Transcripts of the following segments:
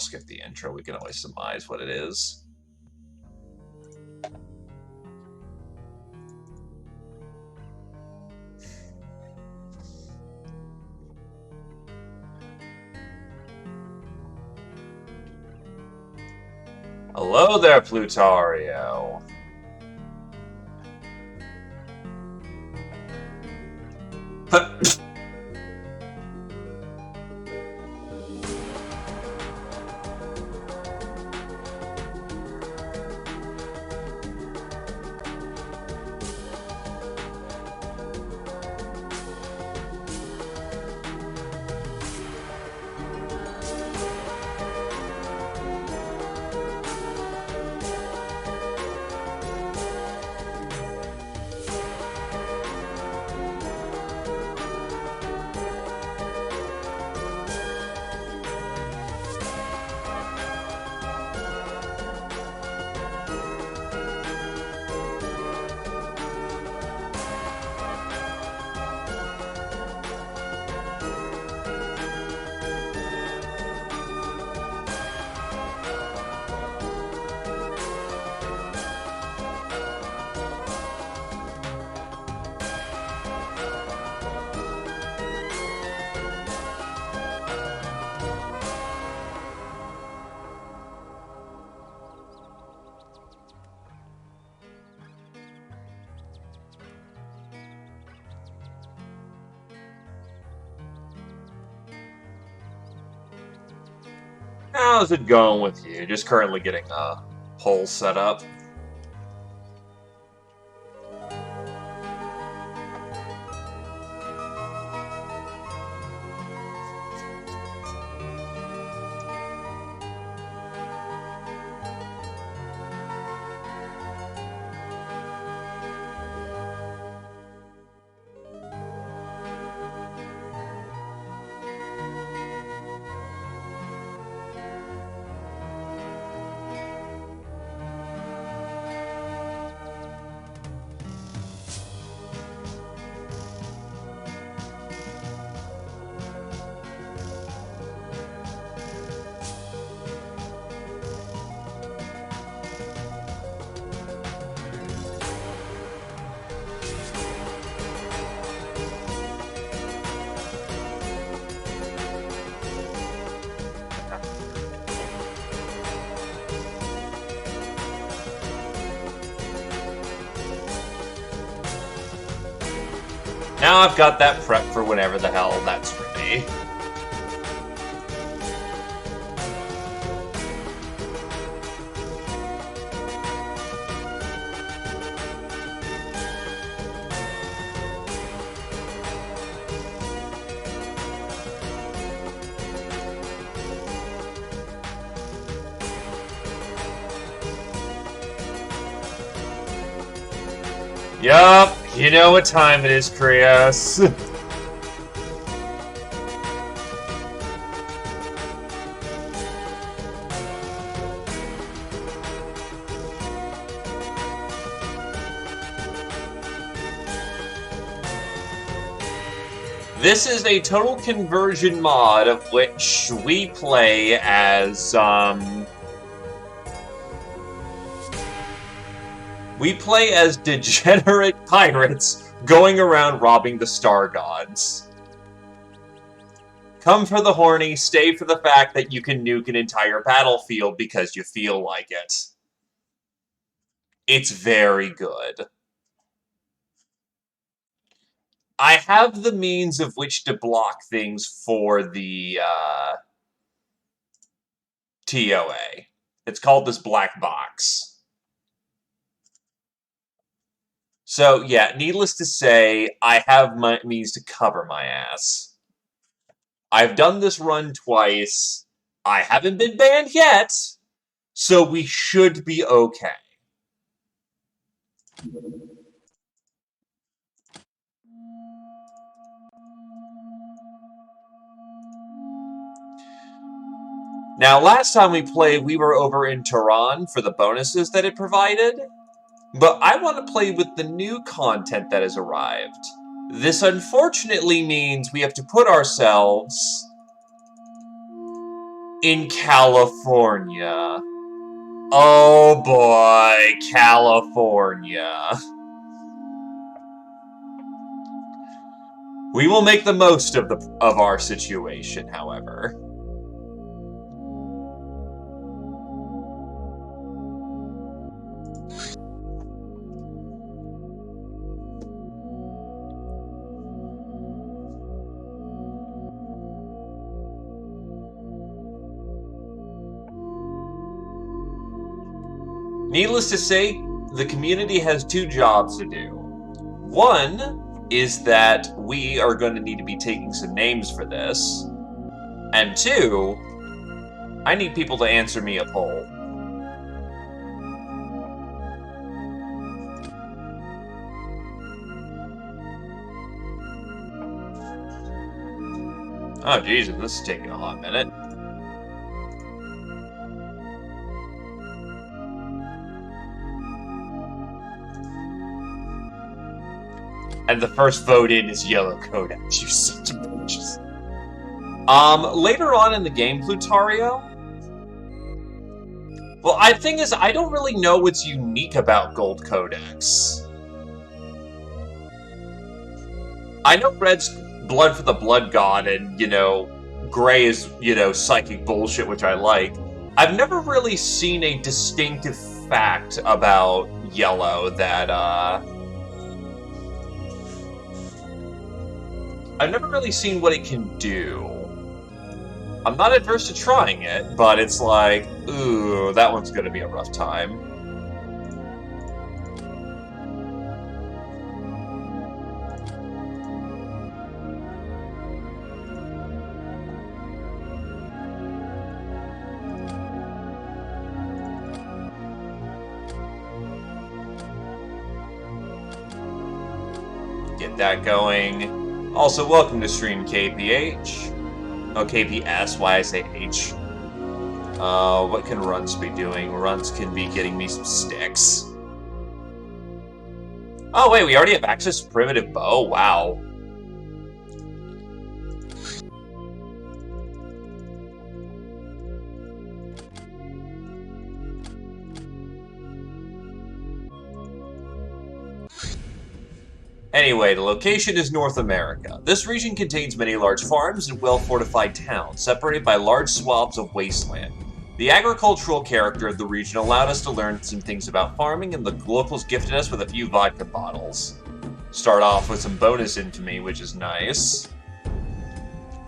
skip the intro. We can always surmise what it is. Hello there, Plutario. How's it going with you? Just currently getting a poll set up. Now I've got that prep for whenever the hell that's ready. Yup, you know what time it is, Krios. This is a total conversion mod of which we play as, we play as degenerate pirates going around robbing the star gods. Come for the horny, stay for the fact that you can nuke an entire battlefield because you feel like it. It's very good. I have the means of which to block things for the TOA. It's called this black box. So, yeah, needless to say, I have my means to cover my ass. I've done this run twice. I haven't been banned yet, so we should be okay. Now, last time we played, we were over in Tehran for the bonuses that it provided. But I want to play with the new content that has arrived. This unfortunately means we have to put ourselves in California. Oh boy, California. We will make the most of our situation, however. Needless to say, the community has two jobs to do. One is that we are going to need to be taking some names for this. And two, I need people to answer me a poll. Oh, Jesus, this is taking a hot minute. And the first vote in is Yellow Codex. You such a bitches. Later on in the game, Plutario. Well, the thing is, I don't really know what's unique about Gold Codex. I know Red's blood for the Blood God, and, Gray is, psychic bullshit, which I like. I've never really seen a distinctive fact about Yellow that, I've never really seen what it can do. I'm not adverse to trying it, but it's like, ooh, that one's gonna be a rough time. Get that going. Also, welcome to stream, KPH. Oh, KPS, why I say H. What can Runs be doing? Runs can be getting me some sticks. Oh, wait, we already have access to Primitive Bow? Wow. Anyway, the location is North America. This region contains many large farms and well-fortified towns, separated by large swaths of wasteland. The agricultural character of the region allowed us to learn some things about farming, and the locals gifted us with a few vodka bottles. Start off with some bonus infamy, which is nice.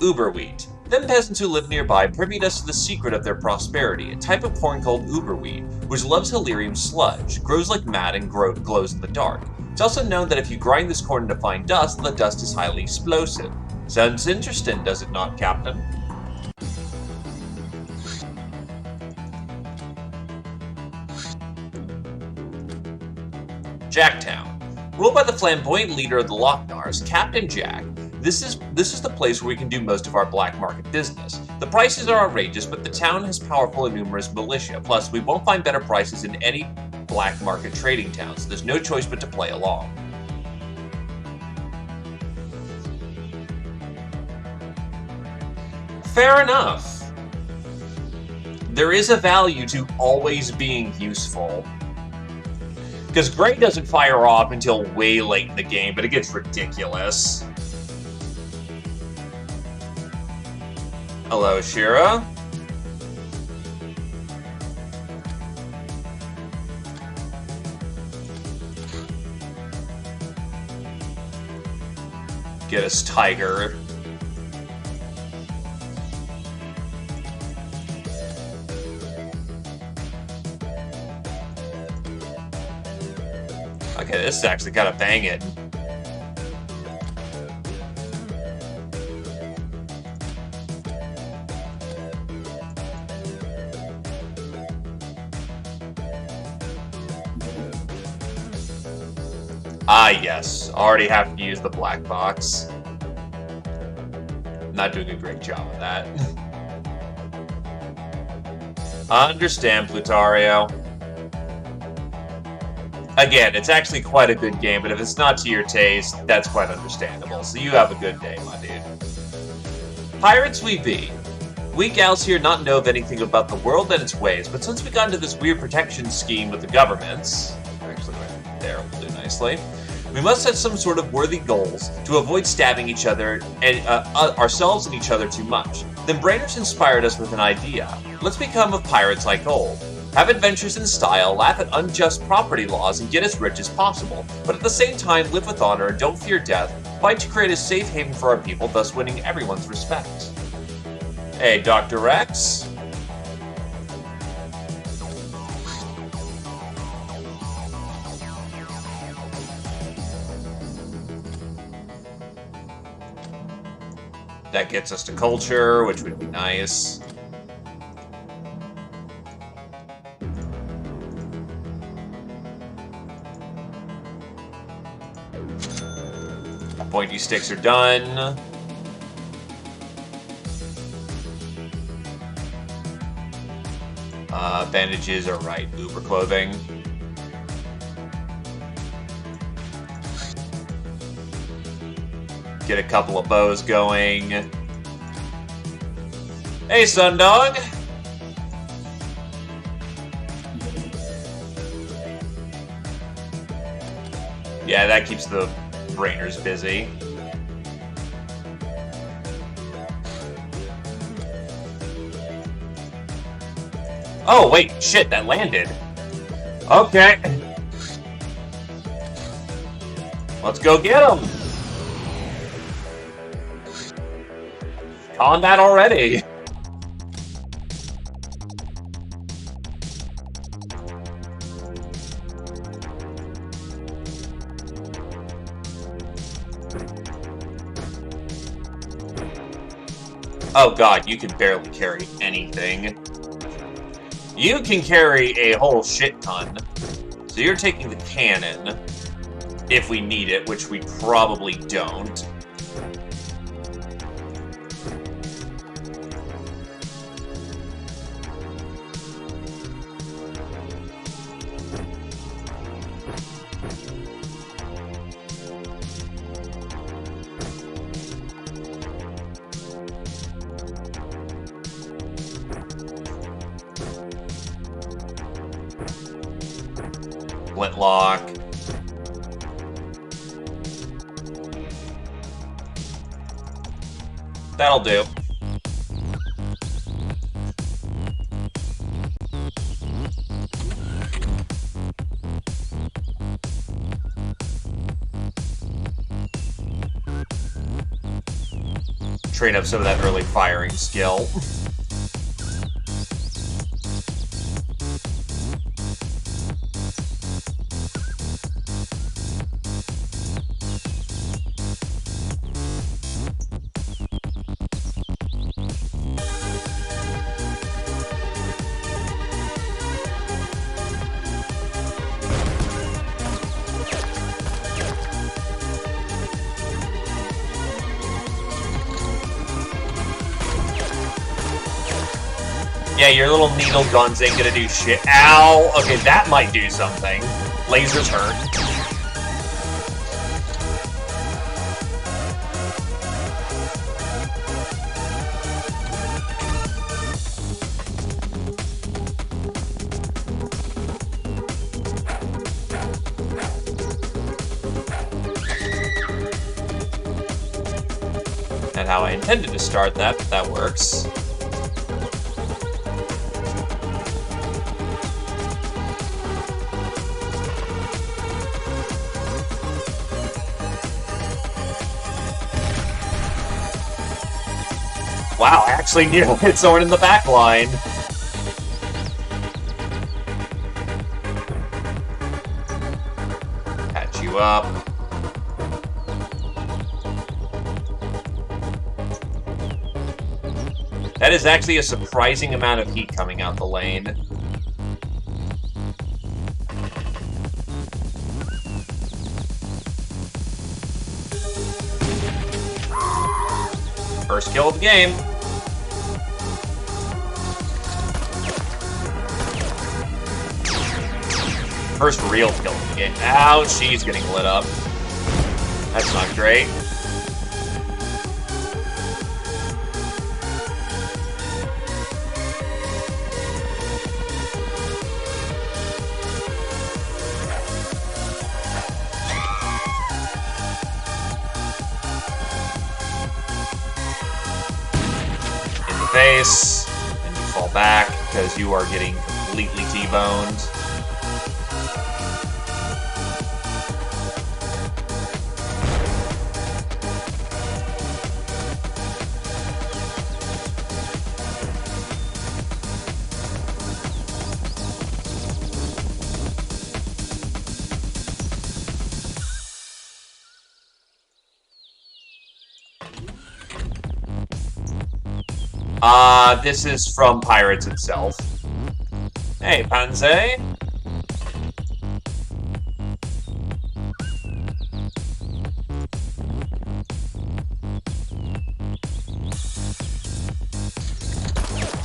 Uber wheat. Them peasants who live nearby privied us to the secret of their prosperity, a type of corn called uber wheat, which loves Halerium sludge, grows like mad, and glows in the dark. It's also known that if you grind this corn into fine dust, the dust is highly explosive. Sounds interesting, does it not, Captain? Jacktown. Ruled by the flamboyant leader of the Locknars, Captain Jack, this is the place where we can do most of our black market business. The prices are outrageous, but the town has powerful and numerous militia. Plus, we won't find better prices in any black market trading towns, so there's no choice but to play along. Fair enough. There is a value to always being useful. Because Gray doesn't fire off until way late in the game, but it gets ridiculous. Hello, Shira. Get us Tiger. Okay, this is actually kind of banging. Ah, yes. Already have to use the black box. Not doing a great job of that. I understand, Plutario. Again, it's actually quite a good game, but if it's not to your taste, that's quite understandable. So you have a good day, my dude. Pirates we be. We gals here not know of anything about the world and its ways, but since we got into this weird protection scheme with the governments, actually right there will do nicely, we must set some sort of worthy goals to avoid stabbing each other and ourselves and each other too much. Then Brainers inspired us with an idea. Let's become of pirates like old. Have adventures in style, laugh at unjust property laws, and get as rich as possible, but at the same time live with honor and don't fear death, fight to create a safe haven for our people, thus winning everyone's respect. Hey, Dr. Rex. That gets us to culture, which would be nice. Pointy sticks are done. Bandages are right. Uber clothing. Get a couple of bows going. Hey, Sundog! Yeah, that keeps the Brainers busy. Oh, wait, shit, that landed. Okay. Let's go get him! Combat already! Oh god, you can barely carry anything. You can carry a whole shit ton. So you're taking the cannon, if we need it, which we probably don't. Flintlock. That'll do. Train up some of that early firing skill. Yeah, your little needle guns ain't gonna do shit. Ow! Okay, that might do something. Lasers hurt. Not how I intended to start that, but that works. Wow, I actually nearly hit someone in the back line. Patch you up. That is actually a surprising amount of heat coming out the lane. First kill of the game. First real kill of the game. Ow, she's getting lit up. That's not great. Nice. And you fall back because you are getting completely T-boned. This is from Pirates itself. Hey, Panze.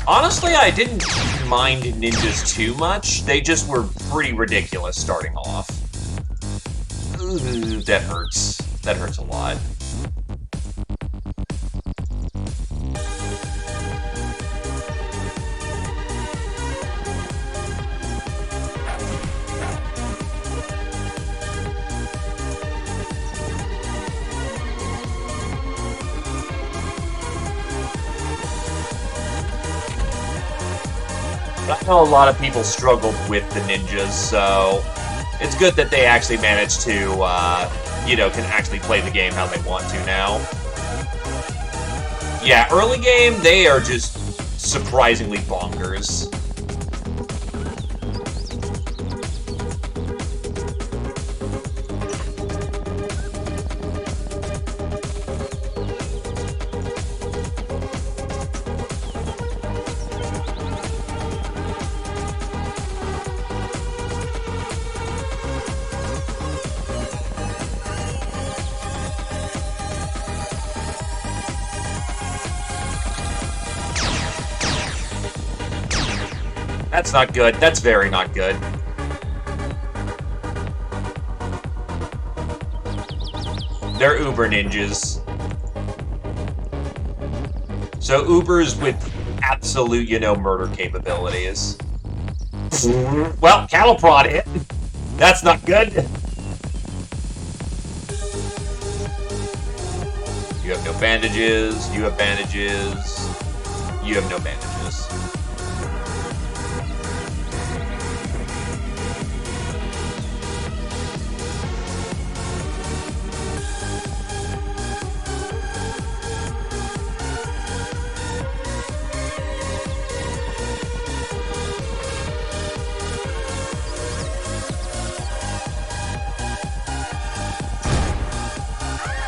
Honestly, I didn't mind ninjas too much. They just were pretty ridiculous starting off. Ooh, that hurts. That hurts a lot. I know a lot of people struggled with the ninjas, so it's good that they actually managed to, you know, can actually play the game how they want to now. Yeah, early game, they are just surprisingly bonkers. That's not good. That's very not good. They're Uber ninjas. So Ubers with absolute, you know, murder capabilities. Well, cattle prod hit. That's not good. You have no bandages. You have bandages. You have no bandages.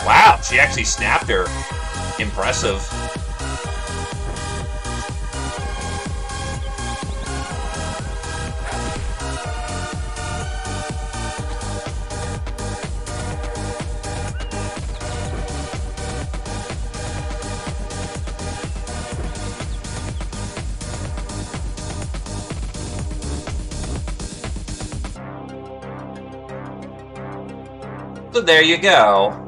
Wow, she actually snapped her. Impressive. So there you go.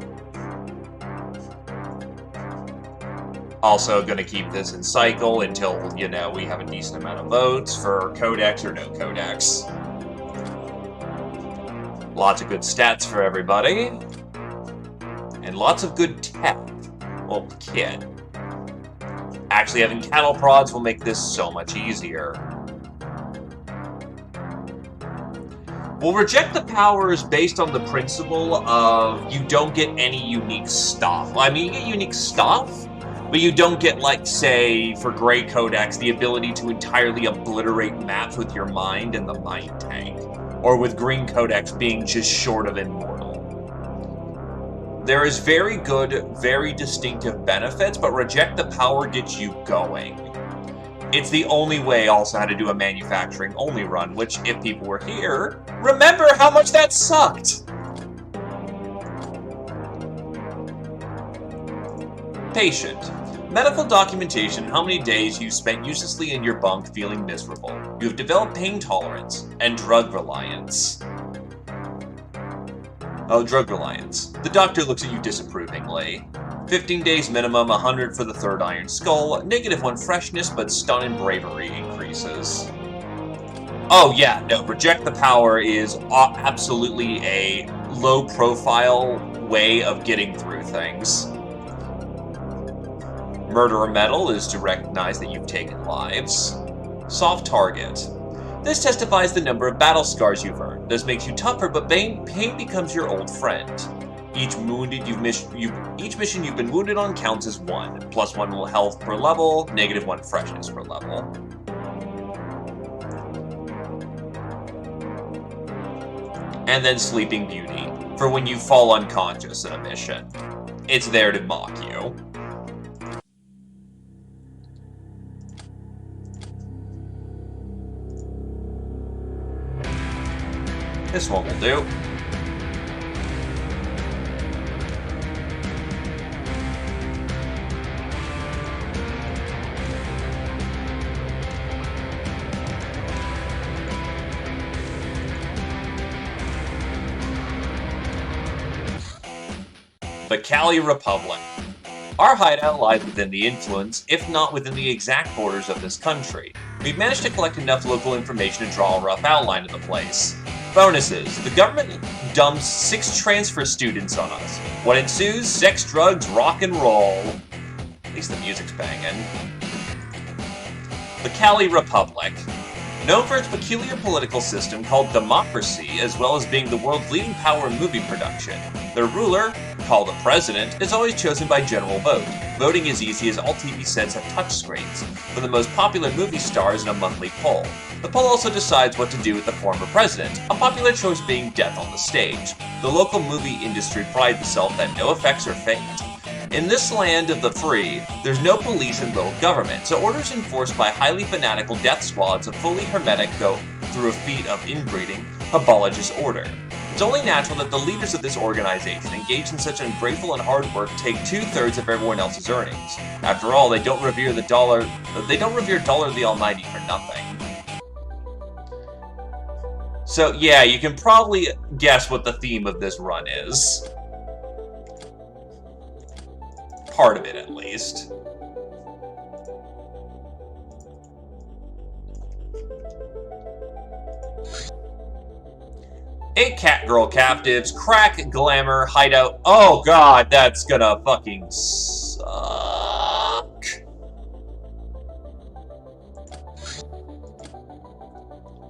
Also going to keep this in cycle until, you know, we have a decent amount of votes for Codex or no Codex. Lots of good stats for everybody. And lots of good tech. Well, kit. Actually, having cattle prods will make this so much easier. We'll reject the powers based on the principle of you don't get any unique stuff. I mean, you get unique stuff, but you don't get, like, say, for Grey Codex, the ability to entirely obliterate maps with your mind and the mind tank. Or with Green Codex being just short of immortal. There is very good, very distinctive benefits, but reject the power gets you going. It's the only way also how to do a manufacturing only run, which, if people were here, remember how much that sucked! Patient. Medical documentation, how many days you spent uselessly in your bunk feeling miserable. You have developed pain tolerance and drug reliance. Oh, drug reliance. The doctor looks at you disapprovingly. 15 days minimum, 100 for the third Iron Skull, -1 freshness, but stun and bravery increases. Oh yeah, no, reject the power is absolutely a low-profile way of getting through things. Murderer Medal is to recognize that you've taken lives. Soft Target. This testifies the number of battle scars you've earned. This makes you tougher, but pain becomes your old friend. Each mission you've been wounded on counts as 1. +1 health per level, -1 freshness per level. And then Sleeping Beauty, for when you fall unconscious in a mission. It's there to mock you. This one will do. The Cali Republic. Our hideout lies within the influence, if not within the exact borders of this country. We've managed to collect enough local information to draw a rough outline of the place. Bonuses. The government dumps 6 transfer students on us. What ensues? Sex, drugs, rock and roll. At least the music's banging. The Cali Republic. Known for its peculiar political system called democracy, as well as being the world's leading power in movie production. Their ruler, called the president, is always chosen by general vote. Voting is easy as all TV sets have touchscreens, for the most popular movie stars in a monthly poll. The poll also decides what to do with the former president, a popular choice being death on the stage. The local movie industry prides itself that no effects are faked. In this land of the free, there's no police and little government, so orders enforced by highly fanatical death squads of fully hermetic go through a feat of inbreeding, abolish order. It's only natural that the leaders of this organization, engaged in such ungrateful and hard work, take 2/3 of everyone else's earnings. After all, they don't revere Dollar the Almighty for nothing. So yeah, you can probably guess what the theme of this run is. Part of it, at least. Eight Catgirl captives, crack, glamour, hideout. Oh god, that's gonna fucking suck.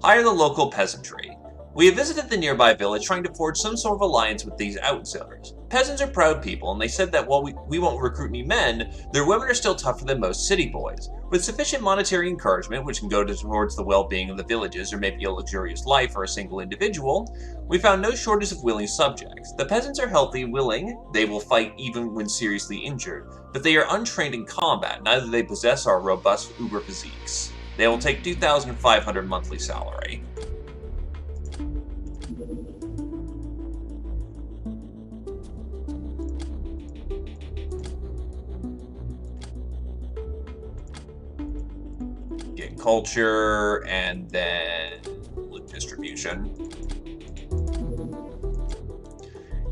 Hire the local peasantry. We have visited the nearby village trying to forge some sort of alliance with these outsiders. Peasants are proud people, and they said that while we won't recruit any men, their women are still tougher than most city boys. With sufficient monetary encouragement, which can go towards the well-being of the villages or maybe a luxurious life for a single individual, we found no shortage of willing subjects. The peasants are healthy, willing, they will fight even when seriously injured, but they are untrained in combat, neither they possess our robust uber physiques. They will take 2,500 monthly salary. Get culture, and then distribution.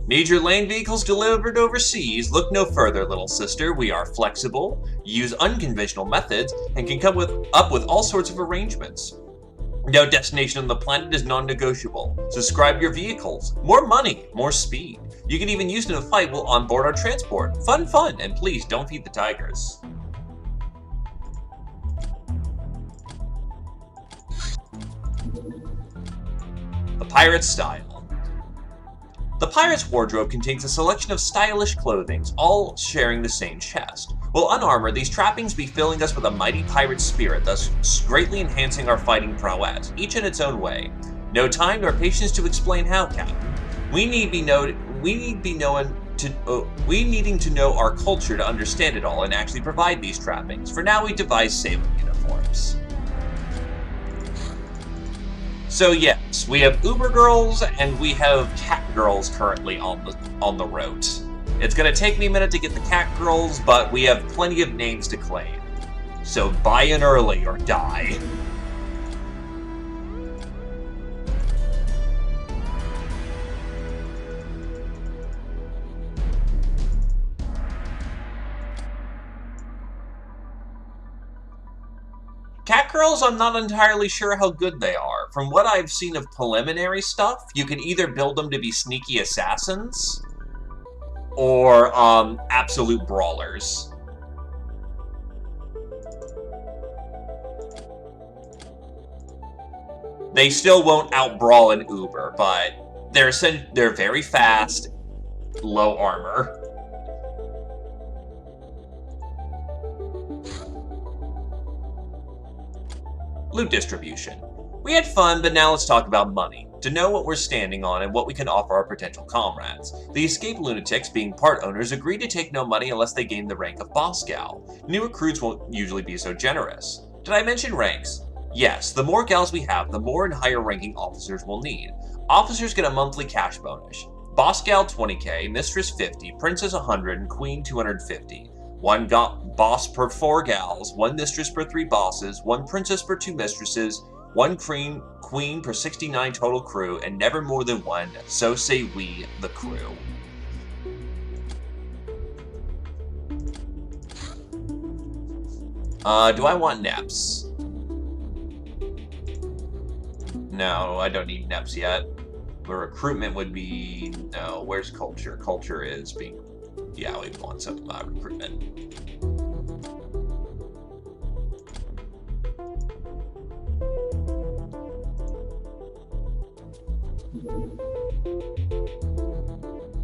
Need your lane vehicles delivered overseas? Look no further, little sister. We are flexible, use unconventional methods, and can come up with all sorts of arrangements. No destination on the planet is non-negotiable. Subscribe your vehicles. More money, more speed. You can even use them to fight while on board our transport. Fun, fun, and please don't feed the tigers. The Pirate's Style. The Pirate's wardrobe contains a selection of stylish clothings, all sharing the same chest. While unarmored, these trappings be filling us with a mighty pirate spirit, thus greatly enhancing our fighting prowess, each in its own way. No time nor patience to explain how, Captain. We needing to know our culture to understand it all and actually provide these trappings. For now, we devise sailing uniforms. So yes, we have Uber Girls and we have Cat Girls currently on the route. It's gonna take me a minute to get the Cat Girls, but we have plenty of names to claim. So buy in early or die. Cat Girls, I'm not entirely sure how good they are. From what I've seen of preliminary stuff, you can either build them to be sneaky assassins, or absolute brawlers. They still won't outbrawl an Uber, but they're very fast, low armor. Loot distribution. We had fun, but now let's talk about money. To know what we're standing on and what we can offer our potential comrades. The escaped lunatics, being part owners, agree to take no money unless they gain the rank of boss gal. New recruits won't usually be so generous. Did I mention ranks? Yes, the more gals we have, the more and higher ranking officers we'll need. Officers get a monthly cash bonus. Boss gal 20k, mistress 50, princess 100, and queen 250. One boss per 4 gals, 1 mistress per 3 bosses, 1 princess per 2 mistresses, 1 queen per 69 total crew, and never more than 1, so say we, the crew. Do I want Neps? No, I don't need Neps yet. But recruitment would be... No, where's culture? Culture is being... Yeah, we want some recruitment.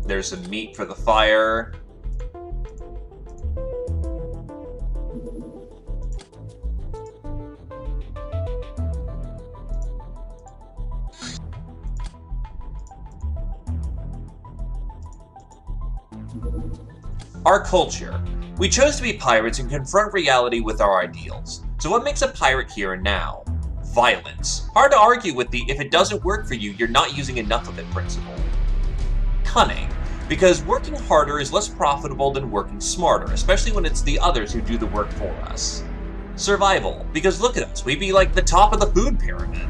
There's some meat for the fire. Our culture. We chose to be pirates and confront reality with our ideals. So what makes a pirate here and now? Violence. Hard to argue with the if it doesn't work for you, you're not using enough of it principle. Cunning. Because working harder is less profitable than working smarter, especially when it's the others who do the work for us. Survival. Because look at us, we'd be like the top of the food pyramid.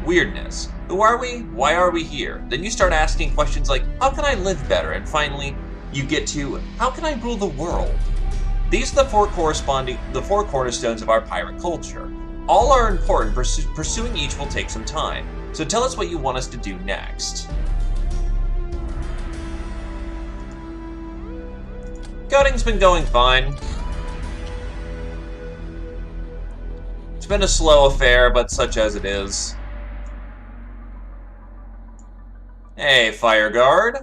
Weirdness. Who are we? Why are we here? Then you start asking questions like, how can I live better? And finally, you get to, how can I rule the world? These are the four cornerstones of our pirate culture. All are important, pursuing each will take some time. So tell us what you want us to do next. Scouting's been going fine. It's been a slow affair, but such as it is. Hey, Fire Guard.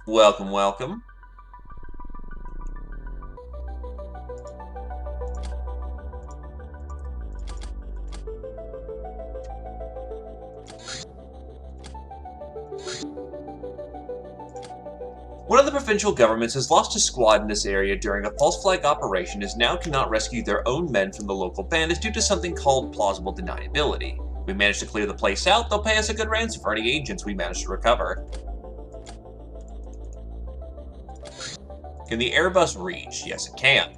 Welcome, welcome. One of the provincial governments has lost a squad in this area during a false flag operation and now cannot rescue their own men from the local bandits due to something called plausible deniability. If we manage to clear the place out, they'll pay us a good ransom for any agents we manage to recover. Can the Airbus reach? Yes, it can.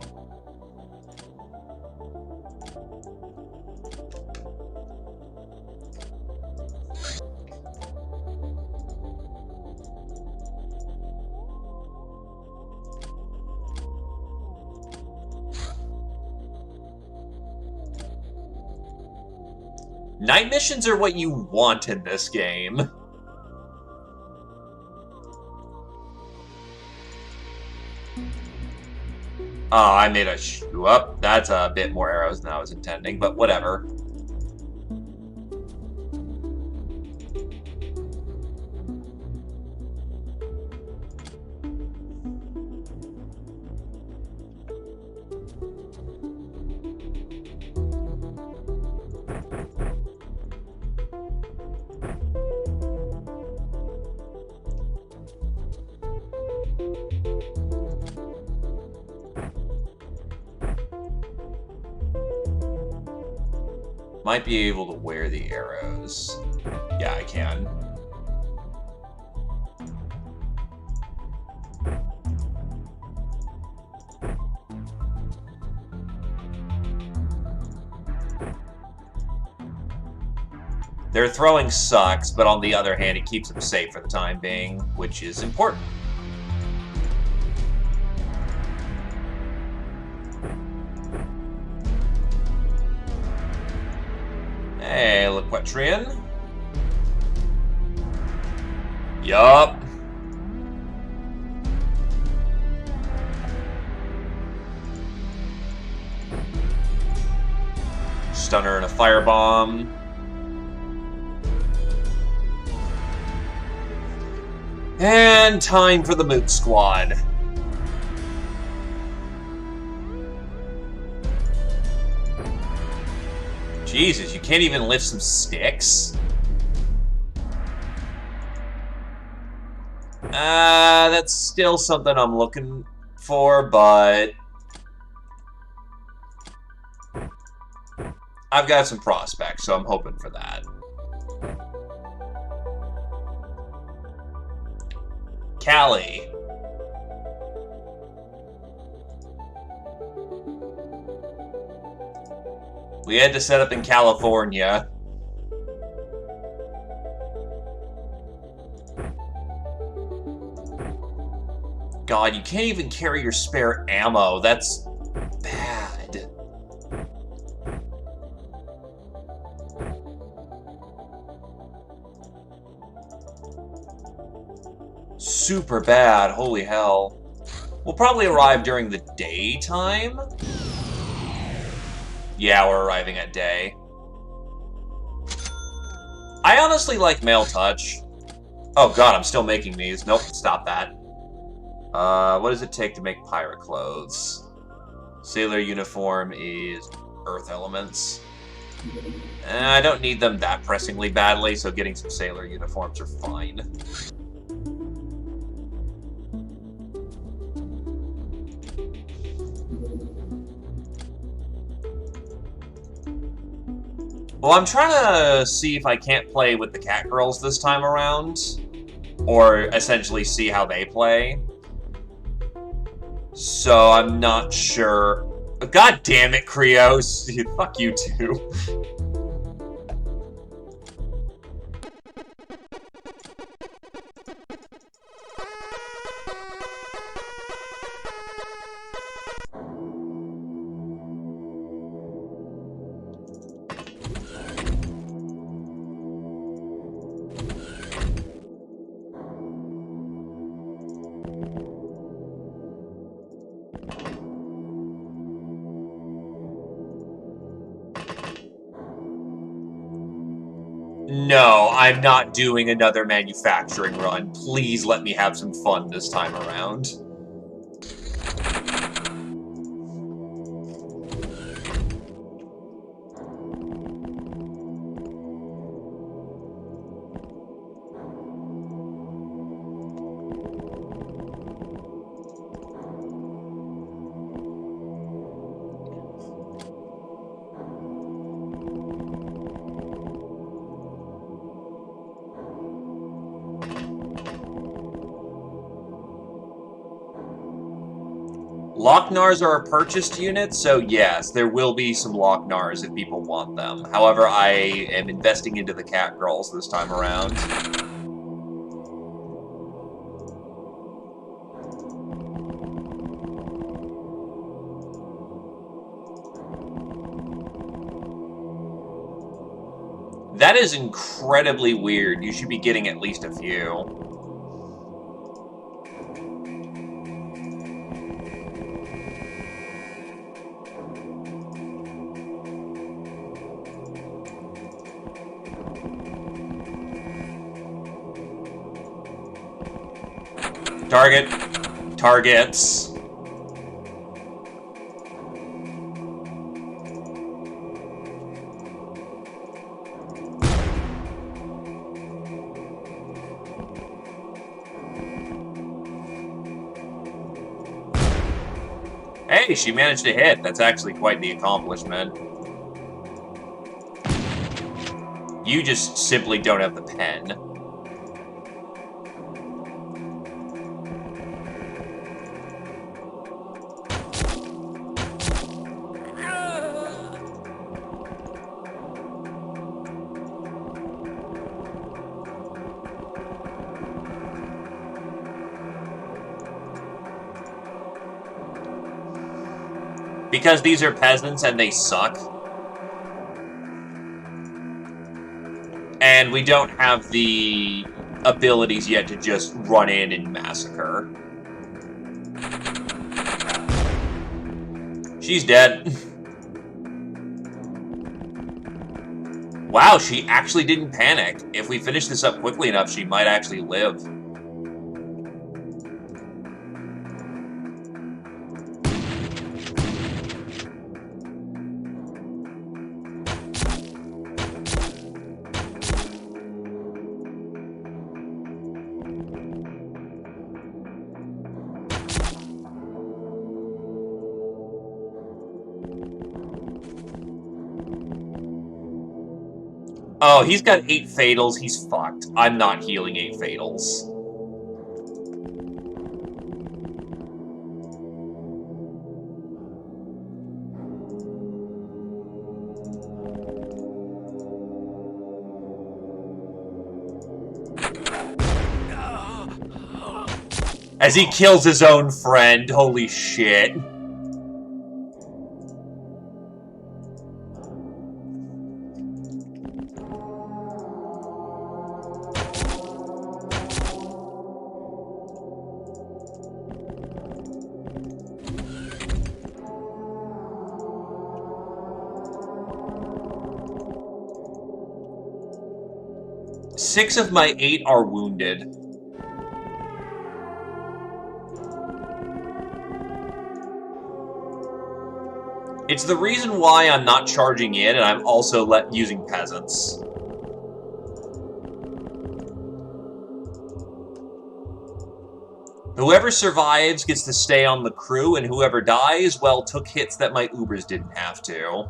Night missions are what you want in this game. Oh, I made a shoe up. That's a bit more arrows than I was intending, but whatever. Might be able to wear the arrows. Yeah, I can. Their throwing sucks, but on the other hand, it keeps them safe for the time being, which is important. Hey, Laquetrian. Yup. stunner and a firebomb. And time for the Moot Squad. Jesus, you can't even lift some sticks? That's still something I'm looking for, but I've got some prospects, so I'm hoping for that. Cali. We had to set up in California. God, you can't even carry your spare ammo. That's bad. Super bad. Holy hell. We'll probably arrive during the daytime? Yeah, we're arriving at day. I honestly like male touch. Oh god, I'm still making these. Nope, stop that. What does it take to make pirate clothes? Sailor uniform is earth elements. I don't need them that pressingly badly, so getting some sailor uniforms are fine. Well, I'm trying to see if I can't play with the cat girls this time around. Or essentially see how they play. So I'm not sure. God damn it, Krios. Fuck you too. No, I'm not doing another manufacturing run. Please let me have some fun this time around. Locknars are a purchased unit, so yes, there will be some Locknars if people want them. However, I am investing into the cat girls this time around. That is incredibly weird. You should be getting at least a few. Target. Targets. Hey, she managed to hit. That's actually quite the accomplishment. You just simply don't have the pen. Because these are peasants and they suck. And we don't have the abilities yet to just run in and massacre. She's dead. Wow, she actually didn't panic. If we finish this up quickly enough, she might actually live. Oh, he's got 8 fatals. He's fucked. I'm not healing 8 fatals. As he kills his own friend. Holy shit. Six of my 8 are wounded. It's the reason why I'm not charging in, and I'm also using peasants. Whoever survives gets to stay on the crew, and whoever dies, well, took hits that my Ubers didn't have to.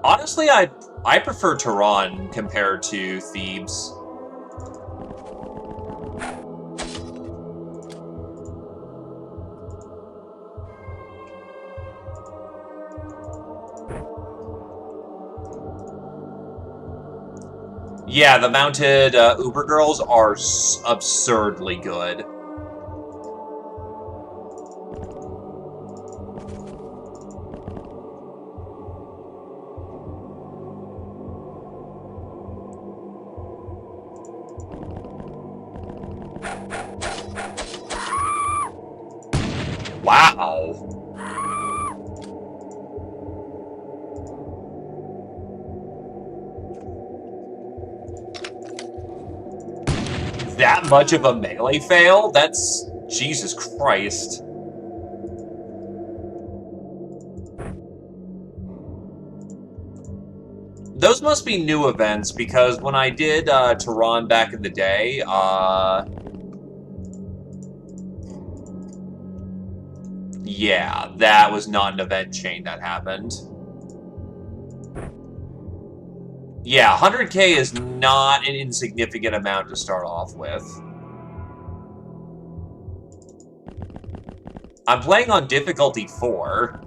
Honestly, I prefer Tehran compared to Thebes. Yeah, the mounted Uber girls are absurdly good. Wow. That much of a melee fail? That's... Jesus Christ. Those must be new events, because when I did Tehran back in the day, yeah, that was not an event chain that happened. Yeah, 100k is not an insignificant amount to start off with. I'm playing on difficulty 4.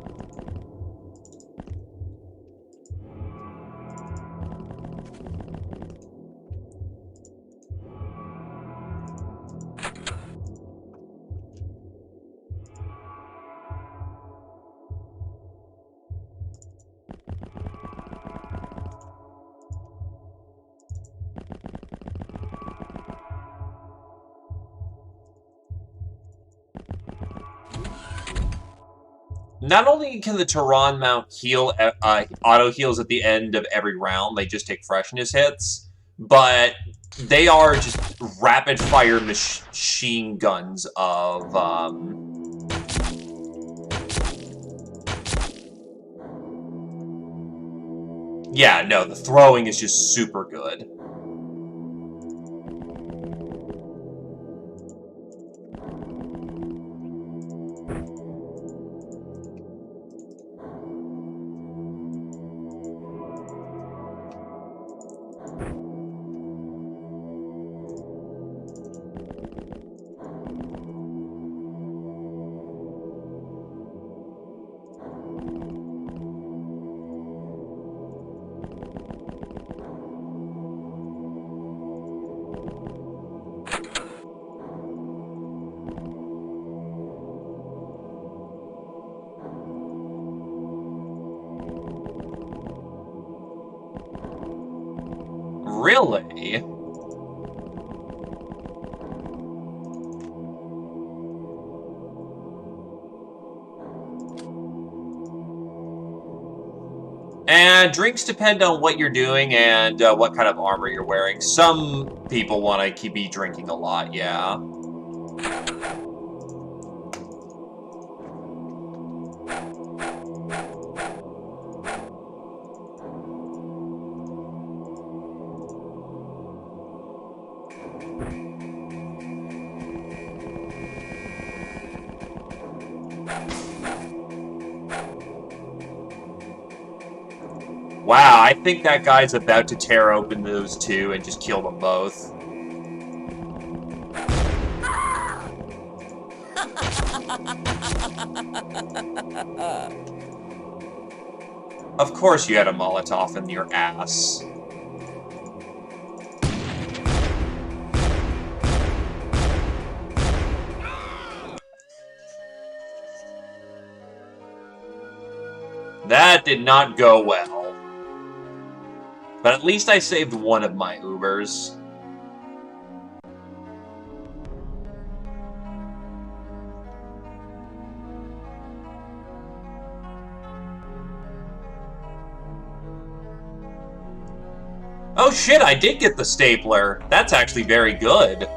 Not only can the Tehran mount heal, auto heals at the end of every round, they just take freshness hits, but they are just rapid fire machine guns of, yeah, no, the throwing is just super good. Really? And drinks depend on what you're doing and what kind of armor you're wearing. Some people want to be drinking a lot, yeah. Wow, I think that guy's about to tear open those two and just kill them both. Of course you had a Molotov in your ass. That did not go well. But at least I saved one of my Ubers. Oh shit, I did get the stapler. That's actually very good.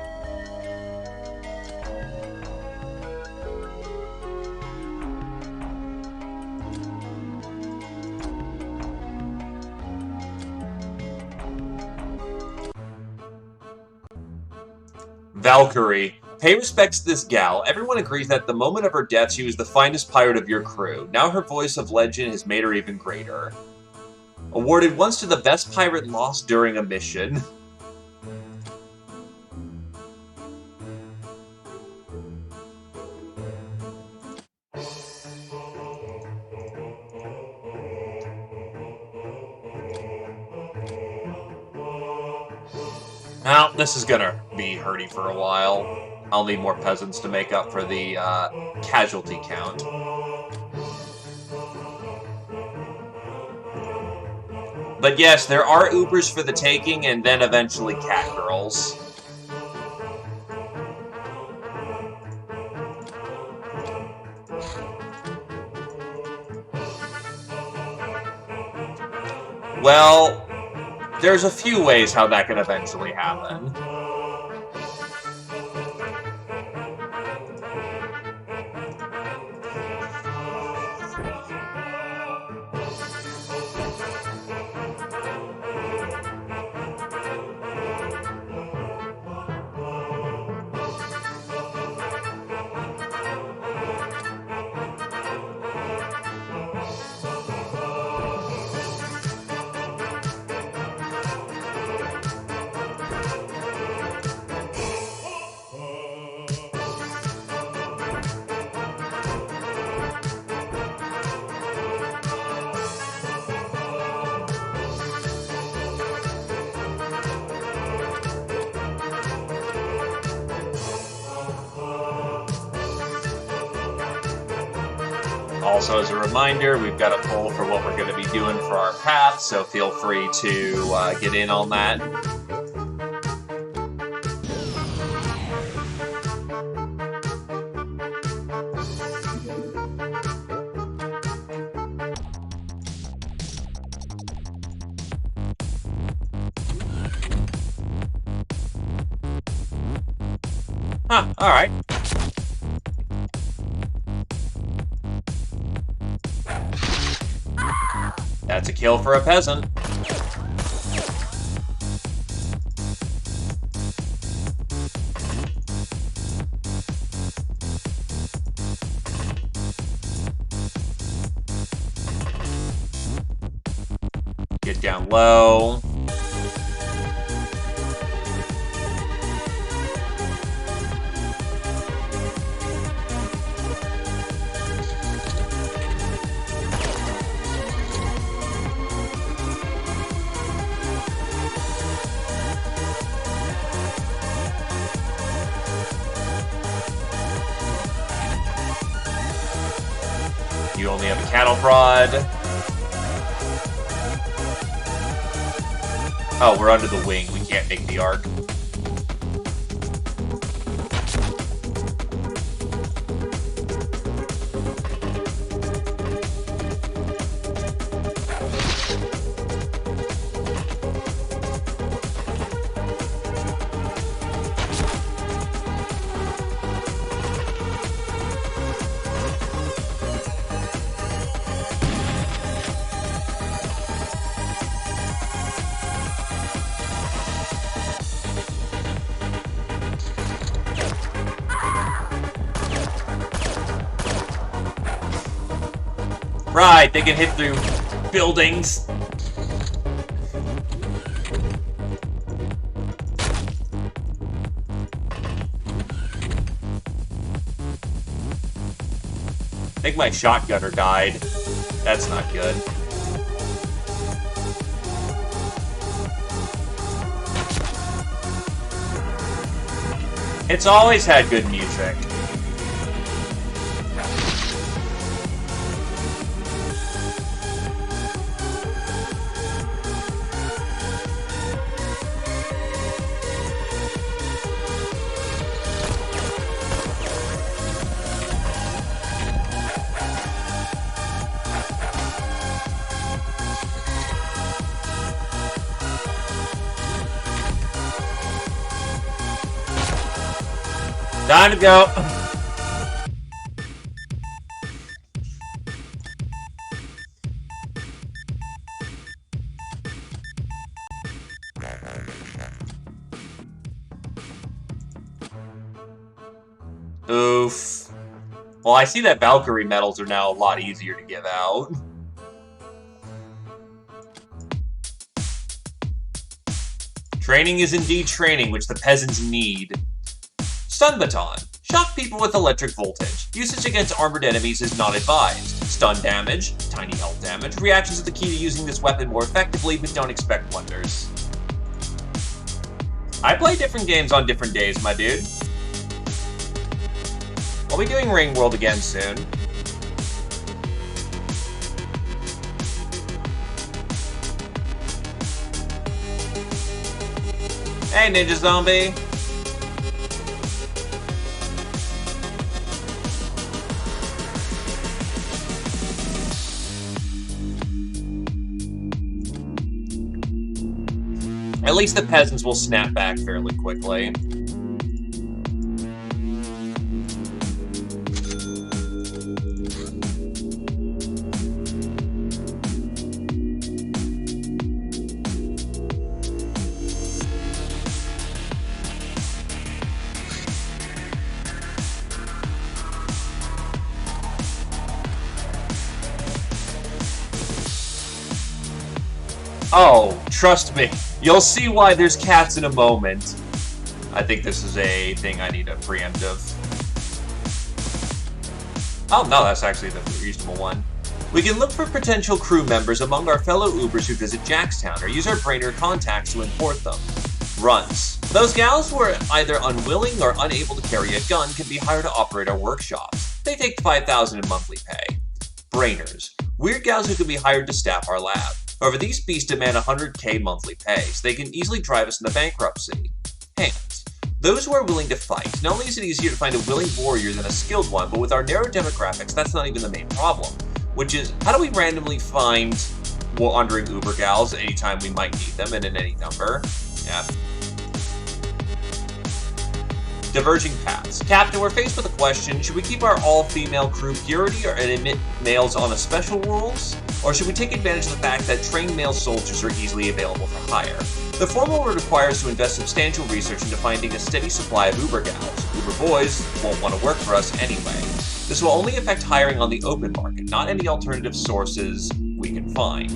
Valkyrie. Pay respects to this gal. Everyone agrees that at the moment of her death, she was the finest pirate of your crew. Now her voice of legend has made her even greater. Awarded once to the best pirate lost during a mission. Well, this is gonna be hurty for a while. I'll need more peasants to make up for the casualty count. But yes, there are Ubers for the taking, and then eventually cat girls. Well, there's a few ways how that can eventually happen. Also, as a reminder, we've got a poll for what we're going to be doing for our path, so feel free to get in on that. Huh, alright. That's a kill for a peasant. Get down low. You only have a cattle prod. Oh, we're under the wing. We can't make the arc. Right, they can hit through buildings. I think my shotgunner died. That's not good. It's always had good music. Time to go. Oof. Well, I see that Valkyrie medals are now a lot easier to give out. Training is indeed training, which the peasants need. Stun Baton. Shock people with electric voltage. Usage against armored enemies is not advised. Stun damage, tiny health damage. Reactions are the key to using this weapon more effectively, but don't expect wonders. I play different games on different days, my dude. We'll be doing Ring World again soon. Hey, Ninja Zombie. At least the peasants will snap back fairly quickly. Oh, trust me. You'll see why there's cats in a moment. I think this is a thing I need a preemptive. Oh, no, that's actually the reasonable one. We can look for potential crew members among our fellow Ubers who visit Jackstown, or use our brainer contacts to import them. Runs. Those gals who are either unwilling or unable to carry a gun can be hired to operate our workshops. They take $5,000 in monthly pay. Brainers. Weird gals who can be hired to staff our lab. However, these beasts demand $100K monthly pay, so they can easily drive us into bankruptcy. Hands. Those who are willing to fight. Not only is it easier to find a willing warrior than a skilled one, but with our narrow demographics, that's not even the main problem. Which is, how do we randomly find wandering Uber gals anytime we might need them and in any number? Yeah. Diverging paths. Captain, we're faced with a question. Should we keep our all-female crew purity and admit males on a special rules? Or should we take advantage of the fact that trained male soldiers are easily available for hire? The former would require us to invest substantial research into finding a steady supply of Uber gals. Uber boys won't want to work for us anyway. This will only affect hiring on the open market, not any alternative sources we can find.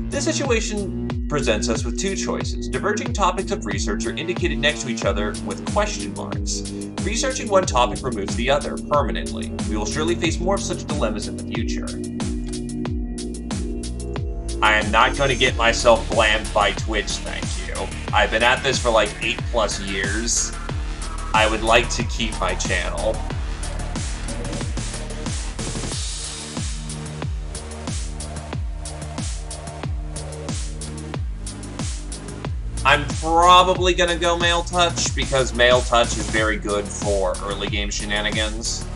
This situation presents us with two choices. Diverging topics of research are indicated next to each other with question marks. Researching one topic removes the other permanently. We will surely face more of such dilemmas in the future. I am not going to get myself blammed by Twitch, thank you. I've been at this for like 8+ years. I would like to keep my channel. I'm probably gonna go Male Touch, because Male Touch is very good for early game shenanigans.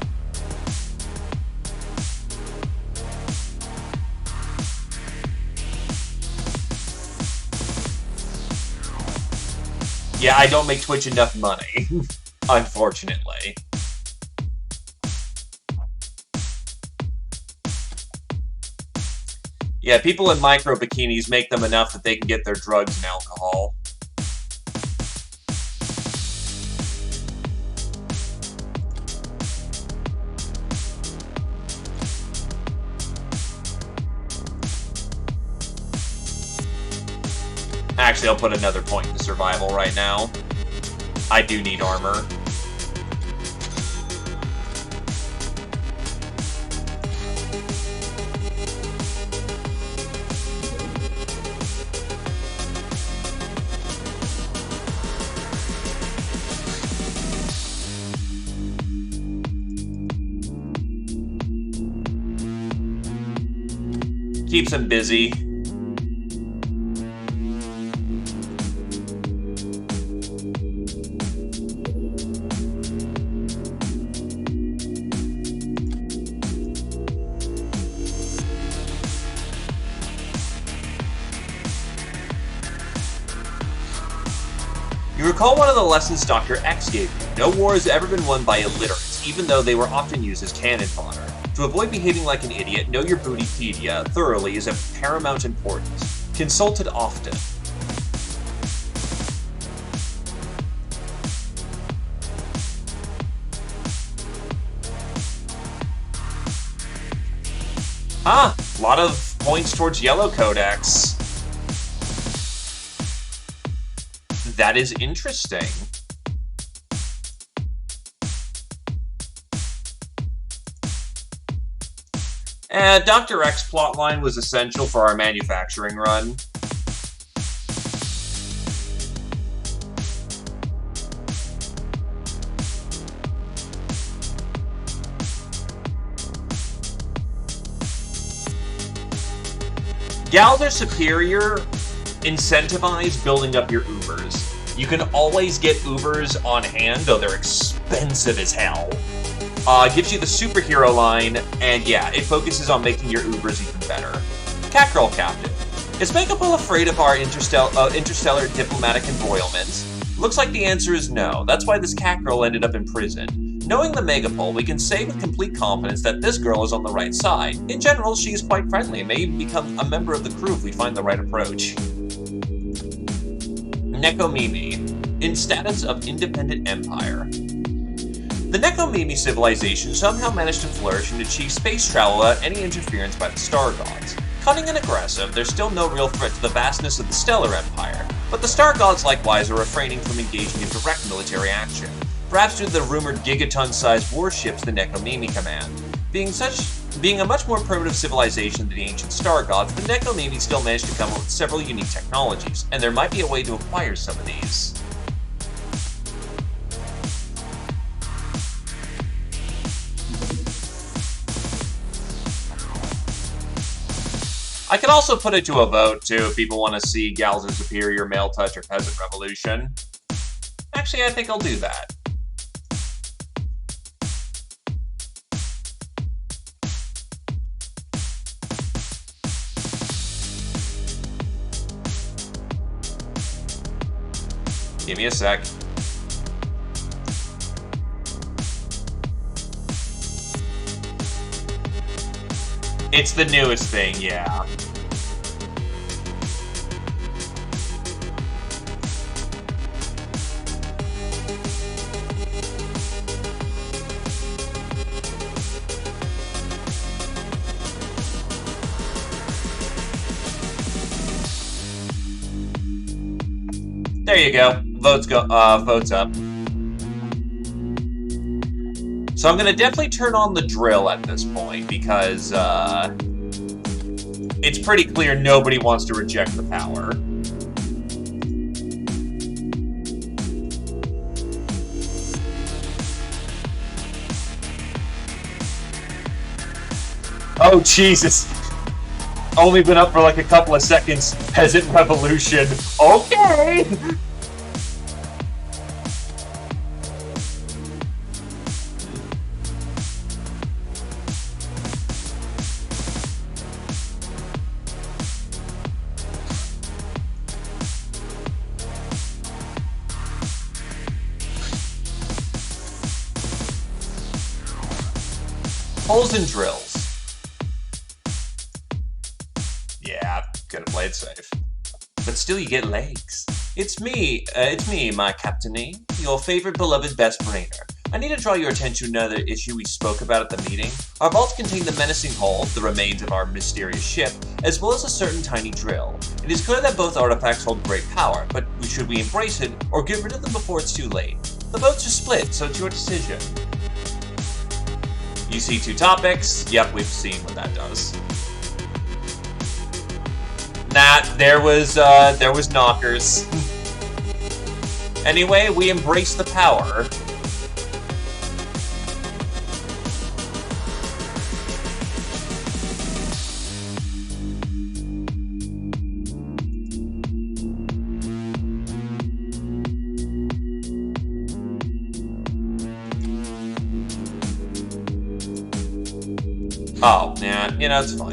Yeah, I don't make Twitch enough money, unfortunately. Yeah, people in micro bikinis make them enough that they can get their drugs and alcohol. Actually, I'll put another point in survival right now. I do need armor. Keeps him busy. You recall one of the lessons Dr. X gave you. No war has ever been won by illiterates, even though they were often used as cannon fodder. To avoid behaving like an idiot, know your Bootypedia thoroughly is of paramount importance. Consult it often. Ah, a lot of points towards Yellow Codex. That is interesting. Dr. X plotline was essential for our manufacturing run. Gals are superior, incentivize building up your Ubers. You can always get Ubers on hand, though they're expensive as hell. Gives you the superhero line, and yeah, it focuses on making your Ubers even better. Catgirl Captain. Is Megapole afraid of our interstellar diplomatic embroilments? Looks like the answer is no. That's why this Catgirl ended up in prison. Knowing the Megapole, we can say with complete confidence that this girl is on the right side. In general, she is quite friendly and may even become a member of the crew if we find the right approach. Nekomimi. In status of independent empire. The Nekomimi civilization somehow managed to flourish and achieve space travel without any interference by the Star Gods. Cunning and aggressive, there's still no real threat to the vastness of the Stellar Empire, but the Star Gods likewise are refraining from engaging in direct military action, perhaps due to the rumored gigaton-sized warships the Nekomimi command. Being a much more primitive civilization than the ancient Star Gods, the Nekomimi still managed to come up with several unique technologies, and there might be a way to acquire some of these. I can also put it to a vote, too, if people want to see Gals Are Superior, Male Touch, or Peasant Revolution. Actually, I think I'll do that. Give me a sec. It's the newest thing, yeah. There you go. Votes up. So I'm gonna definitely turn on the drill at this point because it's pretty clear nobody wants to reject the power. Oh Jesus! Only been up for like a couple of seconds. Peasant revolution. Okay! Holes and drills. Yeah, could have played safe. But still you get legs. It's me, my captainy, your favorite beloved best brainer. I need to draw your attention to another issue we spoke about at the meeting. Our vaults contain the menacing hull, the remains of our mysterious ship, as well as a certain tiny drill. It is clear that both artifacts hold great power, but should we embrace it, or get rid of them before it's too late? The votes are split, so it's your decision. You see 2 topics. Yep, we've seen what that does. Nah, there was knockers. Anyway, we embrace the power. Oh, yeah, it's fine.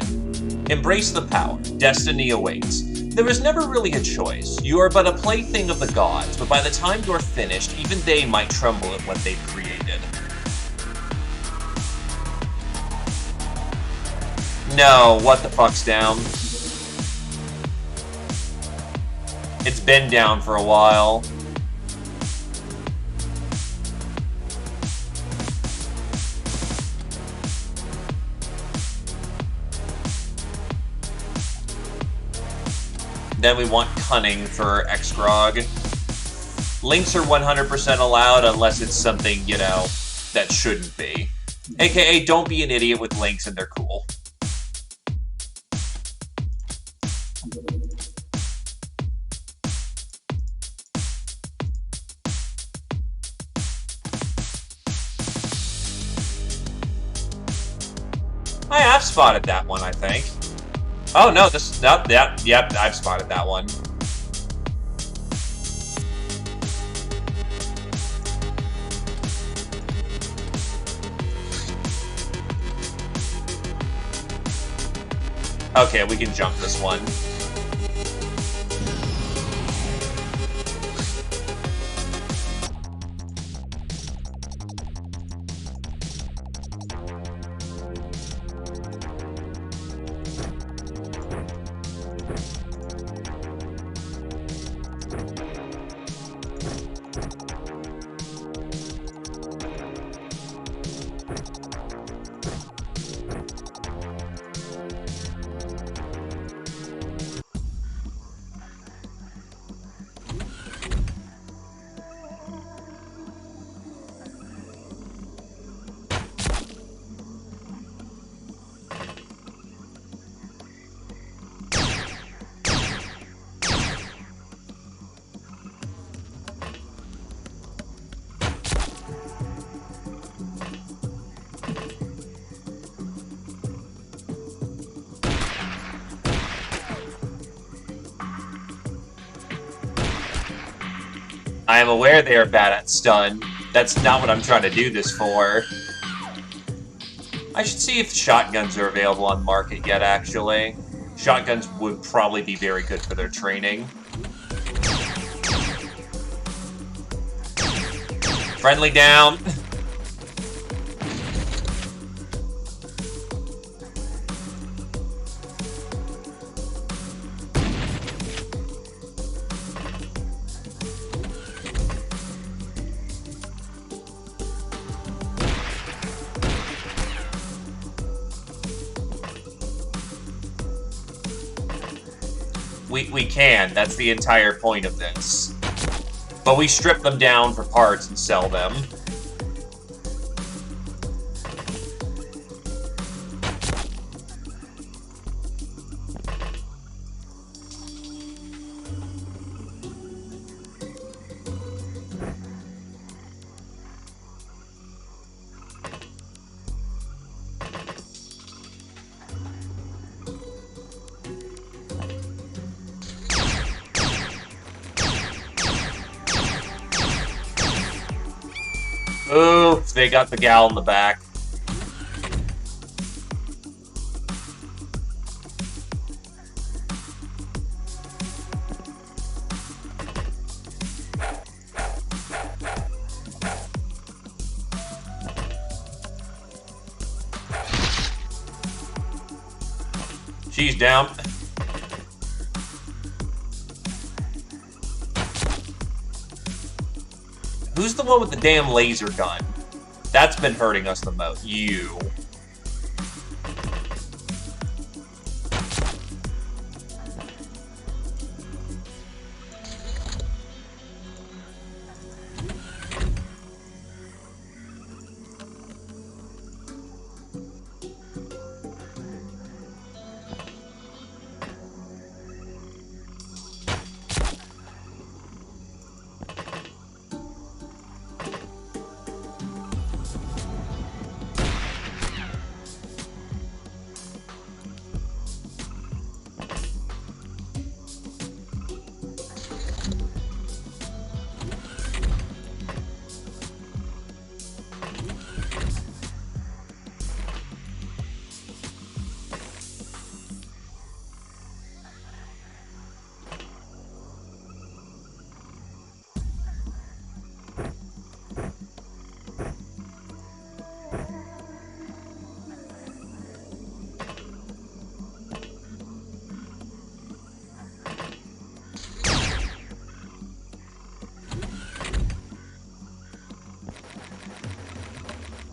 Embrace the power. Destiny awaits. There is never really a choice. You are but a plaything of the gods, but by the time you're finished, even they might tremble at what they've created. No, what the fuck's down? It's been down for a while. Then we want Cunning for Xgrog. Links are 100% allowed unless it's something, that shouldn't be. AKA, don't be an idiot with links and they're cool. I have spotted that one, I think. Oh no, yep, I've spotted that one. Okay, we can jump this one. I am aware they are bad at stun. That's not what I'm trying to do this for. I should see if shotguns are available on market yet, actually. Shotguns would probably be very good for their training. Friendly down. We can. That's the entire point of this. But we strip them down for parts and sell them. they got the gal in the back. She's down. Who's the one with the damn laser gun? That's been hurting us the most. You.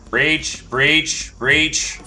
Breach, breach, breach.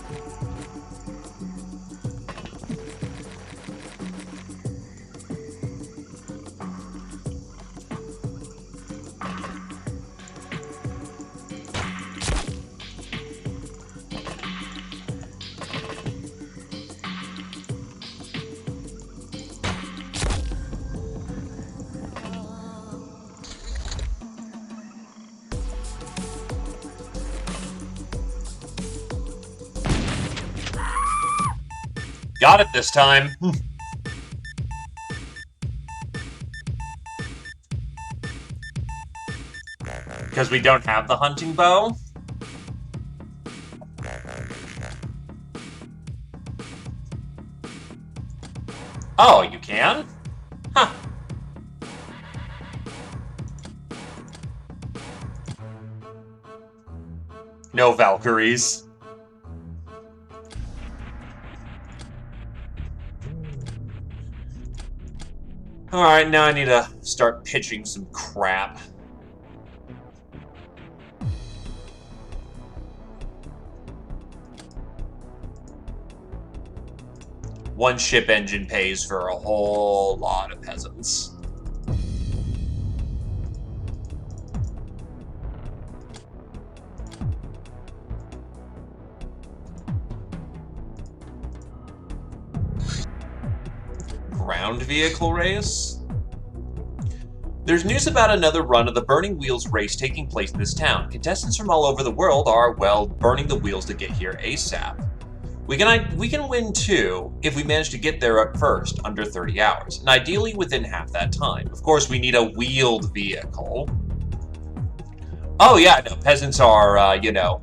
Got it this time. Because we don't have the hunting bow? Oh, you can? Huh. No Valkyries. Alright, now I need to start pitching some crap. One ship engine pays for a whole lot of peasants. Ground vehicle race? There's news about another run of the Burning Wheels race taking place in this town. Contestants from all over the world are, well, burning the wheels to get here ASAP. We can win too if we manage to get there at first, under 30 hours, and ideally within half that time. Of course, we need a wheeled vehicle. Oh yeah, no, peasants are, you know.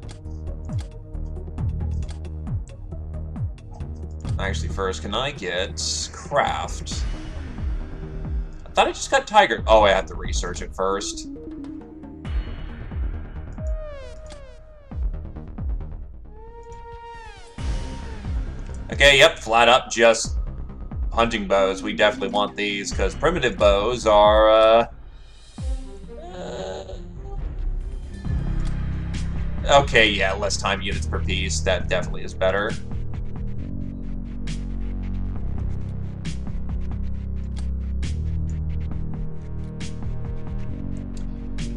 Actually, first, can I get craft? I thought I just got tiger. Oh, I have to research it first. Okay, yep, flat up, just hunting bows. We definitely want these, because primitive bows are, okay, yeah, less time units per piece. That definitely is better.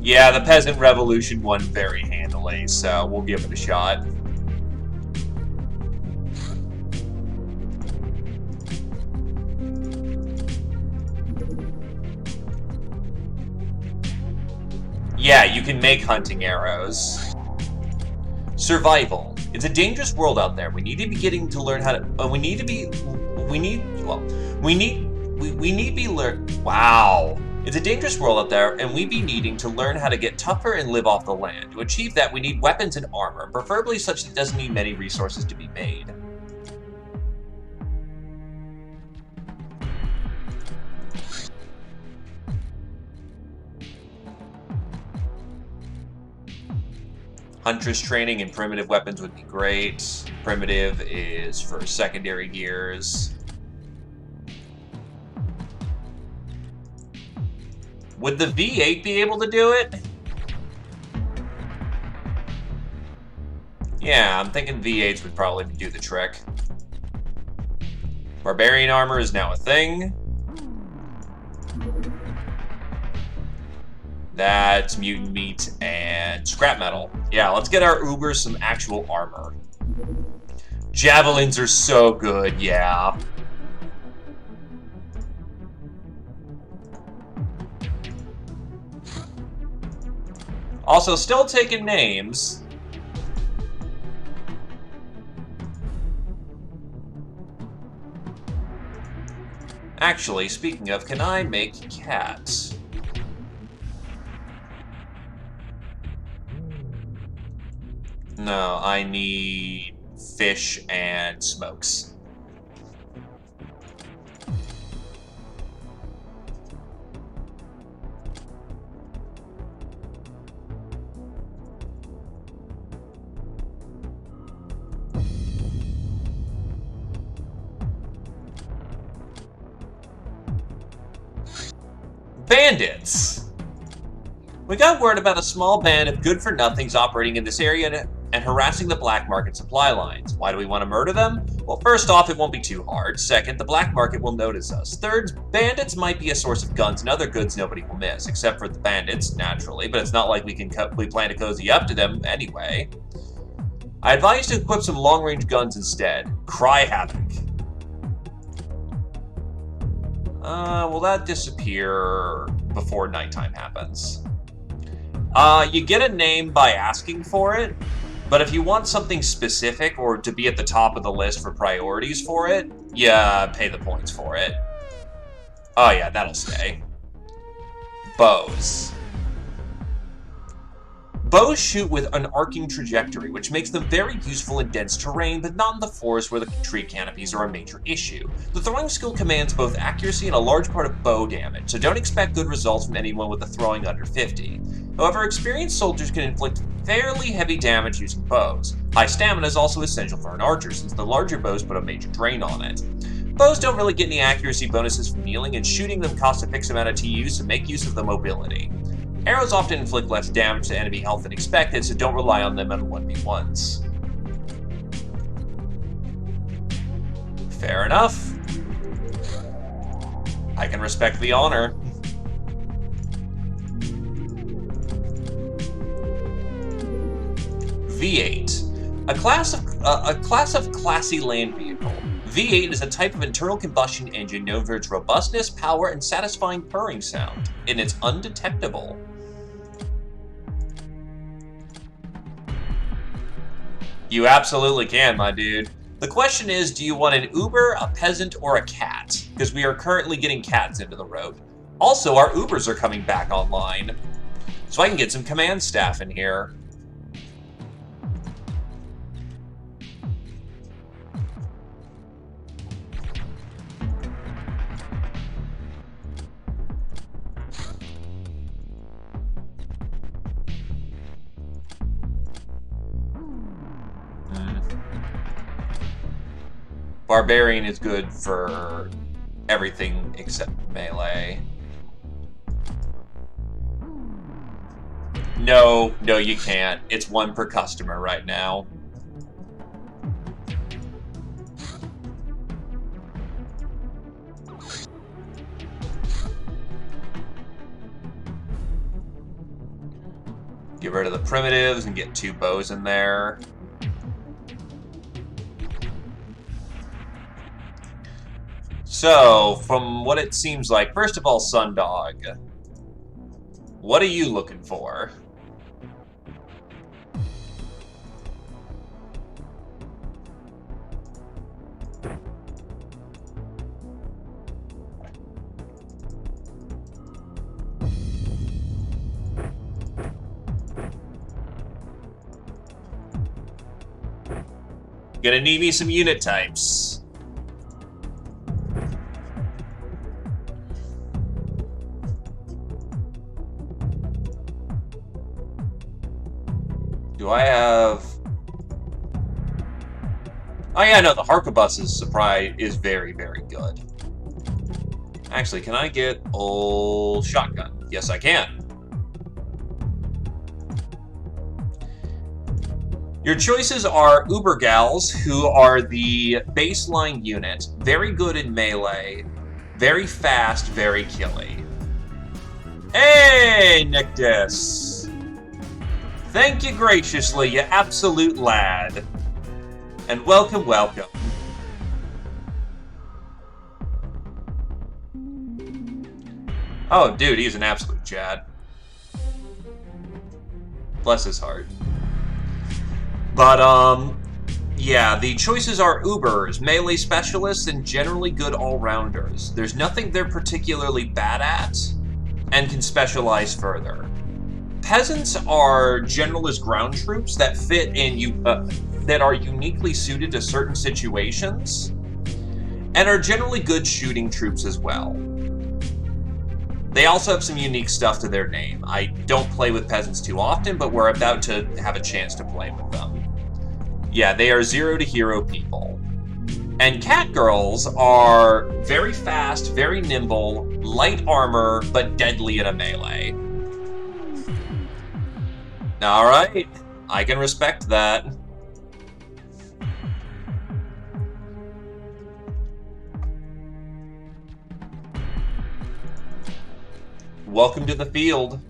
Yeah, the Peasant Revolution won very handily, so we'll give it a shot. Yeah, you can make hunting arrows. Survival. It's a dangerous world out there. We need to be getting to learn how to. Wow. It's a dangerous world out there, and we be needing to learn how to get tougher and live off the land. To achieve that, we need weapons and armor, preferably such that it doesn't need many resources to be made. Huntress training and primitive weapons would be great. Primitive is for secondary gears. Would the V8 be able to do it? Yeah, I'm thinking V8s would probably do the trick. Barbarian armor is now a thing. That's mutant meat and scrap metal. Yeah, let's get our Ubers some actual armor. Javelins are so good, yeah. Also, still taking names. Actually, speaking of, can I make cats? No, I need fish and smokes. Bandits! We got word about a small band of good-for-nothings operating in this area and harassing the black market supply lines. Why do we want to murder them? Well, first off, it won't be too hard. Second, the black market will notice us. Third, bandits might be a source of guns and other goods nobody will miss, except for the bandits, naturally, but it's not like we plan to cozy up to them anyway. I advise to equip some long-range guns instead. Cry Havoc. Will that disappear before nighttime happens? You get a name by asking for it, but if you want something specific or to be at the top of the list for priorities for it, yeah, pay the points for it. Oh yeah, that'll stay. Bows. Bows shoot with an arcing trajectory, which makes them very useful in dense terrain, but not in the forest where the tree canopies are a major issue. The throwing skill commands both accuracy and a large part of bow damage, so don't expect good results from anyone with a throwing under 50. However, experienced soldiers can inflict fairly heavy damage using bows. High stamina is also essential for an archer, since the larger bows put a major drain on it. Bows don't really get any accuracy bonuses from kneeling, and shooting them costs a fixed amount of TU, so make use of the mobility. Arrows often inflict less damage to enemy health than expected, so don't rely on them on 1v1s. Fair enough. I can respect the honor. V8. A class of classy land vehicle. V8 is a type of internal combustion engine known for its robustness, power, and satisfying purring sound, and it's undetectable. You absolutely can, my dude. The question is, do you want an Uber, a peasant, or a cat? Because we are currently getting cats into the road. Also, our Ubers are coming back online, so I can get some command staff in here. Barbarian is good for everything except melee. No, you can't. It's one per customer right now. Get rid of the primitives and get 2 bows in there. So, from what it seems like, first of all, Sundog, what are you looking for? Gonna need me some unit types. Do I have... Oh yeah, no, the Harquebus's surprise is very, very good. Actually, can I get old shotgun? Yes, I can. Your choices are Ubergals, who are the baseline unit. Very good in melee. Very fast, very killy. Hey, Nictus! Thank you graciously, you absolute lad. And welcome, welcome. Oh, dude, he's an absolute Chad. Bless his heart. But, yeah, the choices are Ubers, melee specialists, and generally good all-rounders. There's nothing they're particularly bad at, and can specialize further. Peasants are generalist ground troops that fit in that are uniquely suited to certain situations, and are generally good shooting troops as well. They also have some unique stuff to their name. I don't play with peasants too often, but we're about to have a chance to play with them. Yeah, they are 0 to hero people. And cat girls are very fast, very nimble, light armor, but deadly in a melee. Alright, I can respect that. Welcome to the field.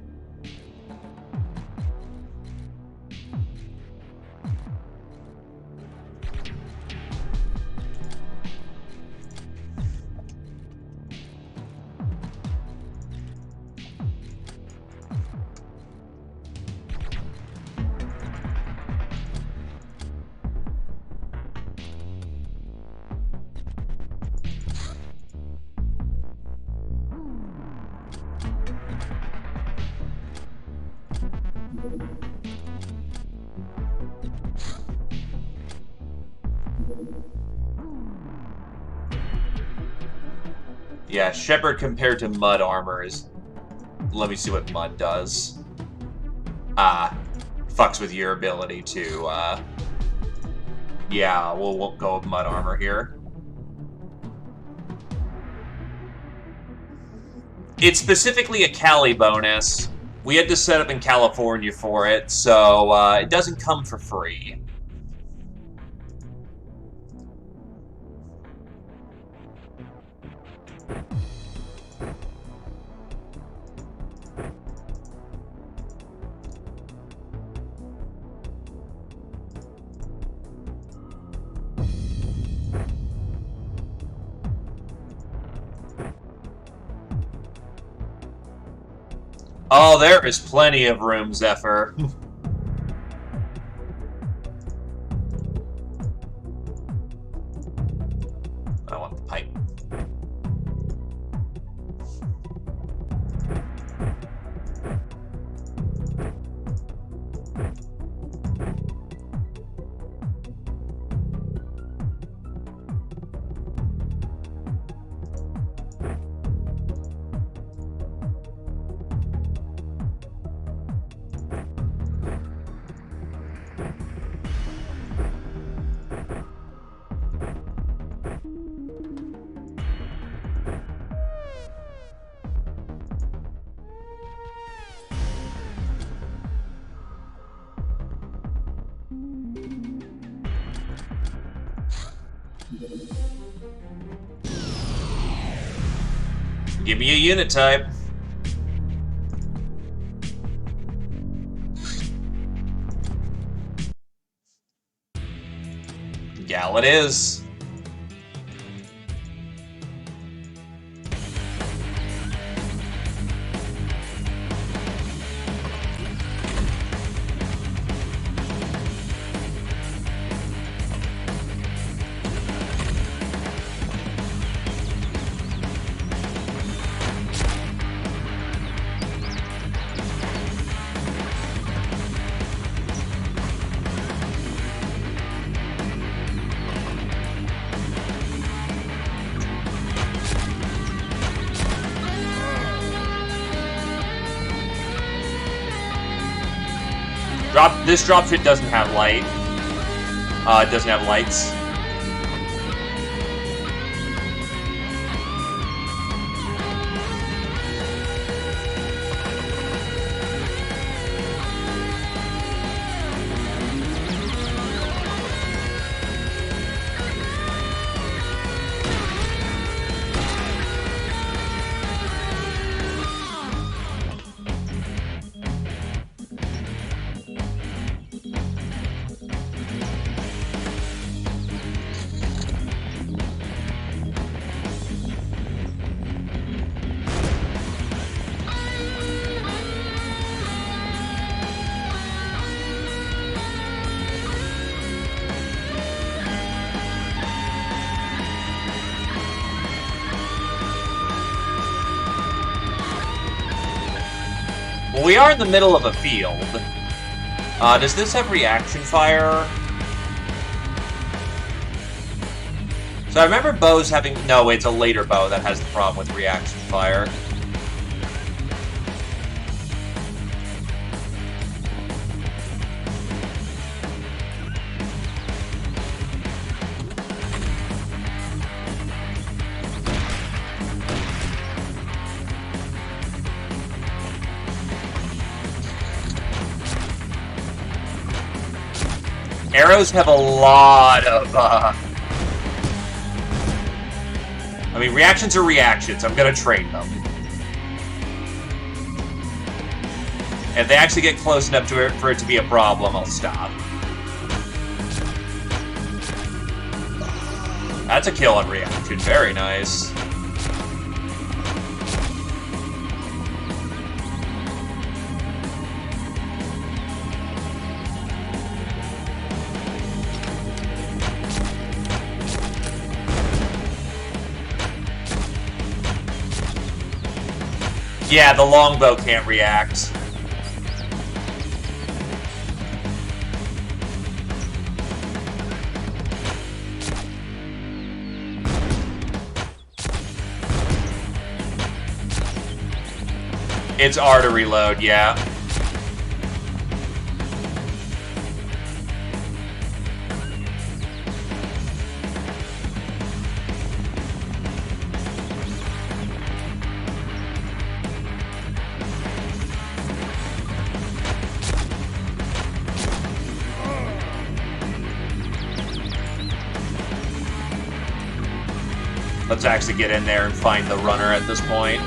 Yeah, Shepherd compared to Mud armor is... Let me see what Mud does. Fucks with your ability to, Yeah, we'll go with Mud armor here. It's specifically a Cali bonus. We had to set up in California for it, so it doesn't come for free. Oh, there is plenty of room, Zephyr. I want the pipe. Give me a unit type. Gal it is. This dropship doesn't have light. It doesn't have lights. Well, we are in the middle of a field. Does this have reaction fire? So I remember bows having... No, wait, it's a later bow that has the problem with reaction fire. Arrows have a lot of, I mean, reactions are reactions. I'm gonna train them. If they actually get close enough to it for it to be a problem, I'll stop. That's a kill on reaction. Very nice. Yeah, the longbow can't react. It's R to reload, yeah. Let's actually get in there and find the runner at this point.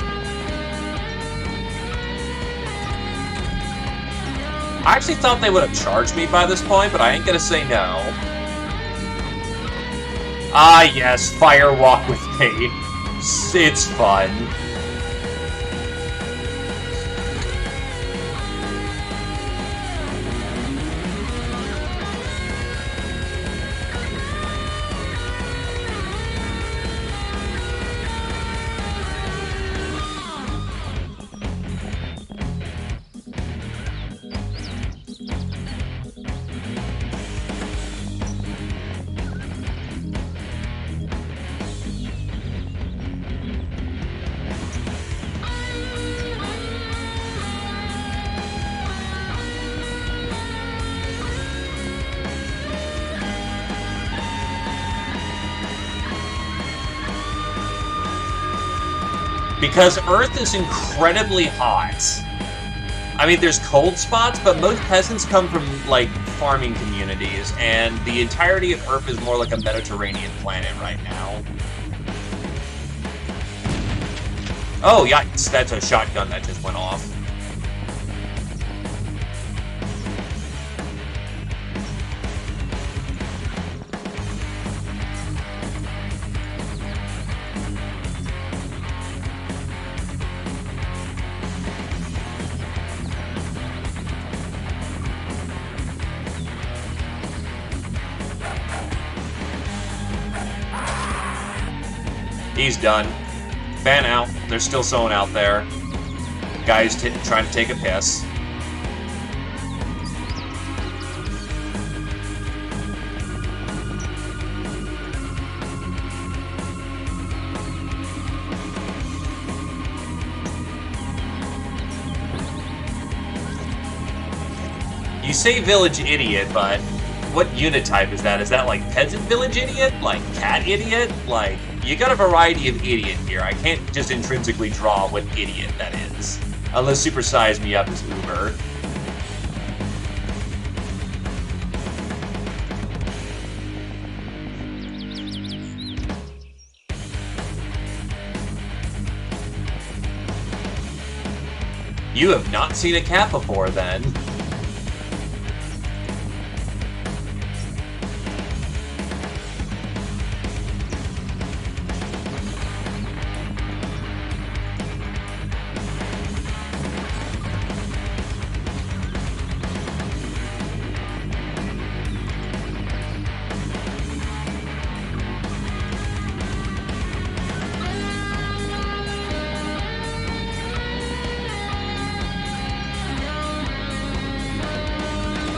I actually thought they would have charged me by this point, but I ain't gonna say no. Ah, yes, fire walk with me. It's fun. Because Earth is incredibly hot. I mean, there's cold spots, but most peasants come from, like, farming communities, and the entirety of Earth is more like a Mediterranean planet right now. Oh, yikes, that's a shotgun that just went off. He's done. Fan out. There's still someone out there. Guy's trying to take a piss. You say village idiot, but what unit type is that? Is that like peasant village idiot? Like cat idiot? Like, you got a variety of idiot here. I can't just intrinsically draw what idiot that is. Unless Super Size Me Up is Uber. You have not seen a cat before, then.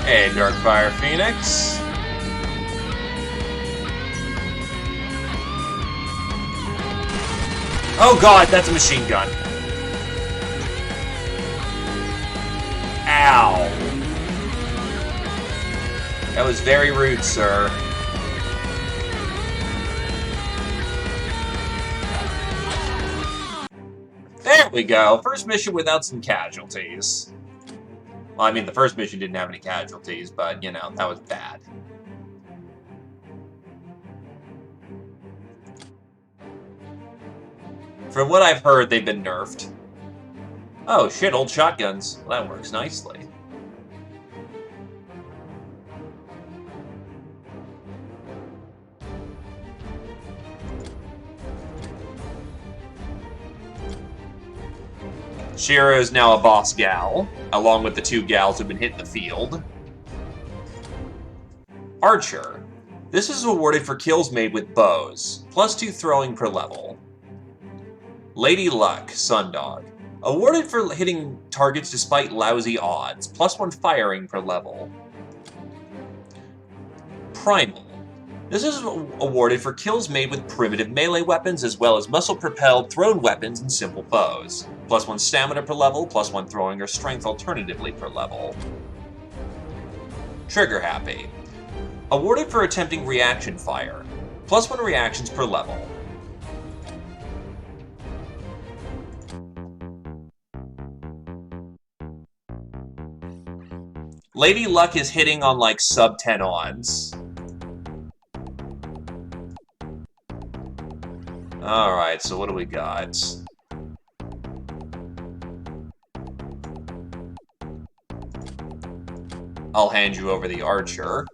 Hey, Darkfire Phoenix. Oh god, that's a machine gun. Ow. That was very rude, sir. There we go. First mission without some casualties. Well, I mean, the first mission didn't have any casualties, but, you know, that was bad. From what I've heard, they've been nerfed. Oh, shit, old shotguns. Well, that works nicely. Shira is now a boss gal, along with the 2 gals who've been hit in the field. Archer. This is awarded for kills made with bows, +2 throwing per level. Lady Luck, Sundog. Awarded for hitting targets despite lousy odds, +1 firing per level. Primal. This is awarded for kills made with primitive melee weapons as well as muscle-propelled thrown weapons and simple bows. +1 stamina per level, +1 throwing or strength alternatively per level. Trigger Happy. Awarded for attempting reaction fire. +1 reactions per level. Lady Luck is hitting on like sub 10 ons. Alright, so what do we got? I'll hand you over the Archer.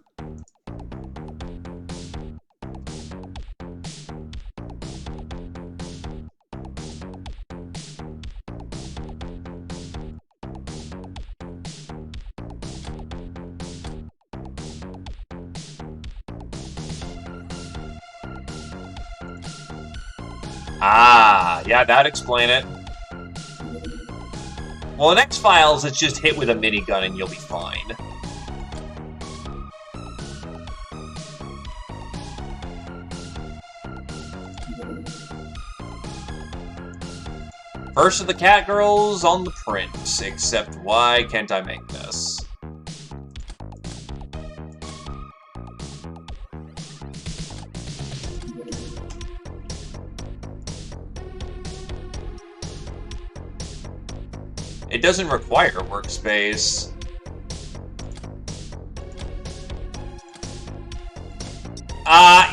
Ah, yeah, that'd explain it. Well, in X-Files, it's just hit with a minigun and you'll be fine. First of the cat girls on the print, except why can't I make this? It doesn't require workspace.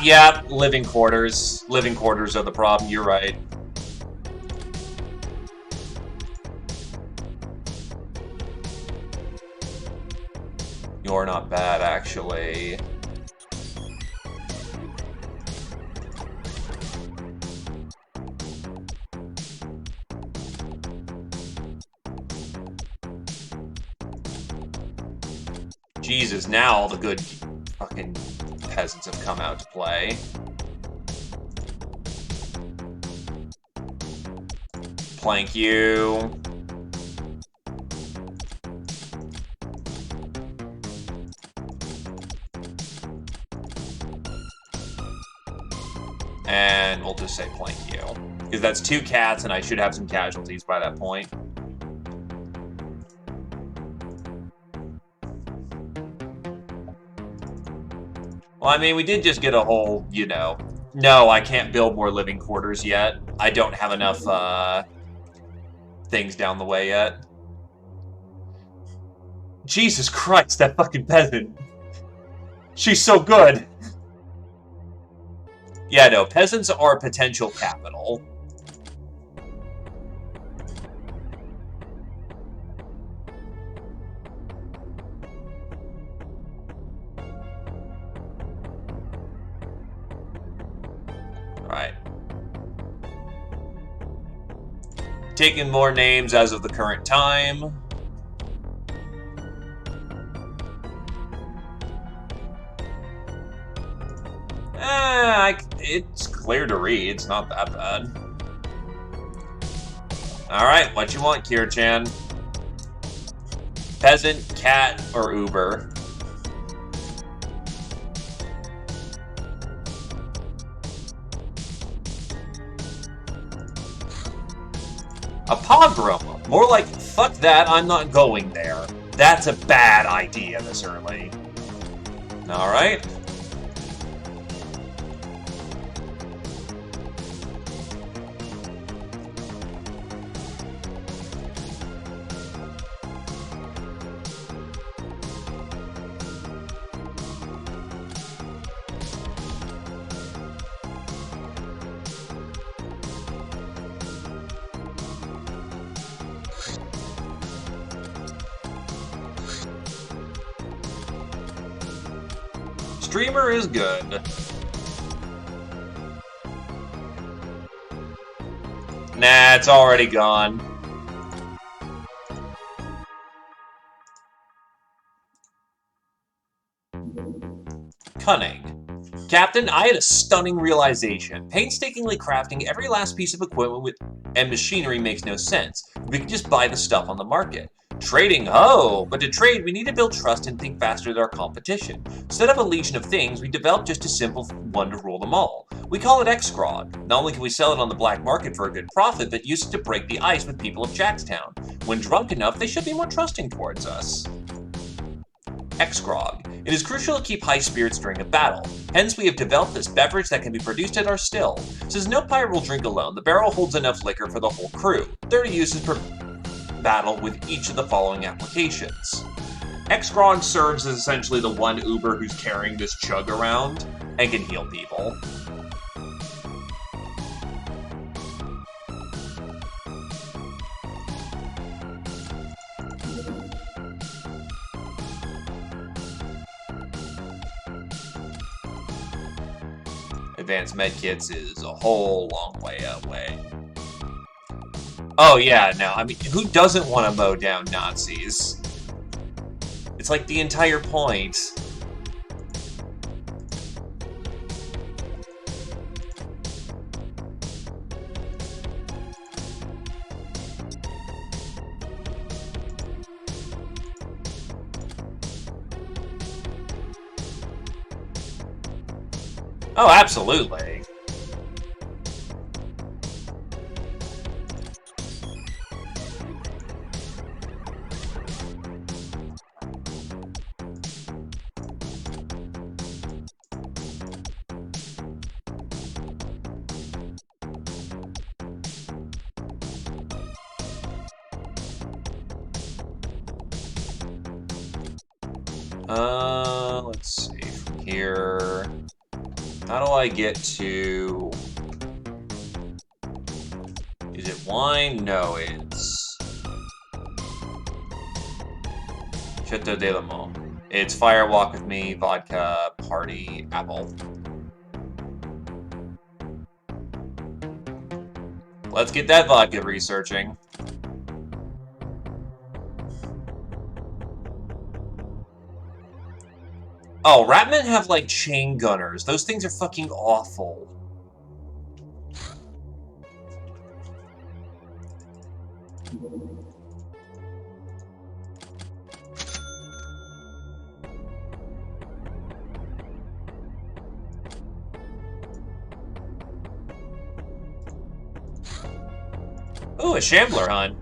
Yeah, living quarters. Living quarters are the problem, you're right. You're not bad, actually. Jesus, now all the good fucking peasants have come out to play. Plank you. And we'll just say plank you. Because that's 2 cats and I should have some casualties by that point. Well, I mean, we did just get a whole, you know... No, I can't build more living quarters yet. I don't have enough, things down the way yet. Jesus Christ, that fucking peasant. She's so good. Yeah, no, peasants are potential capital. Alright. Taking more names as of the current time. It's clear to read. It's not that bad. Alright, what you want, Kier-chan? Peasant, cat, or Uber? A pogrom. More like, fuck that, I'm not going there. That's a bad idea this early. Alright. Streamer is good. Nah, it's already gone. Cunning. Captain, I had a stunning realization. Painstakingly crafting every last piece of equipment and machinery makes no sense. We can just buy the stuff on the market. Trading, oh! But to trade, we need to build trust and think faster than our competition. Instead of a legion of things, we developed just a simple one to rule them all. We call it Xgrog. Not only can we sell it on the black market for a good profit, but use it to break the ice with people of Jackstown. When drunk enough, they should be more trusting towards us. Xgrog. It is crucial to keep high spirits during a battle. Hence, we have developed this beverage that can be produced at our still. Since no pirate will drink alone, the barrel holds enough liquor for the whole crew. 30 uses per battle with each of the following applications. Xgrog serves as essentially the one Uber who's carrying this chug around and can heal people. Advanced medkits is a whole long way away. Oh yeah, no, I mean, who doesn't want to mow down Nazis? It's like the entire point. Oh, absolutely. Let's see, from here, how do I get to, is it wine? No, it's Chateau de la Mont. It's Fire Walk with Me, Vodka, Party, Apple. Let's get that vodka researching. Oh, Ratmen have, like, chain gunners. Those things are fucking awful. Ooh, a Shambler hunt.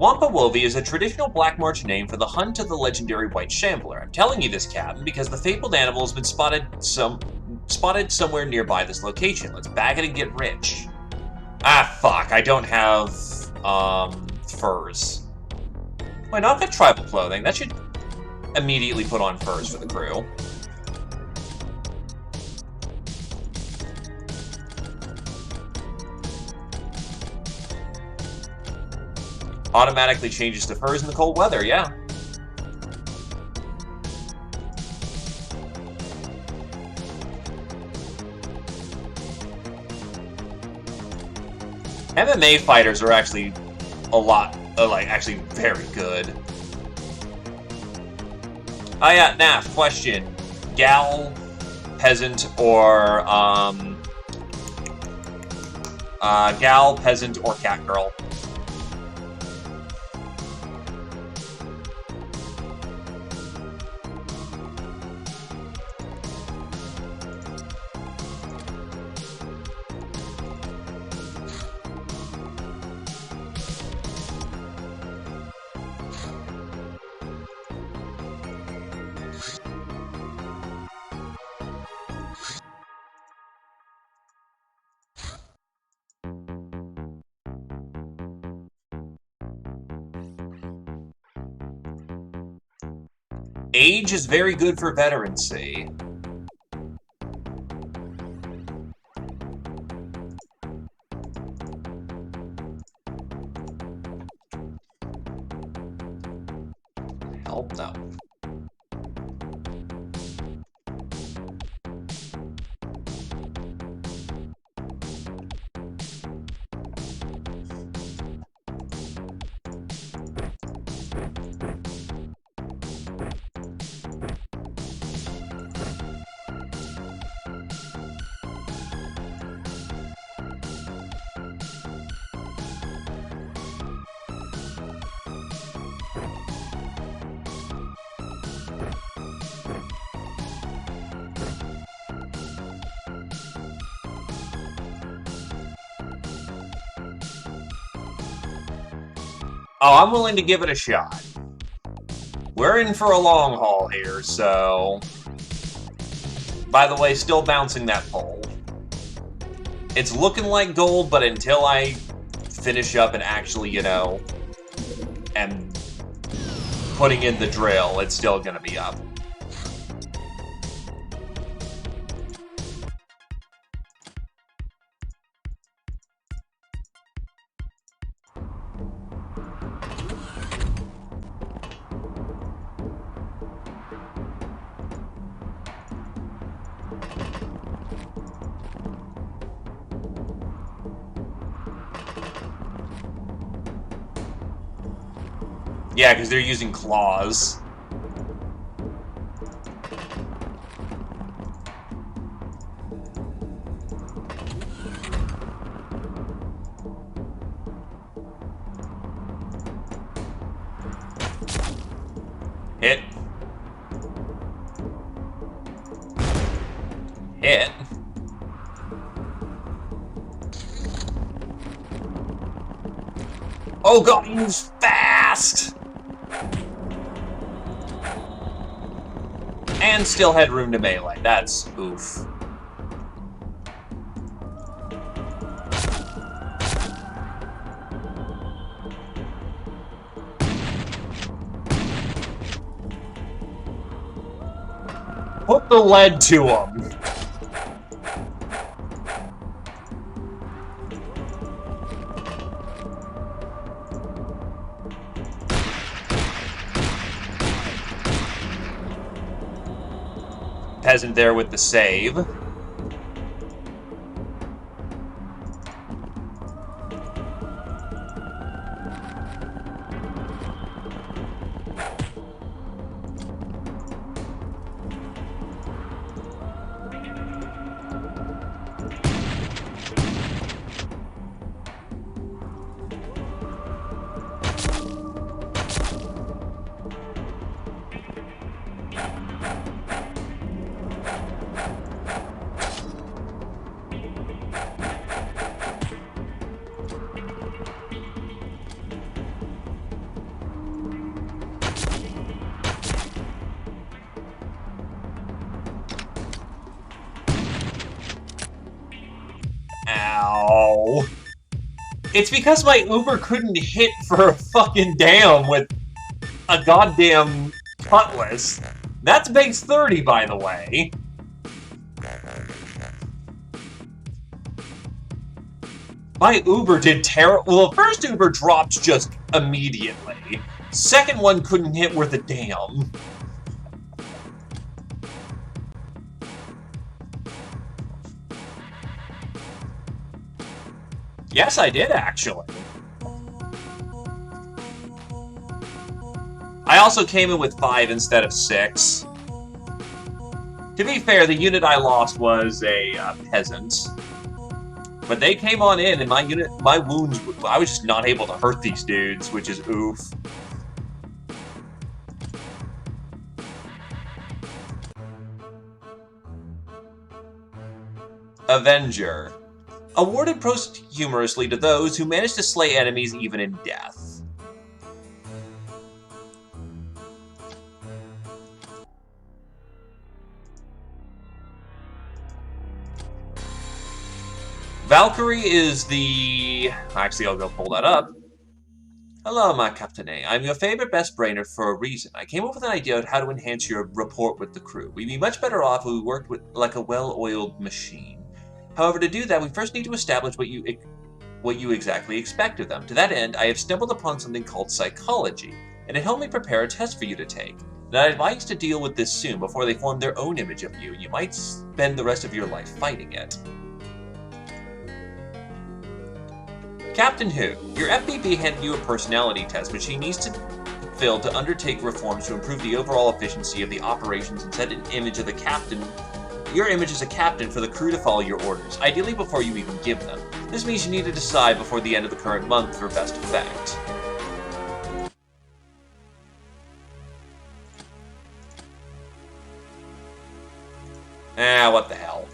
Wampawovi is a traditional Black March name for the hunt of the legendary White Shambler. I'm telling you this, Captain, because the fabled animal has been spotted somewhere nearby this location. Let's bag it and get rich. Ah, fuck, I don't have, furs. Why not get tribal clothing? That should immediately put on furs for the crew. Automatically changes to furs in the cold weather, yeah. MMA fighters are actually a lot, actually very good. Oh yeah, Naf, question. Gal, peasant, or, gal, peasant, or cat girl? Age is very good for veterancy. Help, no. Oh, I'm willing to give it a shot. We're in for a long haul here, so... By the way, still bouncing that pole. It's looking like gold, but until I finish up and actually, you know, am putting in the drill, it's still gonna be up. Yeah, because they're using claws. Hit. Hit. Oh god, he moves fast! And still had room to melee. That's oof. Put the lead to him. Peasant there with the save. Oh. It's because my Uber couldn't hit for a fucking damn with a goddamn cutlass. That's base 30, by the way. My Uber did terrible. Well, the first Uber dropped just immediately. Second one couldn't hit worth a damn. Yes, I did, actually. I also came in with 5 instead of 6. To be fair, the unit I lost was a peasant. But they came on in, and my wounds, I was just not able to hurt these dudes, which is oof. Avenger. Awarded posthumously to those who manage to slay enemies even in death. Valkyrie is the... Actually, I'll go pull that up. Hello, my captain. I'm your favorite best brainer for a reason. I came up with an idea on how to enhance your rapport with the crew. We'd be much better off if we worked like a well-oiled machine. However, to do that, we first need to establish what you exactly expect of them. To that end, I have stumbled upon something called psychology, and it helped me prepare a test for you to take. And I advise to deal with this soon before they form their own image of you. You might spend the rest of your life fighting it. Captain Who, your FBB handed you a personality test, which he needs to fill to undertake reforms to improve the overall efficiency of the operations and set an image of the captain. Your image as a captain for the crew to follow your orders, ideally before you even give them. This means you need to decide before the end of the current month for best effect. What the hell.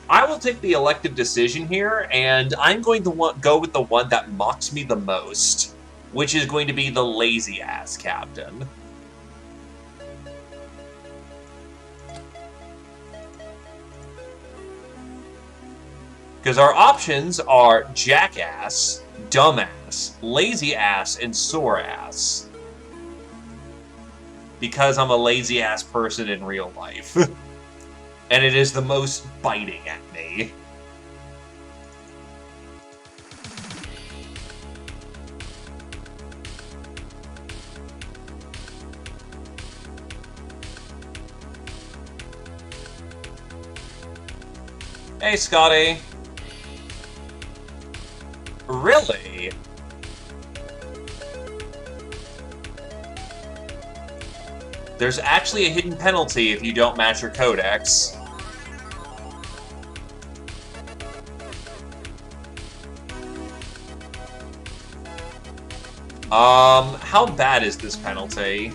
I will take the elective decision here, and I'm going to go with the one that mocks me the most, which is going to be the lazy-ass captain. Because our options are jackass, dumbass, lazy-ass, and sore-ass. Because I'm a lazy-ass person in real life. And it is the most biting at me. Hey, Scotty. Really? There's actually a hidden penalty if you don't match your codex. How bad is this penalty?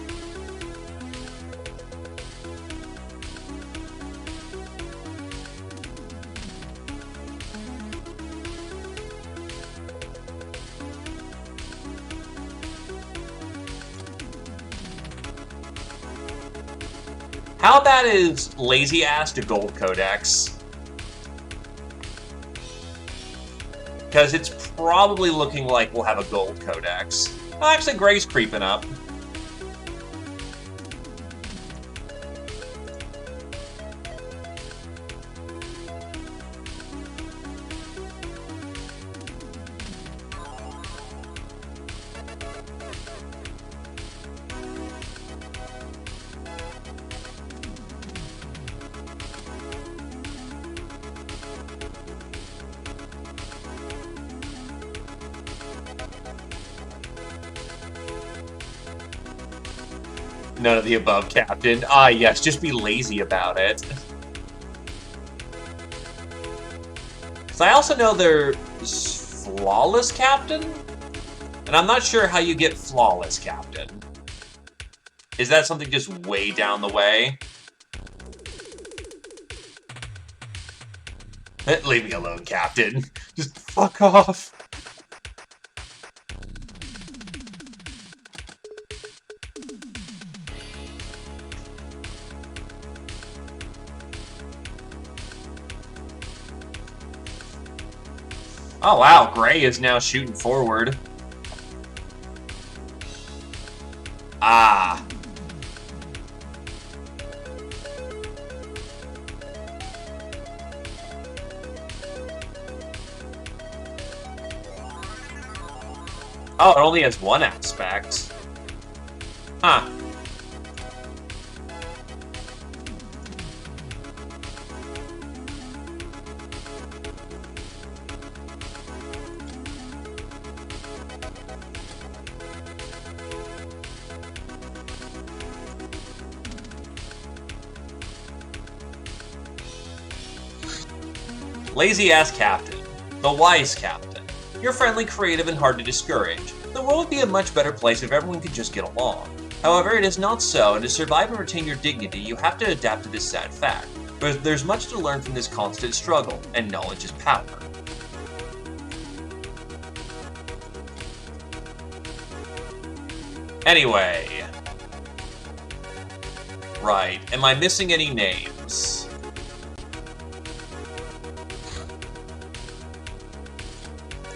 How bad is lazy ass to gold codex? Because it's probably looking like we'll have a gold codex. Oh, actually, Gray's creeping up. None of the above, Captain. Ah, yes, just be lazy about it. So I also know there's Flawless Captain? And I'm not sure how you get Flawless Captain. Is that something just way down the way? Leave me alone, Captain. Just fuck off. Oh wow, Gray is now shooting forward. Ah. Oh, it only has one aspect. Huh. Lazy-ass captain. The wise captain. You're friendly, creative, and hard to discourage. The world would be a much better place if everyone could just get along. However, it is not so, and to survive and retain your dignity, you have to adapt to this sad fact. But there's much to learn from this constant struggle, and knowledge is power. Anyway. Right. Am I missing any names?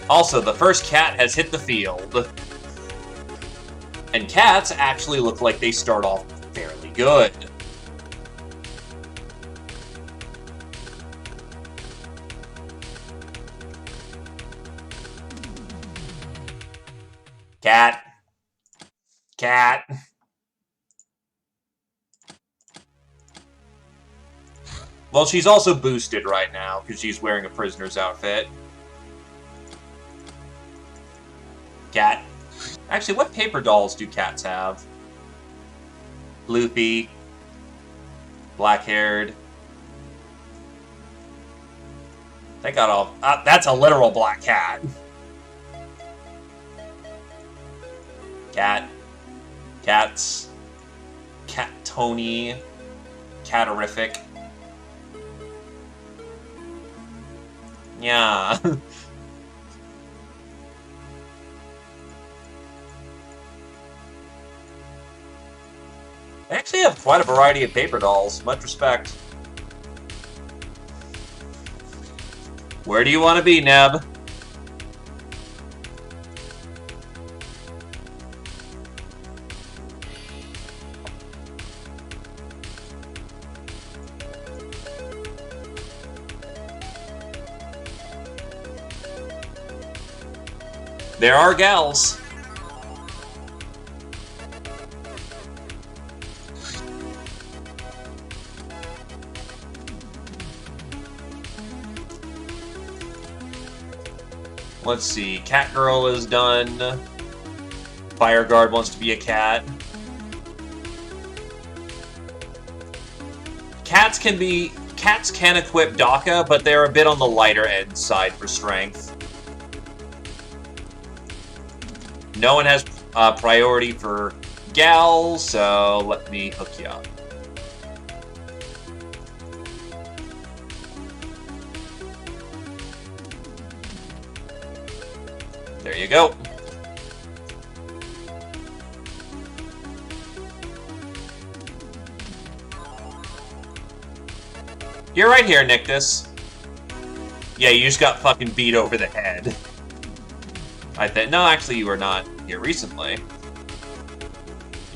Also, the first cat has hit the field. And cats actually look like they start off fairly good. Cat. Cat. Well, she's also boosted right now, because she's wearing a prisoner's outfit. Cat. Actually, what paper dolls do cats have? Loopy. Black-haired. They got all... that's a literal black cat. Cat. Cats. Cat Tony. Catterific. Yeah. They actually have quite a variety of paper dolls. Much respect. Where do you want to be, Neb? There are gals. Let's see. Cat Girl is done. Fire Guard wants to be a cat. Cats can equip DACA, but they're a bit on the lighter end side for strength. No one has priority for gals, so let me hook you up. There you go. You're right here, Nictus. Yeah, you just got fucking beat over the head. No, actually, you were not here recently.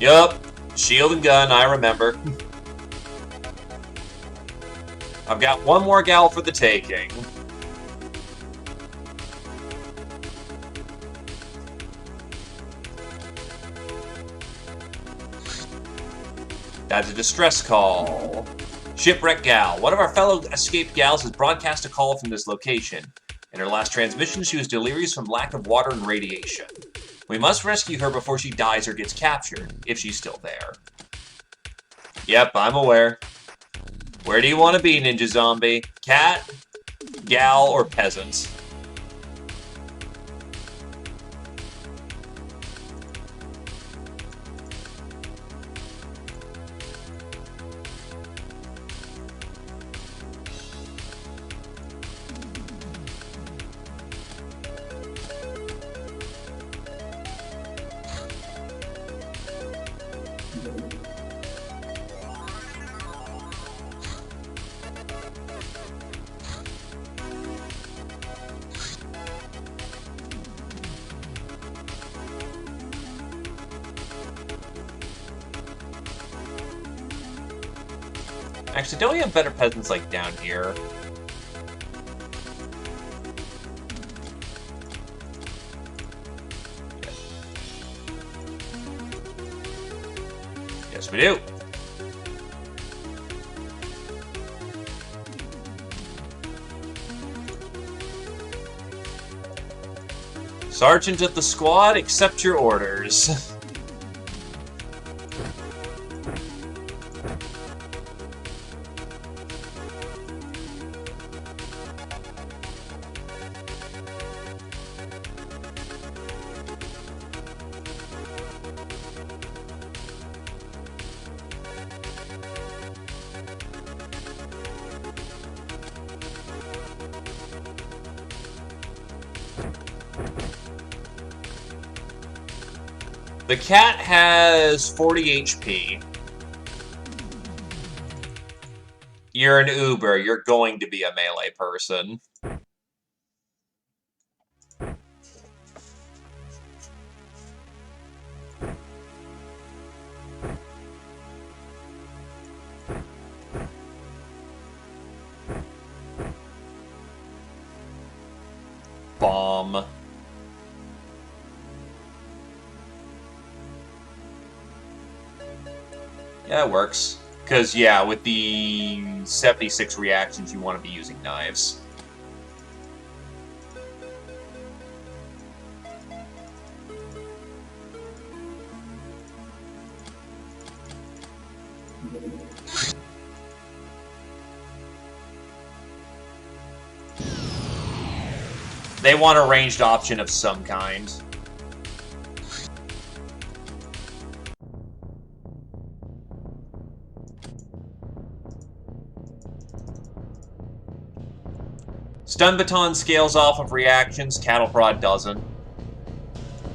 Yup. Shield and gun, I remember. I've got one more gal for the taking. That's a distress call. Shipwreck gal. One of our fellow escaped gals has broadcast a call from this location. In her last transmission, she was delirious from lack of water and radiation. We must rescue her before she dies or gets captured, if she's still there. Yep, I'm aware. Where do you want to be, Ninja Zombie? Cat, gal, or peasant? Actually, don't we have better peasants, like, down here? Yes, we do. Sergeant of the squad, accept your orders. The cat has 40 HP. You're an Uber. You're going to be a melee person. Bomb. Yeah, it works. Because, yeah, with the 76 reactions, you want to be using knives. They want a ranged option of some kind. Stun Baton scales off of reactions, Cattle Prod doesn't.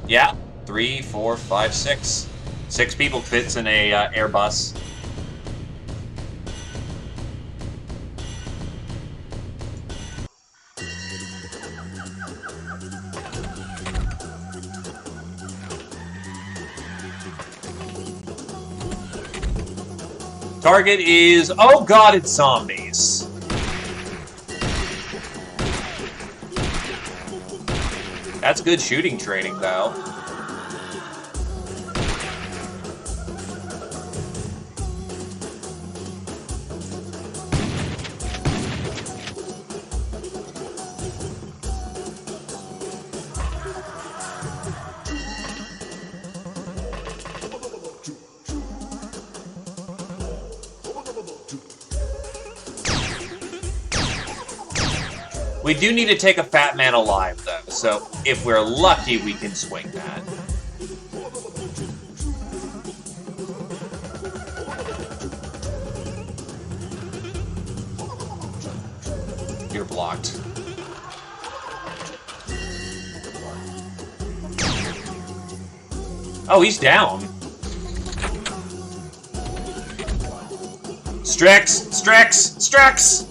Yeah, 3, 4, 5, 6. 6 people fits in a Airbus. Target is... oh god, it's zombies. That's good shooting training, though. We do need to take a fat man alive, though, so if we're lucky, we can swing that. You're blocked. Oh, he's down. Strix! Strix! Strix!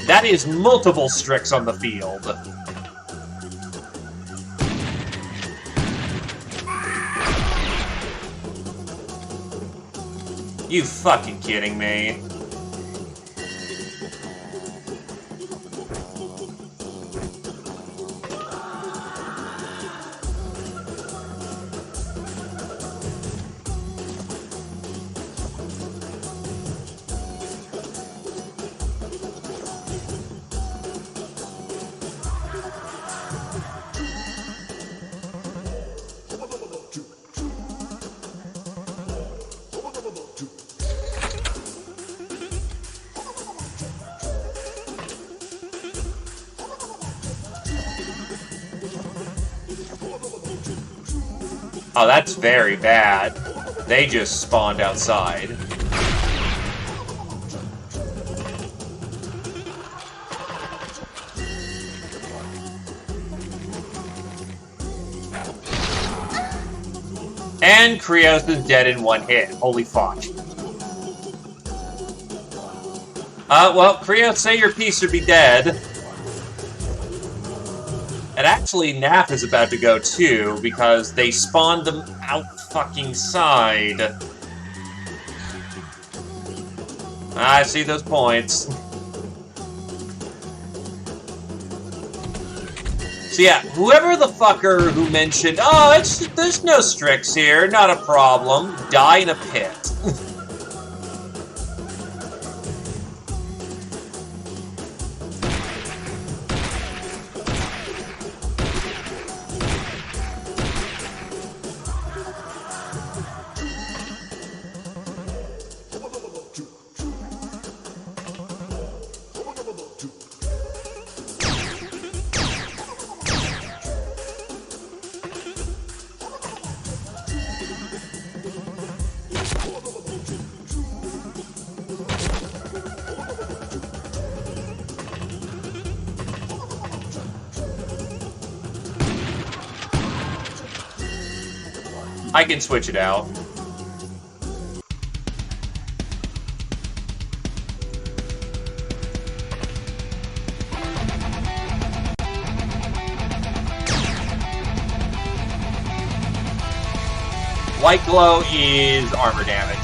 That is multiple Strix on the field. You fucking kidding me? Oh, that's very bad. They just spawned outside. And Krios is dead in one hit. Holy fuck. Well, Krios, say your piece or be dead. And actually, Nap is about to go too, because they spawned them out fucking side. I see those points. So yeah, whoever the fucker who mentioned, oh, there's no Strix here, not a problem, die in a pit. I can switch it out. White glow is armor damage.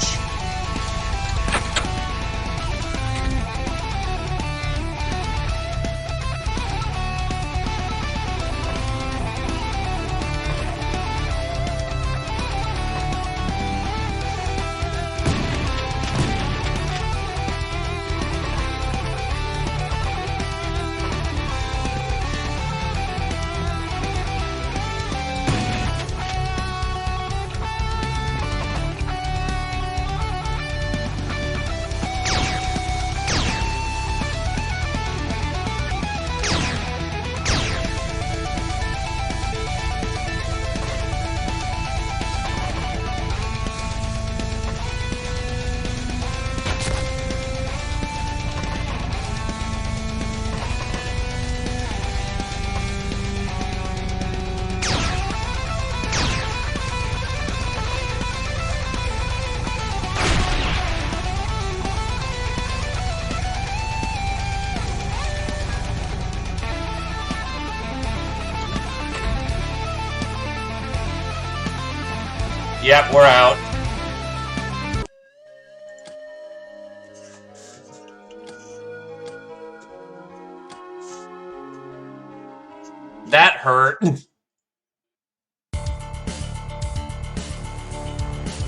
Yep, we're out. That hurt.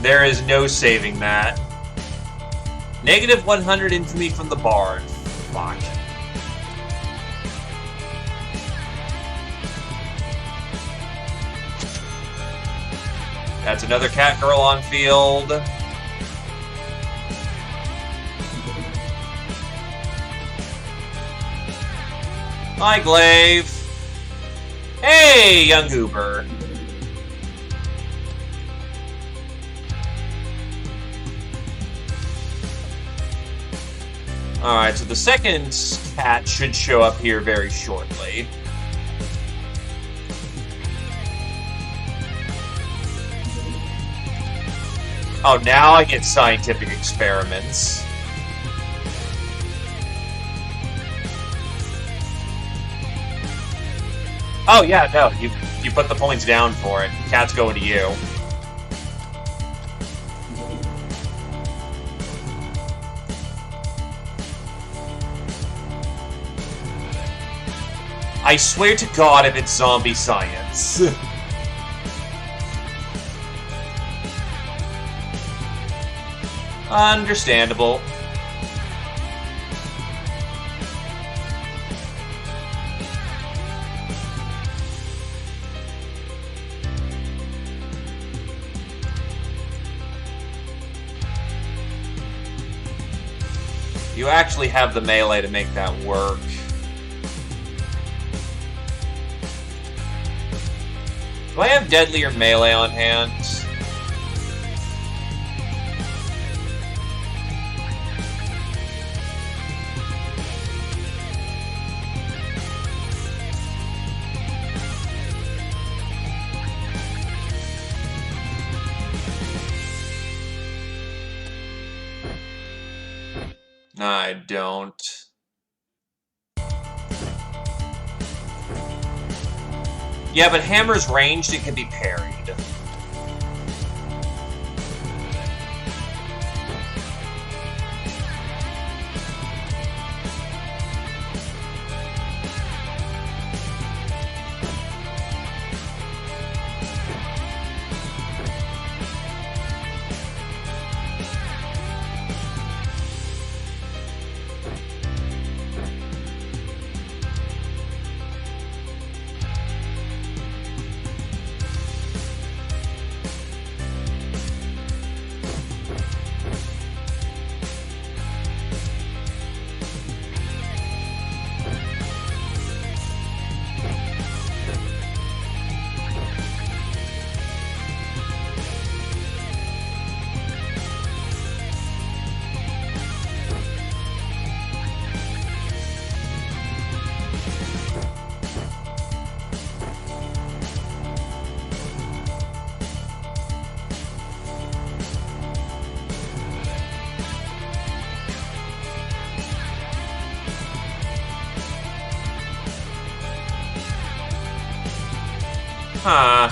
There is no saving that. Negative 100 infamy from the barn. Fuck. That's another cat girl on field. Hi, Glaive. Hey, young goober. Alright, so the second cat should show up here very shortly. Oh, now I get scientific experiments. Oh yeah, no, you put the points down for it. Cat's going to you. I swear to God if it's zombie science. Understandable. You actually have the melee to make that work. Do I have deadly or melee on hand? I don't. Yeah, but hammer's ranged, it can be parried. Huh.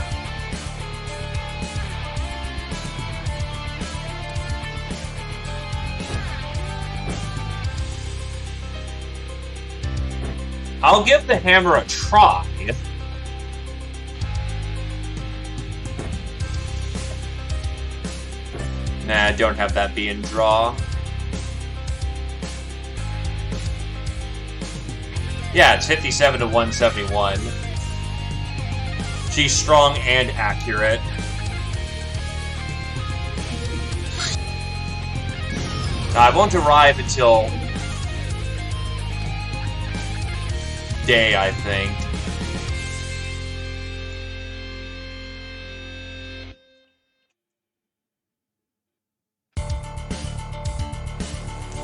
I'll give the hammer a try. Nah, don't have that be in draw. Yeah, it's 57 to 171. She's strong and accurate. I won't arrive until day, I think.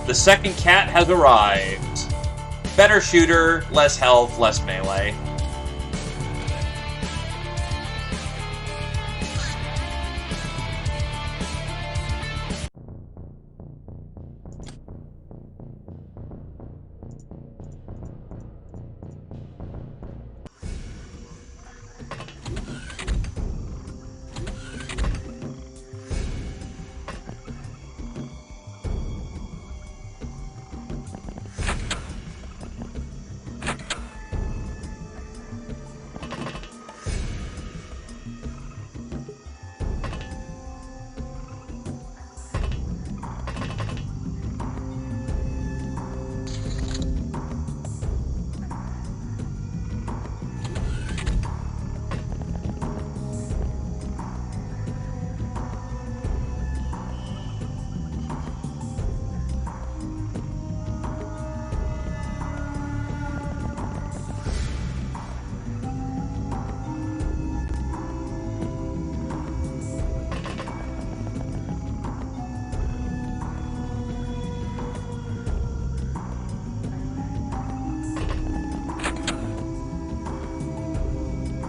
The second cat has arrived. Better shooter, less health, less melee.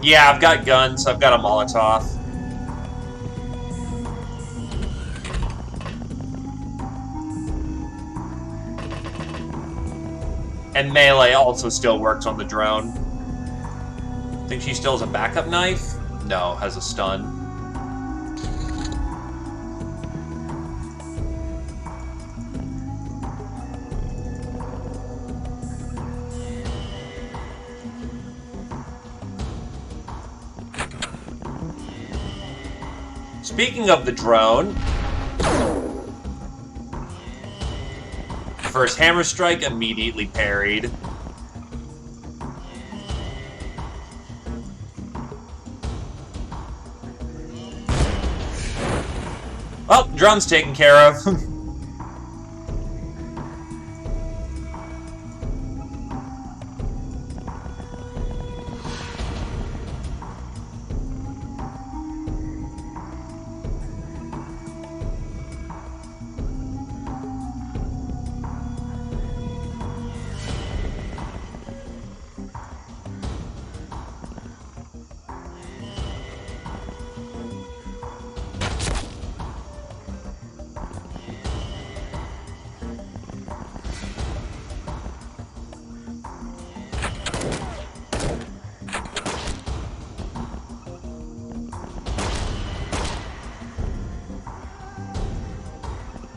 Yeah, I've got guns. I've got a Molotov. And melee also still works on the drone. Think she still has a backup knife? No, has a stun. Speaking of the drone, first hammer strike immediately parried. Oh, drone's taken care of.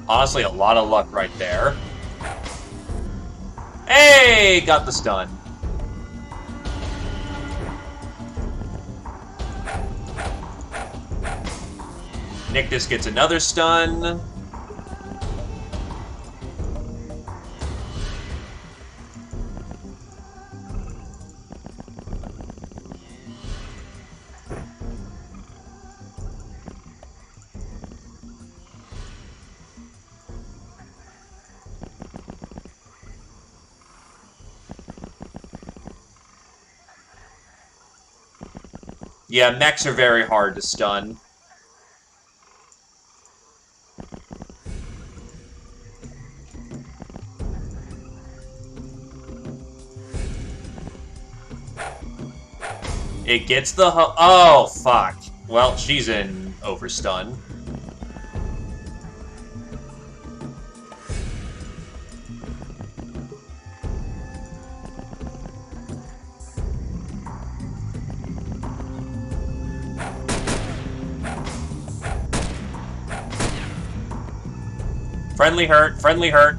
Honestly, a lot of luck right there. Hey! Got the stun. Nyctus gets another stun. Yeah, mechs are very hard to stun. It gets the... Oh, fuck. Well, she's in overstun. Friendly hurt, friendly hurt.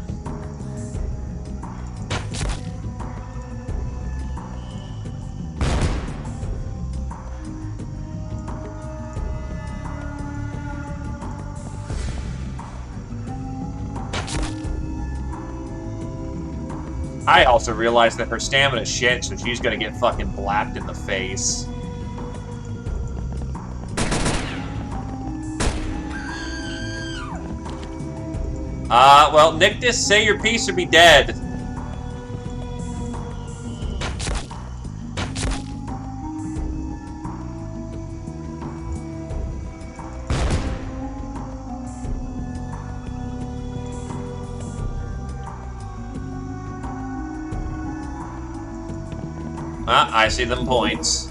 I also realized that her stamina's shit, so she's gonna get fucking blacked in the face. Well, Nyctus, say your piece or be dead. I see them points.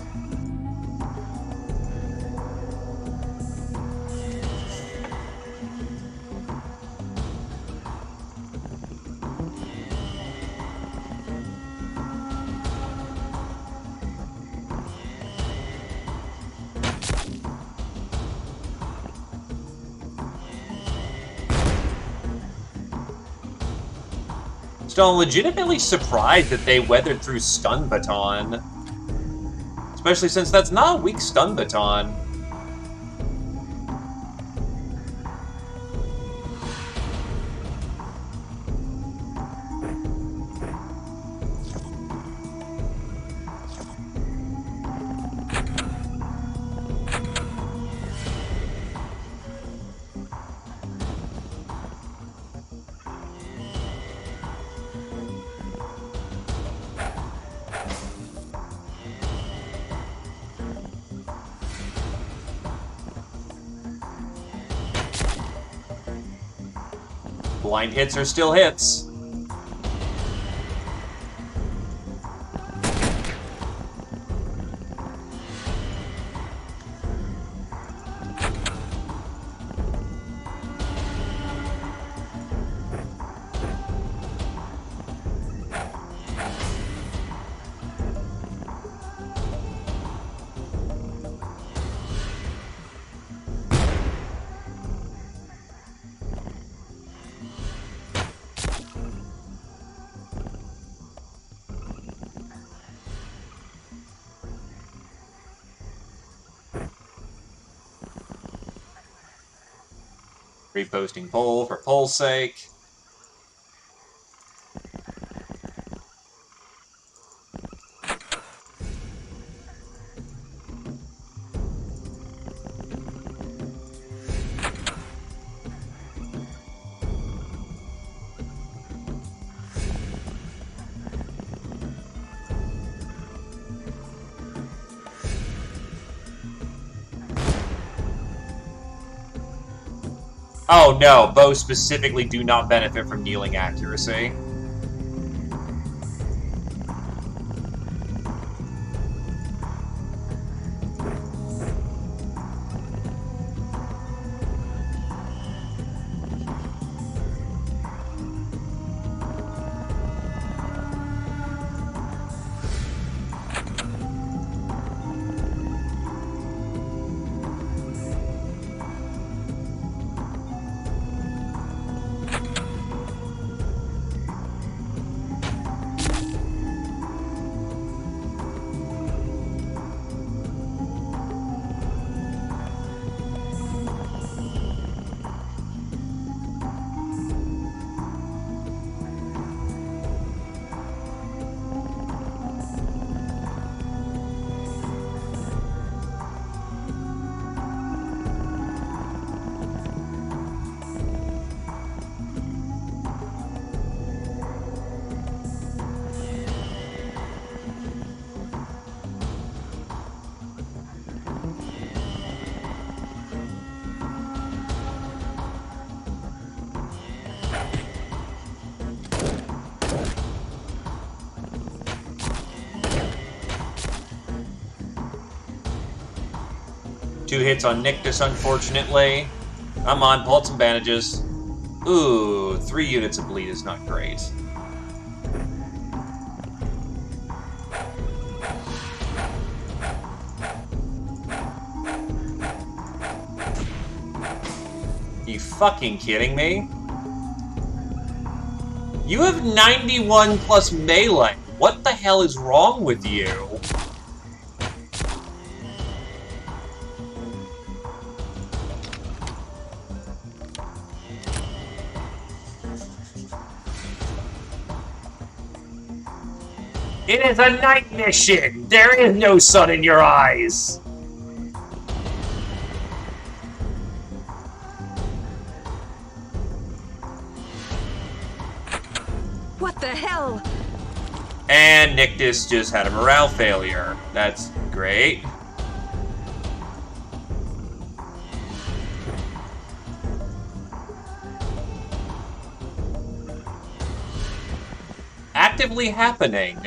So I'm legitimately surprised that they weathered through Stun Baton. Especially since that's not a weak Stun Baton. Blind hits are still hits. Reposting poll for poll's sake. Oh no, bows specifically do not benefit from kneeling accuracy. 2 hits on Nictus, unfortunately. Come on, pull out some bandages. Ooh, 3 units of bleed is not great. You fucking kidding me? You have 91 plus melee. What the hell is wrong with you? It is a night mission! There is no sun in your eyes! What the hell? And Nictus just had a morale failure. That's great. Actively happening.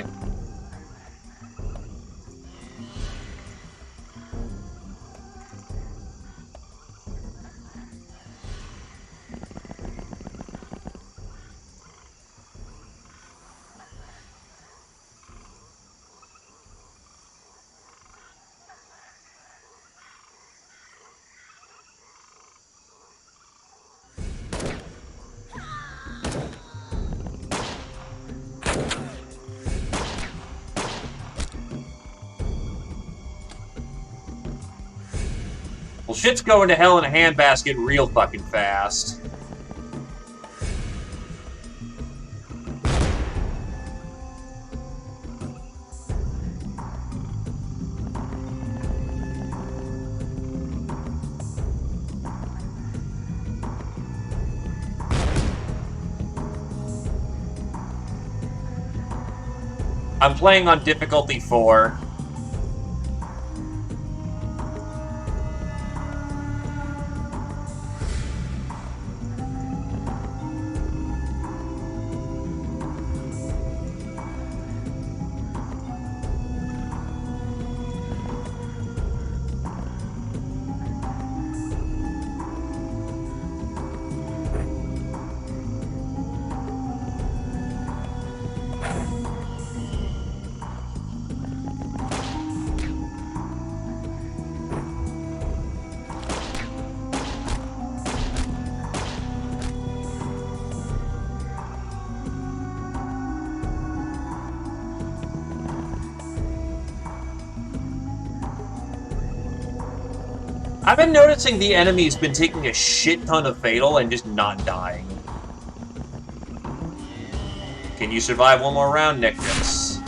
Well, shit's going to hell in a handbasket real fucking fast. I'm playing on difficulty 4. I've been noticing the enemy's been taking a shit ton of fatal and just not dying. Can you survive one more round, Nictus?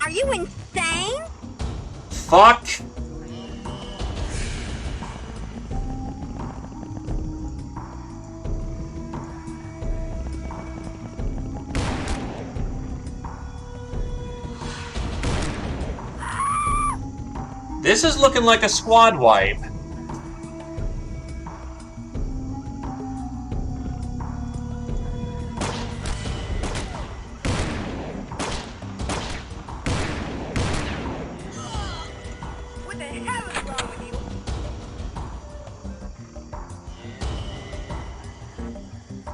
Are you insane? Fuck! This is looking like a squad wipe. What the hell is wrong with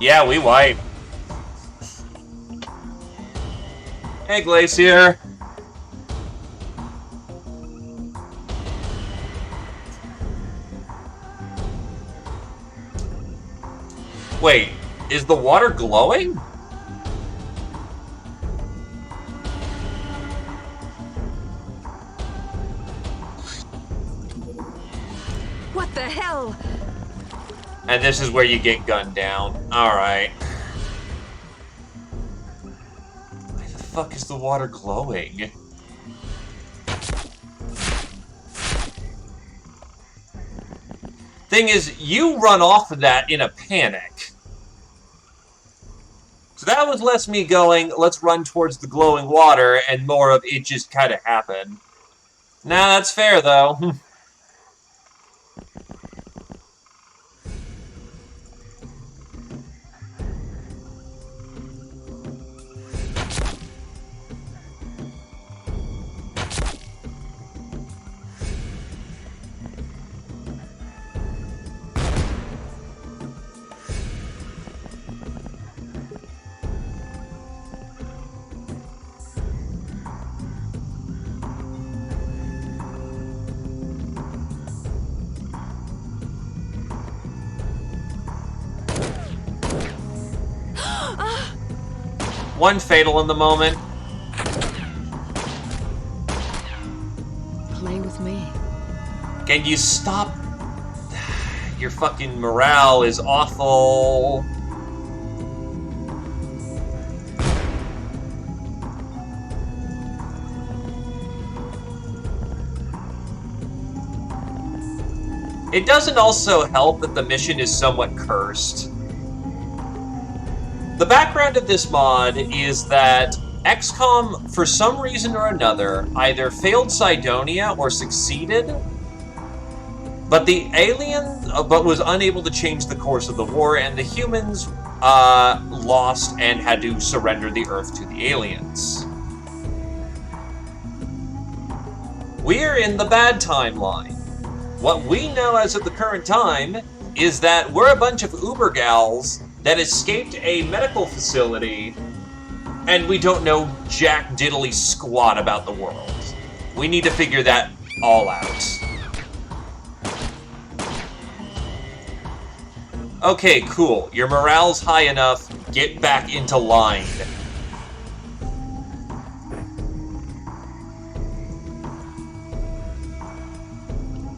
you? Yeah, we wipe. Hey, Glacier. Wait, is the water glowing? What the hell? And this is where you get gunned down. Alright. Why the fuck is the water glowing? Thing is, you run off of that in a panic. So that was less me going, let's run towards the glowing water, and more of it just kind of happened. Nah, that's fair, though. One fatal in the moment. Play with me. Can you stop? Your fucking morale is awful. It doesn't also help that the mission is somewhat cursed. The background of this mod is that XCOM, for some reason or another, either failed Cydonia or succeeded, but was unable to change the course of the war, and the humans lost and had to surrender the Earth to the aliens. We're in the bad timeline. What we know as of the current time is that we're a bunch of Uber gals that escaped a medical facility, and we don't know jack diddly squat about the world. We need to figure that all out. Okay, cool. Your morale's high enough. Get back into line.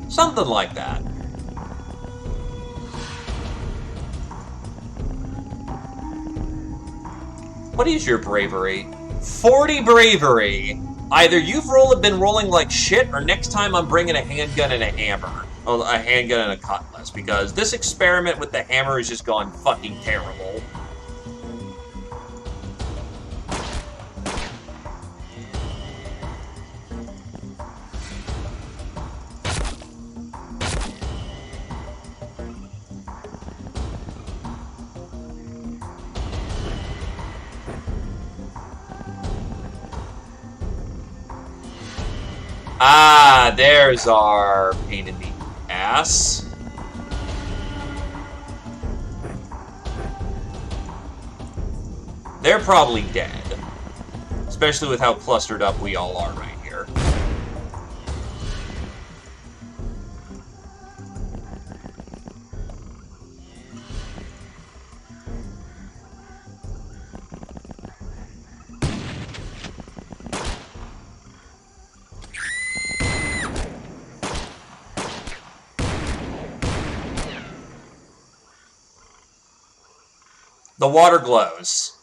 Something like that. What is your bravery? 40 bravery! Either you've been rolling like shit, or next time I'm bringing a handgun and a hammer. Oh, a handgun and a cutlass, because this experiment with the hammer has just gone fucking terrible. Ah, there's our pain in the ass. They're probably dead. Especially with how clustered up we all are right here. The water glows.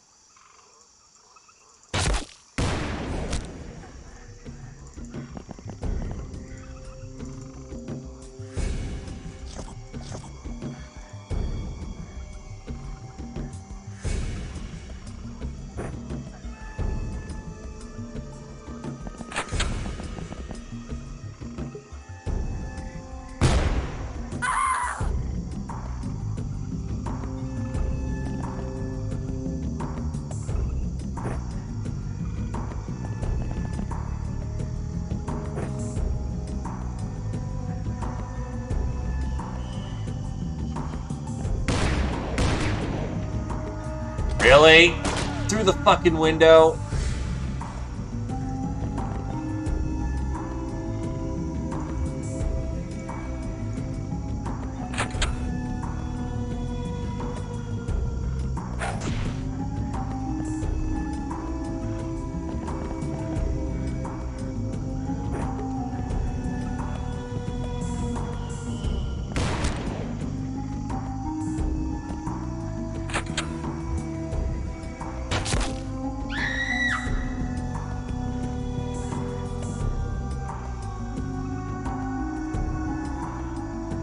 Really? Through the fucking window?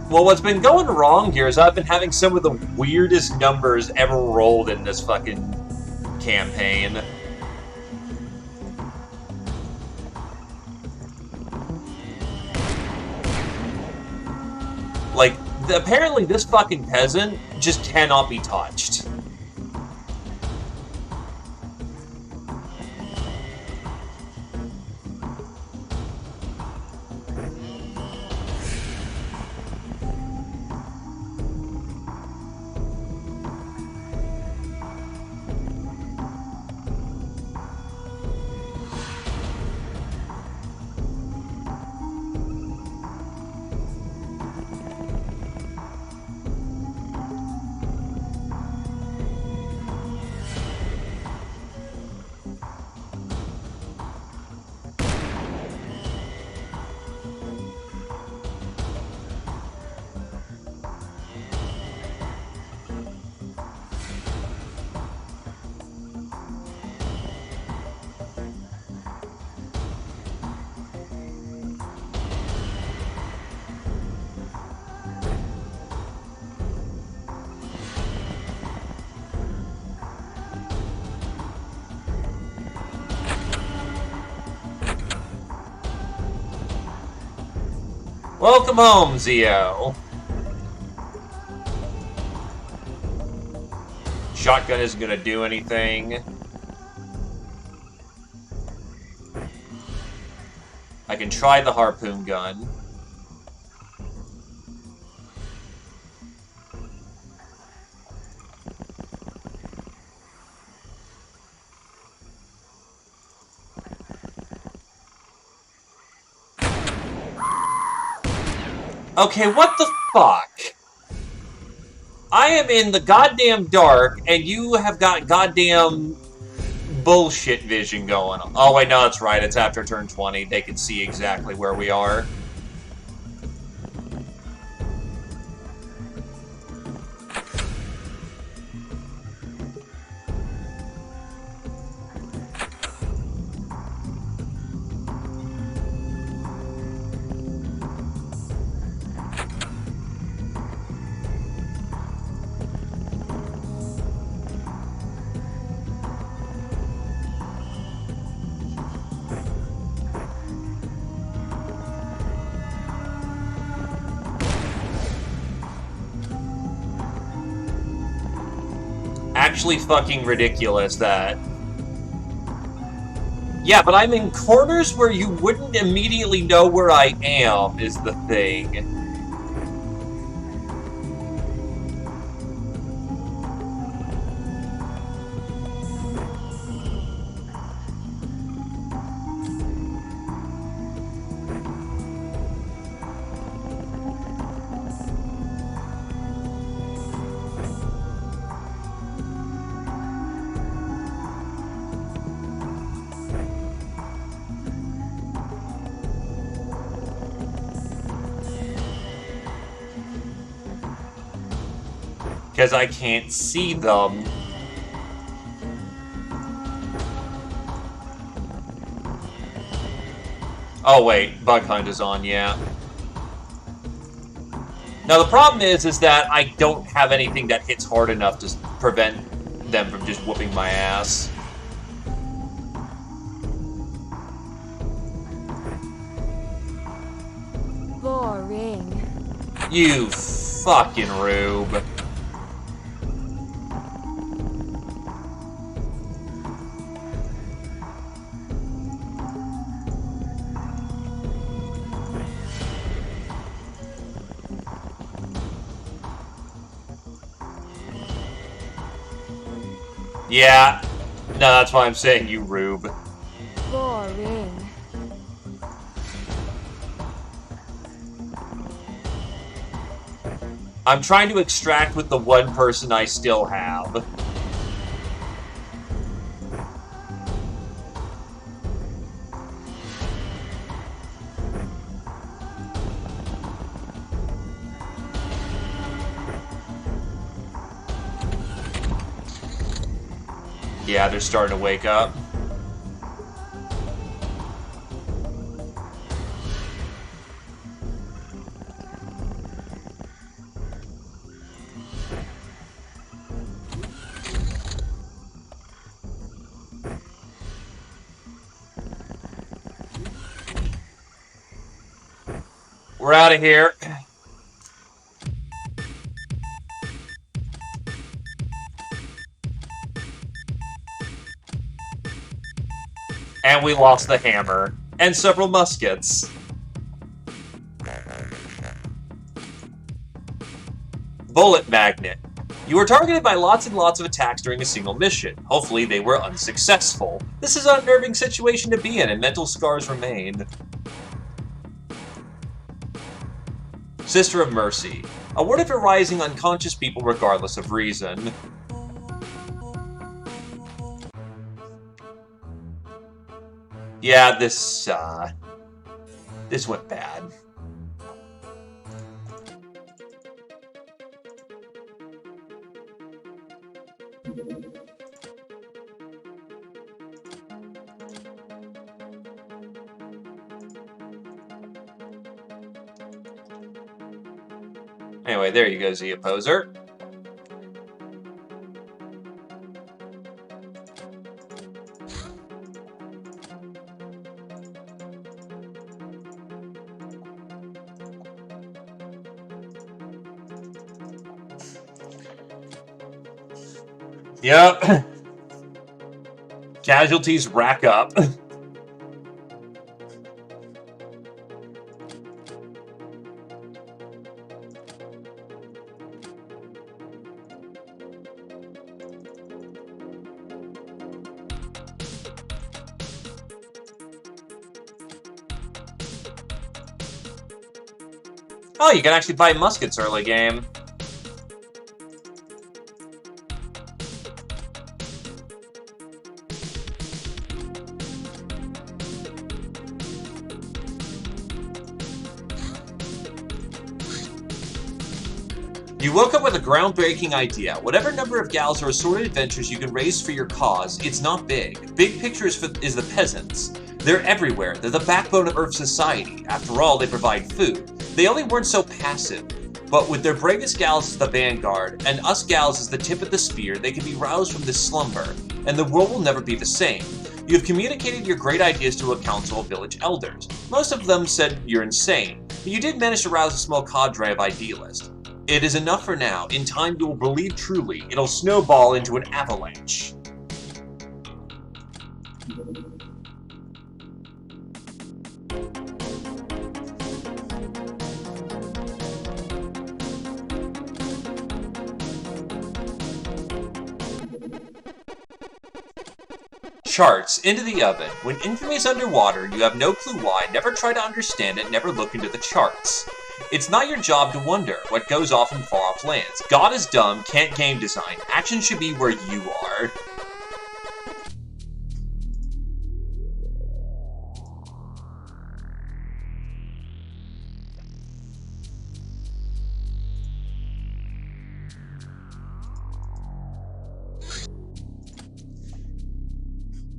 Well, what's been going wrong here is I've been having some of the weirdest numbers ever rolled in this fucking campaign. Like, apparently this fucking peasant just cannot be touched. Welcome home, Zio. Shotgun isn't gonna do anything. I can try the harpoon gun. Okay, what the fuck? I am in the goddamn dark, and you have got goddamn bullshit vision going on. Oh, wait, no, that's right. It's after turn 20. They can see exactly where we are. Actually fucking ridiculous, that. Yeah, but I'm in corners where you wouldn't immediately know where I am, is the thing. Because I can't see them. Oh wait, Bug Hunt is on, yeah. Now the problem is that I don't have anything that hits hard enough to prevent them from just whooping my ass. Boring. You fucking rube. Yeah. No, that's why I'm saying you rube. Boring. I'm trying to extract with the one person I still have. Yeah, they're starting to wake up. We're out of here. And we lost the hammer. And several muskets. Bullet Magnet. You were targeted by lots and lots of attacks during a single mission. Hopefully they were unsuccessful. This is an unnerving situation to be in, and mental scars remain. Sister of Mercy. A word of arising unconscious people regardless of reason. Yeah, this went bad. Anyway, there you go, Z Opposer. Yep. Casualties rack up. Oh, you can actually buy muskets early game. You woke up with a groundbreaking idea. Whatever number of gals or assorted adventures you can raise for your cause, it's not big. Big picture is the peasants. They're everywhere. They're the backbone of Earth's society. After all, they provide food. They only weren't so passive. But with their bravest gals as the vanguard, and us gals as the tip of the spear, they can be roused from this slumber, and the world will never be the same. You have communicated your great ideas to a council of village elders. Most of them said you're insane, but you did manage to rouse a small cadre of idealists. It is enough for now. In time, you will believe truly. It'll snowball into an avalanche. Charts, into the oven. When infamy is underwater, you have no clue why. Never try to understand it. Never look into the charts. It's not your job to wonder what goes off in far-off lands. God is dumb, can't game design. Action should be where you are.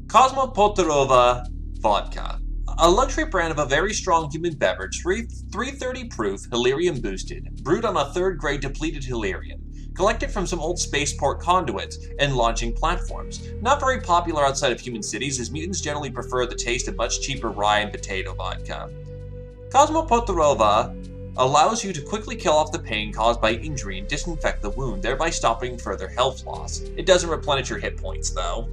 Cosmopotarova Vodka. A luxury brand of a very strong human beverage, 330 proof, Hilarium boosted, brewed on a 3rd grade depleted Hilarium, collected from some old spaceport conduits and launching platforms. Not very popular outside of human cities, as mutants generally prefer the taste of much cheaper rye and potato vodka. Cosmopotarova allows you to quickly kill off the pain caused by injury and disinfect the wound, thereby stopping further health loss. It doesn't replenish your hit points, though.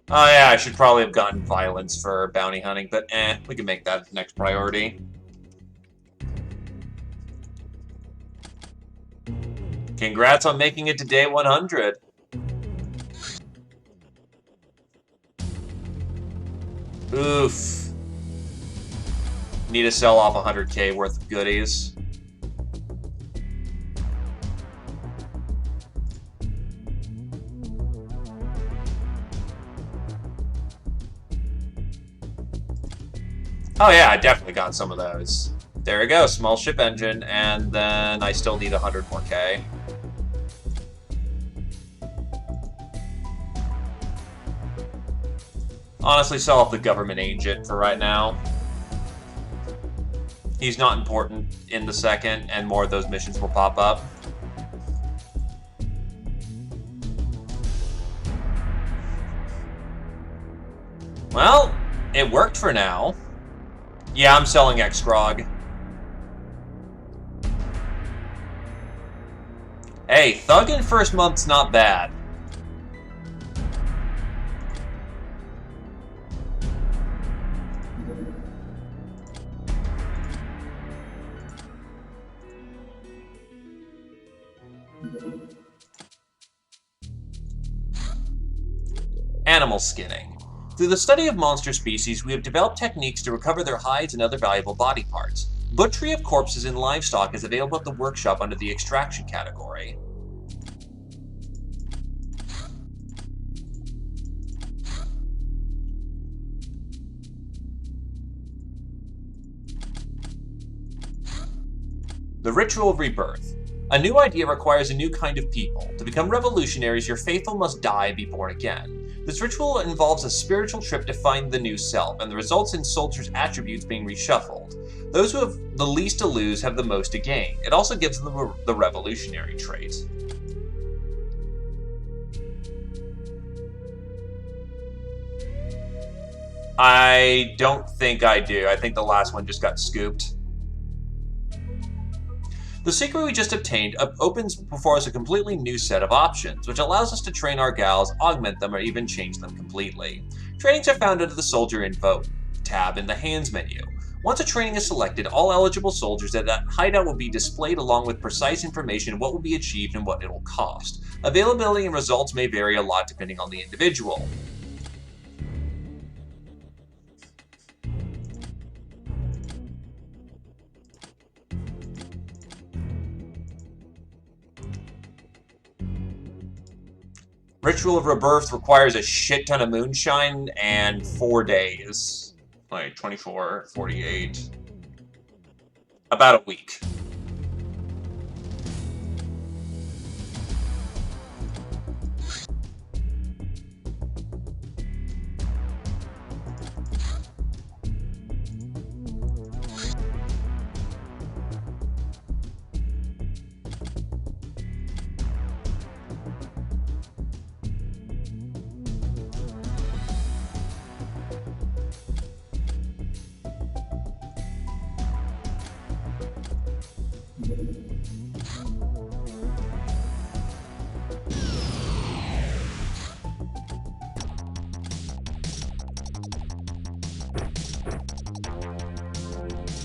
Oh yeah, I should probably have gotten violence for bounty hunting, but we can make that next priority. Congrats on making it to day 100. Oof. Need to sell off 100k worth of goodies. Oh yeah, I definitely got some of those. There we go, small ship engine, and then I still need 100 more K. Honestly, sell off the government agent for right now. He's not important in the second, and more of those missions will pop up. Well, it worked for now. Yeah, I'm selling Xgrog. Hey, Thug in first month's not bad. Animal skinning. Through the study of monster species, we have developed techniques to recover their hides and other valuable body parts. Butchery of corpses and livestock is available at the workshop under the extraction category. The Ritual of Rebirth. A new idea requires a new kind of people. To become revolutionaries, your faithful must die and be born again. This ritual involves a spiritual trip to find the new self, and the results in soldiers' attributes being reshuffled. Those who have the least to lose have the most to gain. It also gives them the revolutionary trait. I don't think I do. I think the last one just got scooped. The secret we just obtained opens before us a completely new set of options, which allows us to train our gals, augment them, or even change them completely. Trainings are found under the Soldier Info tab in the Hands menu. Once a training is selected, all eligible soldiers at that hideout will be displayed along with precise information of what will be achieved and what it will cost. Availability and results may vary a lot depending on the individual. Ritual of Rebirth requires a shit ton of moonshine and 4 days. Like 24, 48. About a week.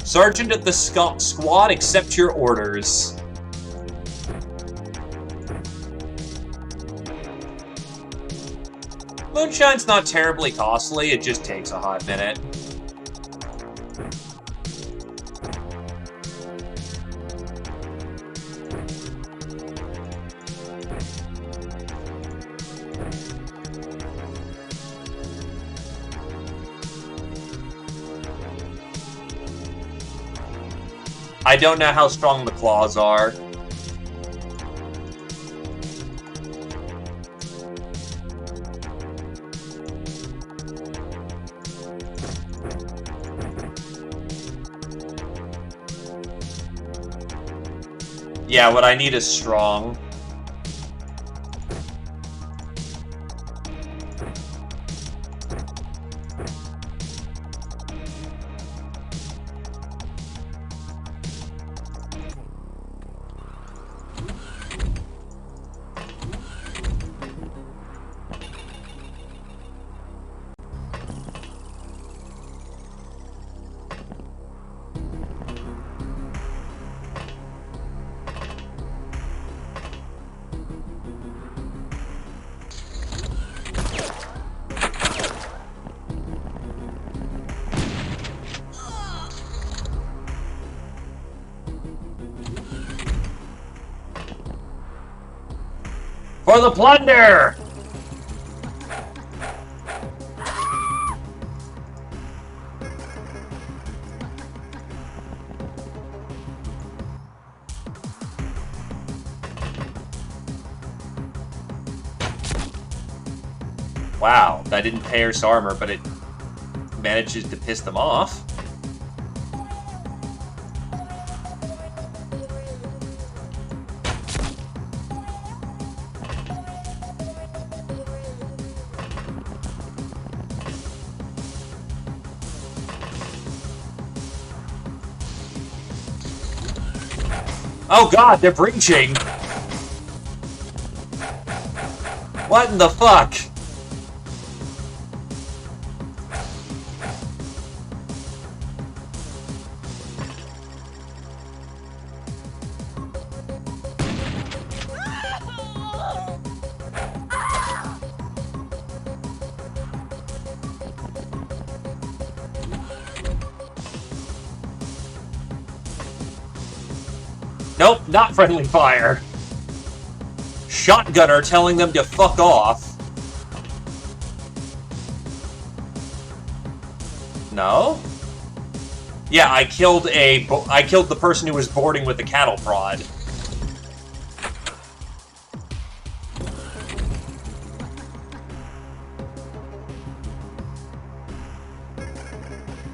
Sergeant of the squad, accept your orders. Moonshine's not terribly costly, it just takes a hot minute. I don't know how strong the claws are. Yeah, what I need is strong. For the plunder! Wow, that didn't pierce armor, but it manages to piss them off. Oh god, they're breaching! What in the fuck? Nope, not friendly fire. Shotgunner telling them to fuck off. No? Yeah, I killed the person who was boarding with the cattle prod.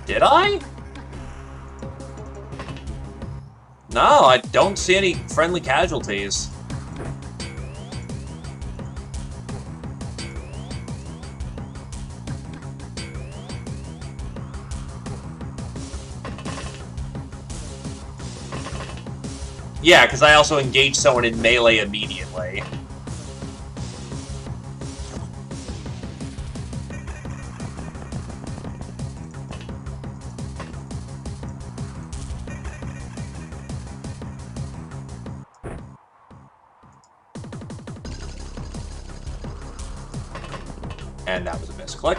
Did I? No, I don't see any friendly casualties. Yeah, because I also engaged someone in melee immediately. And that was a misclick.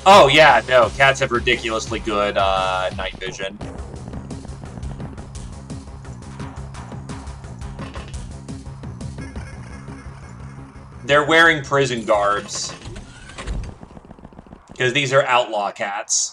Oh, yeah, no, cats have ridiculously good night vision. They're wearing prison garbs. Because these are outlaw cats.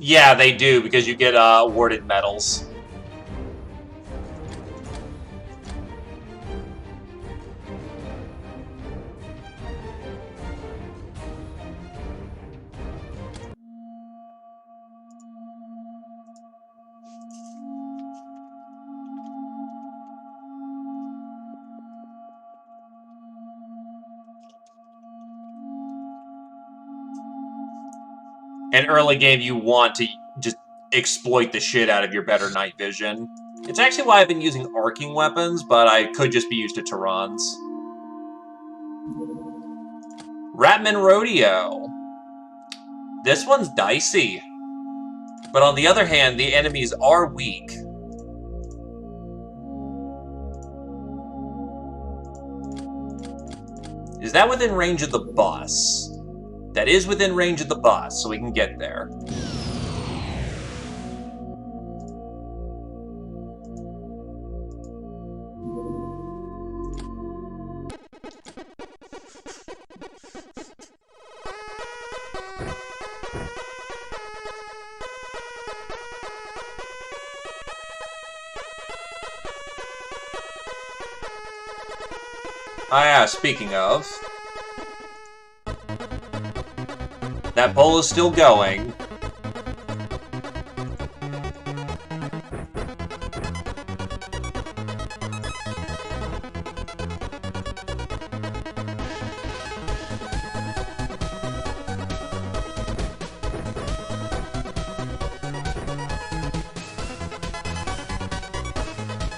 Yeah, they do, because you get awarded medals. In early game, you want to just exploit the shit out of your better night vision. It's actually why I've been using arcing weapons, but I could just be used to Tyrans. Ratman Rodeo. This one's dicey. But on the other hand, the enemies are weak. Is that within range of the bus? That is within range of the bus, so we can get there. Ah, yeah, speaking of... That poll is still going.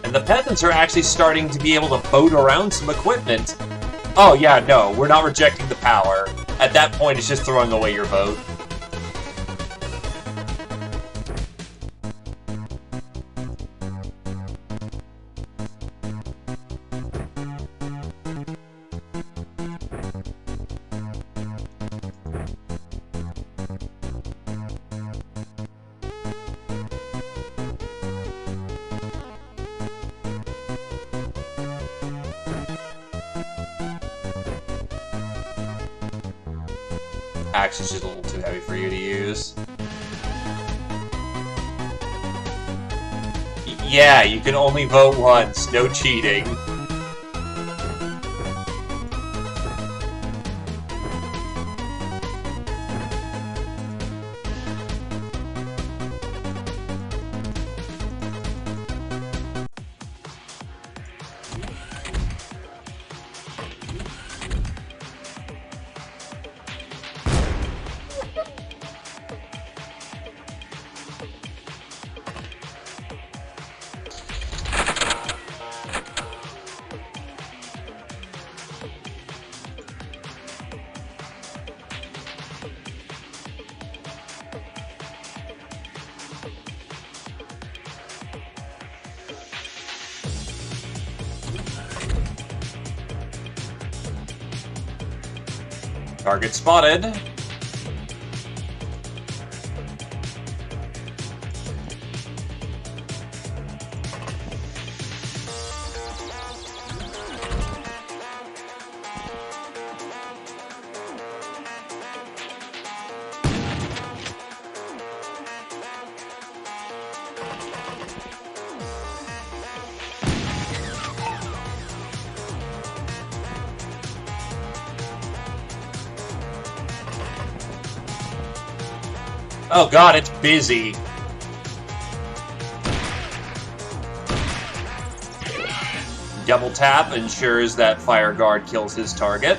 And the peasants are actually starting to be able to boat around some equipment. Oh yeah, no, we're not rejecting the power. At that point, it's just throwing away your vote. Axe is just a little too heavy for you to use. Yeah, you can only vote once. No cheating. Target spotted. Oh god, it's busy. Double tap ensures that Fire Guard kills his target.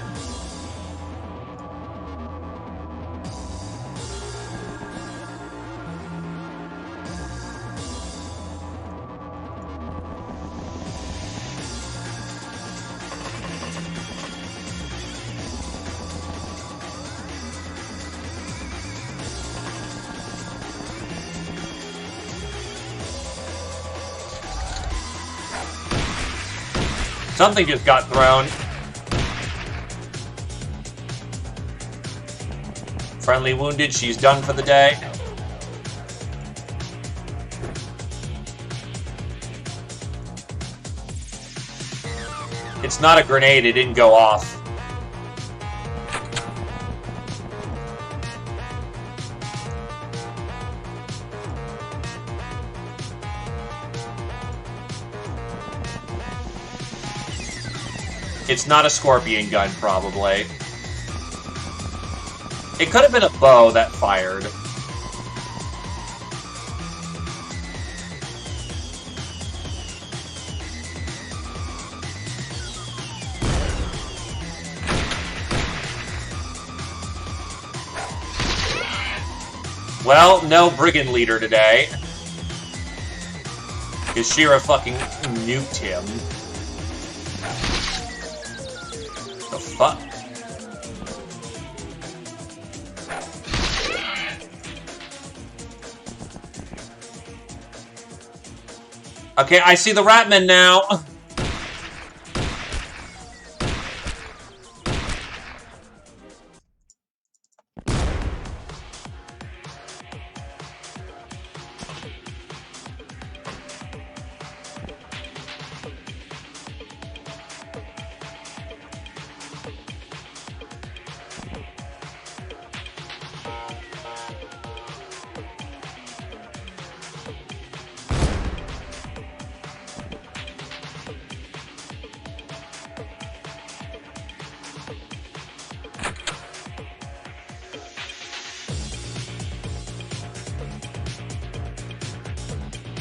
Something just got thrown. Friendly wounded, she's done for the day. It's not a grenade, it didn't go off. It's not a scorpion gun, probably. It could have been a bow that fired. Well, no brigand leader today. Because Shira fucking nuked him. The fuck? Okay, I see the Ratman now.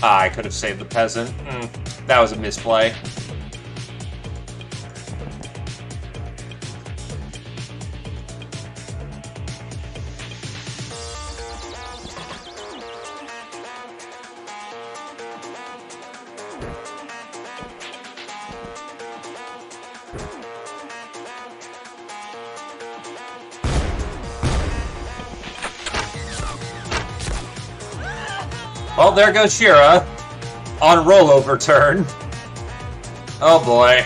I could have saved the peasant. That was a misplay. Well, there goes Shira. On rollover turn. Oh boy.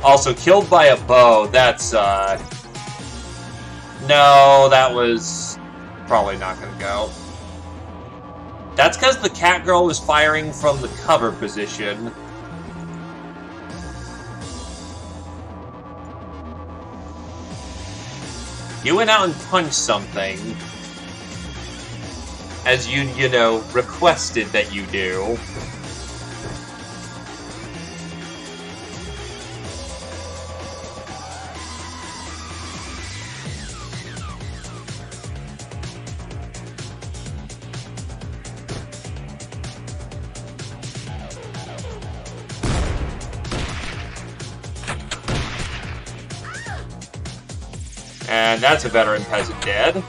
Also, killed by a bow. That's, No, that was probably not gonna go. That's because the cat girl was firing from the cover position. You went out and punched something. As you know, requested that you do. And that's a veteran peasant dead.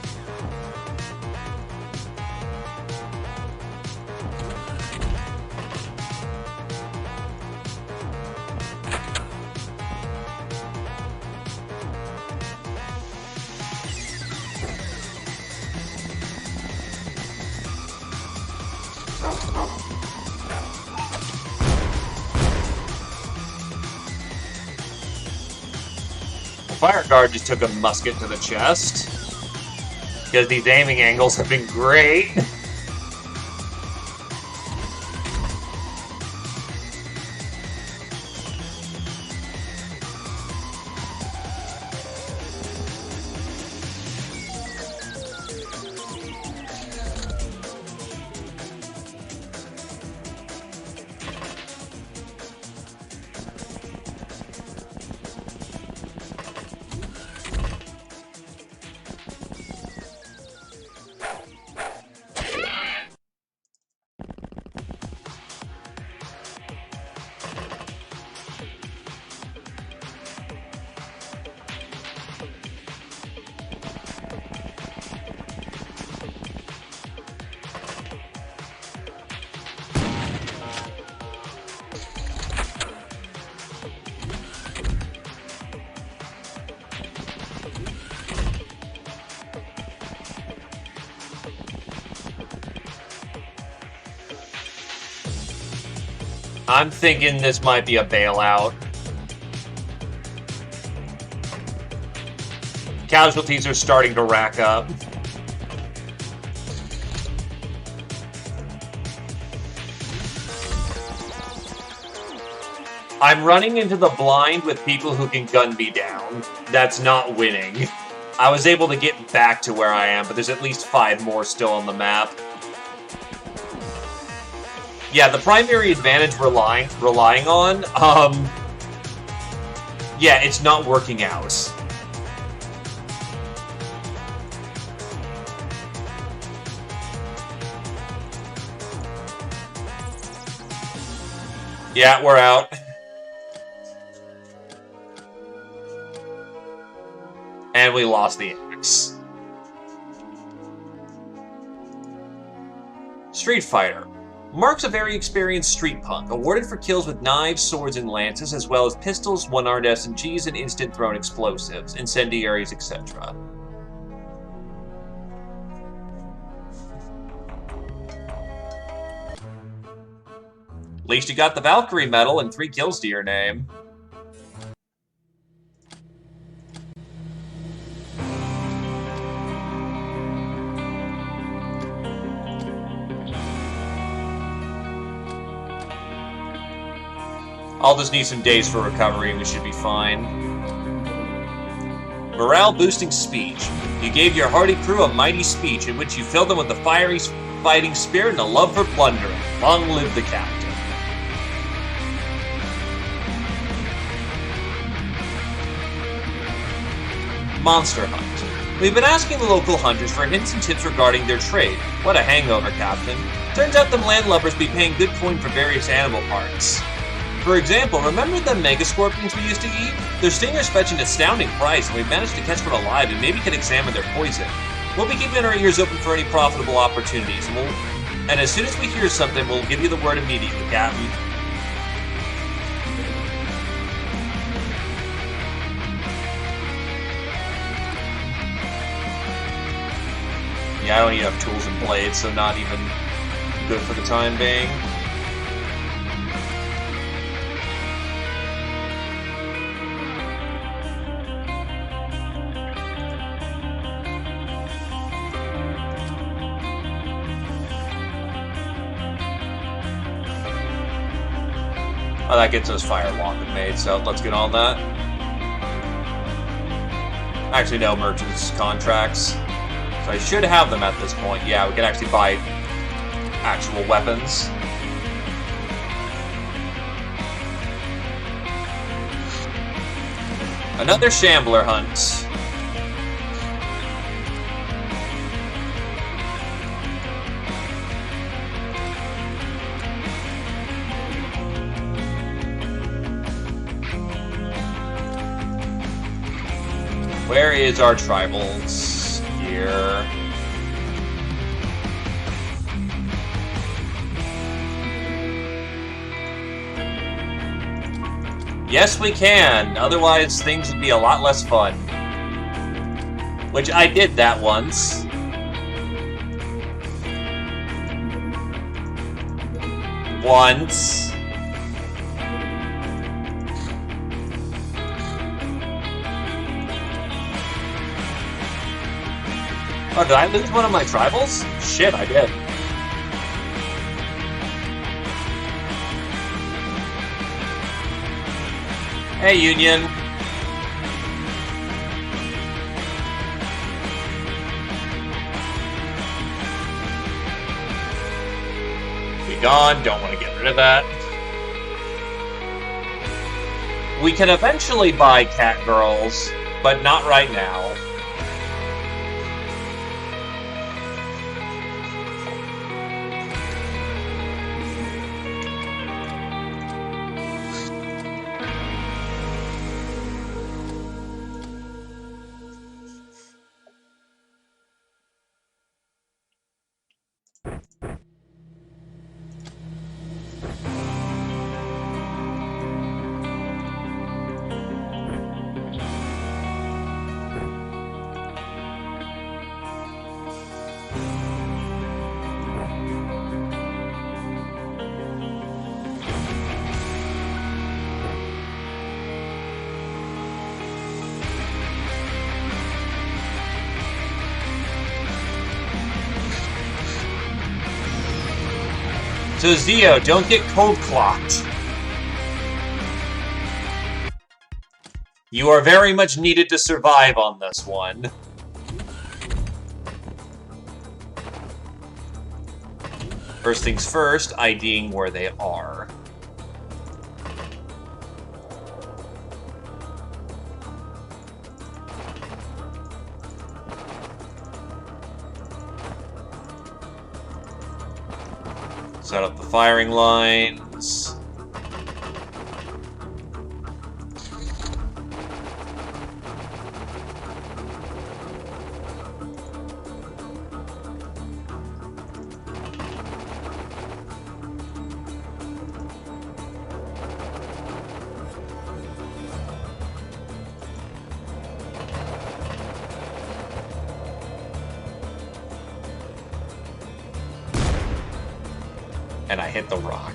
Fire guard just took a musket to the chest. Because these aiming angles have been great. I'm thinking this might be a bailout. Casualties are starting to rack up. I'm running into the blind with people who can gun me down. That's not winning. I was able to get back to where I am, but there's at least 5 more still on the map. Yeah, the primary advantage relying on, yeah, it's not working out. Yeah, we're out. And we lost the axe. Street Fighter. Mark's a very experienced street punk, awarded for kills with knives, swords, and lances, as well as pistols, one-armed SMGs, and instant-thrown explosives, incendiaries, etc. At least you got the Valkyrie medal and 3 kills to your name. I'll just need some days for recovery and we should be fine. Morale-boosting speech. You gave your hardy crew a mighty speech in which you filled them with a fiery fighting spirit and a love for plundering. Long live the captain. Monster Hunt. We've been asking the local hunters for hints and tips regarding their trade. What a hangover, Captain. Turns out them landlubbers be paying good coin for various animal parts. For example, remember the mega scorpions we used to eat? Their stingers fetch an astounding price, and we've managed to catch one alive and maybe can examine their poison. We'll be keeping our ears open for any profitable opportunities, and as soon as we hear something, we'll give you the word immediately, Captain. Yeah, I don't even have tools and blades, so not even good for the time being. Oh, that gets us fire walking made, so let's get on that. Actually, no, merchants contracts. So I should have them at this point. Yeah, we can actually buy actual weapons. Another Shambler hunt. Where is our tribals? Here. Yes, we can. Otherwise, things would be a lot less fun. Which I did that once. Once. Oh, did I lose one of my tribals? Shit, I did. Hey, Union. Be gone. Don't want to get rid of that. We can eventually buy cat girls, but not right now. So Zio, don't get cold clocked. You are very much needed to survive on this one. First things first, IDing where they are. Set up the firing lines. And I hit the rock.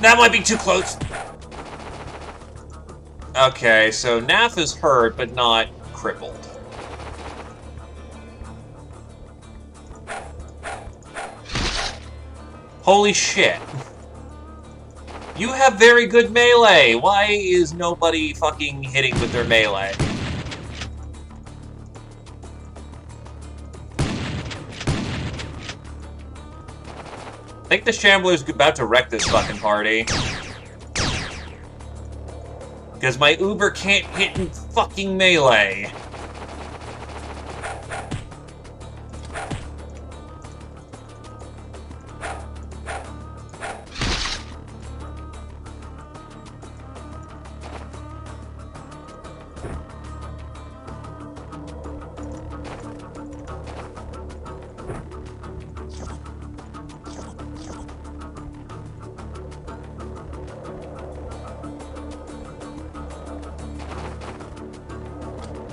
That might be too close. Okay, so Naf is hurt, but not crippled. Holy shit. You have very good melee. Why is nobody fucking hitting with their melee? I think the Shambler's about to wreck this fucking party. Because my Uber can't hit in fucking melee.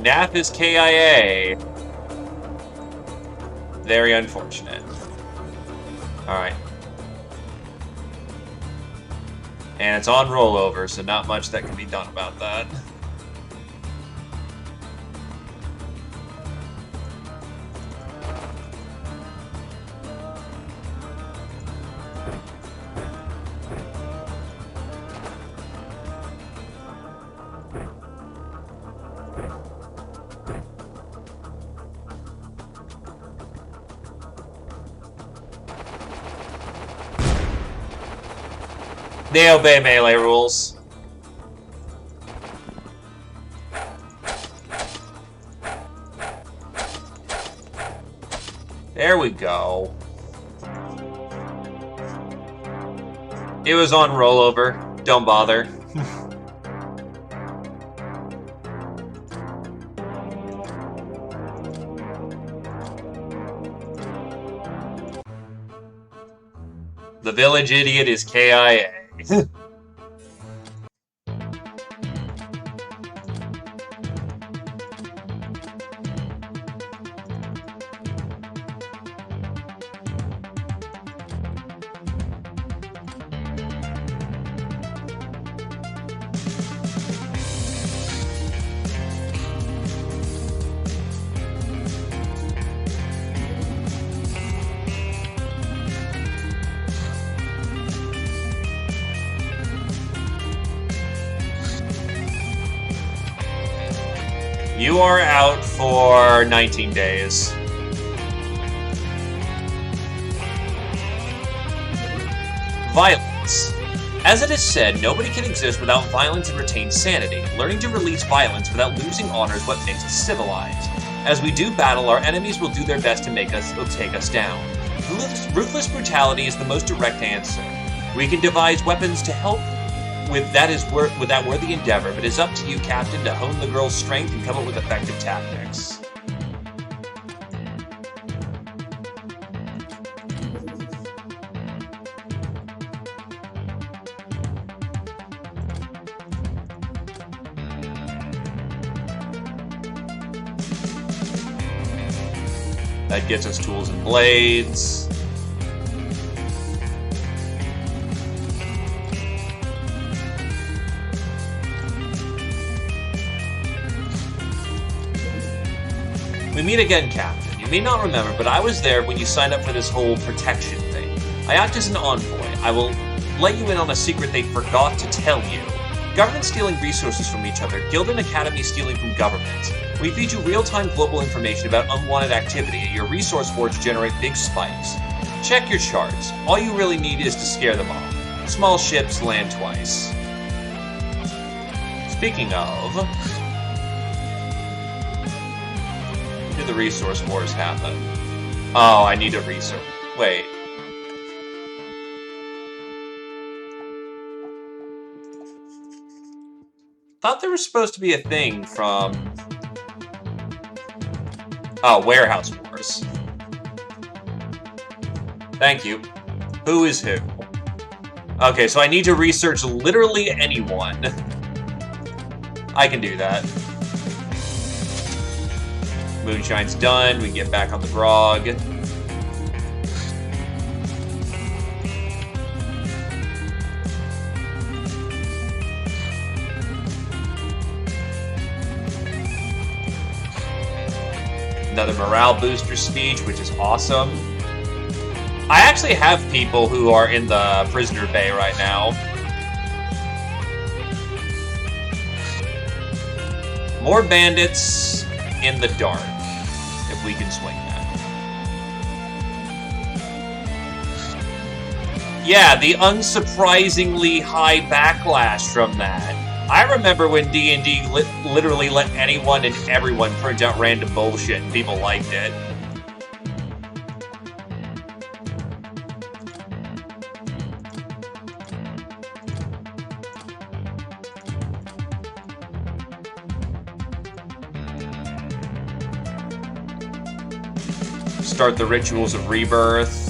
Naf is KIA. Very unfortunate. Alright. And it's on rollover, so not much that can be done about that. They obey melee rules. There we go. It was on rollover. Don't bother. The village idiot is KIA. You are out for 19 days. Violence. As it is said, nobody can exist without violence and retain sanity. Learning to release violence without losing honor is what makes us civilized. As we do battle, our enemies will do their best to take us down. Ruthless brutality is the most direct answer. We can devise weapons to help with that worthy endeavor, but it's up to you, Captain, to hone the girl's strength and come up with effective tactics. That gets us tools and blades. We meet again, Captain. You may not remember, but I was there when you signed up for this whole protection thing. I act as an envoy. I will let you in on a secret they forgot to tell you. Government stealing resources from each other, Guild and Academy stealing from government. We feed you real-time global information about unwanted activity, and your resource hordes generate big spikes. Check your charts. All you really need is to scare them off. Small ships land twice. Speaking of... when did the resource wars happen? Oh, I need a resource... wait. Thought there was supposed to be a thing from... oh, warehouse wars. Thank you. Who is who? Okay, so I need to research literally anyone. I can do that. Moonshine's done. We get back on the grog. Another morale booster speech, which is awesome. I actually have people who are in the prisoner bay right now. More bandits in the dark, if we can swing that. Yeah, the unsurprisingly high backlash from that. I remember when D&D literally let anyone and everyone print out random bullshit and people liked it. Start the rituals of rebirth.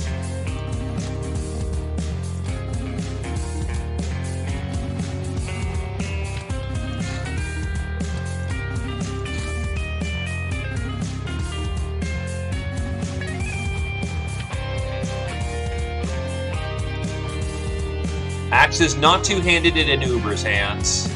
Axe is not two-handed in Uber's hands.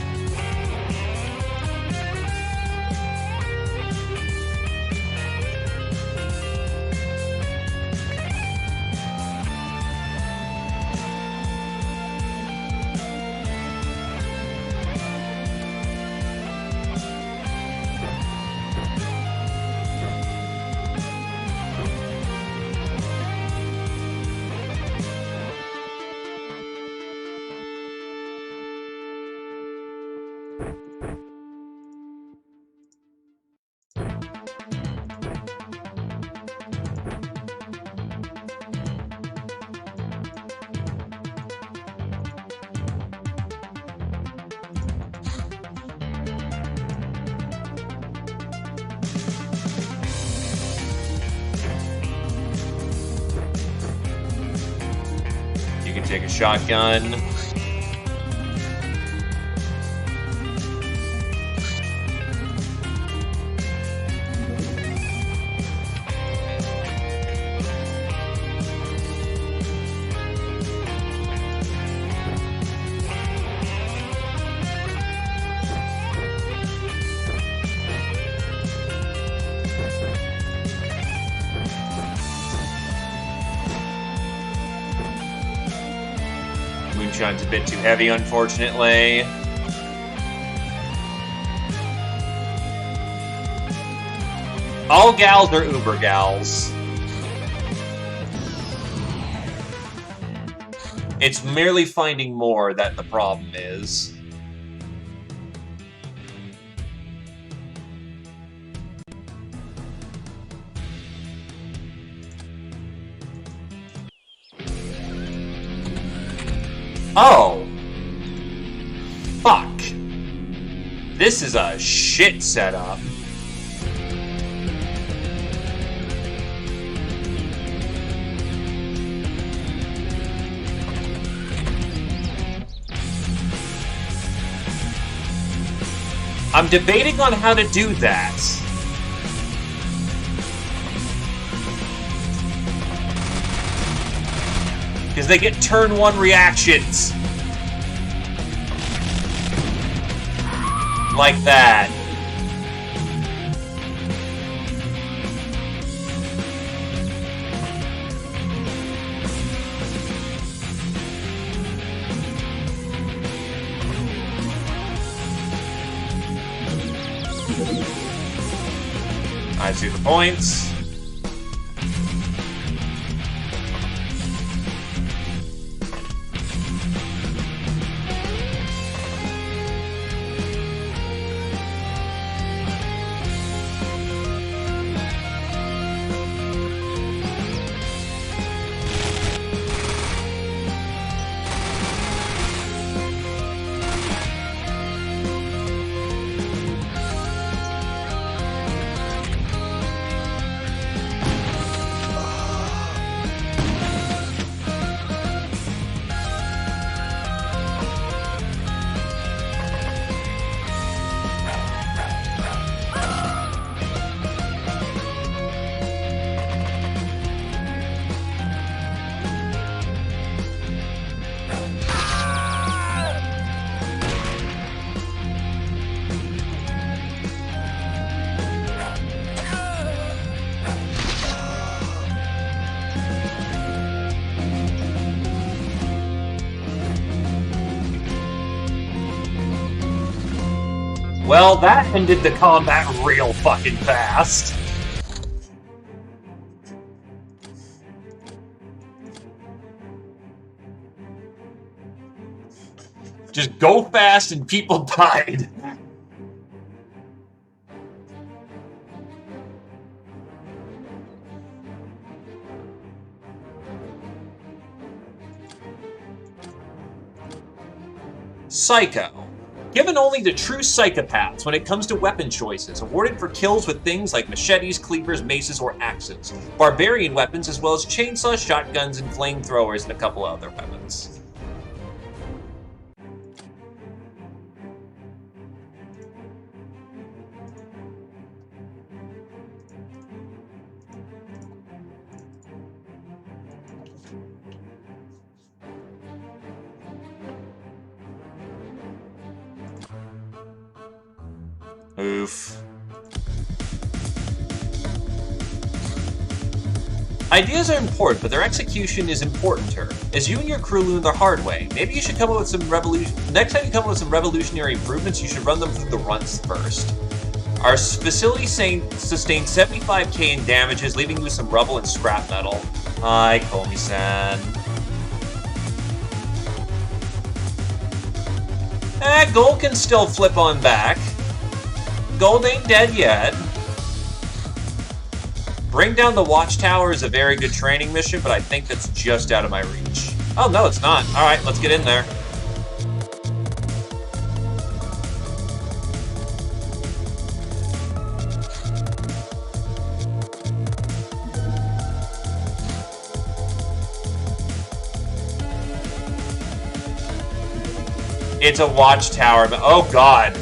can take a shotgun. Moonshine's a bit too heavy, unfortunately. All gals are uber gals. It's merely finding more that the problem is. Oh! Fuck! This is a shit setup. I'm debating on how to do that. Because they get turn 1 reactions. Like that. I see the points. Well, that ended the combat real fucking fast. Just go fast and people died. Psycho. Given only to true psychopaths when it comes to weapon choices, awarded for kills with things like machetes, cleavers, maces, or axes, barbarian weapons, as well as chainsaws, shotguns, and flamethrowers, and a couple other weapons. Oof. Ideas are important, but their execution is importanter. As you and your crew learn the hard way, maybe you should come up with some next time you come up with some revolutionary improvements, you should run them through the runs first. Our facility sustained 75k in damages, leaving you with some rubble and scrap metal. Hi, Komi-san. Gold can still flip on back. Gold ain't dead yet. Bring down the watchtower is a very good training mission, but I think that's just out of my reach. Oh, no, it's not. Alright, let's get in there. It's a watchtower. Oh, God.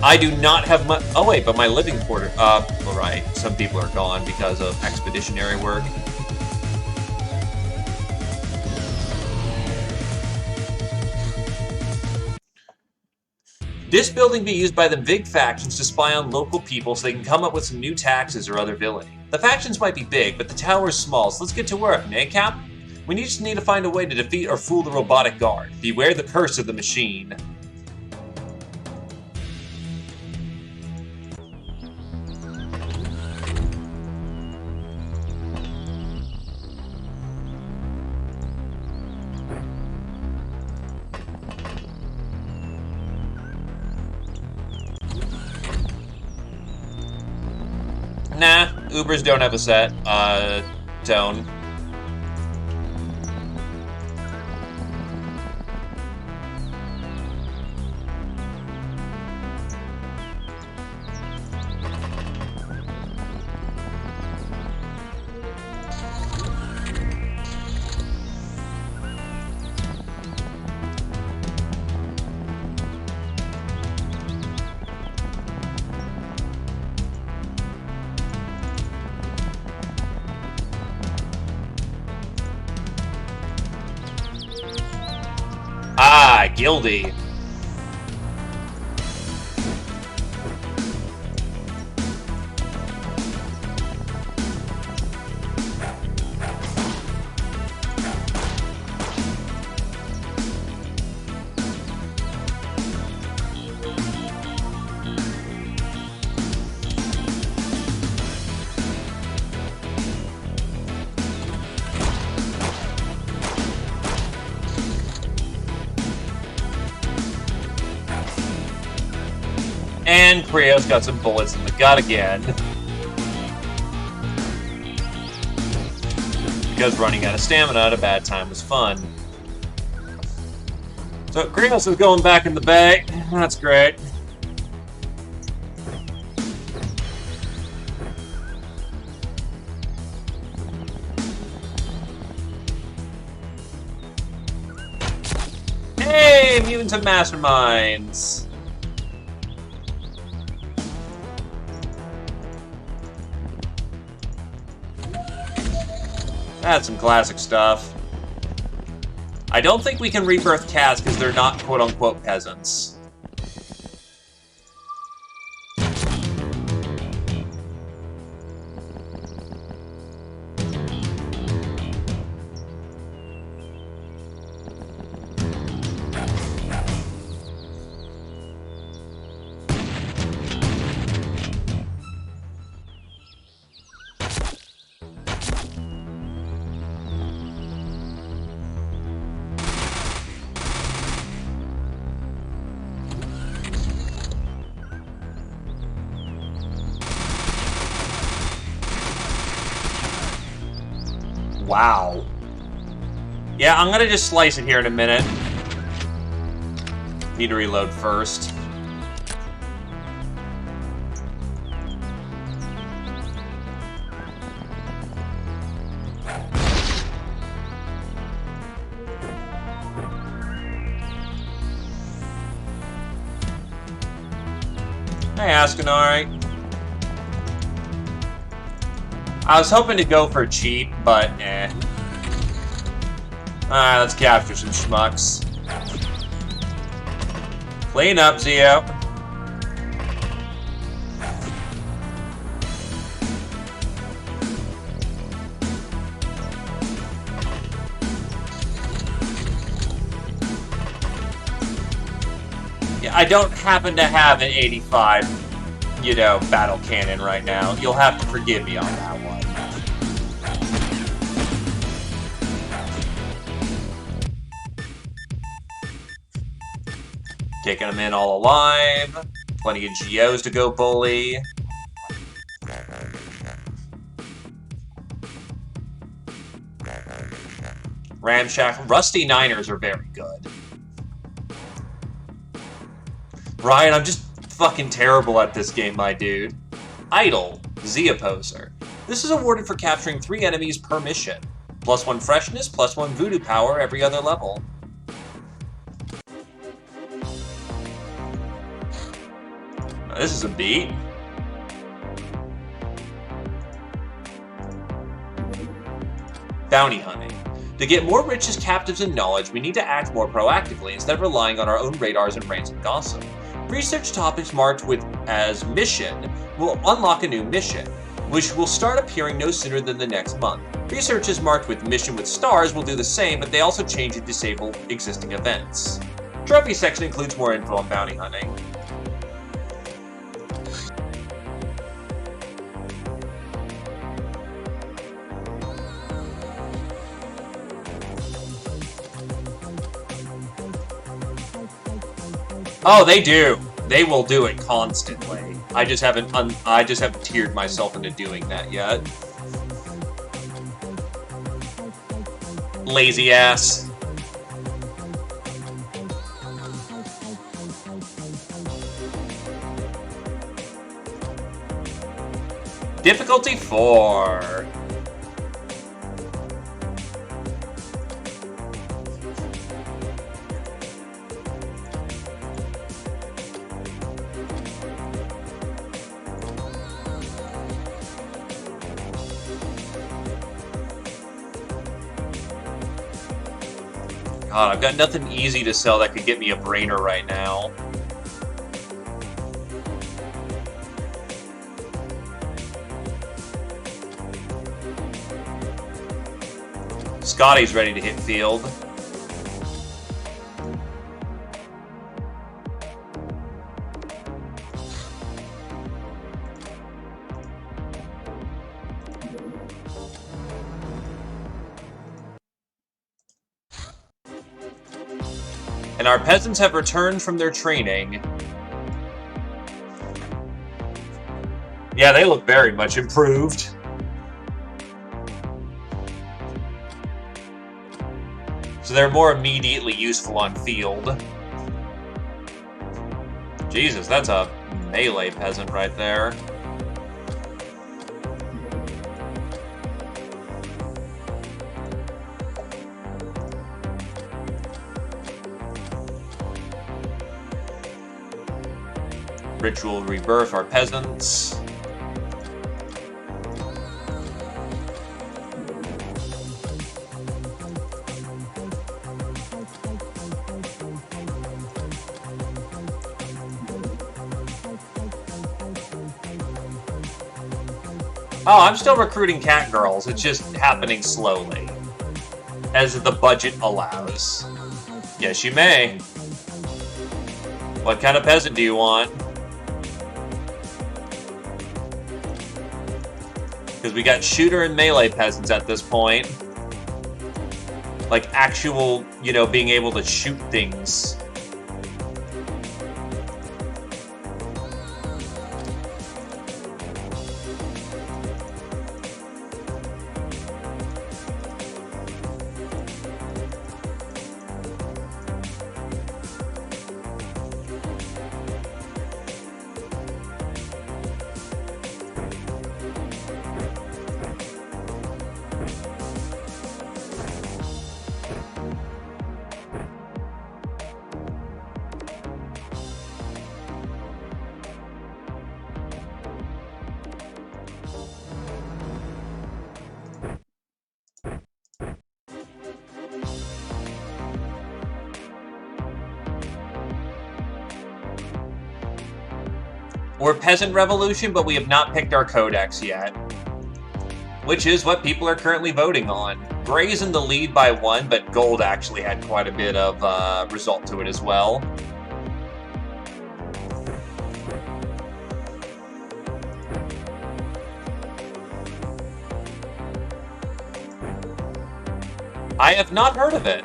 I do not have much... Oh, wait, but my living quarter... all right. Some people are gone because of expeditionary work. This building be used by the big factions to spy on local people so they can come up with some new taxes or other villainy. The factions might be big, but the tower is small, so let's get to work, eh, Cap? We just need to find a way to defeat or fool the robotic guard. Beware the curse of the machine. Nah, Ubers don't have a set, tone. Ah, Gildy. And Creo's got some bullets in the gut again. Because running out of stamina at a bad time was fun. So Creos is going back in the bay. That's great. Hey, mutants and masterminds. That's some classic stuff. I don't think we can rebirth cats because they're not quote-unquote peasants. Wow. Yeah, I'm gonna just slice it here in a minute. Need to reload first. Hey, Askinari. I was hoping to go for cheap, but eh. Alright, let's capture some schmucks. Clean up, Zio. Yeah, I don't happen to have an 85, you know, battle cannon right now. You'll have to forgive me on that one. Taking them in all alive. Plenty of GOs to go bully. Ramshackle. Rusty Niners are very good. Ryan, I'm just fucking terrible at this game, my dude. Idle. Z-Opposer. This is awarded for capturing 3 enemies per mission. +1 freshness, +1 voodoo power every other level. This is a beat. Bounty hunting. To get more riches, captives, and knowledge, we need to act more proactively instead of relying on our own radars and random gossip. Research topics marked with as mission will unlock a new mission, which will start appearing no sooner than the next month. Researches marked with mission with stars will do the same, but they also change and disable existing events. Trophy section includes more info on bounty hunting. Oh, they do. They will do it constantly. I just haven't tiered myself into doing that yet. Lazy ass. Difficulty 4. God, I've got nothing easy to sell that could get me a brainer right now. Scotty's ready to hit field. And our peasants have returned from their training. Yeah, they look very much improved. So they're more immediately useful on field. Jesus, that's a melee peasant right there. Ritual rebirth our peasants. Oh, I'm still recruiting cat girls. It's just happening slowly, as the budget allows. Yes, you may. What kind of peasant do you want? Because we got shooter and melee peasants at this point. Like actual, you know, being able to shoot things. We're Peasant Revolution, but we have not picked our codex yet. Which is what people are currently voting on. Gray's in the lead by 1, but Gold actually had quite a bit of result to it as well. I have not heard of it.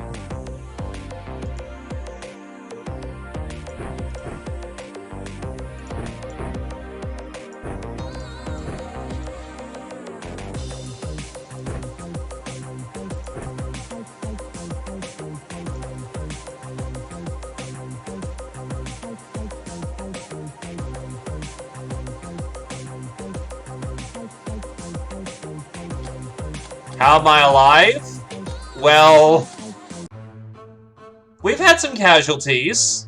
How am I alive? Well, we've had some casualties.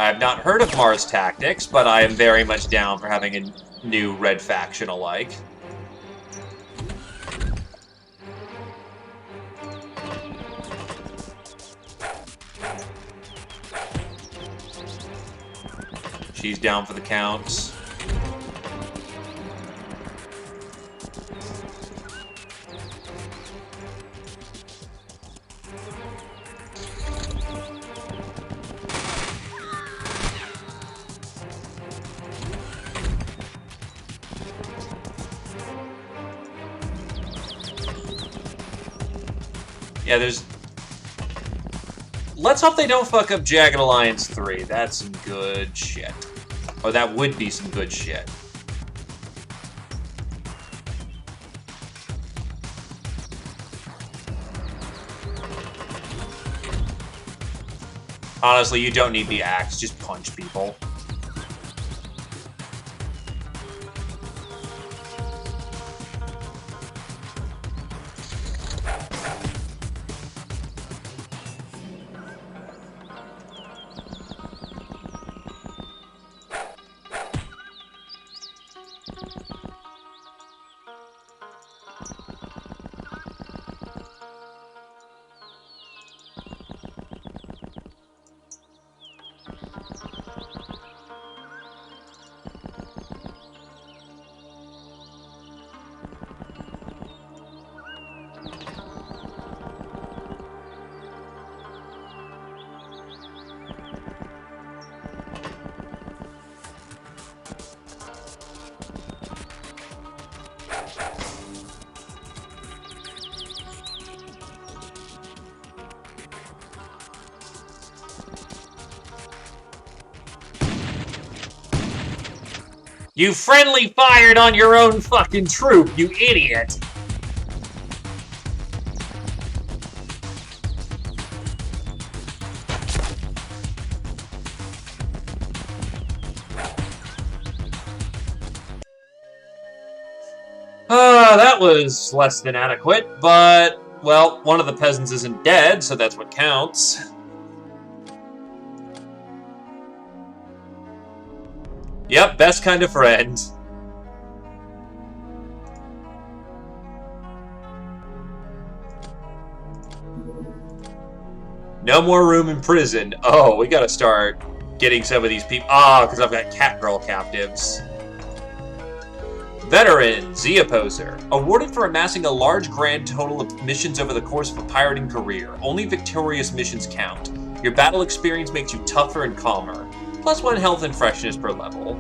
I've not heard of Mars Tactics, but I am very much down for having a new red faction alike. She's down for the count. Yeah, there's... Let's hope they don't fuck up Jagged Alliance 3. That's some good shit. Or that would be some good shit. Honestly, you don't need the axe. Just punch people. You friendly fired on your own fucking troop, you idiot! That was less than adequate, but, well, one of the peasants isn't dead, so that's what counts. Yep, best kind of friend. No more room in prison. Oh, we gotta start getting some of these people. Ah, because I've got Catgirl captives. Veteran, Z Opposer. Awarded for amassing a large grand total of missions over the course of a pirating career. Only victorious missions count. Your battle experience makes you tougher and calmer. +1 health and freshness per level.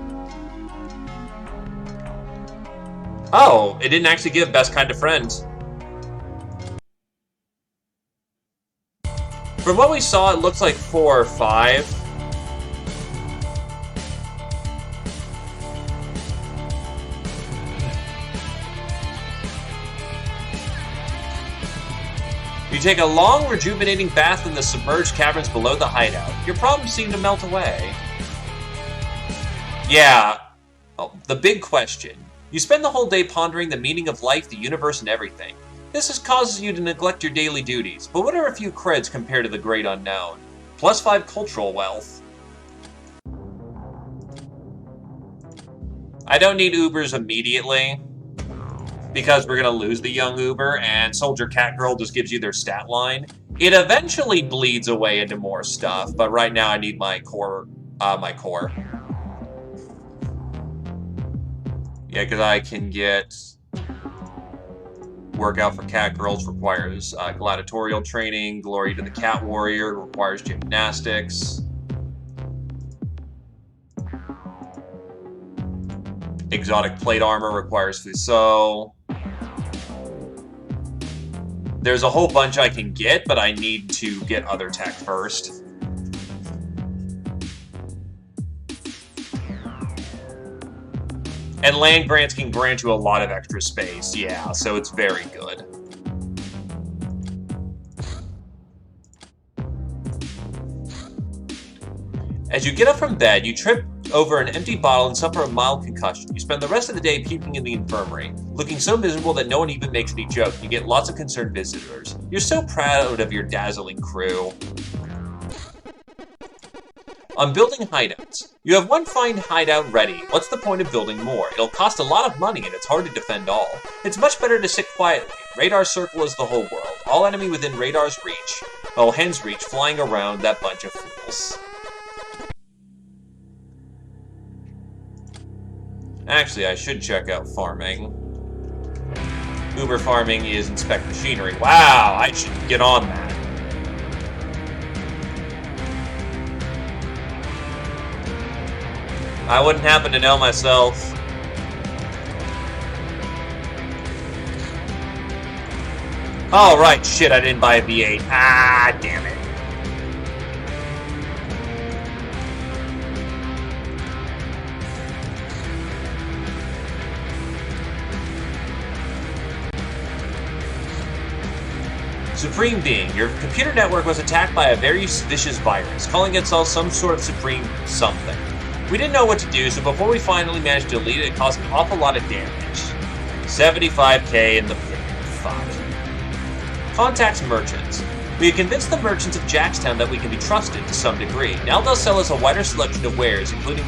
Oh, it didn't actually give best kind of friend. From what we saw, it looks like 4 or 5. You take a long, rejuvenating bath in the submerged caverns below the hideout. Your problems seem to melt away. Yeah. Oh, the big question. You spend the whole day pondering the meaning of life, the universe, and everything. This causes you to neglect your daily duties, but what are a few creds compared to the great unknown? +5 cultural wealth. I don't need Ubers immediately, because we're going to lose the young Uber, and Soldier Catgirl just gives you their stat line. It eventually bleeds away into more stuff, but right now I need my core, Yeah, because I can get... Workout for Catgirls requires gladiatorial training. Glory to the Cat Warrior requires gymnastics. Exotic plate armor requires Fuso. There's a whole bunch I can get, but I need to get other tech first. And land grants can grant you a lot of extra space, yeah, so it's very good. As you get up from bed, you trip over an empty bottle and suffer a mild concussion. You spend the rest of the day puking in the infirmary, looking so miserable that no one even makes any joke. You get lots of concerned visitors. You're so proud of your dazzling crew. On building hideouts. You have one fine hideout ready. What's the point of building more? It'll cost a lot of money and it's hard to defend all. It's much better to sit quietly. Radar circle is the whole world. All enemy within radar's reach. Oh, hen's reach, flying around that bunch of fools. Actually, I should check out farming. Uber farming is inspect machinery. Wow, I should get on that. I wouldn't happen to know myself. Oh, right, shit, I didn't buy a V8. Ah, damn it. Supreme Being. Your computer network was attacked by a very vicious virus, calling itself some sort of Supreme something. We didn't know what to do, so before we finally managed to delete it, it caused an awful lot of damage. 75k in the pit. Fuck. Contacts merchants. We have convinced the merchants of Jackstown that we can be trusted to some degree. Now they'll sell us a wider selection of wares, including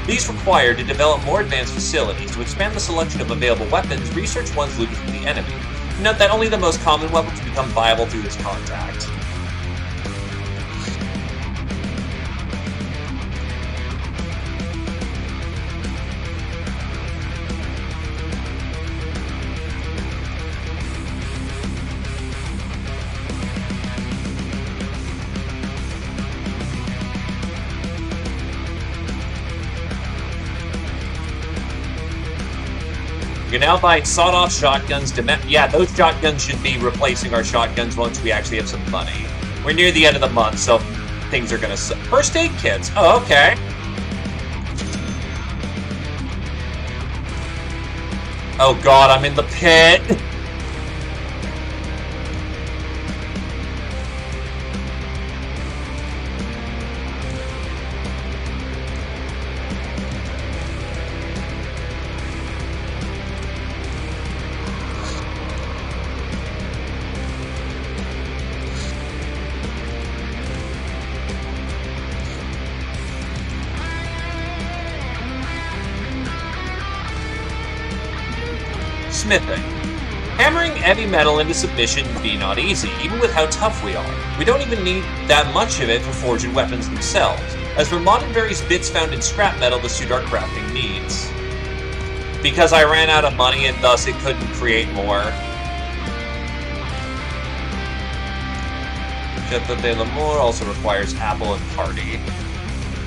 these required to develop more advanced facilities. To expand the selection of available weapons, research ones looted from the enemy. Note that only the most common weapons become viable through this contact. You can now buy sawed-off shotguns to yeah, those shotguns should be replacing our shotguns once we actually have some money. We're near the end of the month, so things are gonna suck. First aid kits. Oh, okay. Oh god, I'm in the pit. Smithing. Hammering heavy metal into submission would be not easy, even with how tough we are. We don't even need that much of it for forging weapons themselves. As for modding various bits found in scrap metal to suit our crafting needs. Because I ran out of money and thus it couldn't create more. Jetta de l'Amour also requires apple and party.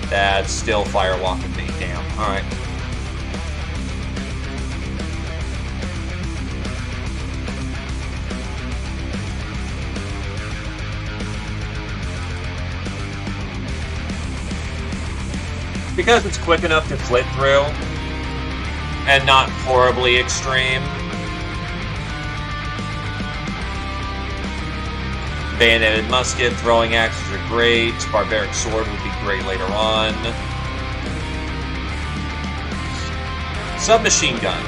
That's still firewalking me, damn. Alright. Because it's quick enough to flit through, and not horribly extreme. Bayoneted musket, throwing axes are great. Barbaric sword would be great later on. Submachine gun.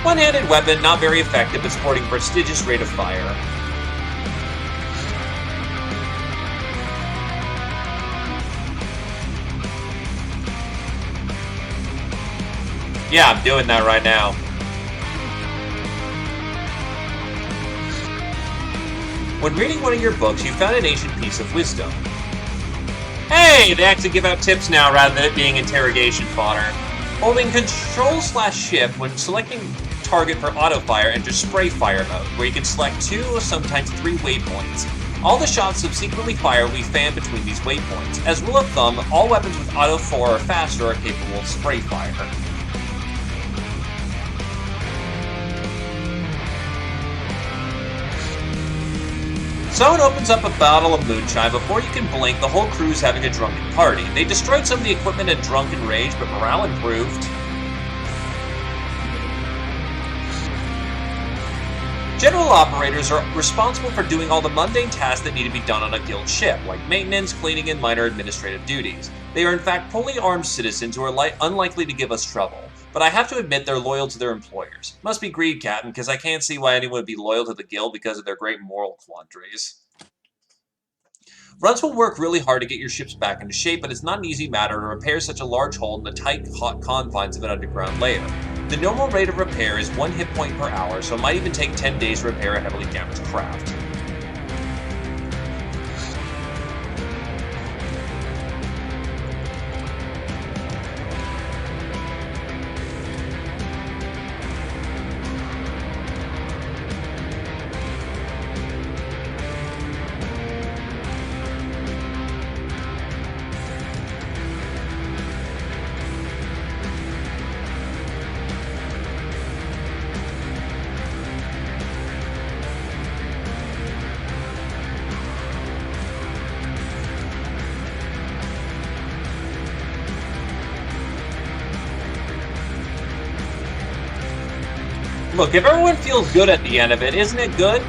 One-handed weapon, not very effective, but sporting prestigious rate of fire. Yeah, I'm doing that right now. When reading one of your books, you found an ancient piece of wisdom. Hey, they actually give out tips now rather than it being interrogation fodder. Holding Control/Shift when selecting target for auto-fire, enter spray fire mode, where you can select 2 or sometimes 3 waypoints. All the shots subsequently fire will be fanned between these waypoints. As rule of thumb, all weapons with auto-4 or faster are capable of spray fire. Someone opens up a bottle of moonshine. Before you can blink, the whole crew's having a drunken party. They destroyed some of the equipment in drunken rage, but morale improved. General operators are responsible for doing all the mundane tasks that need to be done on a guild ship, like maintenance, cleaning, and minor administrative duties. They are in fact fully armed citizens who are unlikely to give us trouble, but I have to admit they're loyal to their employers. Must be greed, Captain, because I can't see why anyone would be loyal to the guild because of their great moral quandaries. Runs will work really hard to get your ships back into shape, but it's not an easy matter to repair such a large hole in the tight, hot confines of an underground layer. The normal rate of repair is 1 hit point per hour, so it might even take 10 days to repair a heavily damaged craft. Look, if everyone feels good at the end of it, isn't it good?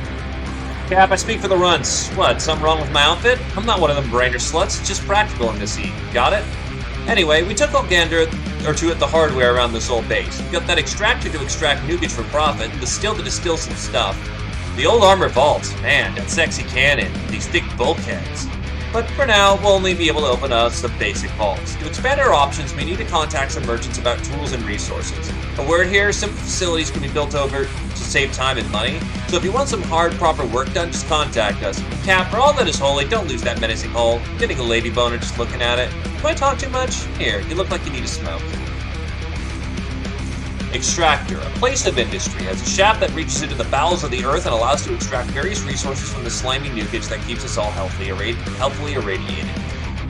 Cap, I speak for the runs. What, something wrong with my outfit? I'm not one of them brainer sluts, it's just practical in this heat. Got it? Anyway, we took a gander or two at the hardware around this old base. We got that extractor to extract nugget for profit, and the still to distill some stuff. The old armor vault, man, that sexy cannon, these thick bulkheads. But for now, we'll only be able to open up some basic vaults. To expand our options, we need to contact some merchants about tools and resources. A word here, simple facilities can be built over to save time and money, so if you want some hard, proper work done, just contact us. Cap, for all that is holy, don't lose that menacing hole. Getting a lady boner just looking at it. Do I talk too much? Here, you look like you need a smoke. Extractor, a place of industry, has a shaft that reaches into the bowels of the earth and allows us to extract various resources from the slimy nukage that keeps us all healthily irradiated.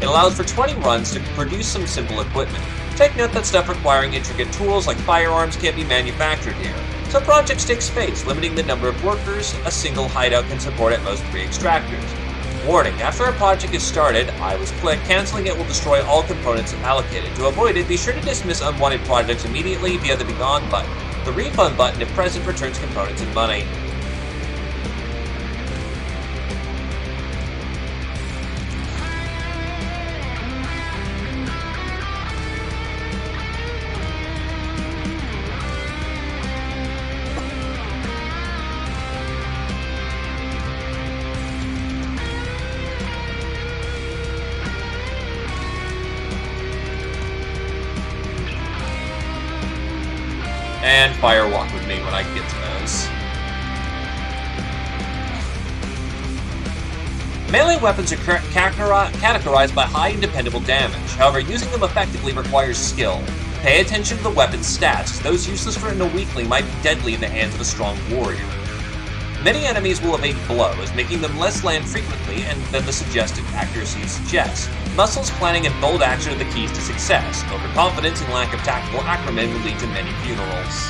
It allows for 20 runs to produce some simple equipment. Take note that stuff requiring intricate tools like firearms can't be manufactured here. So projects take space, limiting the number of workers a single hideout can support at most 3 extractors. Warning, after a project is started, I was clicked, canceling it will destroy all components allocated. To avoid it, be sure to dismiss unwanted projects immediately via the Be Gone button. The refund button, if present, returns components and money. And fire walk with me when I get to those. Melee weapons are categorized by high and dependable damage. However, using them effectively requires skill. Pay attention to the weapon's stats, as those useless for a weakling might be deadly in the hands of a strong warrior. Many enemies will evade blows, making them less land frequently than the suggested accuracy suggests. Muscles, planning, and bold action are the keys to success. Overconfidence and lack of tactical acumen will lead to many funerals.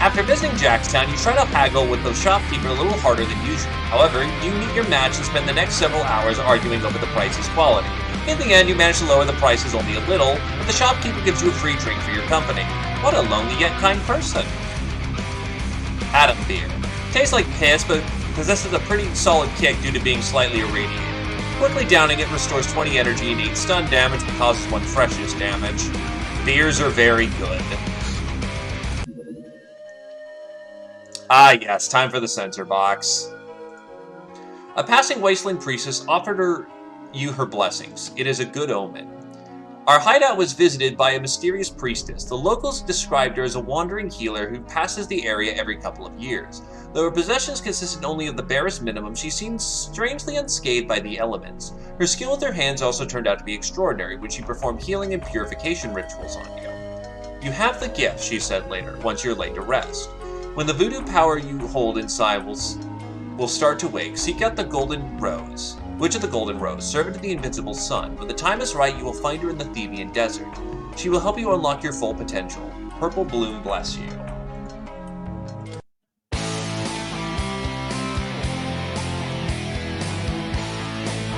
After visiting Jackstown, you try to haggle with the shopkeeper a little harder than usual. However, you meet your match and spend the next several hours arguing over the price's quality. In the end, you manage to lower the prices only a little, but the shopkeeper gives you a free drink for your company. What a lonely yet kind person. Atom beer. Tastes like piss, but possesses a pretty solid kick due to being slightly irradiated. Quickly downing it restores 20 energy and 8 stun damage, but causes 1 freshness damage. Beers are very good. Ah yes, time for the sensor box. A passing wasteland priestess offered you her blessings. It is a good omen. Our hideout was visited by a mysterious priestess. The locals described her as a wandering healer who passes the area every couple of years. Though her possessions consisted only of the barest minimum, she seemed strangely unscathed by the elements. Her skill with her hands also turned out to be extraordinary, when she performed healing and purification rituals on you. You have the gift, she said later, once you're laid to rest. When the voodoo power you hold inside will start to wake, seek out the Golden Rose. Witch of the Golden Rose, servant of the Invincible Sun. When the time is right, you will find her in the Thebian Desert. She will help you unlock your full potential. Purple Bloom bless you.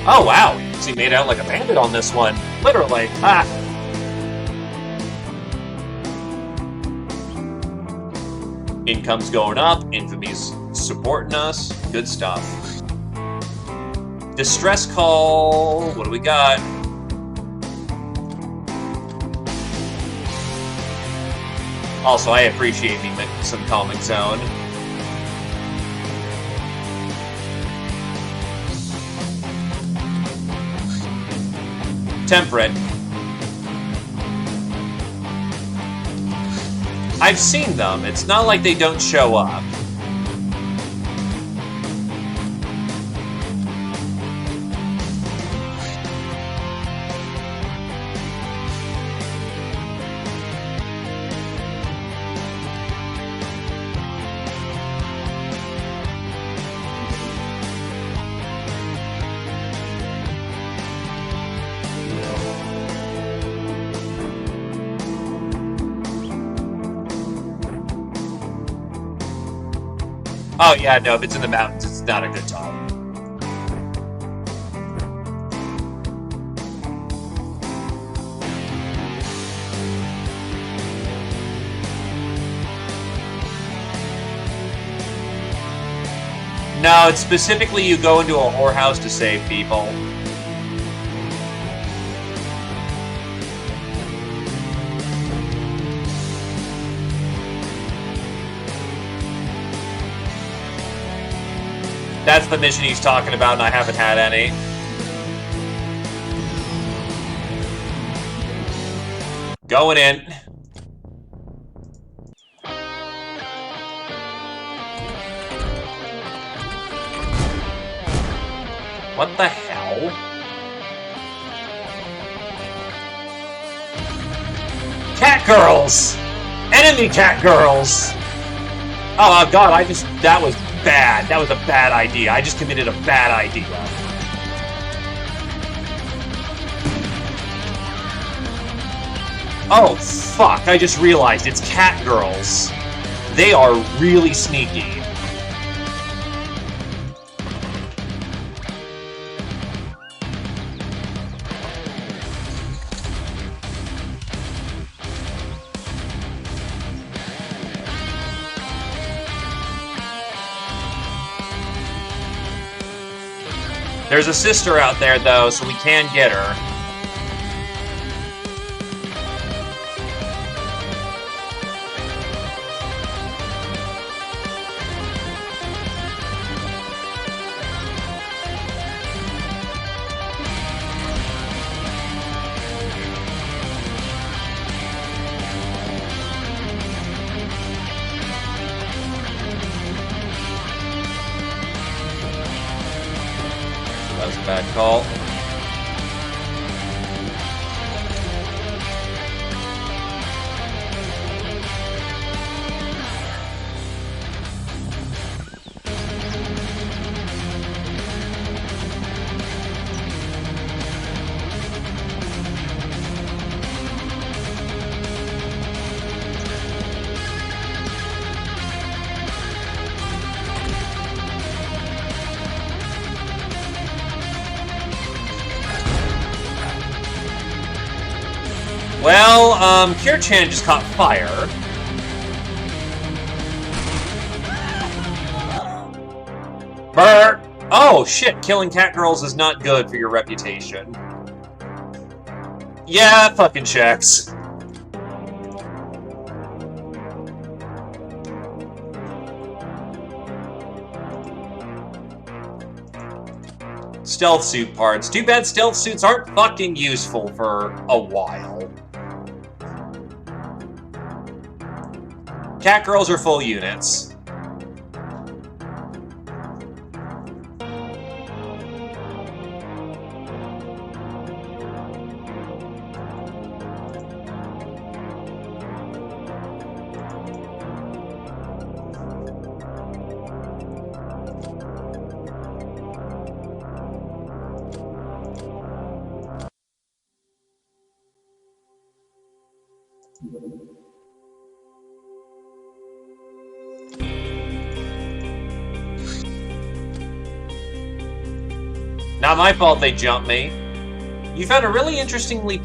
Oh wow, he made out like a bandit on this one. Literally. Ah. Income's going up. Infamy's supporting us. Good stuff. Distress call. What do we got? Also, I appreciate me some Calming Zone. Temperate. I've seen them. It's not like they don't show up. Oh yeah, no, if it's in the mountains, it's not a good time. No, it's specifically you go into a whorehouse to save people. That's the mission he's talking about, and I haven't had any. Going in. What the hell? Cat girls! Enemy cat girls! Oh god, that was bad. That was a bad idea. I just committed a bad idea. Oh, fuck. I just realized it's cat girls. They are really sneaky. There's a sister out there, though, so we can get her. That was a bad call. Well, Kir-chan just caught fire. Brr! Oh, shit, killing cat girls is not good for your reputation. Yeah, fucking checks. Stealth suit parts. Too bad stealth suits aren't fucking useful for a while. Cat girls are full units. Not my fault they jumped me. You found a really interestingly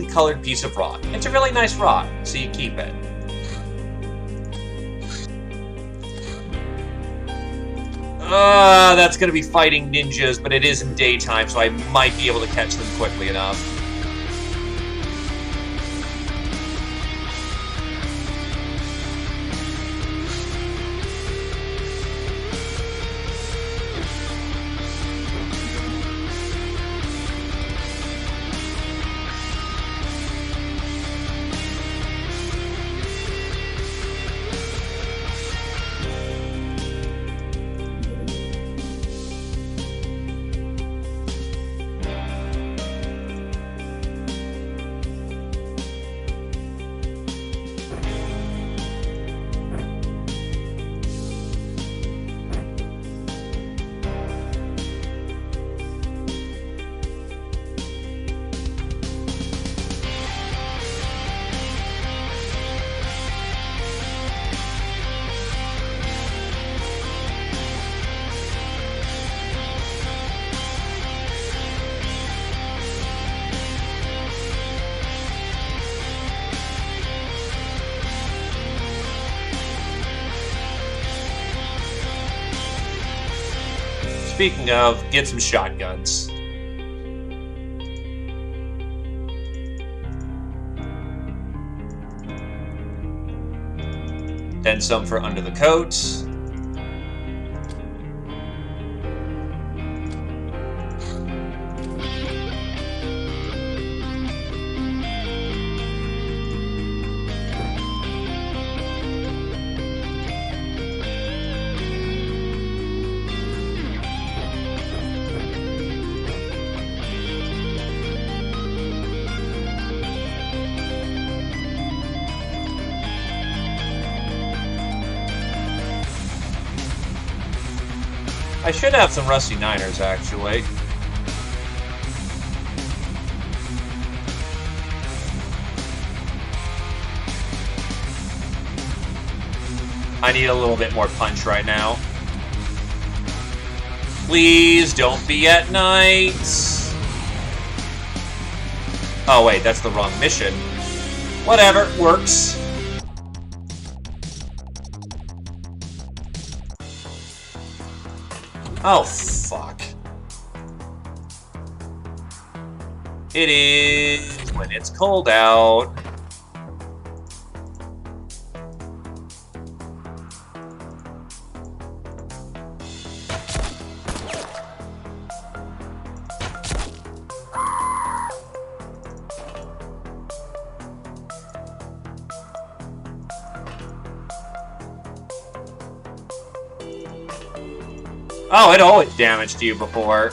colored piece of rock. It's a really nice rock, so you keep it. That's going to be fighting ninjas, but it is in daytime, so I might be able to catch them quickly enough. Speaking of, get some shotguns. Then some for under the coat. I should have some rusty niners, actually. I need a little bit more punch right now. Please don't be at night. Oh wait, that's the wrong mission. Whatever, works. Oh, fuck. It is when it's cold out. Oh, it always damaged you before.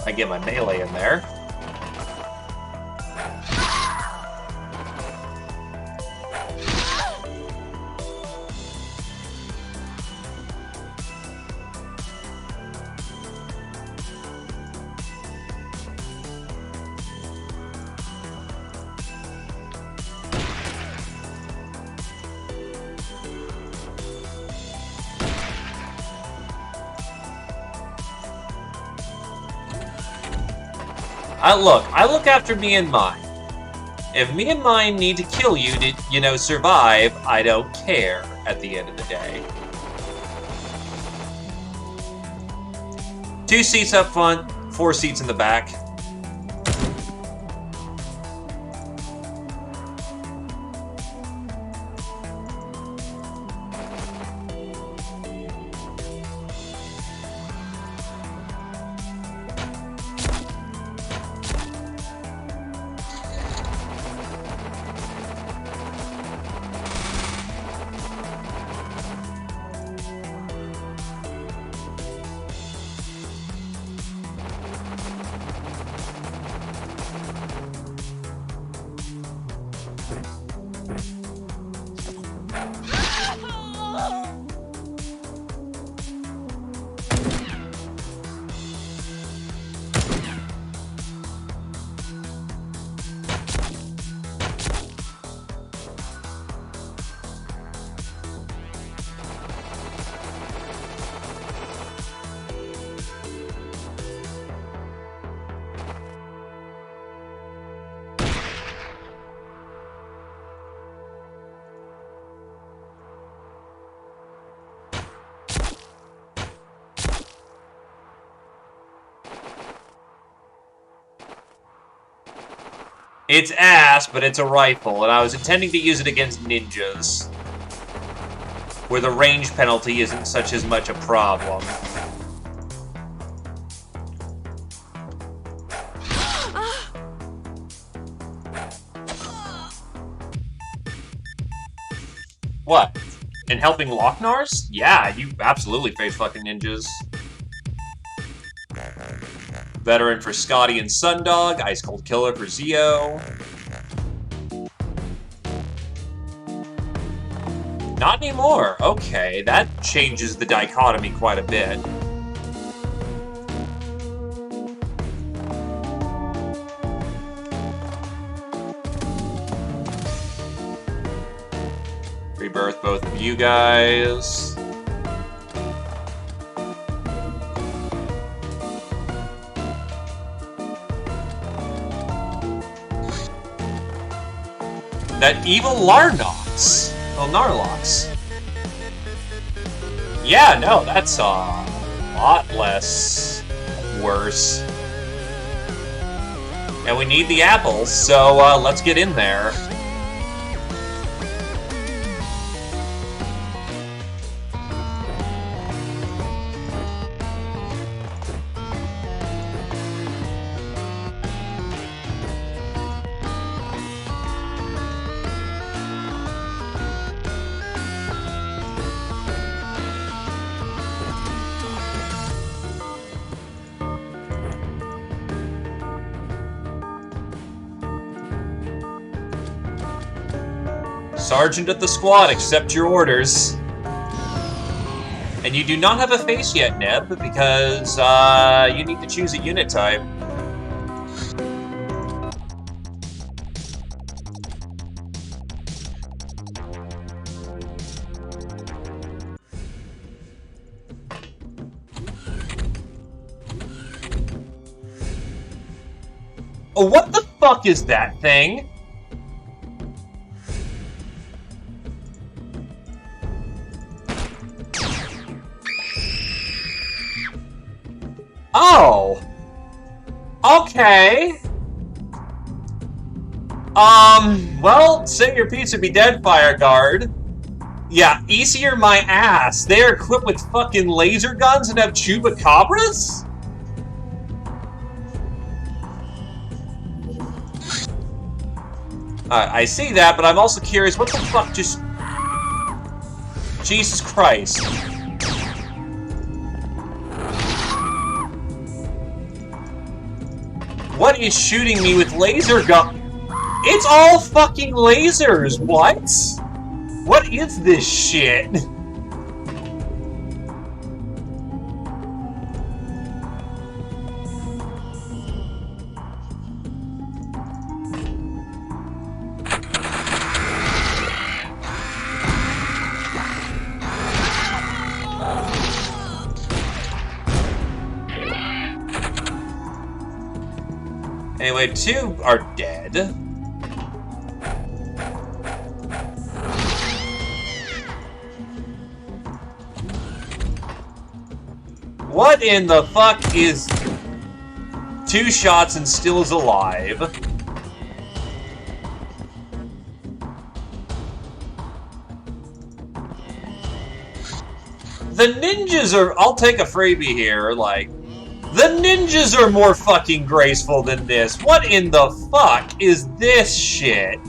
I get my melee in there. I look after me and mine. If me and mine need to kill you to, survive, I don't care at the end of the day. 2 seats up front, 4 seats in the back. It's ass, but it's a rifle, and I was intending to use it against ninjas, where the range penalty isn't such as much a problem. What? In helping Locknars? Yeah, you absolutely face fucking ninjas. Veteran for Scotty and Sundog, Ice Cold Killer for Zio. Not anymore. Okay, that changes the dichotomy quite a bit. Rebirth both of you guys. That evil Larnox. Oh, Narlox. Yeah, no, that's a lot less worse. And we need the apples, so let's get in there. Sergeant of the squad, accept your orders. And you do not have a face yet, Neb, because you need to choose a unit type. Oh, what the fuck is that thing? Oh! Okay! Well, save your pizza be dead, Fire Guard. Yeah, easier my ass. They are equipped with fucking laser guns and have chupacabras? I see that, but I'm also curious, what the fuck just... Jesus Christ. What is shooting me with laser gun? It's all fucking lasers, what? What is this shit? Anyway, 2 are dead. What in the fuck is 2 shots and still is alive? The ninjas are... I'll take a freebie here, like... The ninjas are more fucking graceful than this. What in the fuck is this shit?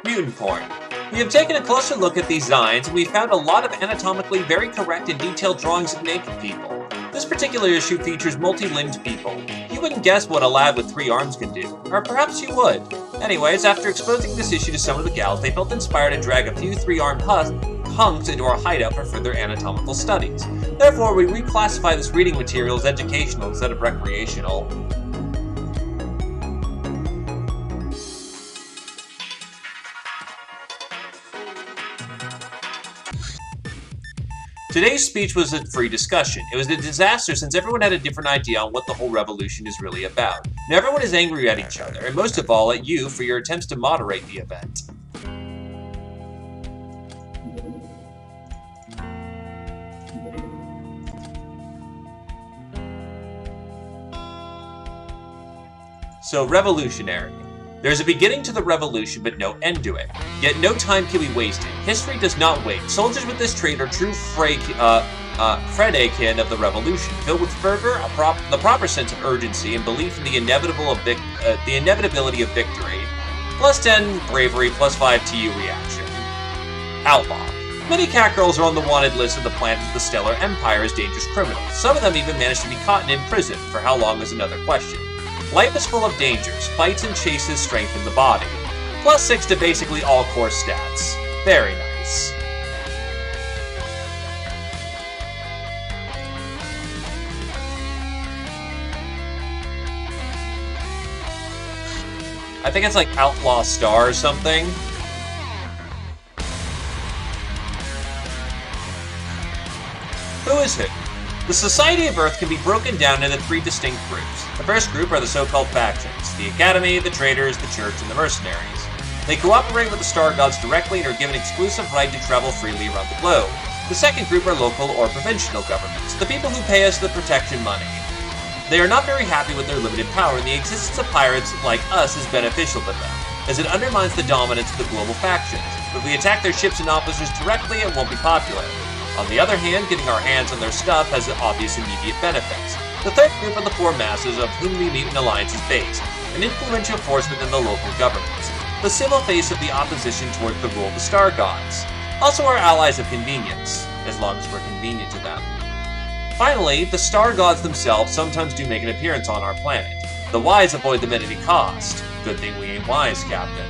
Mutant porn. We have taken a closer look at these designs, and we found a lot of anatomically very correct and detailed drawings of naked people. This particular issue features multi-limbed people. You wouldn't guess what a lad with 3 arms can do, or perhaps you would. Anyways, after exposing this issue to some of the gals, they felt inspired to drag a few 3-armed hunks into our hideout for further anatomical studies. Therefore, we reclassify this reading material as educational instead of recreational. Today's speech was a free discussion. It was a disaster since everyone had a different idea on what the whole revolution is really about. Now everyone is angry at each other, and most of all at you for your attempts to moderate the event. So, revolutionary. There's a beginning to the revolution, but no end to it. Yet no time can be wasted. History does not wait. Soldiers with this trait are true Fredekin of the revolution, filled with fervor, the proper sense of urgency, and belief in the inevitability of victory. Plus 10 bravery, plus 5 TU reaction. Outlaw. Many cat girls are on the wanted list of the planet of the Stellar Empire as dangerous criminals. Some of them even manage to be caught and imprisoned. For how long is another question. Life is full of dangers. Fights and chases strengthen the body. Plus 6 to basically all core stats. Very nice. I think it's like Outlaw Star or something. Who is it? The Society of Earth can be broken down into 3 distinct groups. The first group are the so-called factions, the Academy, the Traitors, the Church, and the Mercenaries. They cooperate with the Star Gods directly and are given exclusive right to travel freely around the globe. The second group are local or provincial governments, the people who pay us the protection money. They are not very happy with their limited power, and the existence of pirates like us is beneficial to them, as it undermines the dominance of the global factions. If we attack their ships and officers directly, it won't be popular. On the other hand, getting our hands on their stuff has obvious immediate benefits. The third group are the 4 masses, of whom the Mutant Alliance is based, an influential force within the local governments, the civil face of the opposition towards the rule of the Star Gods. Also our allies of convenience, as long as we're convenient to them. Finally, the Star Gods themselves sometimes do make an appearance on our planet. The wise avoid them at any cost. Good thing we ain't wise, Captain.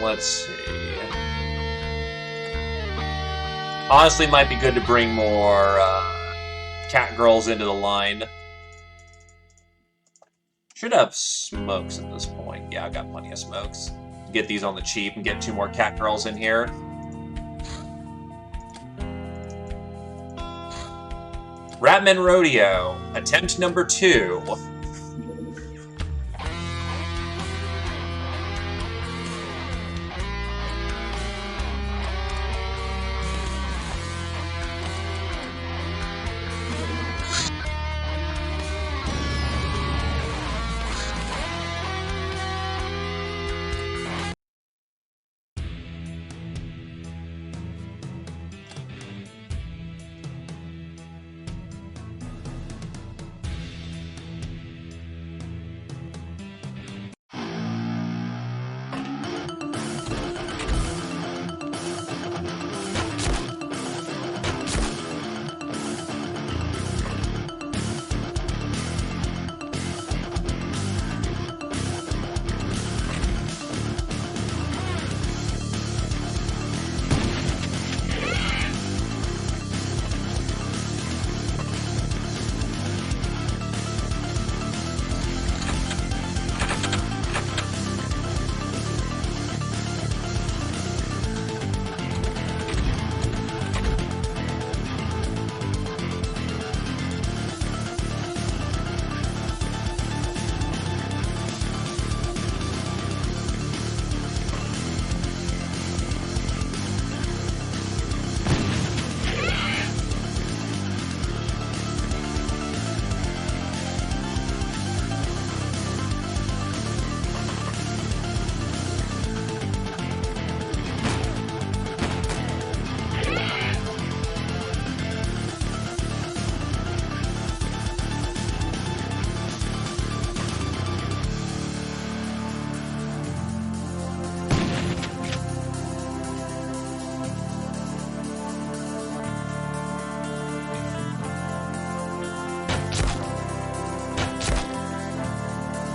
Let's see. Honestly, might be good to bring more cat girls into the line. Should have smokes at this point. Yeah, I've got plenty of smokes. Get these on the cheap and get 2 more cat girls in here. Ratman Rodeo, attempt number 2.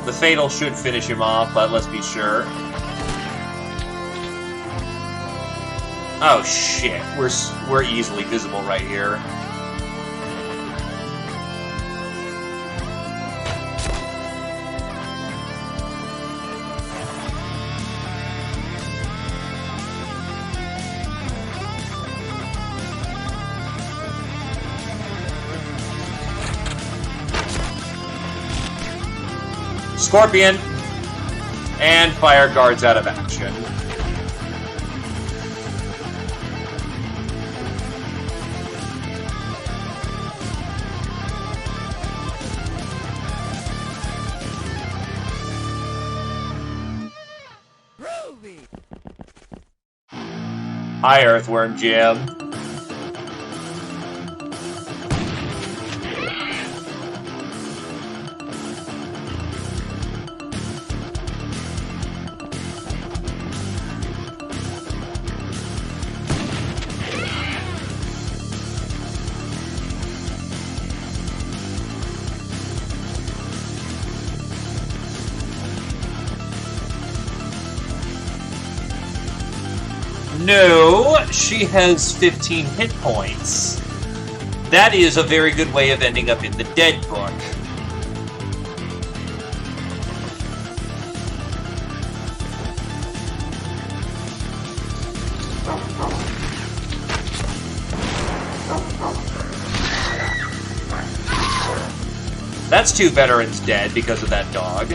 The Fatal should finish him off, but let's be sure. Oh shit, we're easily visible right here. Scorpion! And Fire Guard's out of action. Hi, Earthworm Jim. No, she has 15 hit points. That is a very good way of ending up in the dead book. That's 2 veterans dead because of that dog.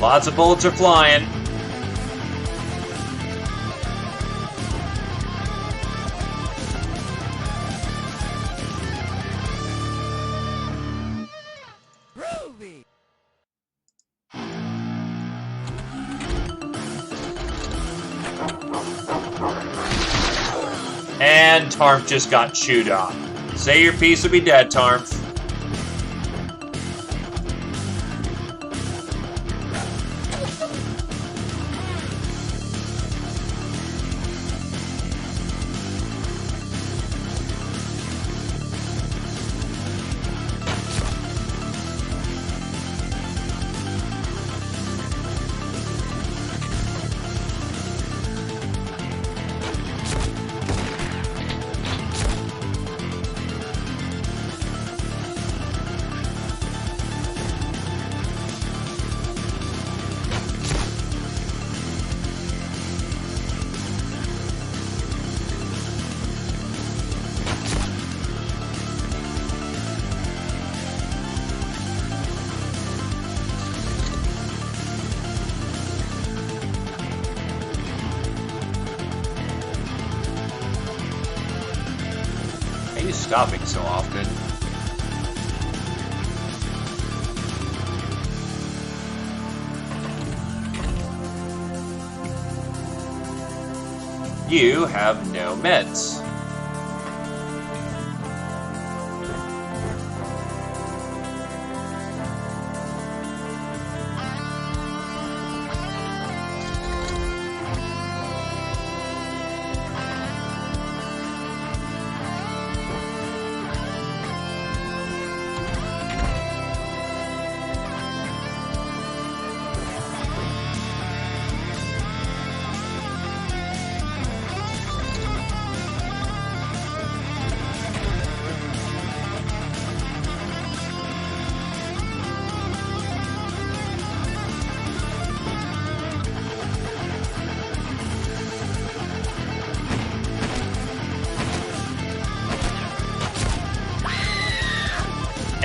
Lots of bullets are flying. And Tarmp just got chewed up. Say your piece or be dead, Tarmp. Why are you stopping so often? You have no meds.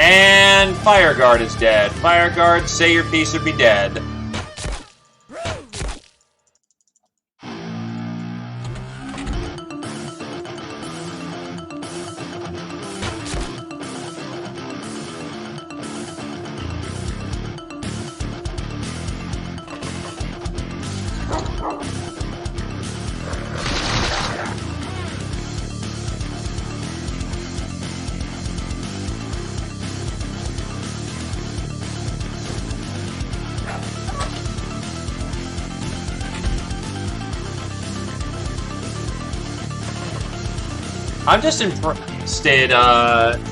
And Fireguard is dead. Fireguard, say your piece or be dead. I'm just impressed it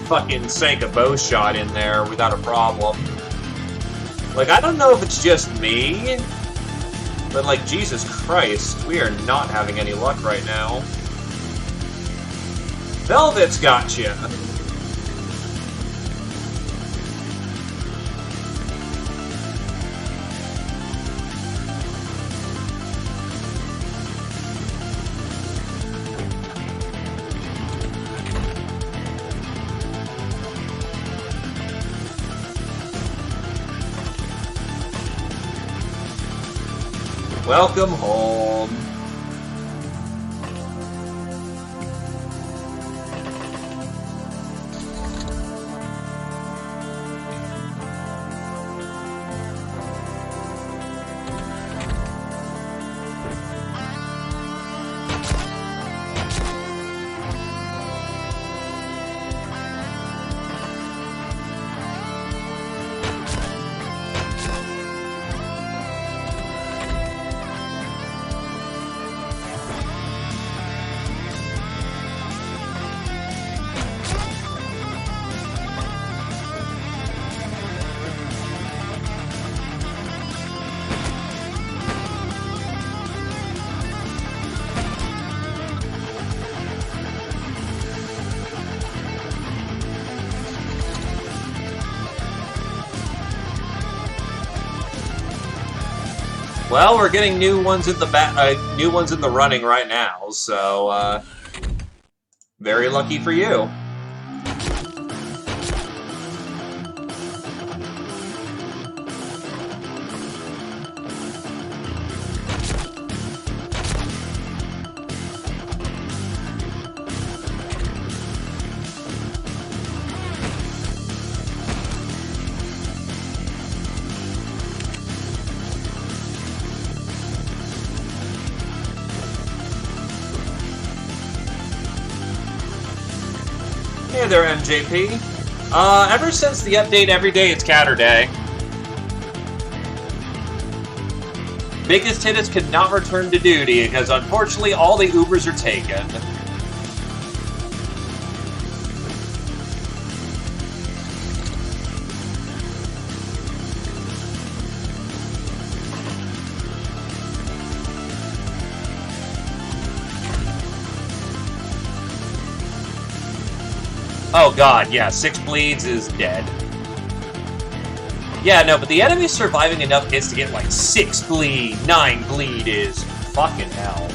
fucking sank a bow shot in there without a problem. Like, I don't know if it's just me, but like, Jesus Christ, we are not having any luck right now. Velvet's got you. Welcome home. Well, we're getting new ones in the running right now, so very lucky for you. Hey there, MJP. Ever since the update every day, it's Catter Day. Biggest hit is could not return to duty because unfortunately all the Ubers are taken. Oh god, yeah, 6 bleeds is dead. Yeah, no, but the enemy's surviving enough hits to get like 6 bleed, 9 bleed is fucking hell.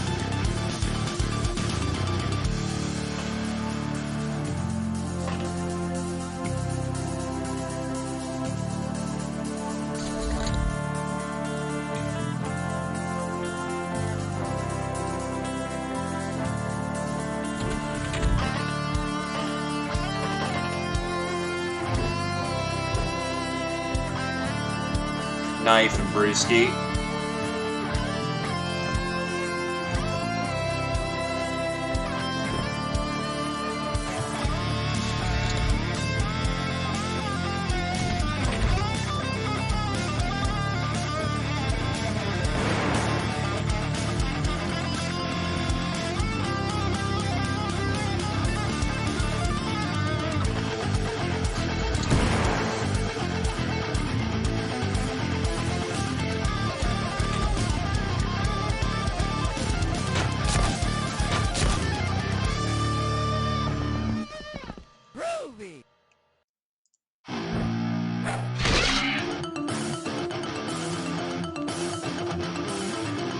Knife and brewski.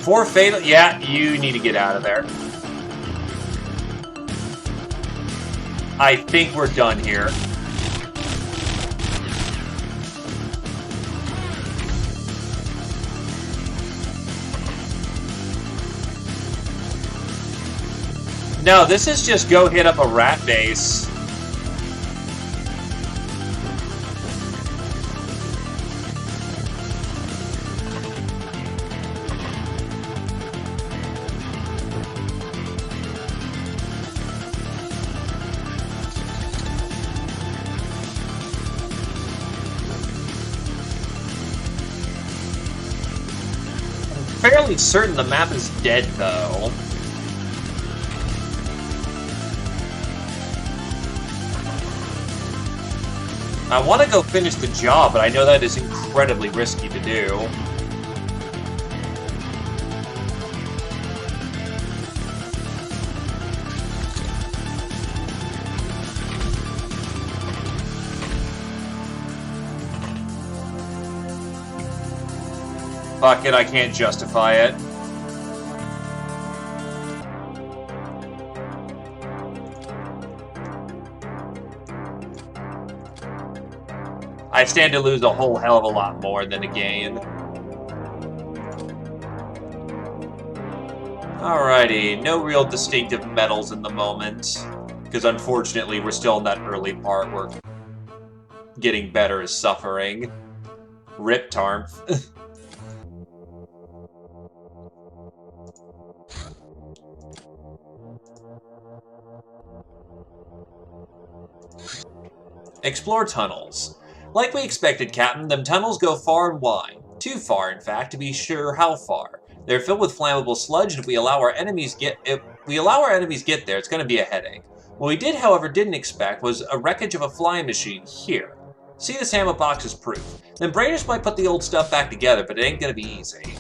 Four fatal. Yeah, you need to get out of there. I think we're done here. No, this is just go hit up a rat base. Fairly certain the map is dead, though. I want to go finish the job, but I know that is incredibly risky to do. Fuck it, I can't justify it. I stand to lose a whole hell of a lot more than a gain. Alrighty, no real distinctive medals in the moment. Because unfortunately, we're still in that early part where getting better is suffering. Rip Tarmp. Explore tunnels. Like we expected, Captain, them tunnels go far and wide. Too far, in fact, to be sure how far. They're filled with flammable sludge, and if we allow our enemies get there, it's going to be a headache. What we did, however, didn't expect was a wreckage of a flying machine here. See this ammo box as proof. Then Brainers might put the old stuff back together, but it ain't going to be easy.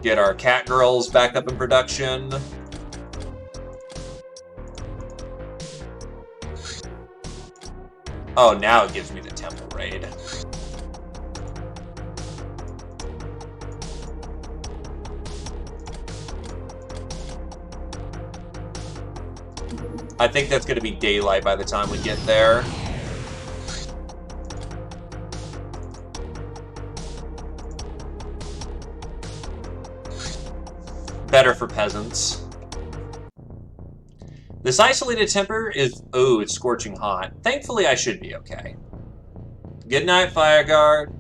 Get our cat girls back up in production. Oh, now it gives me the temple raid. I think that's going to be daylight by the time we get there. Better for peasants. This isolated temper is... Oh, it's scorching hot. Thankfully, I should be okay. Good night, Fireguard.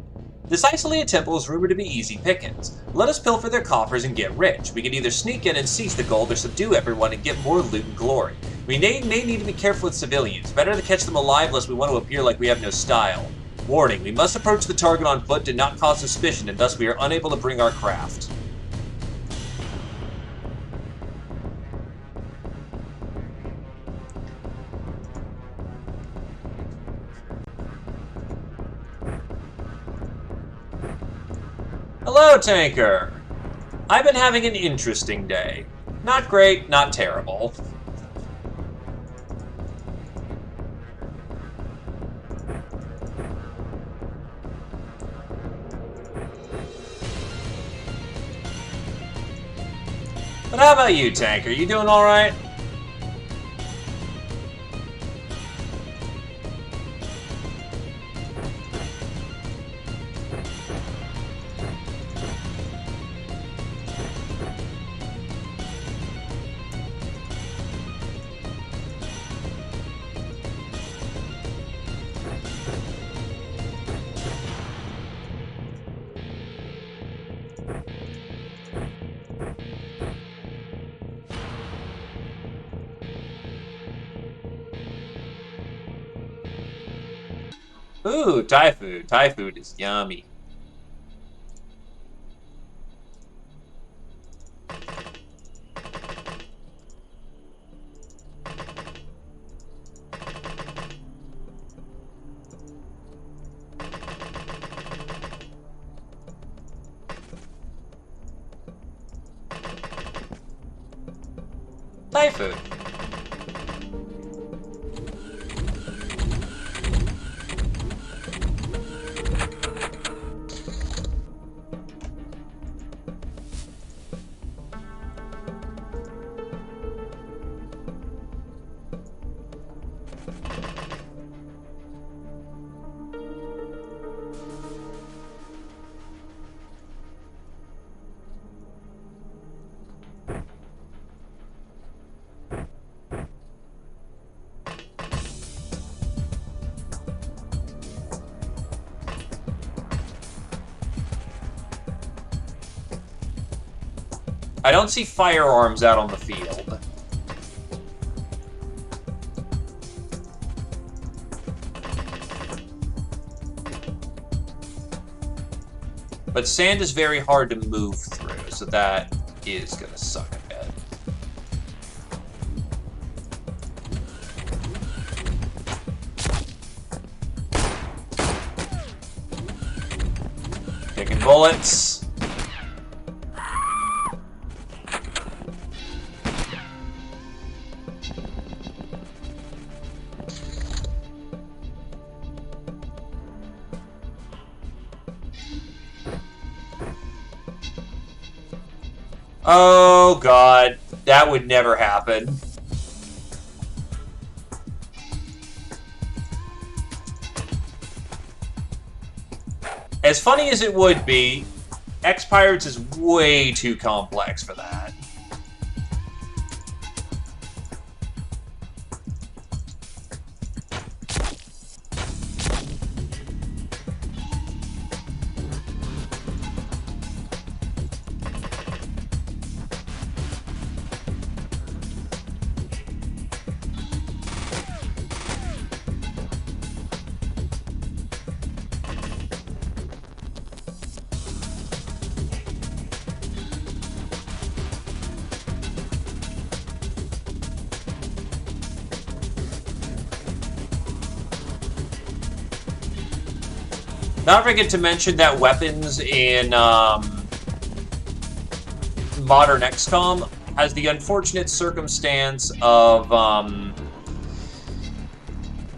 This isolated temple is rumored to be easy pickings. Let us pilfer their coffers and get rich. We can either sneak in and seize the gold or subdue everyone and get more loot and glory. We may need to be careful with civilians. Better to catch them alive lest we want to appear like we have no style. Warning, we must approach the target on foot to not cause suspicion, and thus we are unable to bring our craft. Hello, Tanker! I've been having an interesting day. Not great, not terrible. But how about you, Tanker? You doing alright? Ooh, Thai food. Thai food is yummy. Thai food. I don't see firearms out on the field. But sand is very hard to move through, so that is going to suck a bit. Taking bullets. Oh, God. That would never happen. As funny as it would be, Xpiratez is way too complex for that. Not forget to mention that weapons in modern XCOM has the unfortunate circumstance of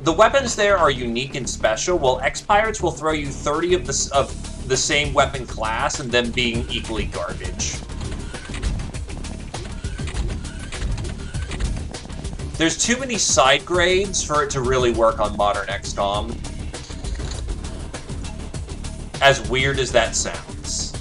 the weapons there are unique and special, while Xpiratez will throw you 30 of the same weapon class and them being equally garbage. There's too many side grades for it to really work on modern XCOM. As weird as that sounds.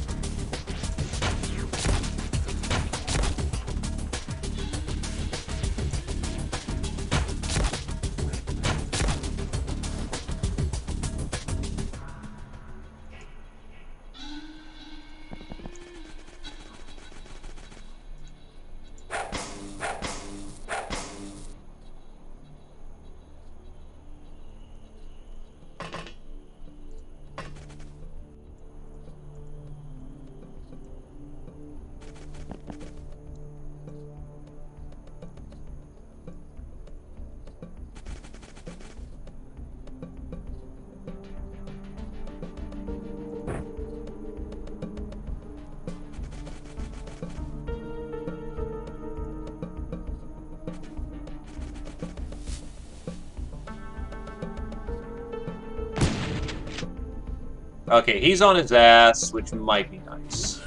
Okay, he's on his ass, which might be nice.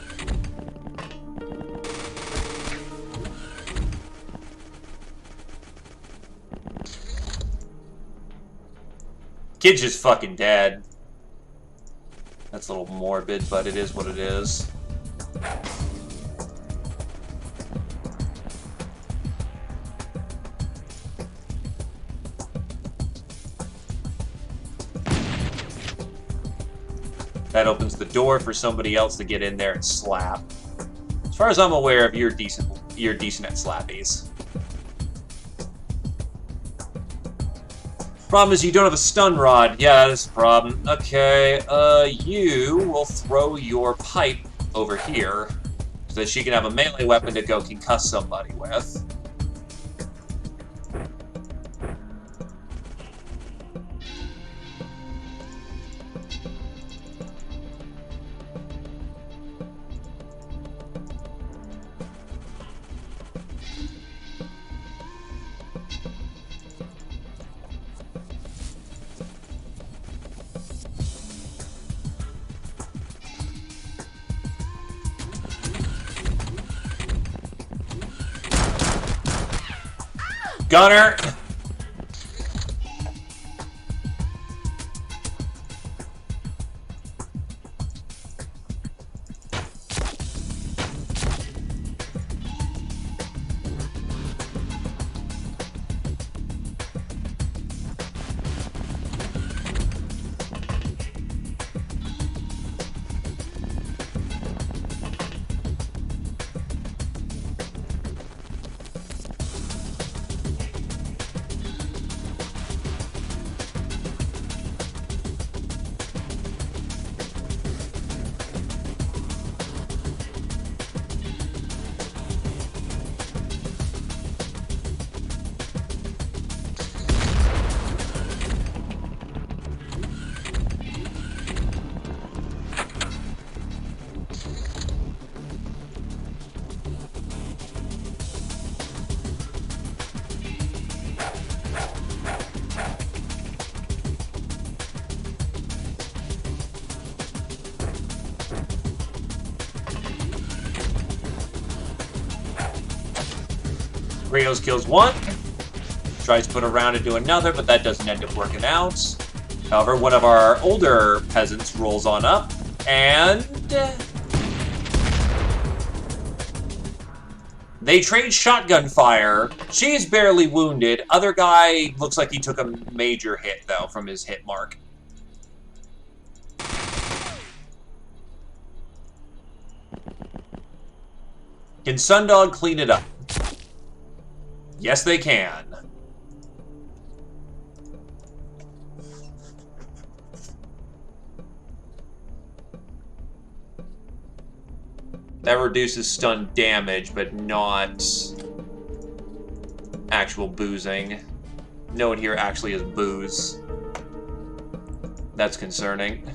Kid's just fucking dead. That's a little morbid, but it is what it is. That opens the door for somebody else to get in there and slap. As far as I'm aware of, you're decent at slappies. Problem is you don't have a stun rod. Yeah, that's a problem. Okay, you will throw your pipe over here so that she can have a melee weapon to go concuss somebody with. Gunner! Krios kills one. Tries to put a round into another, but that doesn't end up working out. However, one of our older peasants rolls on up, and they trade shotgun fire. She's barely wounded. Other guy looks like he took a major hit, though, from his hit mark. Can Sundog clean it up? Yes, they can. That reduces stun damage, but not actual boozing. No one here actually has booze. That's concerning.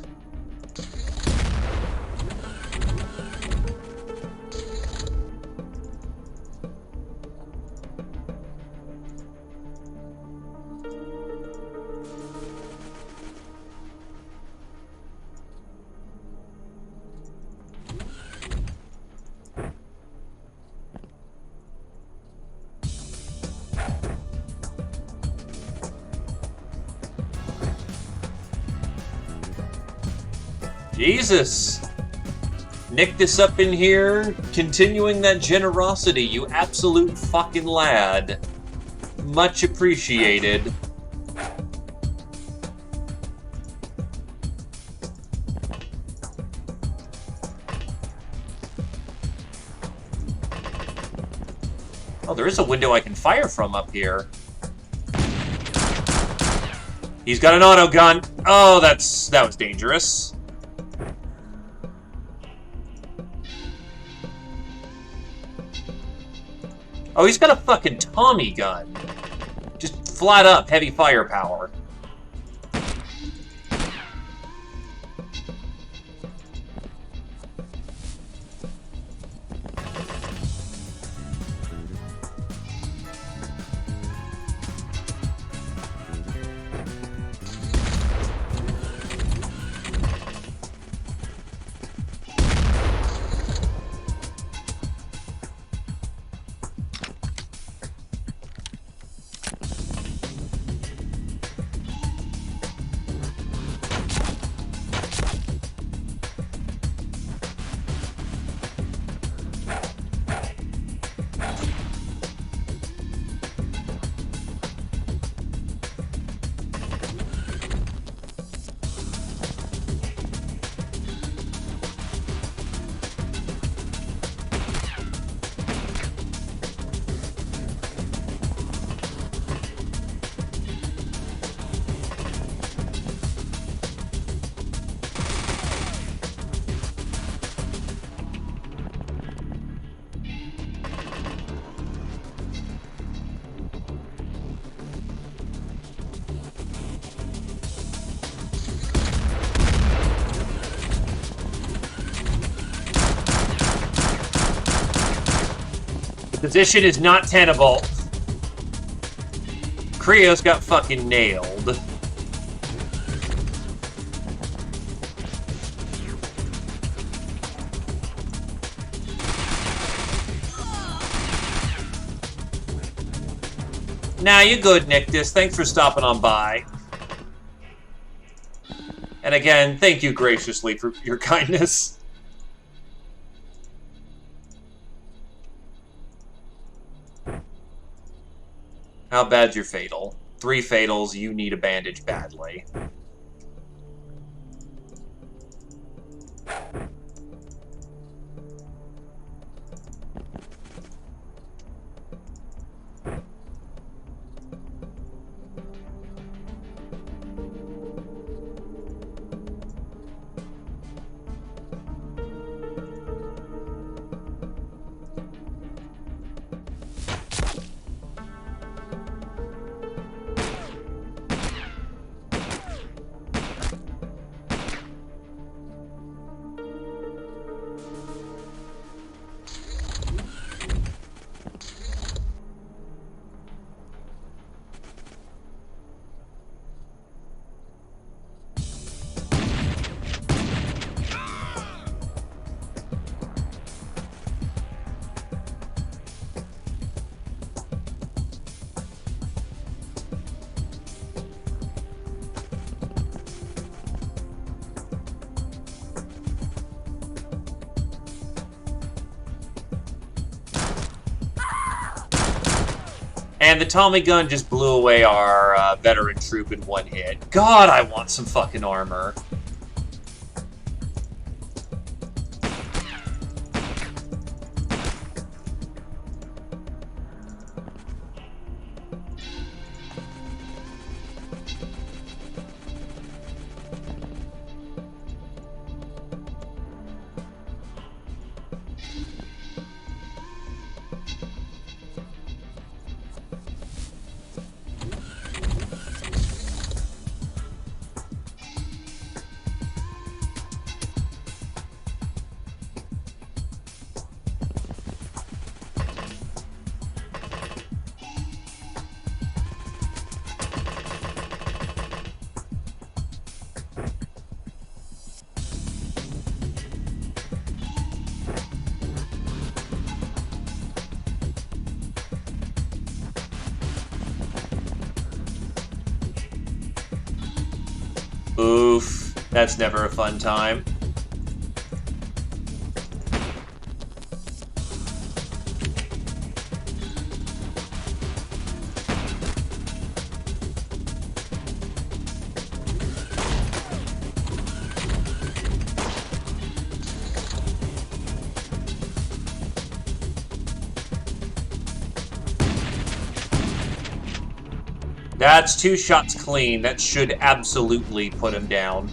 Jesus! Nick this up in here, continuing that generosity, you absolute fucking lad. Much appreciated. Oh, there is a window I can fire from up here. He's got an auto gun. Oh, that was dangerous. Oh, he's got a fucking Tommy gun. Just flat up heavy firepower. Position is not tenable. Krios got fucking nailed. Nah, you good, Nictus. Thanks for stopping on by. And again, thank you graciously for your kindness. How bad's your fatal? 3 fatals, you need a bandage badly. And the Tommy gun just blew away our veteran troop in one hit. God, I want some fucking armor. Oof, that's never a fun time. That's 2 shots clean. That should absolutely put him down.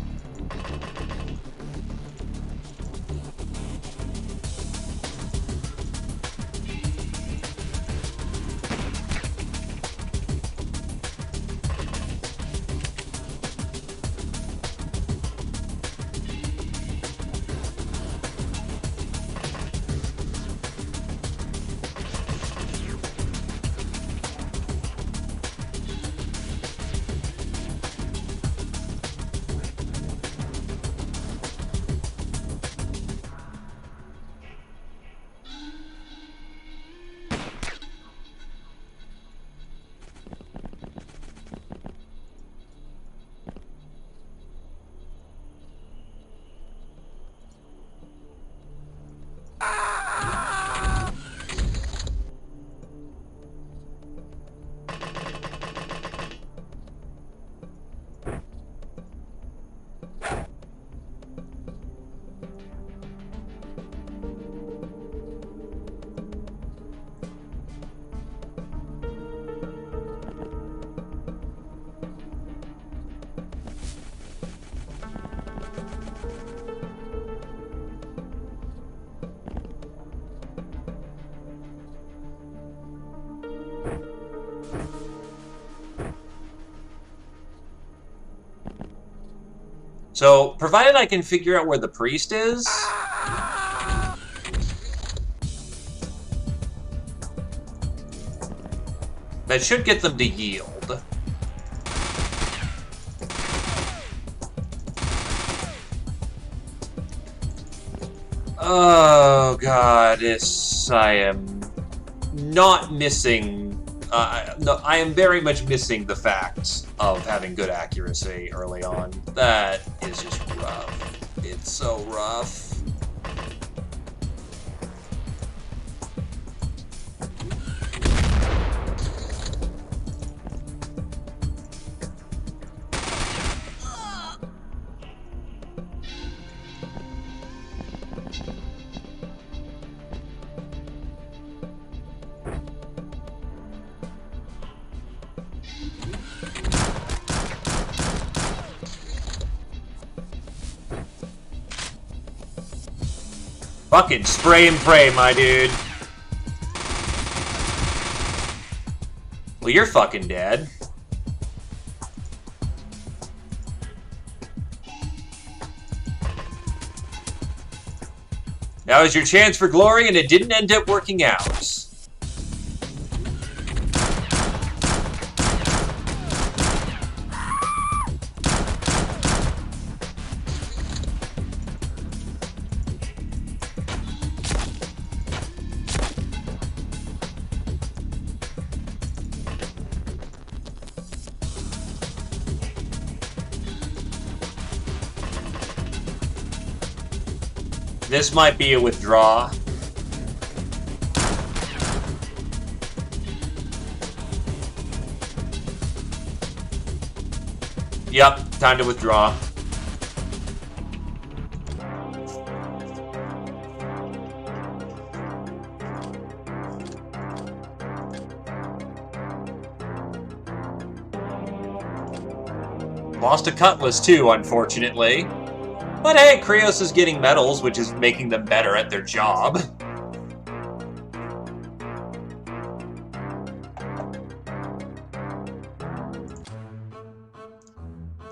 So, provided I can figure out where the priest is... that should get them to yield. Oh god, I am not missing... no, I am very much missing the fact of having good accuracy early on. That is just rough. It's so rough. Fucking spray and pray, my dude. Well, you're fucking dead. That was your chance for glory, and it didn't end up working out. This might be a withdraw. Yep, time to withdraw. Lost a Cutlass too, unfortunately. But hey, Krios is getting medals, which is making them better at their job.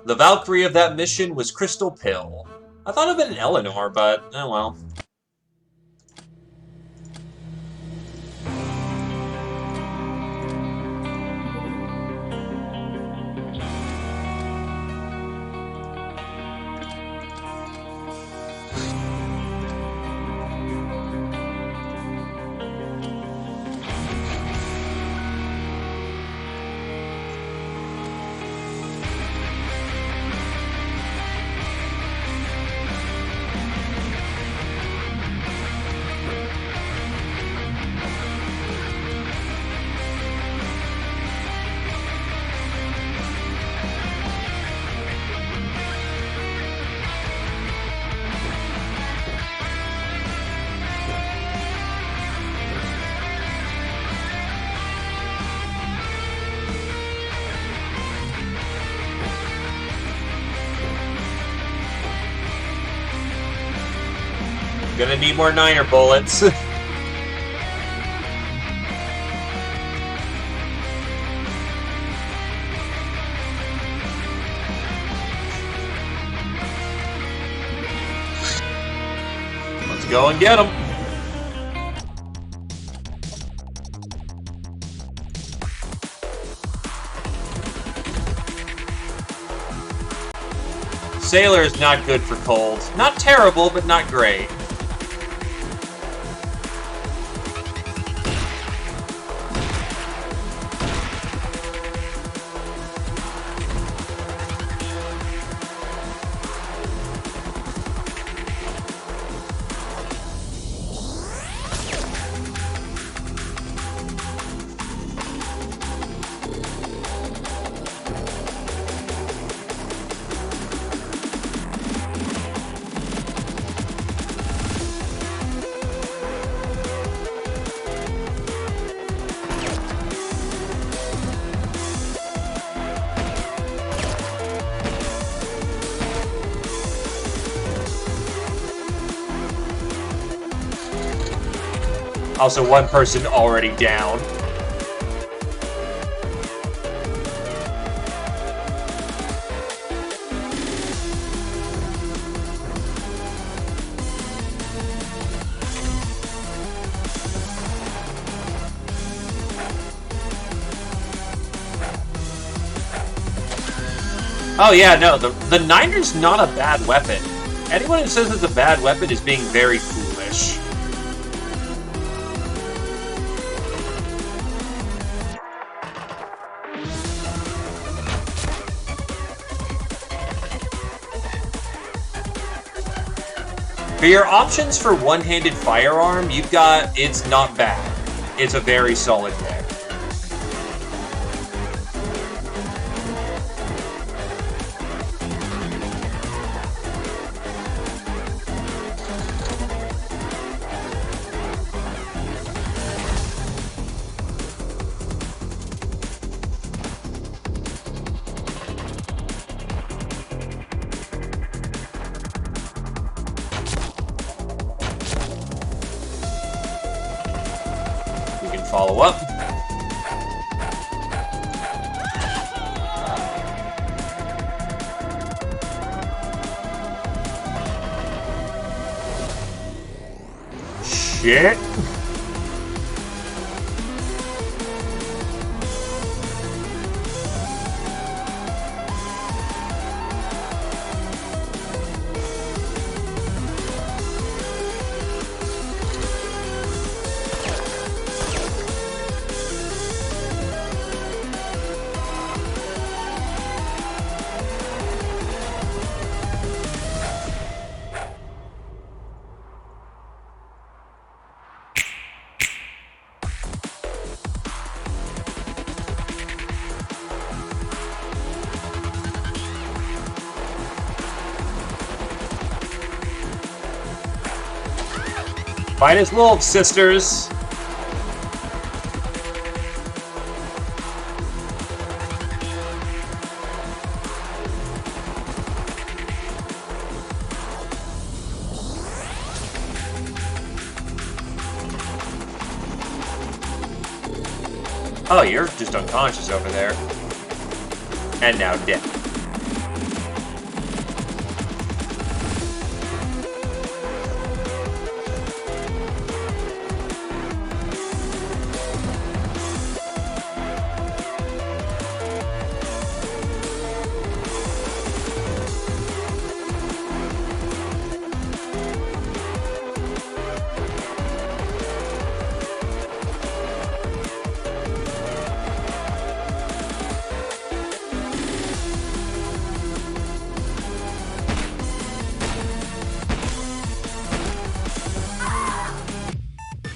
The Valkyrie of that mission was Crystal Pill. I thought of it in Eleanor, but oh well. Gonna need more Niner bullets. Let's go and get them. Sailor is not good for cold. Not terrible, but not great. Also, one person already down. Oh yeah, no, the Niner's not a bad weapon. Anyone who says it's a bad weapon is being very foolish. For your options for one-handed firearm, you've got, it's not bad. It's a very solid pick. Follow up. Shit. Fight as wolves, sisters! Oh, you're just unconscious over there. And now dead.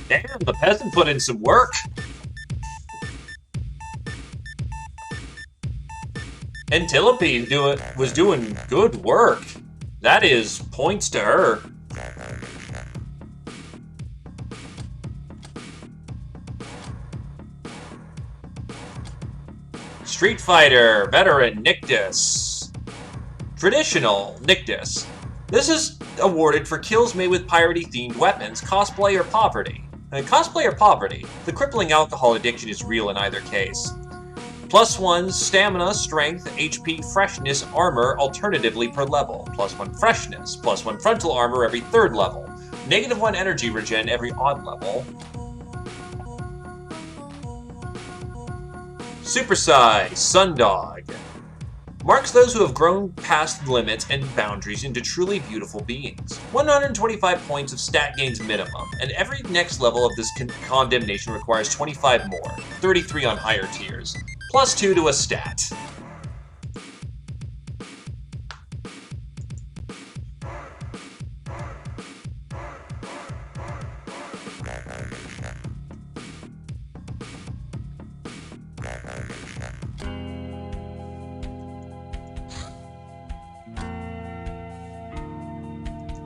Damn, the peasant put in some work. Antilope was doing good work. That is points to her. Street Fighter, veteran Nictus. Traditional Nictus. This is awarded for kills made with piratey-themed weapons, cosplay, or poverty. Cosplay or poverty, the crippling alcohol addiction is real in either case. +1 stamina, strength, HP, freshness, armor alternatively per level. +1 freshness, +1 frontal armor every third level. -1 energy regen every odd level. Supersize, Sundog. Marks those who have grown past limits and boundaries into truly beautiful beings. 125 points of stat gains minimum, and every next level of this condemnation requires 25 more, 33 on higher tiers, +2 to a stat.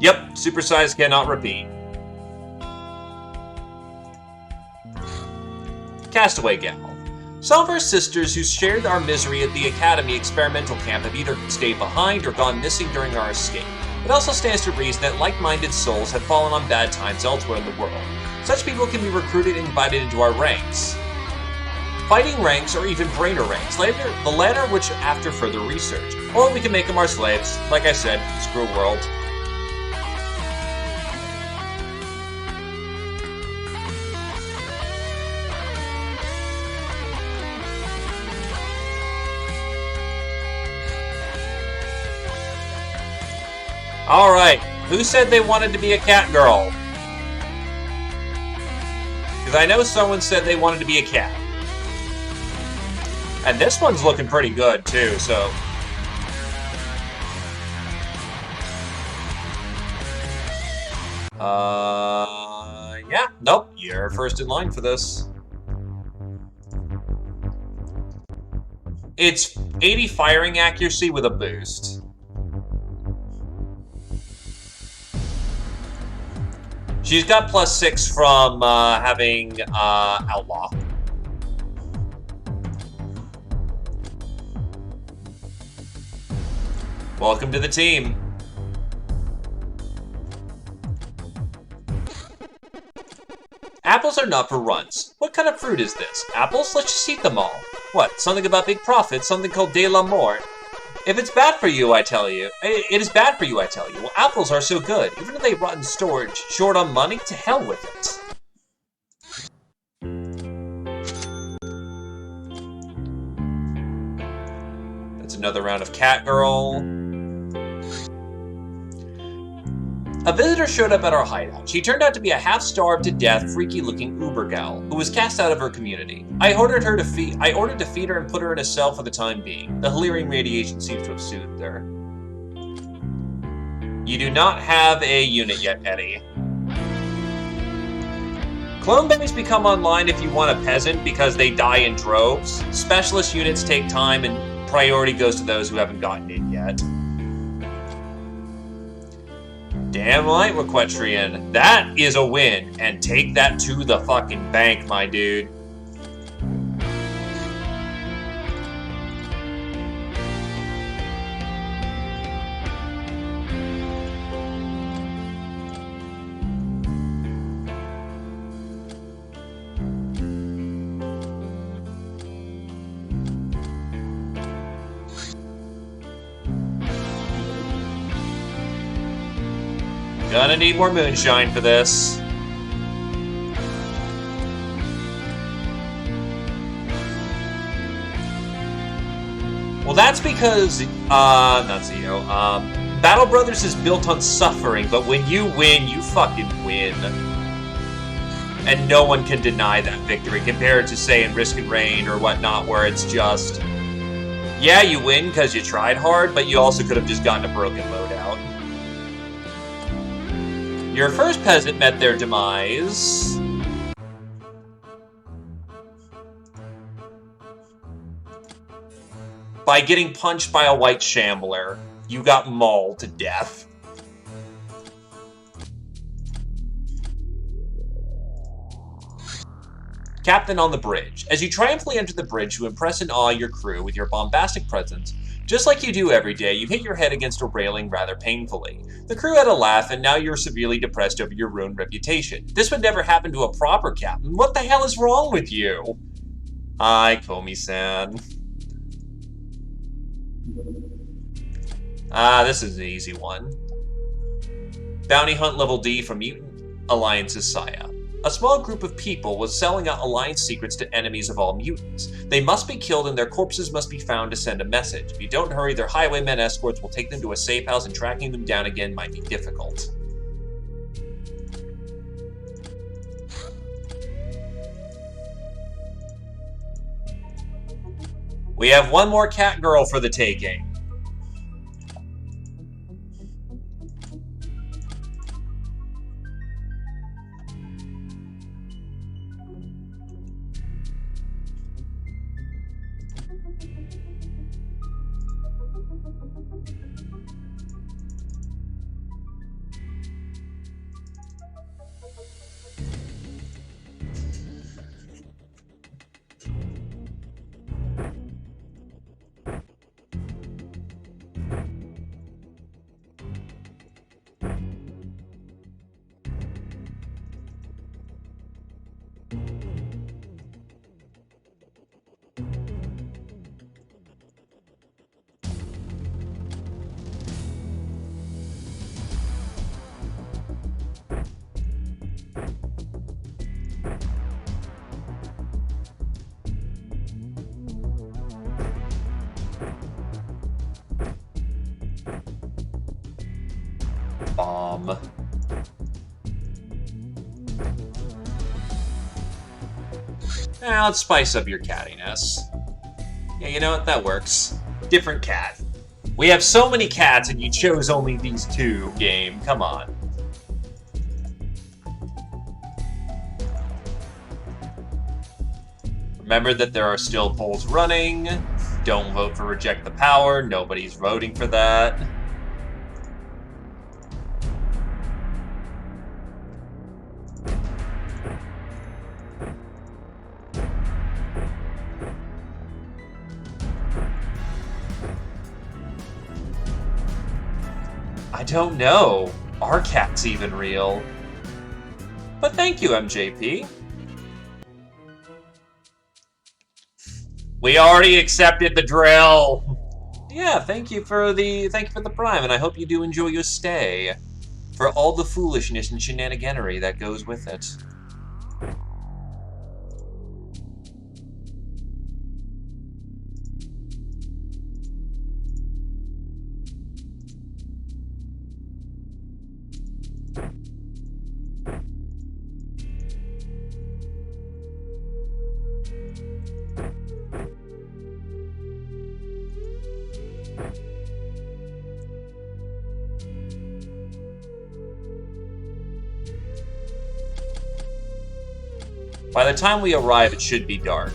Yep, supersize cannot repeat. Castaway Gal. Some of our sisters who shared our misery at the Academy experimental camp have either stayed behind or gone missing during our escape. It also stands to reason that like-minded souls have fallen on bad times elsewhere in the world. Such people can be recruited and invited into our ranks. Fighting ranks or even brainer ranks, the latter which after further research. Or we can make them our slaves. Like I said, screw world. Alright, who said they wanted to be a cat girl? Because I know someone said they wanted to be a cat. And this one's looking pretty good, too, so... yeah, nope, you're first in line for this. It's 80 firing accuracy with a boost. She's got +6 from having Outlaw. Welcome to the team. Apples are not for runts. What kind of fruit is this? Apples? Let's just eat them all. What? Something about big profits? Something called de la mort? If it's bad for you, I tell you. It is bad for you, I tell you. Well, apples are so good. Even if they rot in storage, short on money, to hell with it. That's another round of Catgirl. A visitor showed up at our hideout. She turned out to be a half-starved to death, freaky-looking Uber gal who was cast out of her community. I ordered to feed her and put her in a cell for the time being. The Halirian radiation seems to have soothed her. You do not have a unit yet, Eddie. Clone banks become online if you want a peasant because they die in droves. Specialist units take time and priority goes to those who haven't gotten in yet. Damn right, Requetrian. That is a win, and take that to the fucking bank, my dude. Gonna need more moonshine for this. Well, that's because, not Zio, Battle Brothers is built on suffering, but when you win, you fucking win. And no one can deny that victory, compared to, say, in Risk and Rain or whatnot, where it's just, yeah, you win because you tried hard, but you also could have just gotten a broken loadout. Your first peasant met their demise. By getting punched by a white shambler. You got mauled to death. Captain on the bridge. As you triumphantly enter the bridge to impress and awe your crew with your bombastic presence, just like you do every day, you hit your head against a railing rather painfully. The crew had a laugh, and now you're severely depressed over your ruined reputation. This would never happen to a proper captain. What the hell is wrong with you? Hi, Komi-san. This is an easy one. Bounty hunt level D from Mutant Alliance's Saya. A small group of people was selling out Alliance secrets to enemies of all mutants. They must be killed and their corpses must be found to send a message. If you don't hurry, their highwaymen escorts will take them to a safe house, and tracking them down again might be difficult. We have one more cat girl for the taking. Bomb. Now let's spice up your cattiness. Yeah, you know what? That works. Different cat. We have so many cats and you chose only these two, game. Come on. Remember that there are still polls running. Don't vote for Reject the Power. Nobody's voting for that. I don't know. Are cats even real? But thank you, MJP. We already accepted the drill. Yeah, thank you for the prime, and I hope you do enjoy your stay. For all the foolishness and shenaniganery that goes with it. By the time we arrive, it should be dark.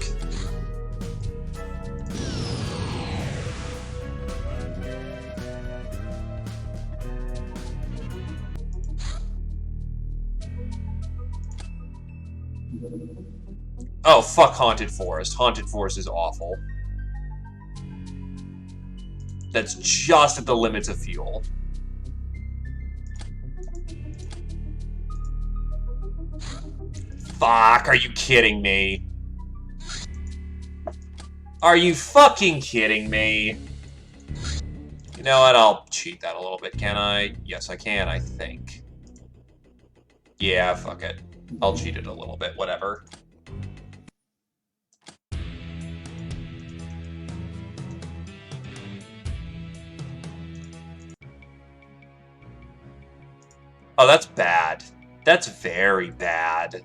fuck Haunted Forest. Haunted Forest is awful. That's just at the limits of fuel. Fuck, are you kidding me? Are you fucking kidding me? You know what, I'll cheat that a little bit, can I? Yes, I can, I think. Yeah, fuck it. I'll cheat it a little bit, whatever. Oh, that's bad. That's very bad.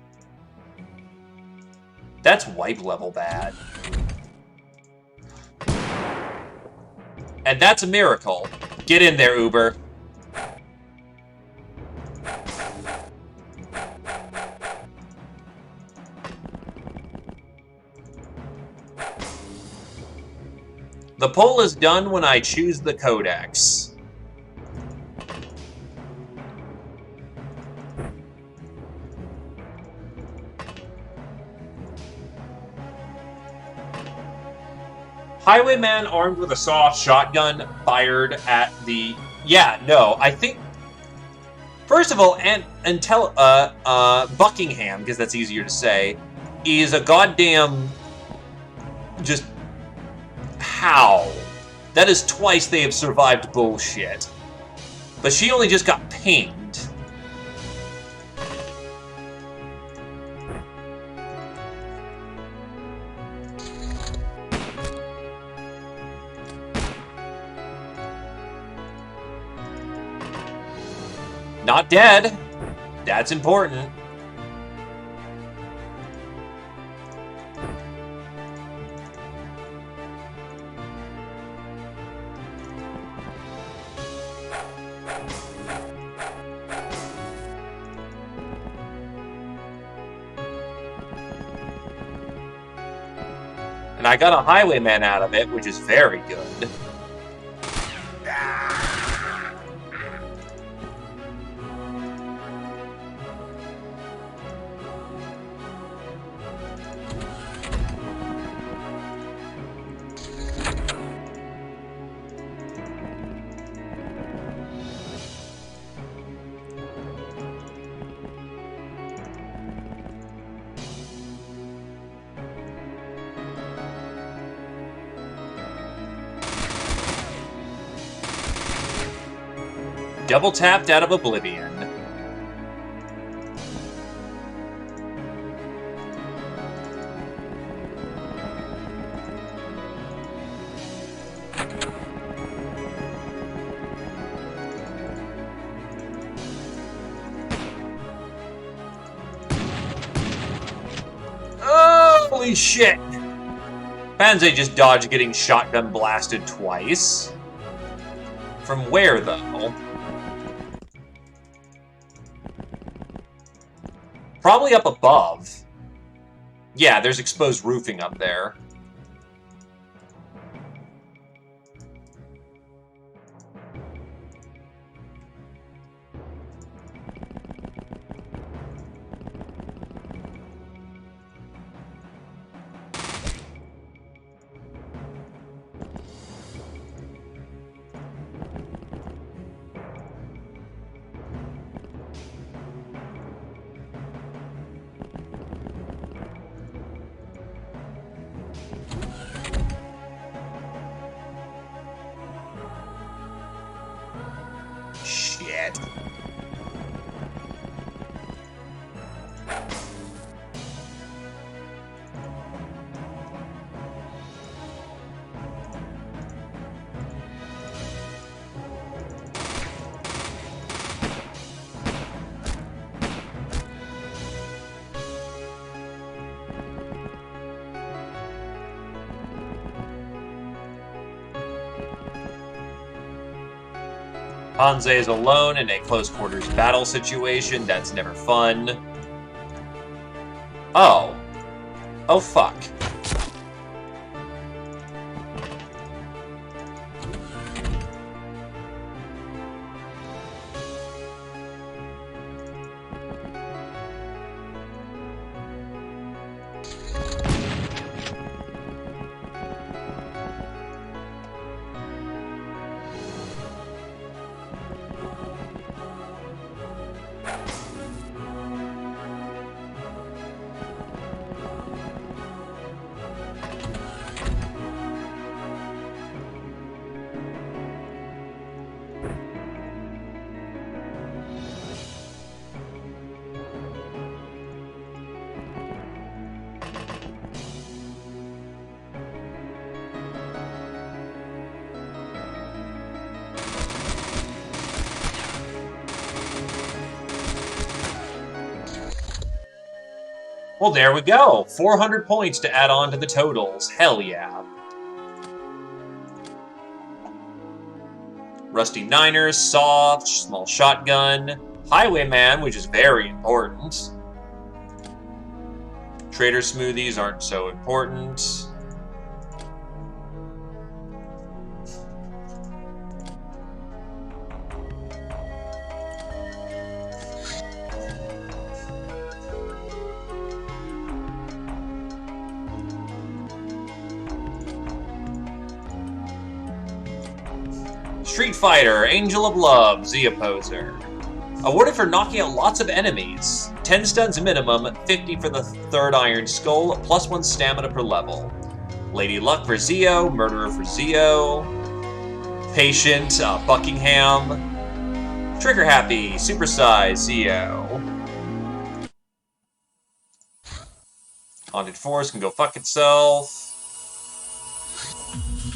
That's wipe level bad. And that's a miracle. Get in there, Uber. The poll is done when I choose the codex. Highwayman armed with a sawed shotgun fired at the... Yeah, no, I think... First of all, Buckingham, because that's easier to say, is a goddamn... Just... How? That is twice they have survived bullshit. But she only just got pinged. Not dead. That's important. And I got a highwayman out of it, which is very good. Double tapped out of oblivion. Holy shit! Panze just dodged getting shotgun blasted twice. From where, though? Probably up above. Yeah, there's exposed roofing up there. Shit. Panze is alone in a close quarters battle situation. That's never fun. Oh. Oh, fuck. Well, there we go. 400 points to add on to the totals. Hell yeah. Rusty Niners, Soft, Small Shotgun, Highwayman, which is very important. Trader Smoothies aren't so important. Street Fighter, Angel of Love, Z Opposer. Awarded for knocking out lots of enemies. 10 stuns minimum, 50 for the third Iron Skull, plus 1 stamina per level. Lady Luck for Zio, Murderer for Zio. Patient, Buckingham. Trigger Happy, Supersize, Zio. Haunted Forest can go fuck itself.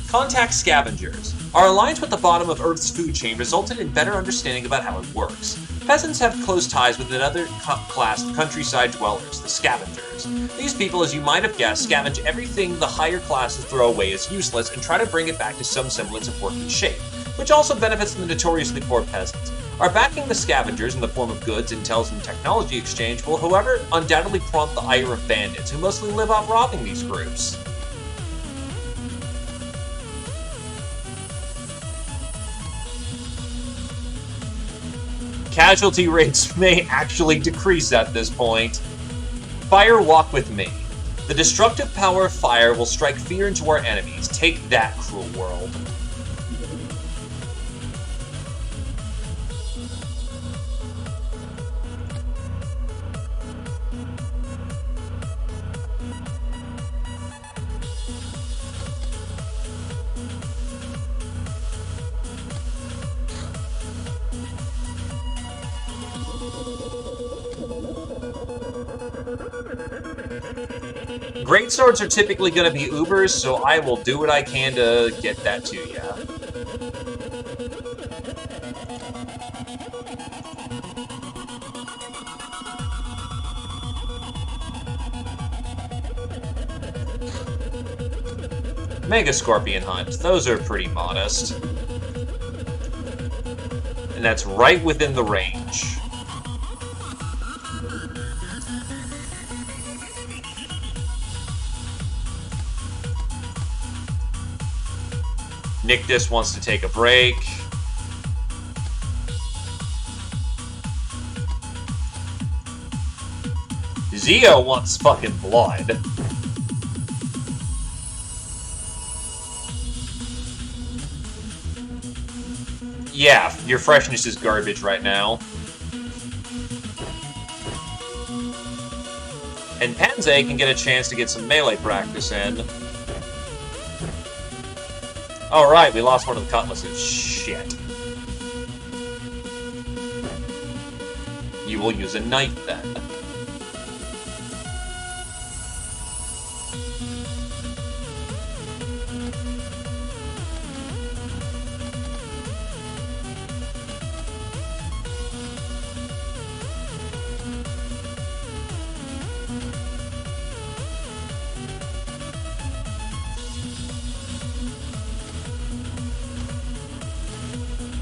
Contact Scavengers. Our alliance with the bottom of Earth's food chain resulted in better understanding about how it works. Peasants have close ties with another class of countryside dwellers, the Scavengers. These people, as you might have guessed, scavenge everything the higher classes throw away as useless and try to bring it back to some semblance of working shape, which also benefits the notoriously poor peasants. Our backing the Scavengers in the form of goods, intels, and technology exchange will, however, undoubtedly prompt the ire of bandits, who mostly live off robbing these groups. Casualty rates may actually decrease at this point. Fire Walk with Me. The destructive power of fire will strike fear into our enemies. Take that, cruel world. Greatswords are typically going to be Ubers, so I will do what I can to get that to you. Mega Scorpion Hunt. Those are pretty modest. And that's right within the range. Nictus wants to take a break. Zio wants fucking blood. Yeah, your freshness is garbage right now. And Panze can get a chance to get some melee practice in. Alright, we lost one of the cutlasses. Shit. You will use a knife then.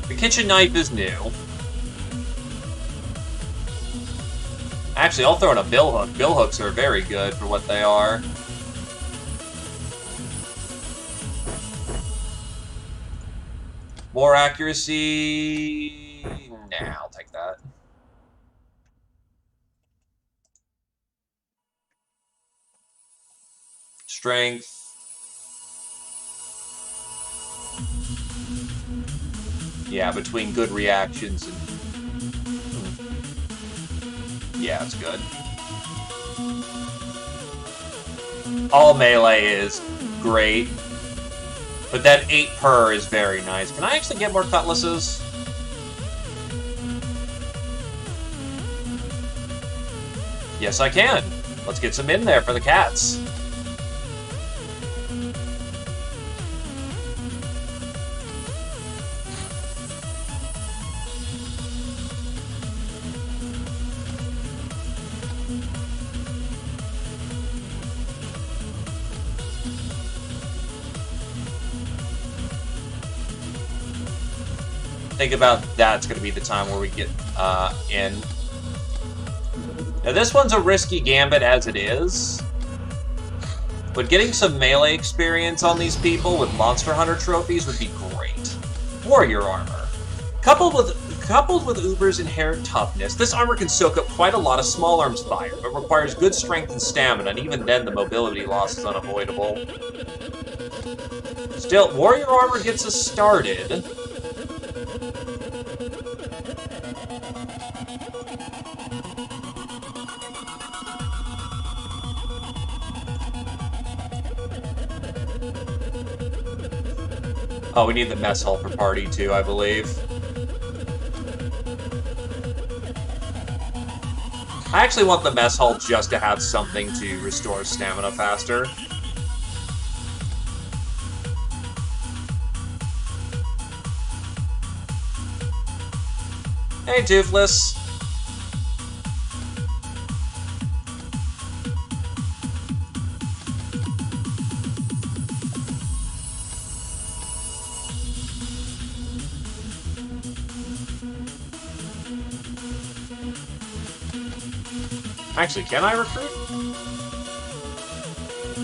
The kitchen knife is new. Actually, I'll throw in a bill hook. Bill hooks are very good for what they are. More accuracy... Nah, I'll take that. Strength. Yeah, between good reactions and... Yeah, it's good. All melee is great. But that 8 per is very nice. Can I actually get more cutlasses? Yes, I can. Let's get some in there for the cats. think about that's going to be the time where we get in. Now this one's a risky gambit as it is, but getting some melee experience on these people with Monster Hunter trophies would be great. Warrior armor. Coupled with Uber's inherent toughness, this armor can soak up quite a lot of small arms fire, but requires good strength and stamina, and even then the mobility loss is unavoidable. Still, warrior armor gets us started. Oh, we need the mess hall for party too, I believe. I actually want the mess hall just to have something to restore stamina faster. Hey, Toothless. Actually, can I recruit?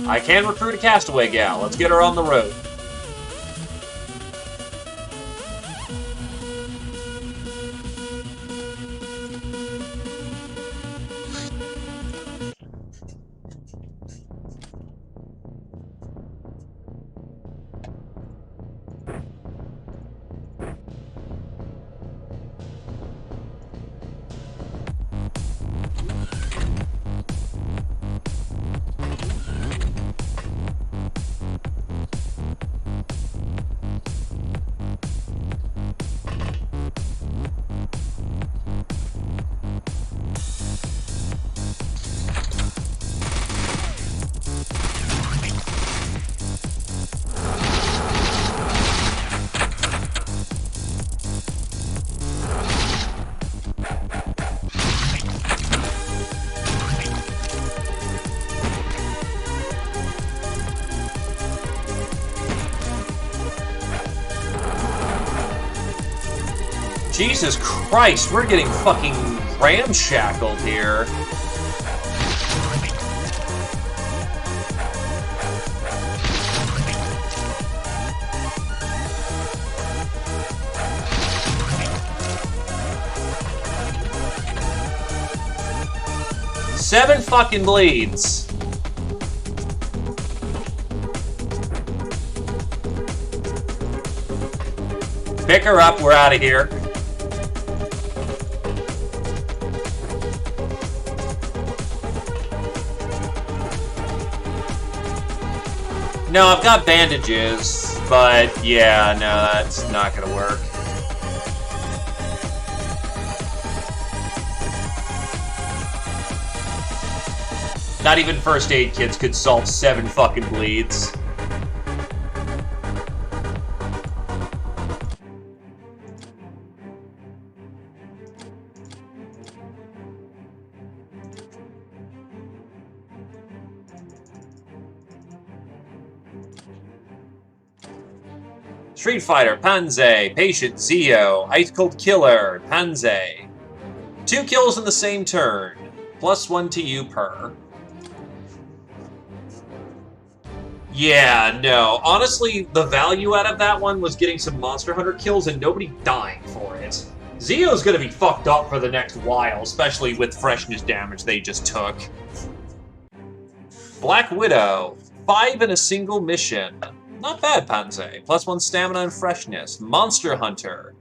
I can recruit a castaway gal. Let's get her on the road. Jesus Christ, we're getting fucking ramshackled here. Seven fucking bleeds. Pick her up, we're out of here. No, I've got bandages, but yeah, no, that's not gonna work. Not even first aid kits could solve 7 fucking bleeds. Street Fighter, Panze, Patient, Zio, Ice Cold Killer, Panze. 2 kills in the same turn. +1 to you per. Yeah, no. Honestly, the value out of that one was getting some Monster Hunter kills and nobody dying for it. Zio's gonna be fucked up for the next while, especially with freshness damage they just took. Black Widow, 5 in a single mission. Not bad, Panze. +1 stamina and freshness. Monster Hunter.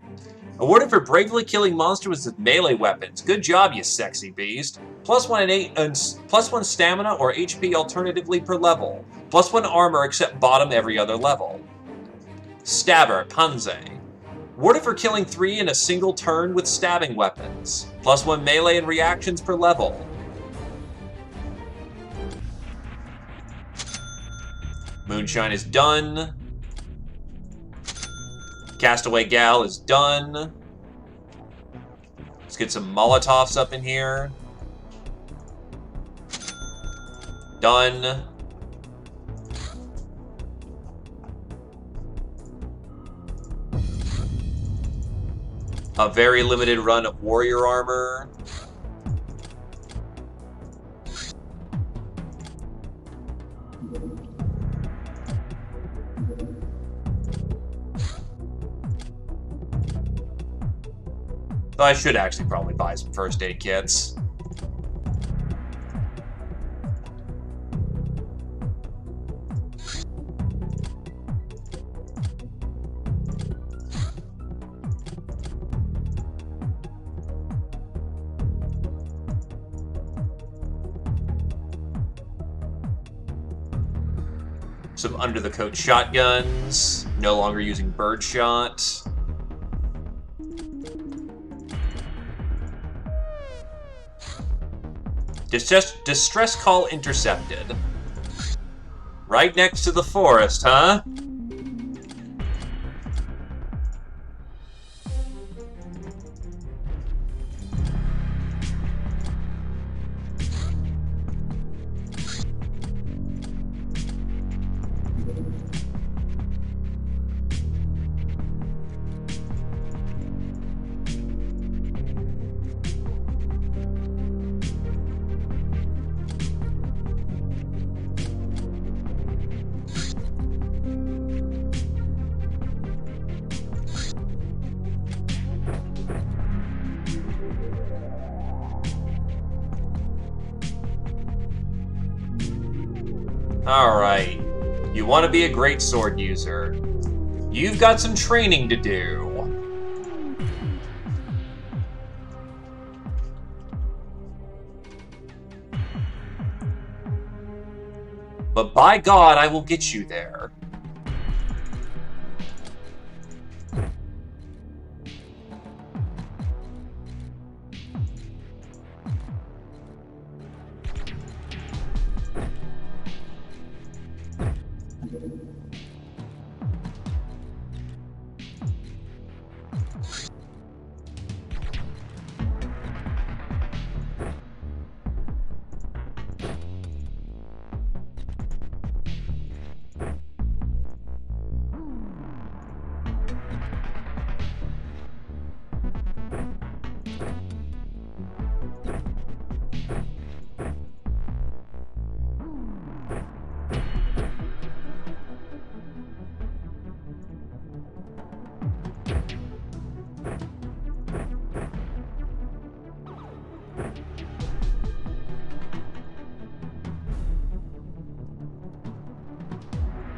Awarded for bravely killing monsters with melee weapons. Good job, you sexy beast. +1 stamina or HP alternatively per level. +1 armor except bottom every other level. Stabber, Panze. Awarded for killing 3 in a single turn with stabbing weapons. +1 melee and reactions per level. Moonshine is done. Castaway Gal is done. Let's get some Molotovs up in here. Done. A very limited run of warrior armor. Though I should actually probably buy some first aid kits. Some under-the-coat shotguns. No longer using birdshot. Distress call intercepted. Right next to the forest, huh? Alright. You want to be a great sword user. You've got some training to do. But by God, I will get you there.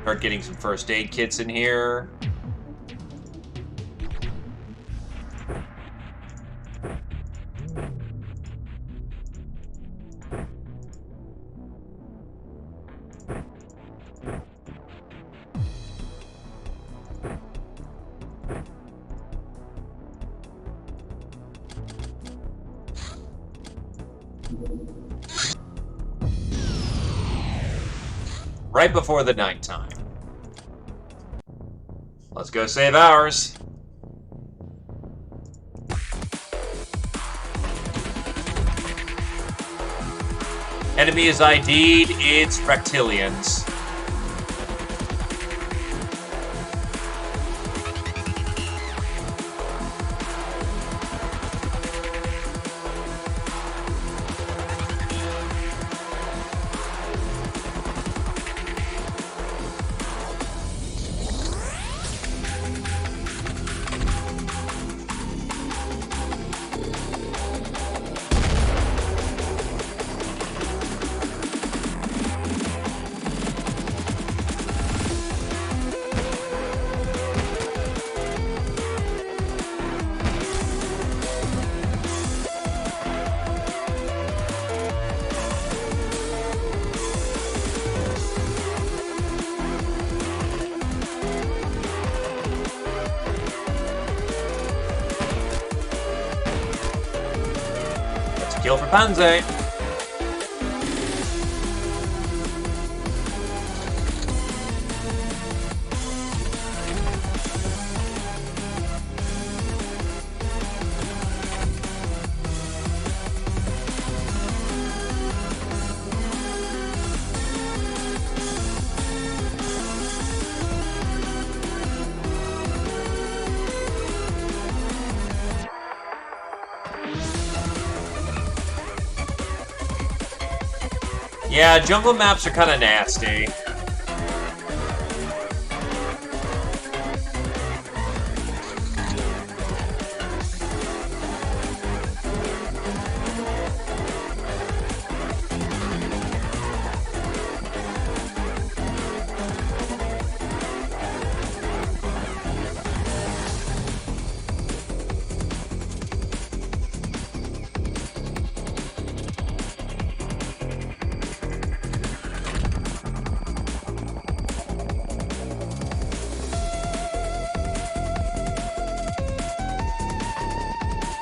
Start getting some first aid kits in here. Right before the nighttime. Let's go save ours. Enemy is ID'd. It's reptilians. Kill for Panze. Yeah, jungle maps are kind of nasty.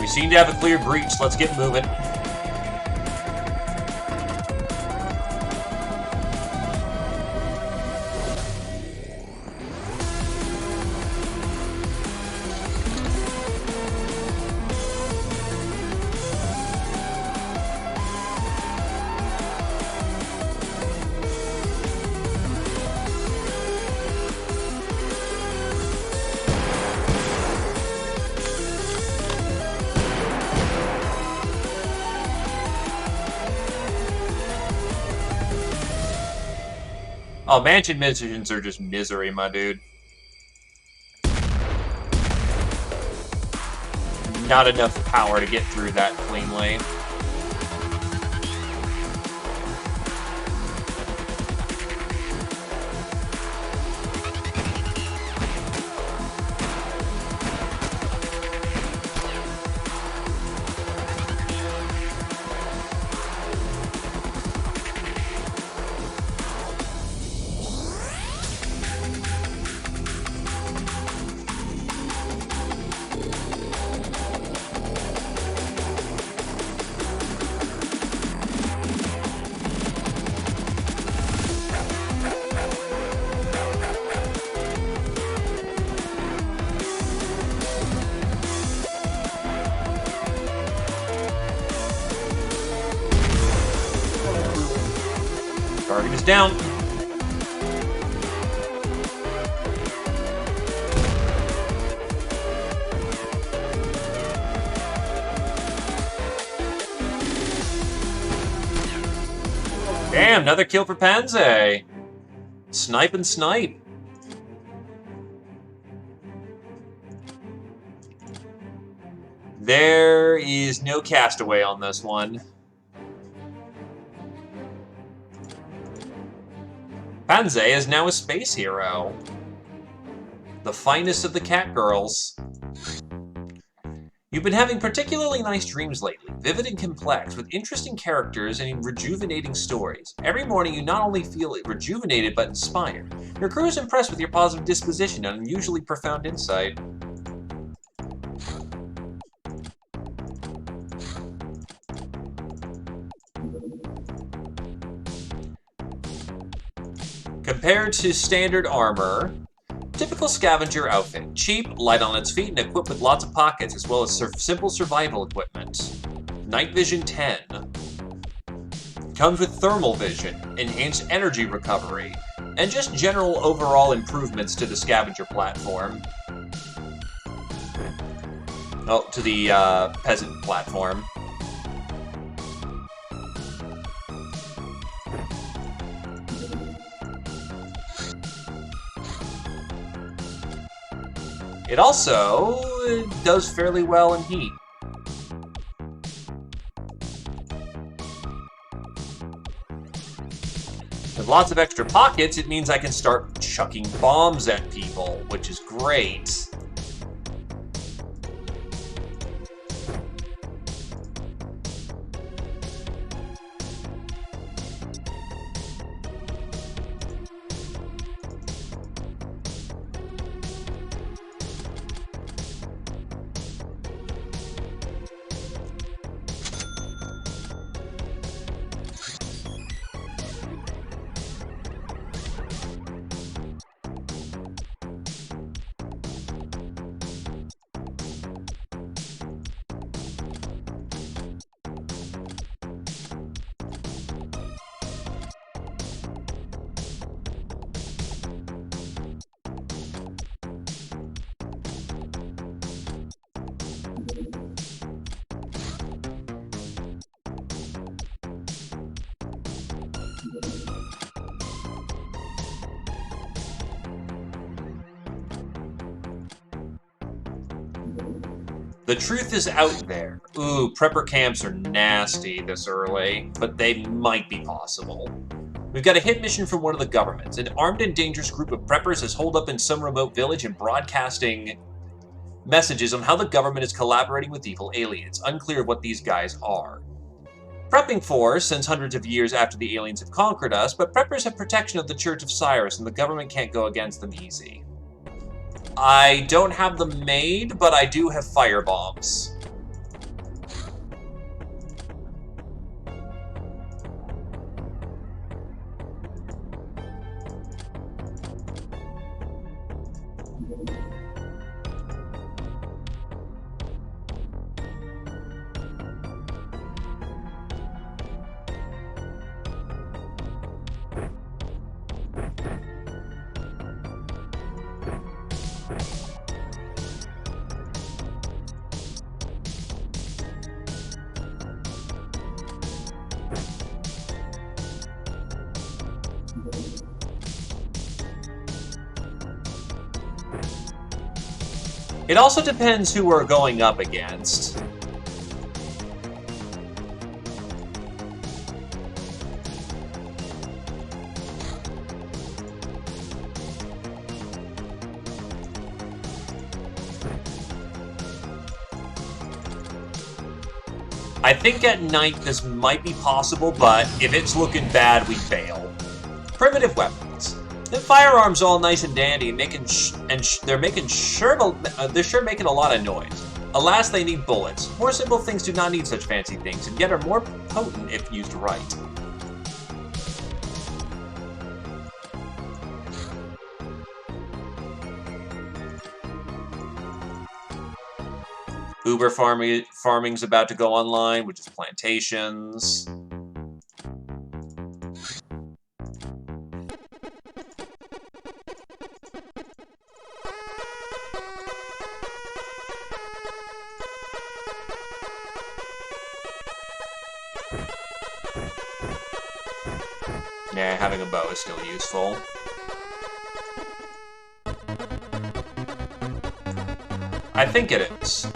We seem to have a clear breach. Let's get moving. Oh, mansion missions are just misery, my dude. Not enough power to get through that cleanly. Target is down. Damn, another kill for Panze. Snipe and snipe. There is no castaway on this one. Panze is now a space hero. The finest of the cat girls. You've been having particularly nice dreams lately, vivid and complex, with interesting characters and rejuvenating stories. Every morning you not only feel rejuvenated but inspired. Your crew is impressed with your positive disposition and unusually profound insight. Compared to standard armor, typical scavenger outfit. Cheap, light on its feet, and equipped with lots of pockets, as well as simple survival equipment. Night Vision 10. Comes with thermal vision, enhanced energy recovery, and just general overall improvements to the scavenger platform. Oh, to the peasant platform. It also does fairly well in heat. With lots of extra pockets, it means I can start chucking bombs at people, which is great. The truth is out there. Ooh, prepper camps are nasty this early, but they might be possible. We've got a hit mission from one of the governments. An armed and dangerous group of preppers has holed up in some remote village and broadcasting messages on how the government is collaborating with evil aliens. Unclear what these guys are. Prepping for, since hundreds of years after the aliens have conquered us, but preppers have protection of the Church of Cyrus and the government can't go against them easy. I don't have them made, but I do have firebombs. It also depends who we're going up against. I think at night this might be possible, but if it's looking bad, we bail. Primitive weapons. The firearms all nice and dandy, they're sure making a lot of noise. Alas, they need bullets. More simple things do not need such fancy things, and yet are more potent if used right. Uber farming's about to go online, which is plantations. Yeah, having a bow is still useful. I think it is.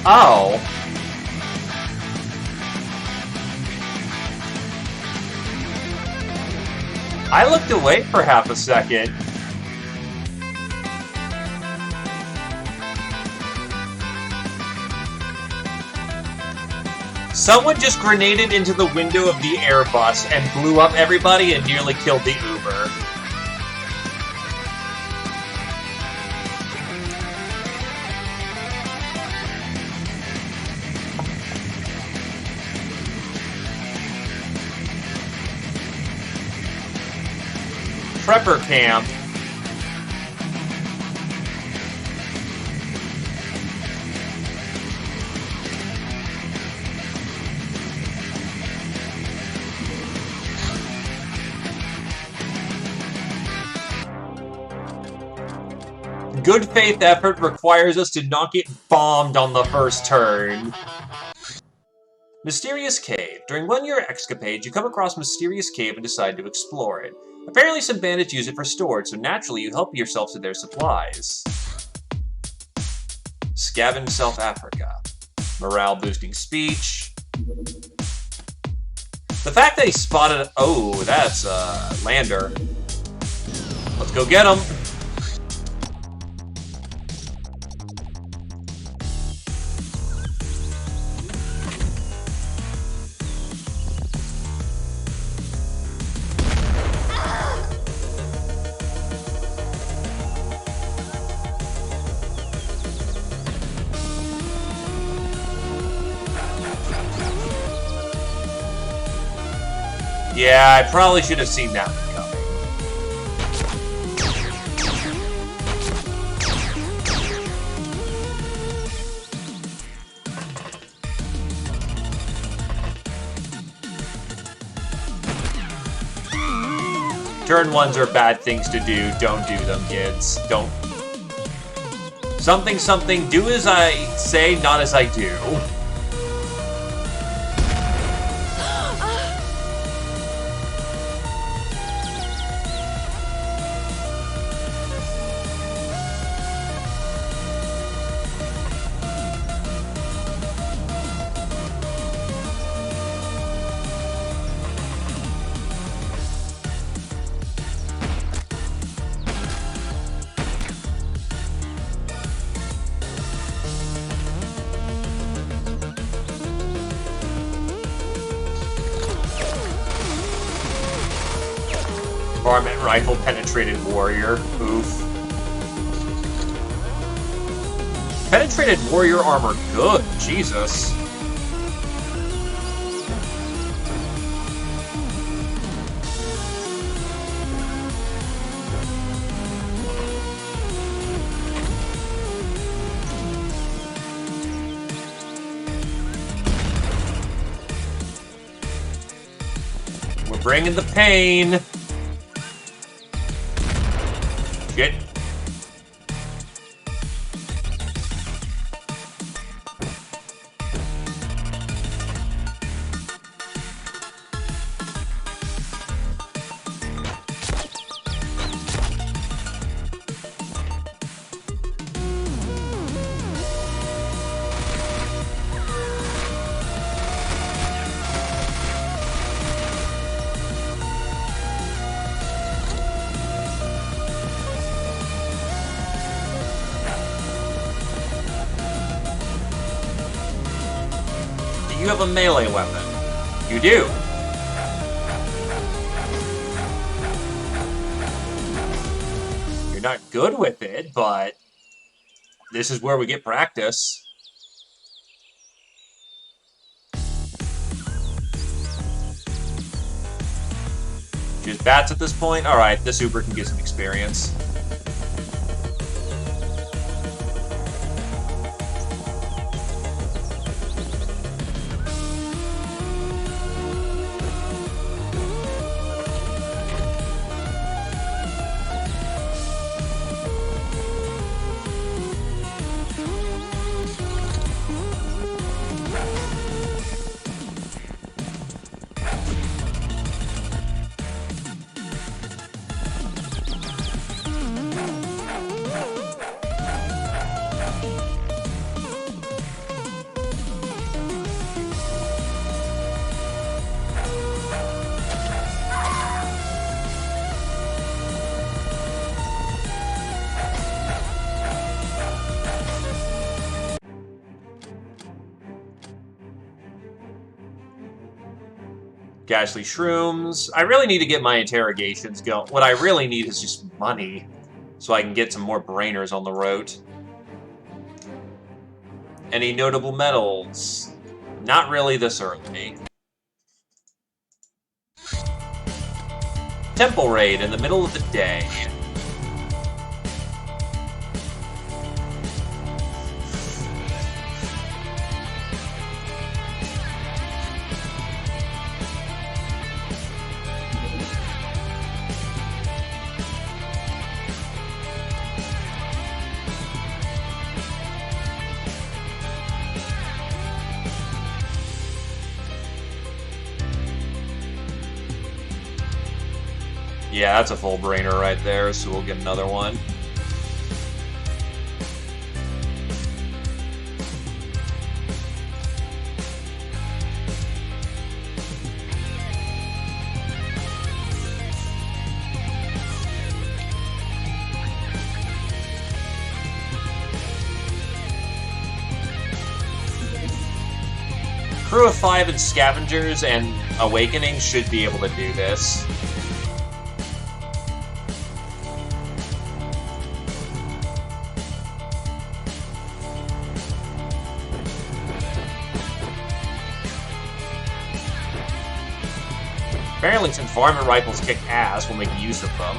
Oh. I looked away for half a second. Someone just grenaded into the window of the Airbus and blew up everybody and nearly killed the Uber. Prepper camp. Good faith effort requires us to not get bombed on the first turn. Mysterious Cave. During one of your escapades, you come across Mysterious Cave and decide to explore it. Apparently some bandits use it for storage, so naturally you help yourself to their supplies. Scavenge South Africa. Morale boosting speech. The fact that he spotted... Oh, that's a lander. Let's go get him. Yeah, I probably should have seen that one coming. Turn ones are bad things to do. Don't do them, kids. Don't. Something, something, do as I say, not as I do. Varmint rifle penetrated warrior. Oof. Penetrated warrior armor good. Jesus. We're bringing the pain. Shit. You have a melee weapon. You do. You're not good with it, but this is where we get practice. Just bats at this point? Alright, this Uber can get some experience. Ghastly shrooms. I really need to get my interrogations going. What I really need is just money, so I can get some more brainers on the road. Any notable medals? Not really this early. Temple raid in the middle of the day. Yeah, that's a full brainer right there, so we'll get another one. Crew of 5 and Scavengers and Awakening should be able to do this. Apparently, since varmint rifles kick ass, we'll make use of them.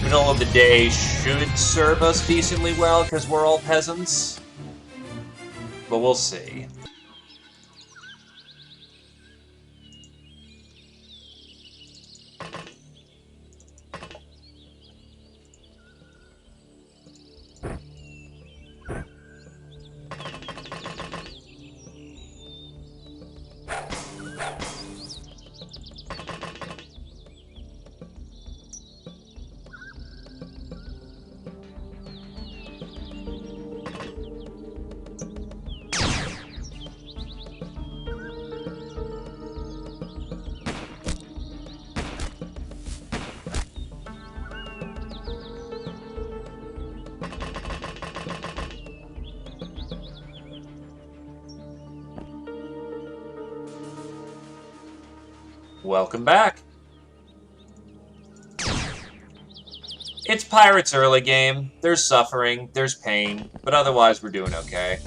Middle of the day should serve us decently well because we're all peasants, but we'll see. Welcome back. It's Pirates early game. There's suffering, there's pain, but otherwise we're doing okay.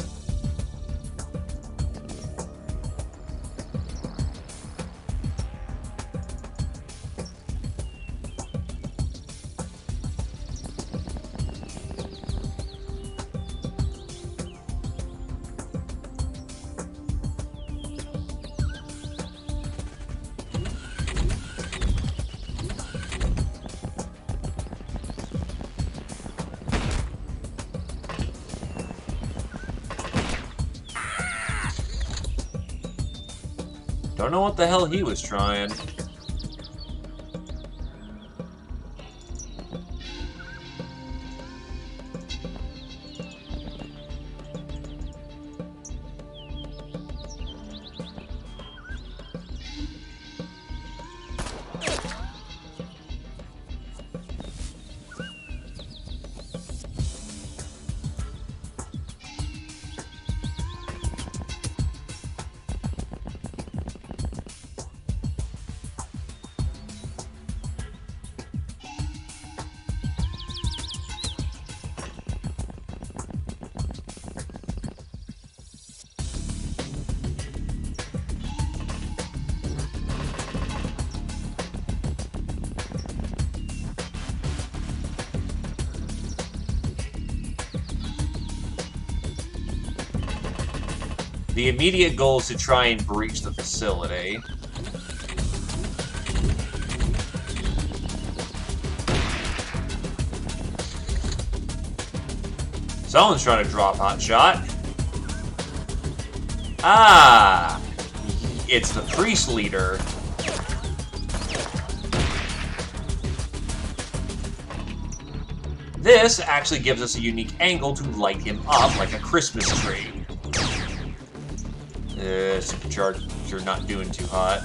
Don't know what the hell he was trying. The immediate goal is to try and breach the facility. Someone's trying to drop hot shot. Ah! It's the priest leader. This actually gives us a unique angle to light him up like a Christmas tree. Supercharger not doing too hot.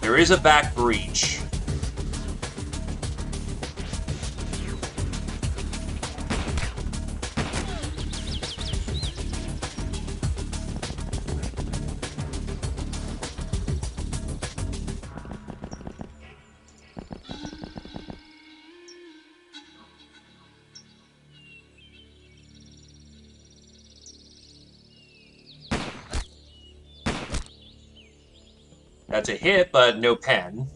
There is a back breach. That's a hit, but no pen.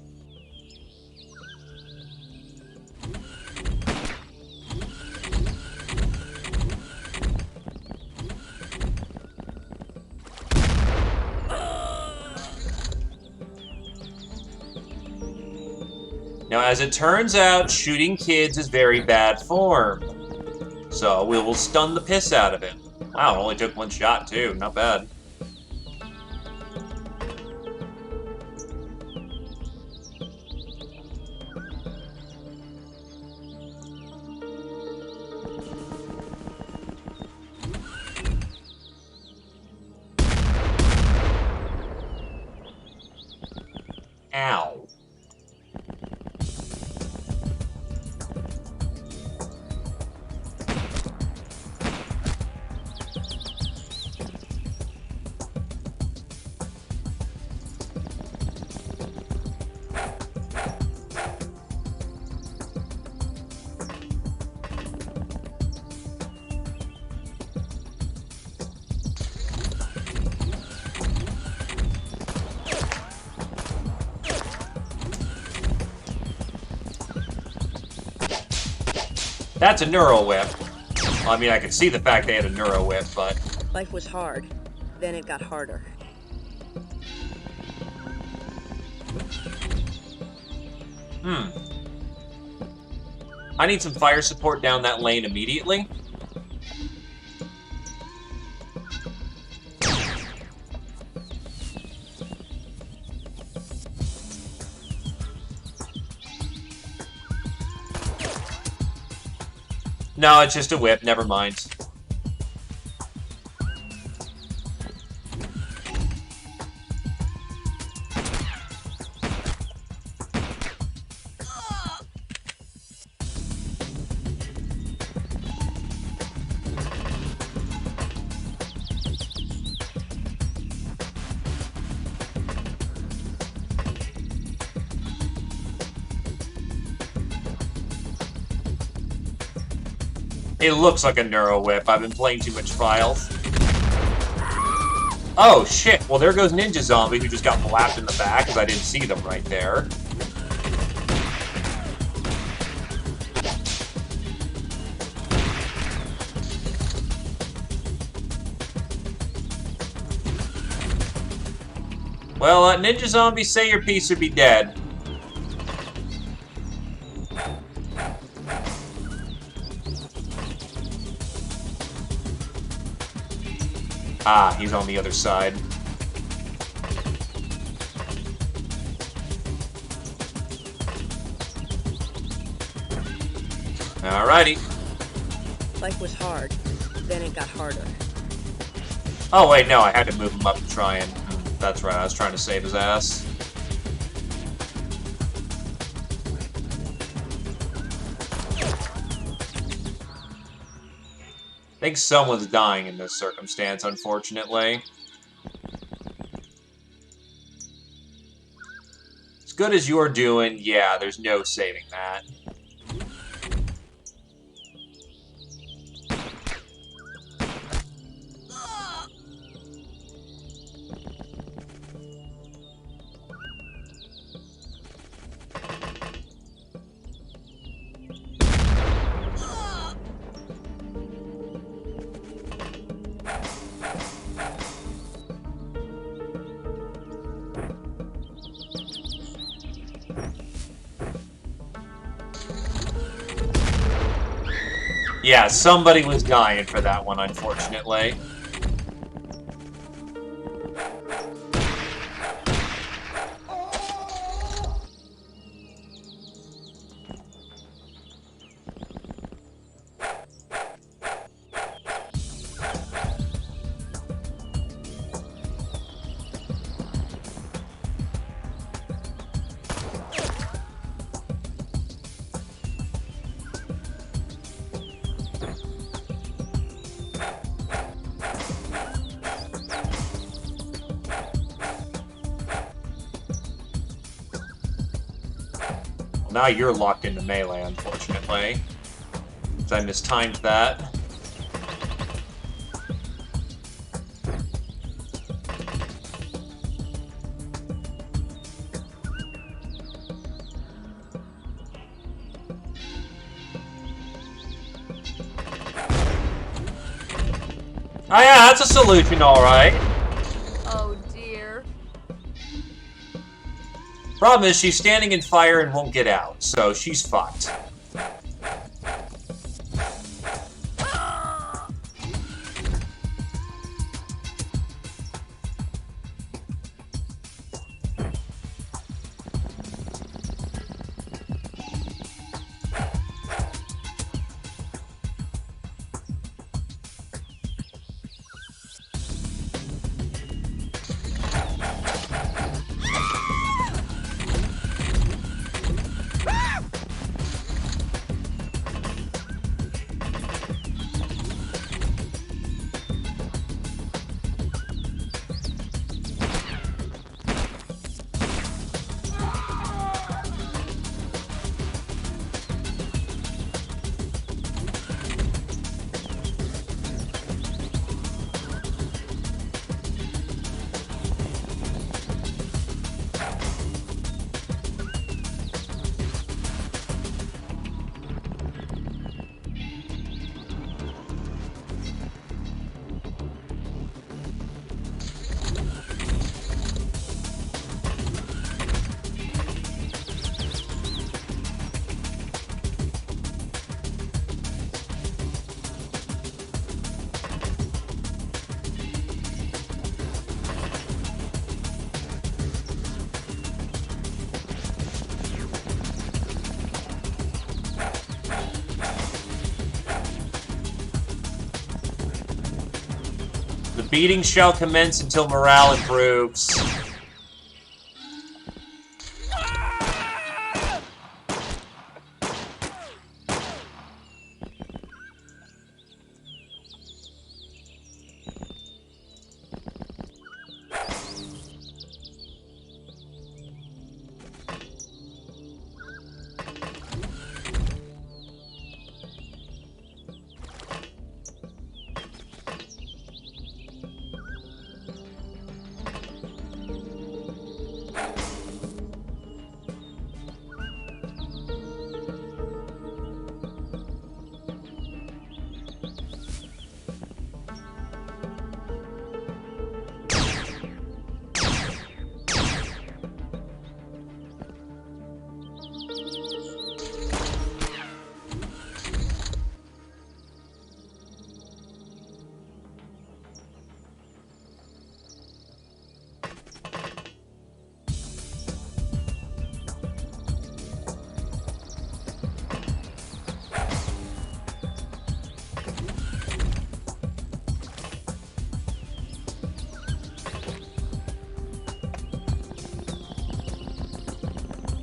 Now, as it turns out, shooting kids is very bad form. So we will stun the piss out of him. Wow, it only took one shot, too. Not bad. Ow. That's a Neuro Whip. Well, I mean, I could see the fact they had a Neuro Whip, but... Life was hard. Then it got harder. I need some fire support down that lane immediately. No, it's just a whip. Never mind. It looks like a Neuro Whip. I've been playing too much Files. Oh, shit. Well, there goes Ninja Zombie, who just got blapped in the back, because I didn't see them right there. Well, Ninja Zombie, say your piece or be dead. Ah, he's on the other side. Alrighty. Life was hard. Then it got harder. Oh, wait, no, I had to move him up to try and... That's right, I was trying to save his ass. I think someone's dying in this circumstance, unfortunately. As good as you're doing, yeah, there's no saving that. Yeah, somebody was dying for that one, unfortunately. Now you're locked into melee, unfortunately. I mistimed that. Oh yeah, that's a solution, alright. Oh dear. Problem is, she's standing in fire and won't get out, so she's fucked. beating shall commence until morale improves.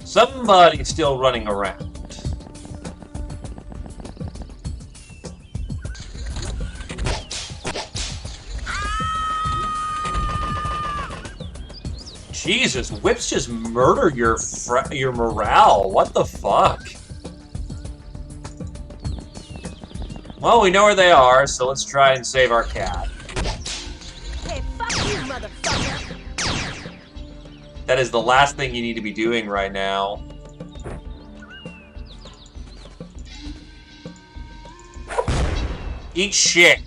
Somebody's still running around. Jesus, whips just murder your morale. What the fuck? Well, we know where they are, so let's try and save our cat. Hey, fuck you, motherfucker! That is the last thing you need to be doing right now. Eat shit.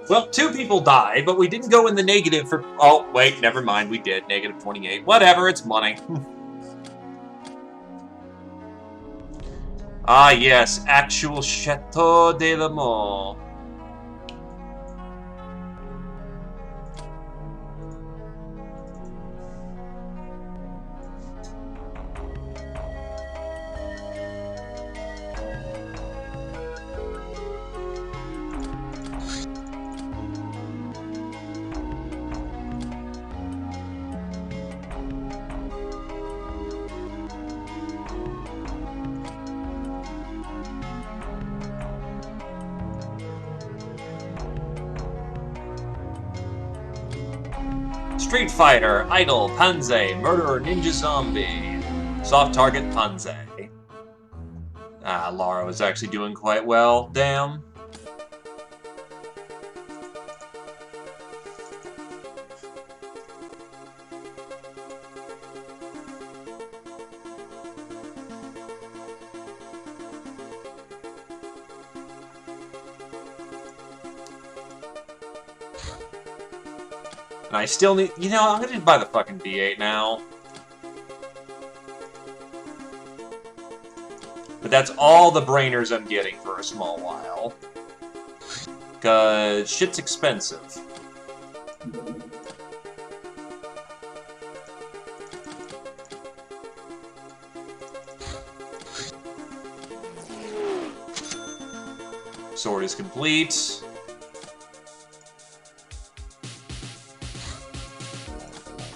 Well, 2 people died, but we didn't go in the negative for... Oh, wait, never mind, we did. Negative 28. Whatever, it's money. Ah, yes, actual Chateau de la Mort. Street Fighter, Idol, Panze, Murderer, Ninja Zombie. Soft target, Panze. Ah, Lara was actually doing quite well. Damn. And I still need... You know, I'm gonna buy the fucking D8 now. But that's all the brainers I'm getting for a small while. Because shit's expensive. Sword is complete.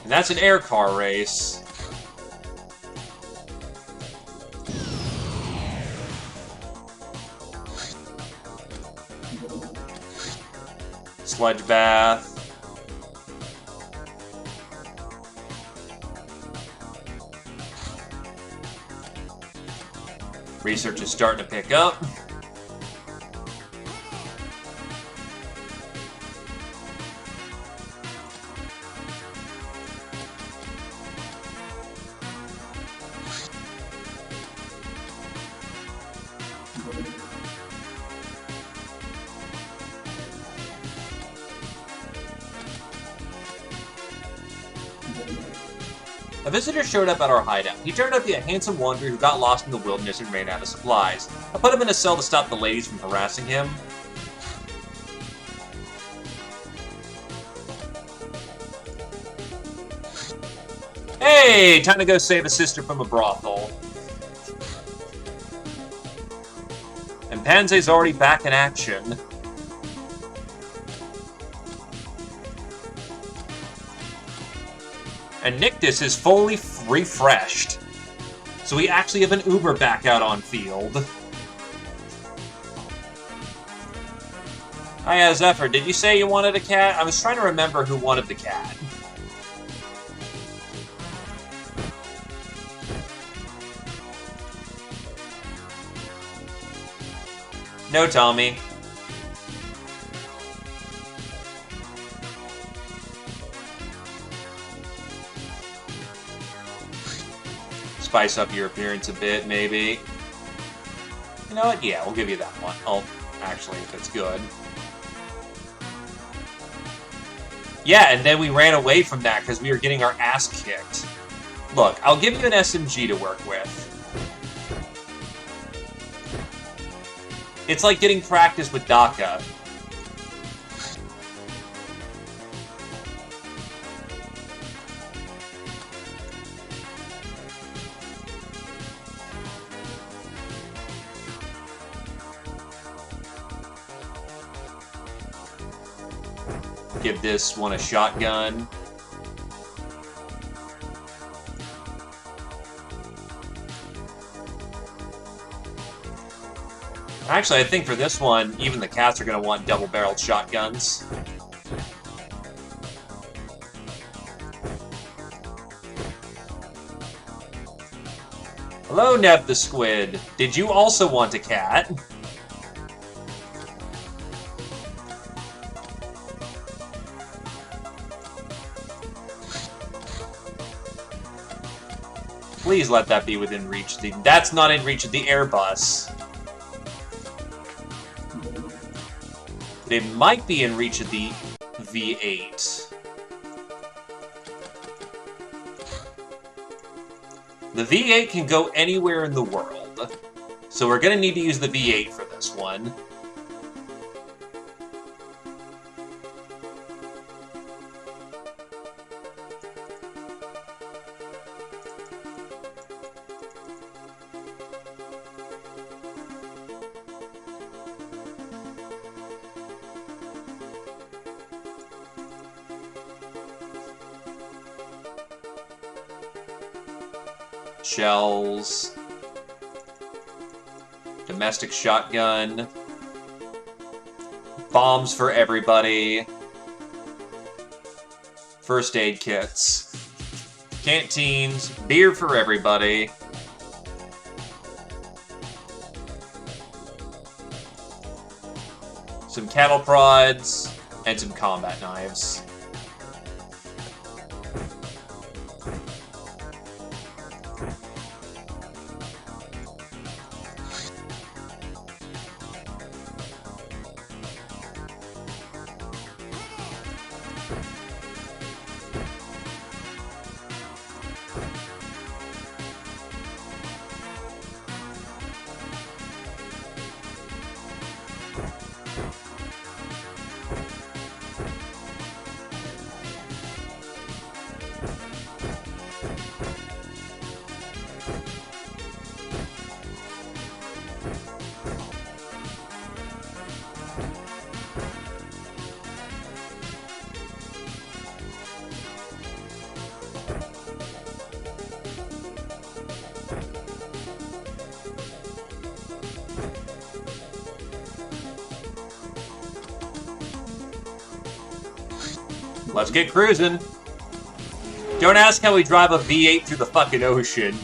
And that's an air car race. Sludge bath. Research is starting to pick up. A visitor showed up at our hideout. He turned out to be a handsome wanderer who got lost in the wilderness and ran out of supplies. I put him in a cell to stop the ladies from harassing him. Hey, time to go save a sister from a brothel. And Panze's already back in action. And Nictus is fully refreshed. So we actually have an Uber back out on field. Hiya, Zephyr, did you say you wanted a cat? I was trying to remember who wanted the cat. No, Tommy. Spice up your appearance a bit, maybe. You know what? Yeah, we'll give you that one. Oh, actually, if it's good. Yeah, and then we ran away from that because we were getting our ass kicked. Look, I'll give you an SMG to work with. It's like getting practice with DACA. Give this one a shotgun. Actually, I think for this one, even the cats are going to want double-barreled shotguns. Hello, Neb the Squid. Did you also want a cat? Please let that be within reach. That's not in reach of the Airbus. But it might be in reach of the V8. The V8 can go anywhere in the world. So we're going to need to use the V8 for this one. Shells. Domestic shotgun. Bombs for everybody. First aid kits. Canteens. Beer for everybody. Some cattle prods. And some combat knives. Let's get cruising. Don't ask how we drive a V8 through the fucking ocean.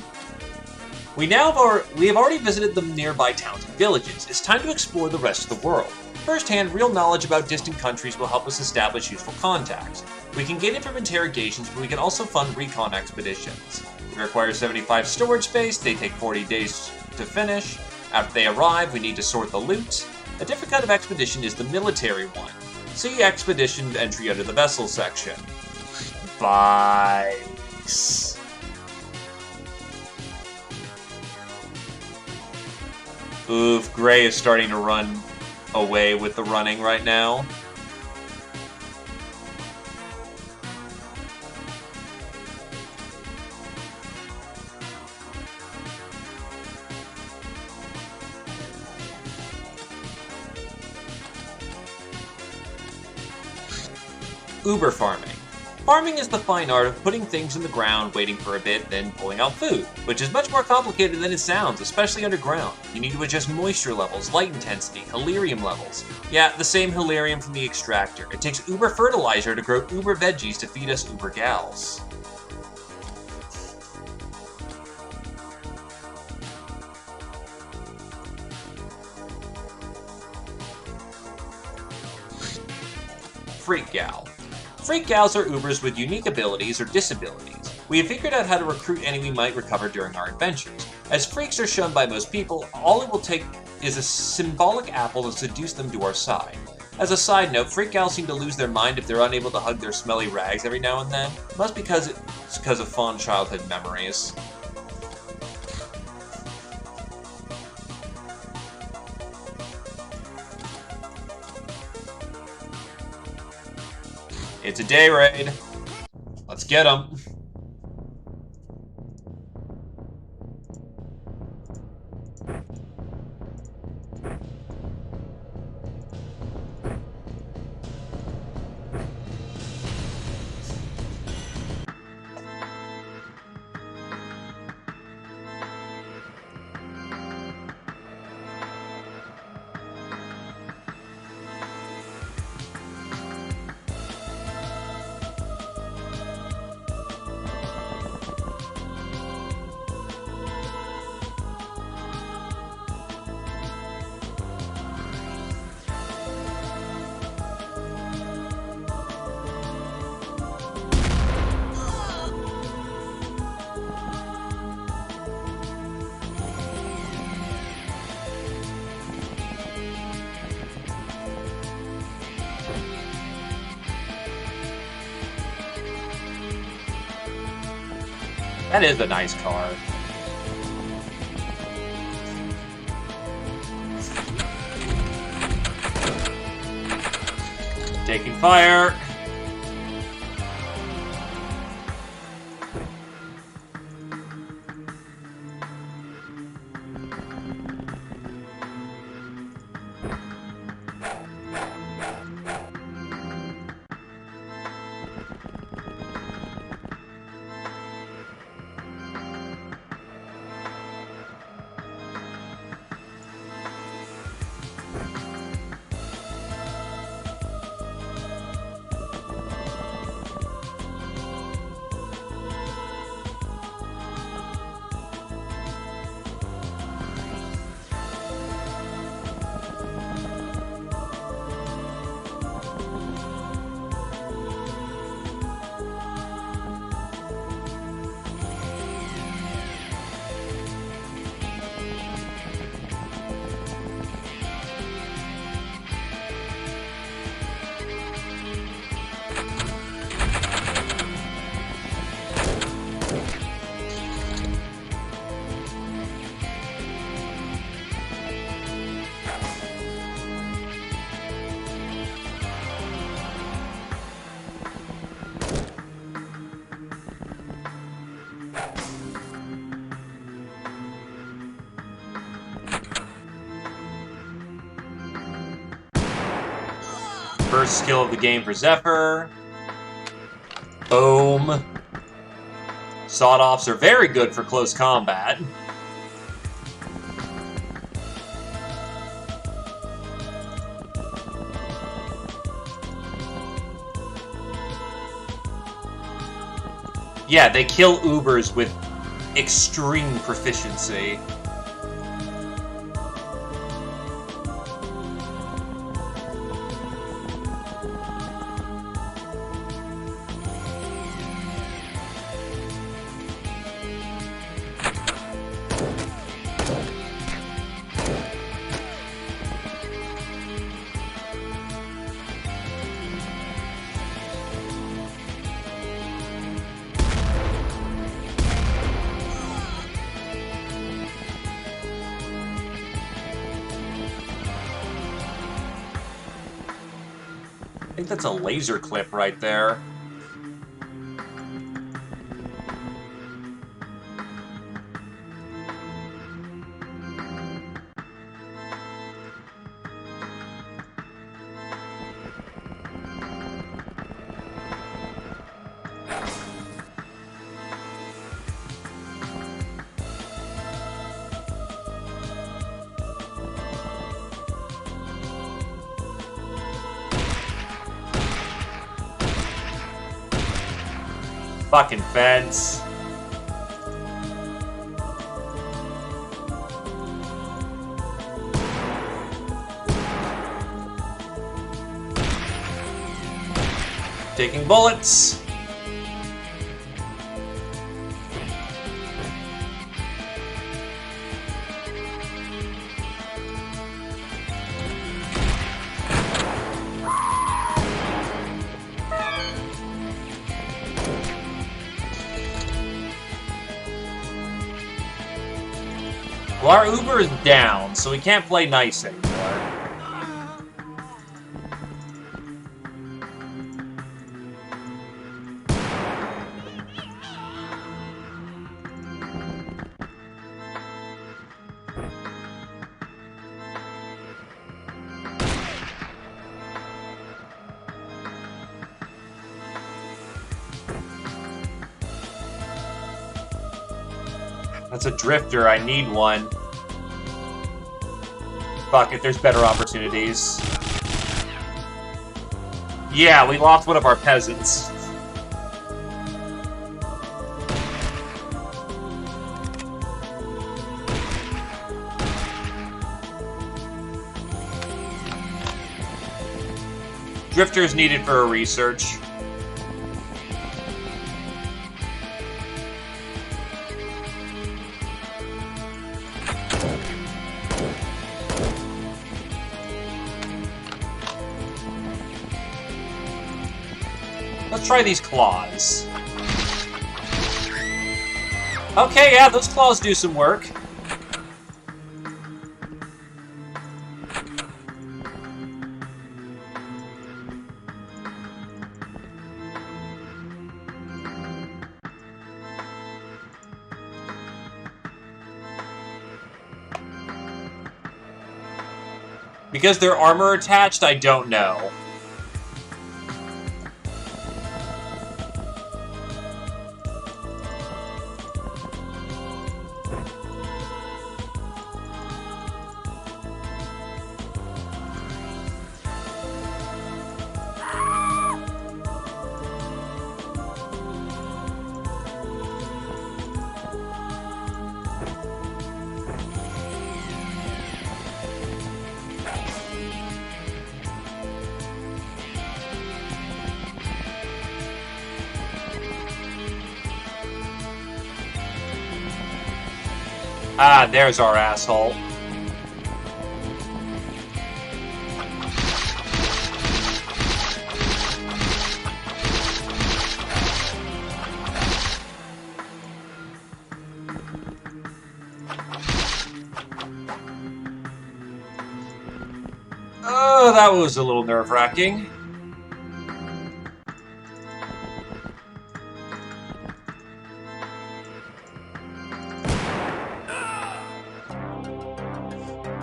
We have already visited the nearby towns and villages. It's time to explore the rest of the world. Firsthand, real knowledge about distant countries will help us establish useful contacts. We can gain it from interrogations, but we can also fund recon expeditions. They require 75 storage space, they take 40 days to finish. After they arrive, we need to sort the loot. A different kind of expedition is the military one. See expedition entry under the vessel section. Bikes. Oof, Gray is starting to run away with the running right now. Uber farming. Farming is the fine art of putting things in the ground, waiting for a bit, then pulling out food, which is much more complicated than it sounds, especially underground. You need to adjust moisture levels, light intensity, hilarium levels. Yeah, the same hilarium from the extractor. It takes Uber fertilizer to grow Uber veggies to feed us Uber gals. Freak Gal. Freak Gals are Ubers with unique abilities or disabilities. We have figured out how to recruit any we might recover during our adventures. As freaks are shunned by most people, all it will take is a symbolic apple to seduce them to our side. As a side note, Freak Gals seem to lose their mind if they're unable to hug their smelly rags every now and then. Must be because it's because of fond childhood memories. It's a day raid. Let's get them. That is a nice car. Taking fire. First skill of the game for Zephyr. Boom. Sawed-offs are very good for close combat. Yeah, they kill Ubers with extreme proficiency. I think that's a laser clip right there. Fucking fence. Taking bullets. Well, our Uber is down, so we can't play nice anymore. That's a drifter. I need one. Fuck it, there's better opportunities. Yeah, we lost one of our peasants. Drifters needed for a research. Let's try these claws. Okay, yeah, those claws do some work. Because they're armor attached, I don't know. Ah, there's our asshole. Oh, that was a little nerve-wracking.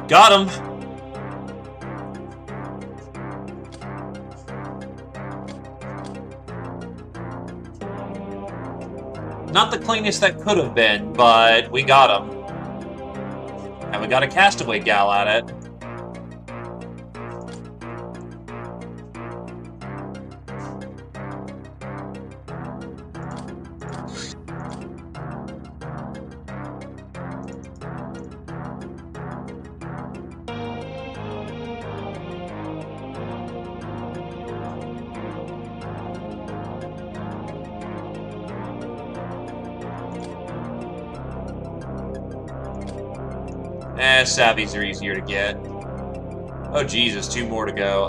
Got him! Not the cleanest that could have been, but we got him. And we got a castaway gal at it. Savvies are easier to get. Oh, Jesus, 2 more to go.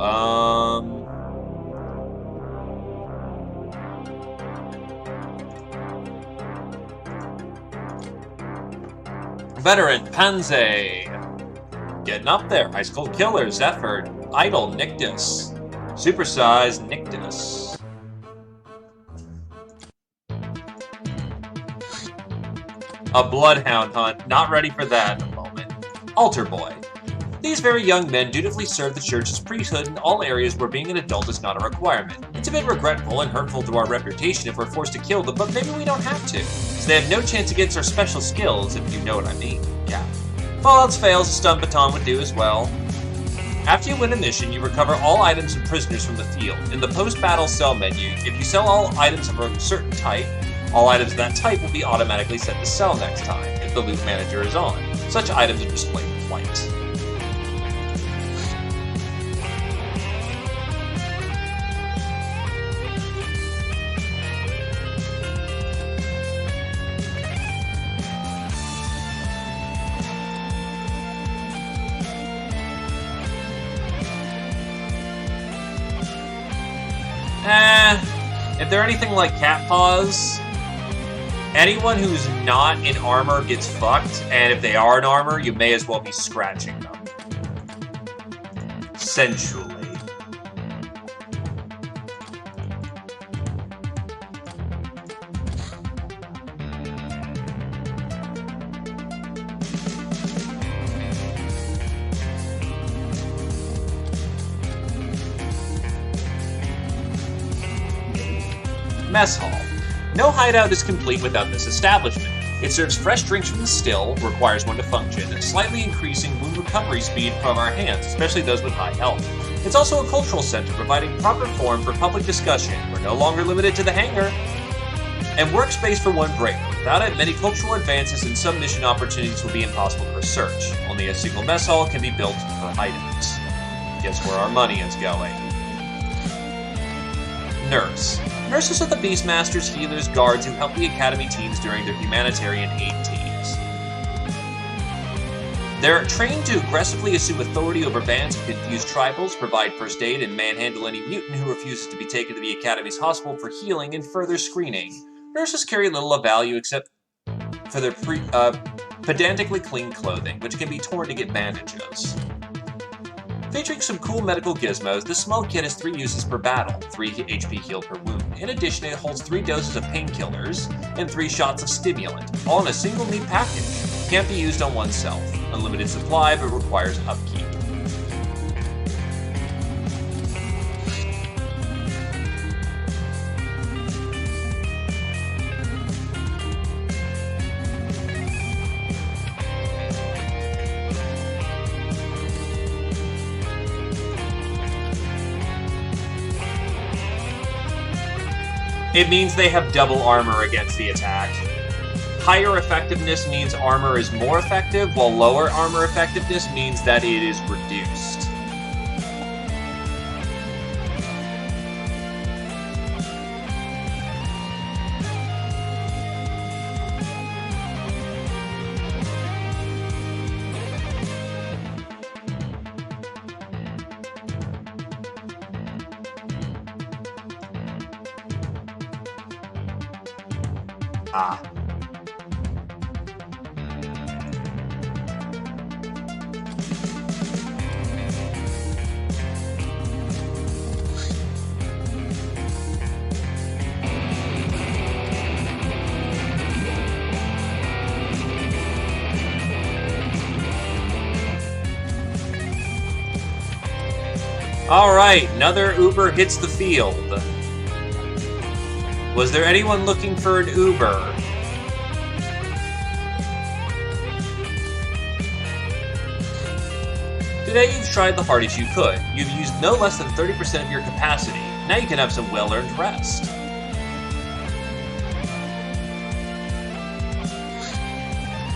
Veteran, Panze. Getting up there. Ice Cold Killer, Zephyr, Idol, Nictus. Supersize, Nictus. A Bloodhound Hunt. Not ready for that in a moment. Altar Boy. These very young men dutifully serve the church's priesthood in all areas where being an adult is not a requirement. It's a bit regretful and hurtful to our reputation if we're forced to kill them, but maybe we don't have to. So they have no chance against our special skills, if you know what I mean. Yeah. If all else fails, a stun baton would do as well. After you win a mission, you recover all items and prisoners from the field. In the post-battle sell menu, if you sell all items of a certain type, All items of that type will be automatically set to sell next time, if the loot manager is on. Such items are displayed with white. If they're anything like cat paws, anyone who's not in armor gets fucked, and if they are in armor, you may as well be scratching them. Sensually. Mess hall. No hideout is complete without this establishment. It serves fresh drinks from the still, requires one to function, slightly increasing wound recovery speed from our hands, especially those with high health. It's also a cultural center, providing proper forum for public discussion. We're no longer limited to the hangar. And workspace for one breaker. Without it, many cultural advances and some mission opportunities will be impossible to research. Only a single mess hall can be built for hideouts. Guess where our money is going. Nurse. Nurses are the Beastmasters, healers, guards who help the Academy teams during their humanitarian aid teams. They're trained to aggressively assume authority over bands of confused tribals, provide first aid, and manhandle any mutant who refuses to be taken to the Academy's hospital for healing and further screening. Nurses carry little of value except for their pedantically clean clothing, which can be torn to get bandages. Featuring some cool medical gizmos, this small kit has 3 uses per battle, 3 HP healed per wound. In addition, it holds 3 doses of painkillers and 3 shots of stimulant, all in a single neat package. Can't be used on oneself. Unlimited supply, but requires upkeep. It means they have double armor against the attack. Higher effectiveness means armor is more effective, while lower armor effectiveness means that it is reduced. Ah. Alright, another Uber hits the field. Was there anyone looking for an Uber? Today you've tried the hardest you could. You've used no less than 30% of your capacity. Now you can have some well-earned rest.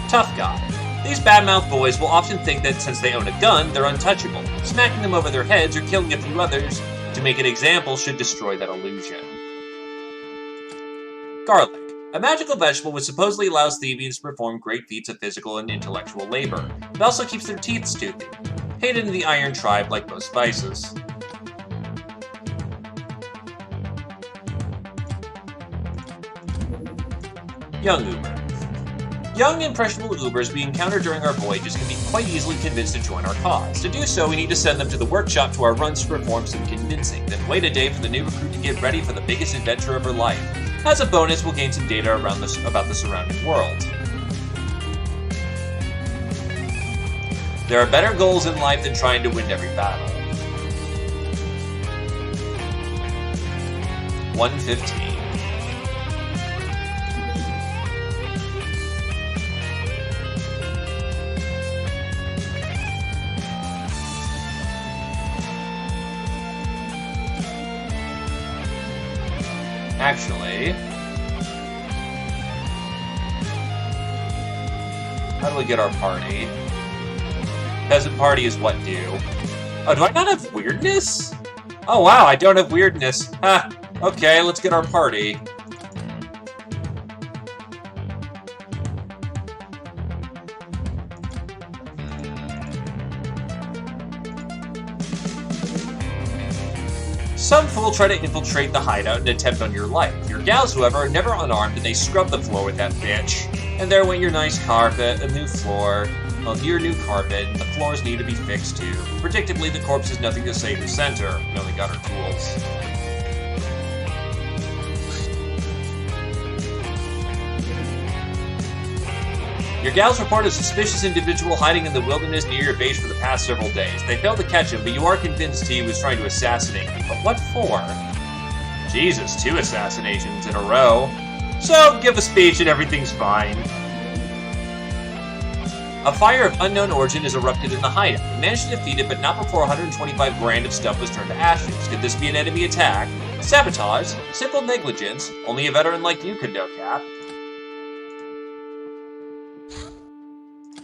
Tough guy. These badmouth boys will often think that since they own a gun, they're untouchable. Smacking them over their heads or killing a few others to make an example should destroy that illusion. Garlic. A magical vegetable which supposedly allows Thievians to perform great feats of physical and intellectual labor. It also keeps their teeth toothy. Hated in the Iron Tribe like most spices. Young Uber. Young, impressionable Ubers we encounter during our voyages can be quite easily convinced to join our cause. To do so, we need to send them to the workshop to our runs to perform some convincing, then wait a day for the new recruit to get ready for the biggest adventure of her life. As a bonus, we'll gain some data about the surrounding world. There are better goals in life than trying to win every battle. 115. Actually, How do we get our party? Peasant party is what do? Oh, do I not have weirdness? Oh wow, I don't have weirdness. Ha! Okay, let's get our party. Some fool try to infiltrate the hideout and attempt on your life. Your gals, however, are never unarmed and they scrub the floor with that bitch. And there went your nice carpet, a new floor. Well, your new carpet, the floors need to be fixed too. Predictably, the corpse has nothing to say to center. We only got our tools. Your gals report a suspicious individual hiding in the wilderness near your base for the past several days. They failed to catch him, but you are convinced he was trying to assassinate you. But what for? Jesus, 2 assassinations in a row. So, give a speech and everything's fine. A fire of unknown origin is erupted in the hideout. You managed to defeat it, but not before 125 grand of stuff was turned to ashes. Could this be an enemy attack? Sabotage? Simple negligence? Only a veteran like you could know, Cap.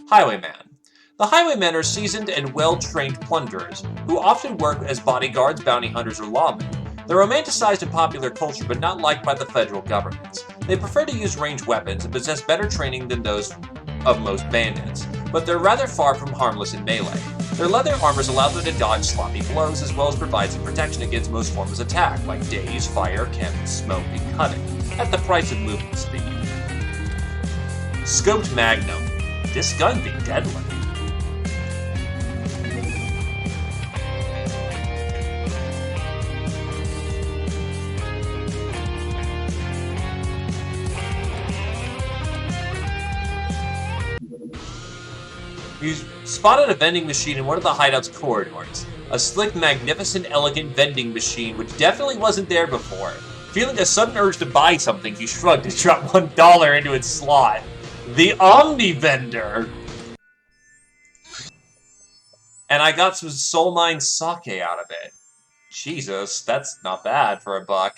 Highwayman. The highwaymen are seasoned and well-trained plunderers, who often work as bodyguards, bounty hunters, or lawmen. They're romanticized in popular culture, but not liked by the federal government. They prefer to use ranged weapons and possess better training than those of most bandits, but they're rather far from harmless in melee. Their leather armors allow them to dodge sloppy blows, as well as provide some protection against most forms of attack, like daze, fire, chem, smoke, and cutting, at the price of movement speed. Scoped Magnum. This gun be deadly. You spotted a vending machine in one of the hideout's corridors. A slick, magnificent, elegant vending machine which definitely wasn't there before. Feeling a sudden urge to buy something, he shrugged and dropped $1 into its slot. The Omni Vendor! And I got some Soul Mine sake out of it. Jesus, that's not bad for $1.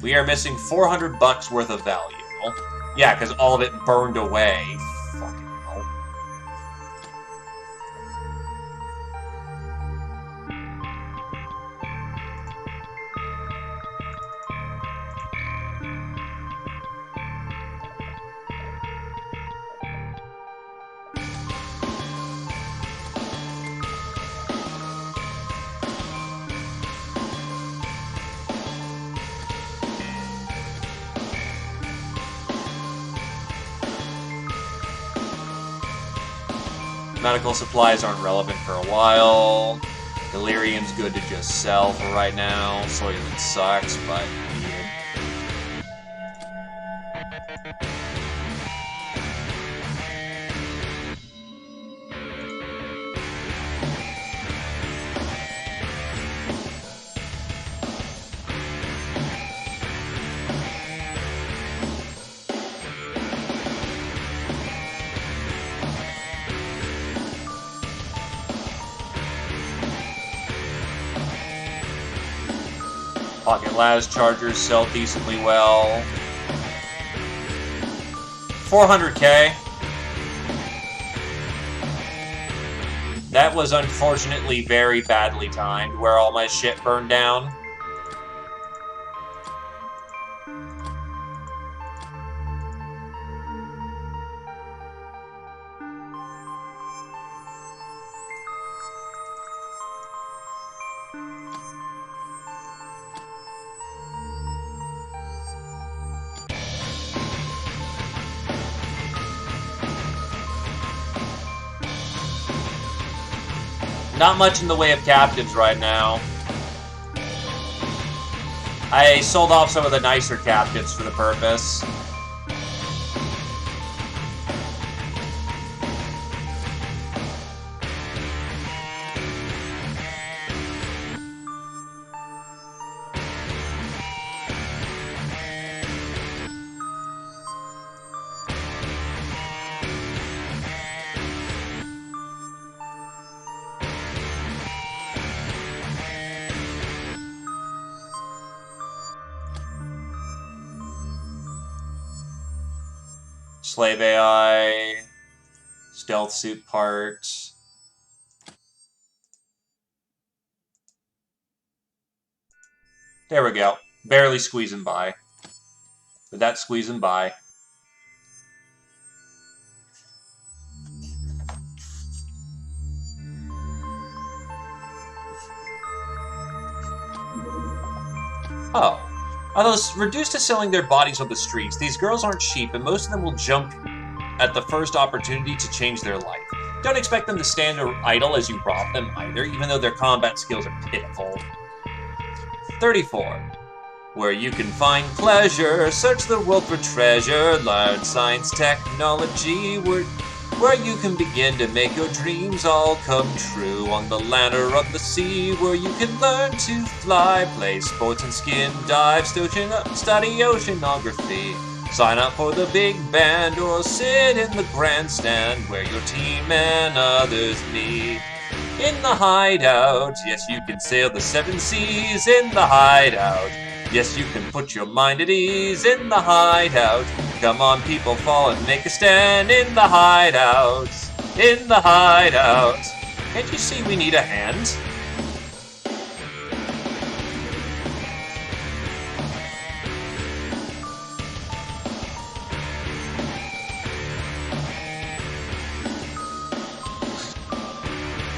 We are missing $400 worth of value. Yeah, because all of it burned away. Fucking hell. Medical supplies aren't relevant for a while. Delirium's good to just sell for right now. Soylent sucks, but yeah. Pocket las chargers sell decently well. 400k. That was unfortunately very badly timed, where all my shit burned down. Not much in the way of captives right now. I sold off some of the nicer captives for the purpose. Slave AI. Stealth suit part. There we go. Barely squeezing by. But that's squeezing by. Oh. Although reduced to selling their bodies on the streets, these girls aren't cheap, and most of them will jump at the first opportunity to change their life. Don't expect them to stand idle as you rob them either, even though their combat skills are pitiful. 34. Where you can find pleasure, search the world for treasure, learn science, technology, where you can begin to make your dreams all come true. On the land or on the sea, where you can learn to fly, play sports and skin dive, study oceanography. Sign up for the big band or sit in the grandstand where your team and others meet. In the hideout, yes, you can sail the 7 seas in the hideout. Yes, you can put your mind at ease in the hideout. Come on, people, fall and make a stand in the hideout. In the hideout. Can't you see we need a hand?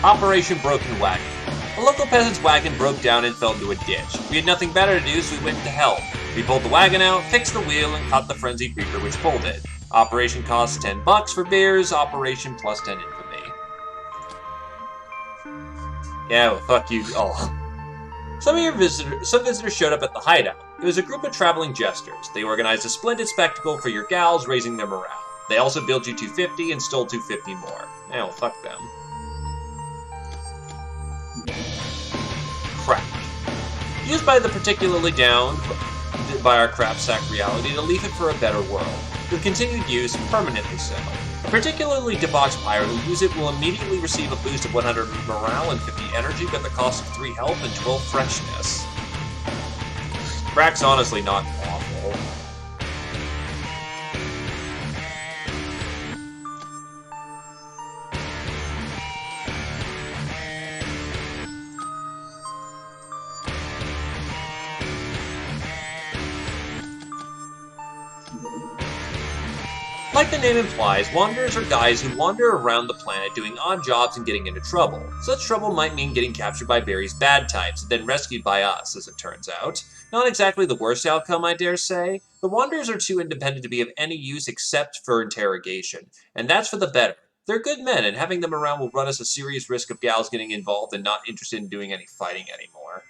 Operation Broken Wagon. A local peasant's wagon broke down and fell into a ditch. We had nothing better to do, so we went to help. We pulled the wagon out, fixed the wheel, and caught the frenzied creeper which pulled it. Operation costs $10 for beers, operation plus 10 infamy. Yeah, well, fuck you all. Some visitors showed up at the hideout. It was a group of traveling jesters. They organized a splendid spectacle for your gals, raising their morale. They also billed you $250 and stole $250 more. Yeah, well, fuck them. Crack. Used by the particularly downed by our crapsack reality to leave it for a better world. With continued use, permanently so. A particularly debauched pirate who use it will immediately receive a boost of 100 morale and 50 energy, but the cost of 3 health and 12 freshness. Crack's honestly not awful. Like the name implies, wanderers are guys who wander around the planet doing odd jobs and getting into trouble. Such trouble might mean getting captured by Barry's bad types, and then rescued by us, as it turns out. Not exactly the worst outcome, I dare say. The wanderers are too independent to be of any use except for interrogation, and that's for the better. They're good men, and having them around will run us a serious risk of gals getting involved and not interested in doing any fighting anymore.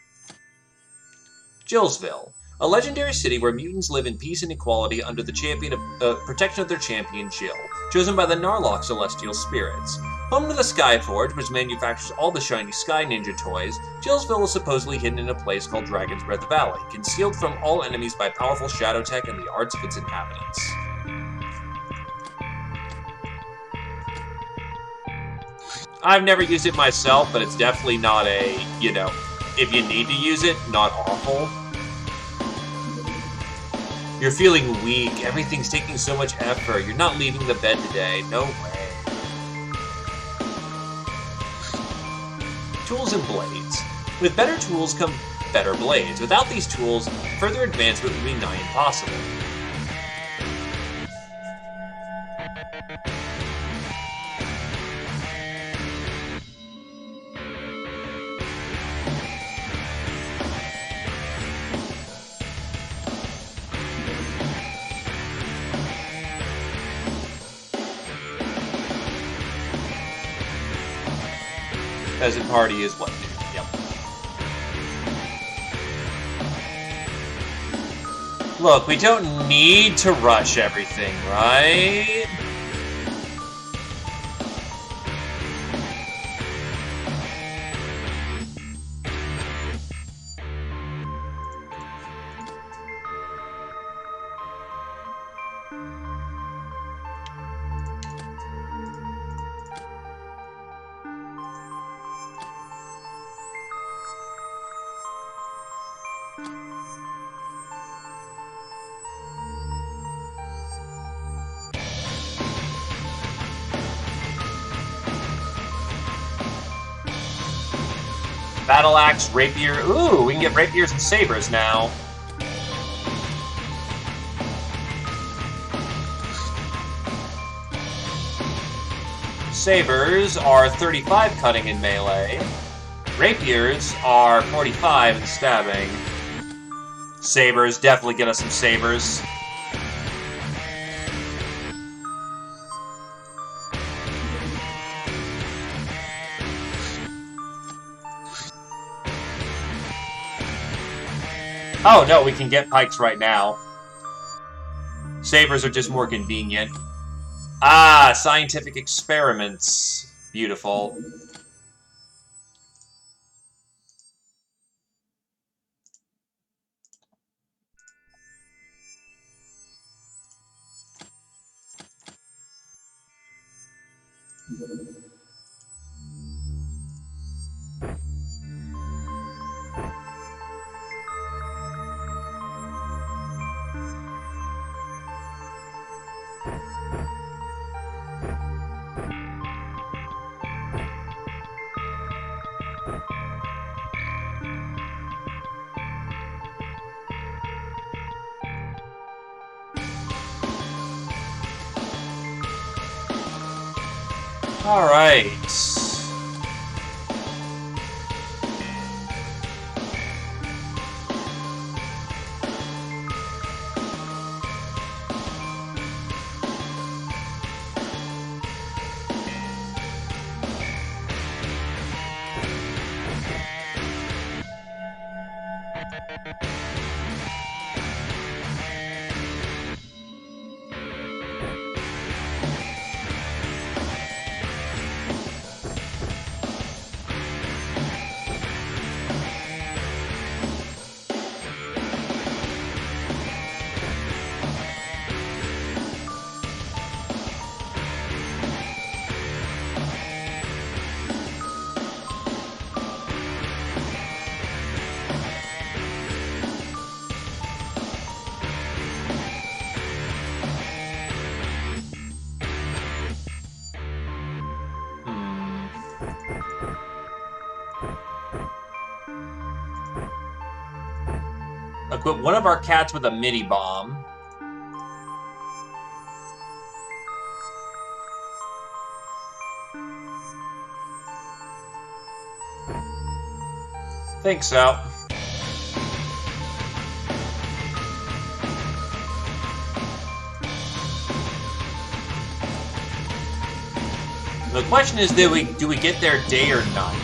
Jillsville. A legendary city where mutants live in peace and equality under the protection of their champion, Jill, chosen by the Narlock celestial spirits. Home to the Skyforge, which manufactures all the shiny Sky Ninja toys, Jillsville is supposedly hidden in a place called Dragon's Breath Valley, concealed from all enemies by powerful shadow tech and the arts of its inhabitants. I've never used it myself, but it's definitely not a, if you need to use it, not awful. You're feeling weak, everything's taking so much effort, you're not leaving the bed today, no way. Tools and blades. With better tools come better blades. Without these tools, further advancement would be nigh impossible. Peasant party is what new. Yep. Look, we don't need to rush everything, right? Battle axe, rapier. Ooh, we can get rapiers and sabers now. Sabers are 35 cutting in melee. Rapiers are 45 in stabbing. Sabers, definitely get us some sabers. Oh no, we can get pikes right now. Sabers are just more convenient. Ah, scientific experiments. Beautiful. Alright. Equip one of our cats with a mini bomb. Think so. The question is, do we get there day or night?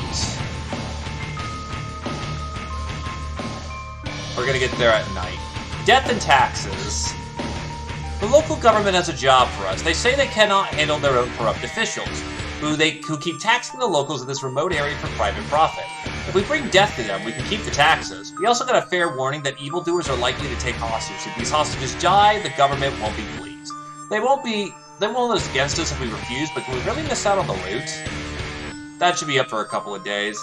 We're gonna get there at night. Death and taxes. The local government has a job for us. They say they cannot handle their own corrupt officials, who keep taxing the locals in this remote area for private profit. If we bring death to them, we can keep the taxes. We also got a fair warning that evildoers are likely to take hostages. If these hostages die, the government won't be pleased. They won't hold us against us if we refuse, but can we really miss out on the loot? That should be up for a couple of days.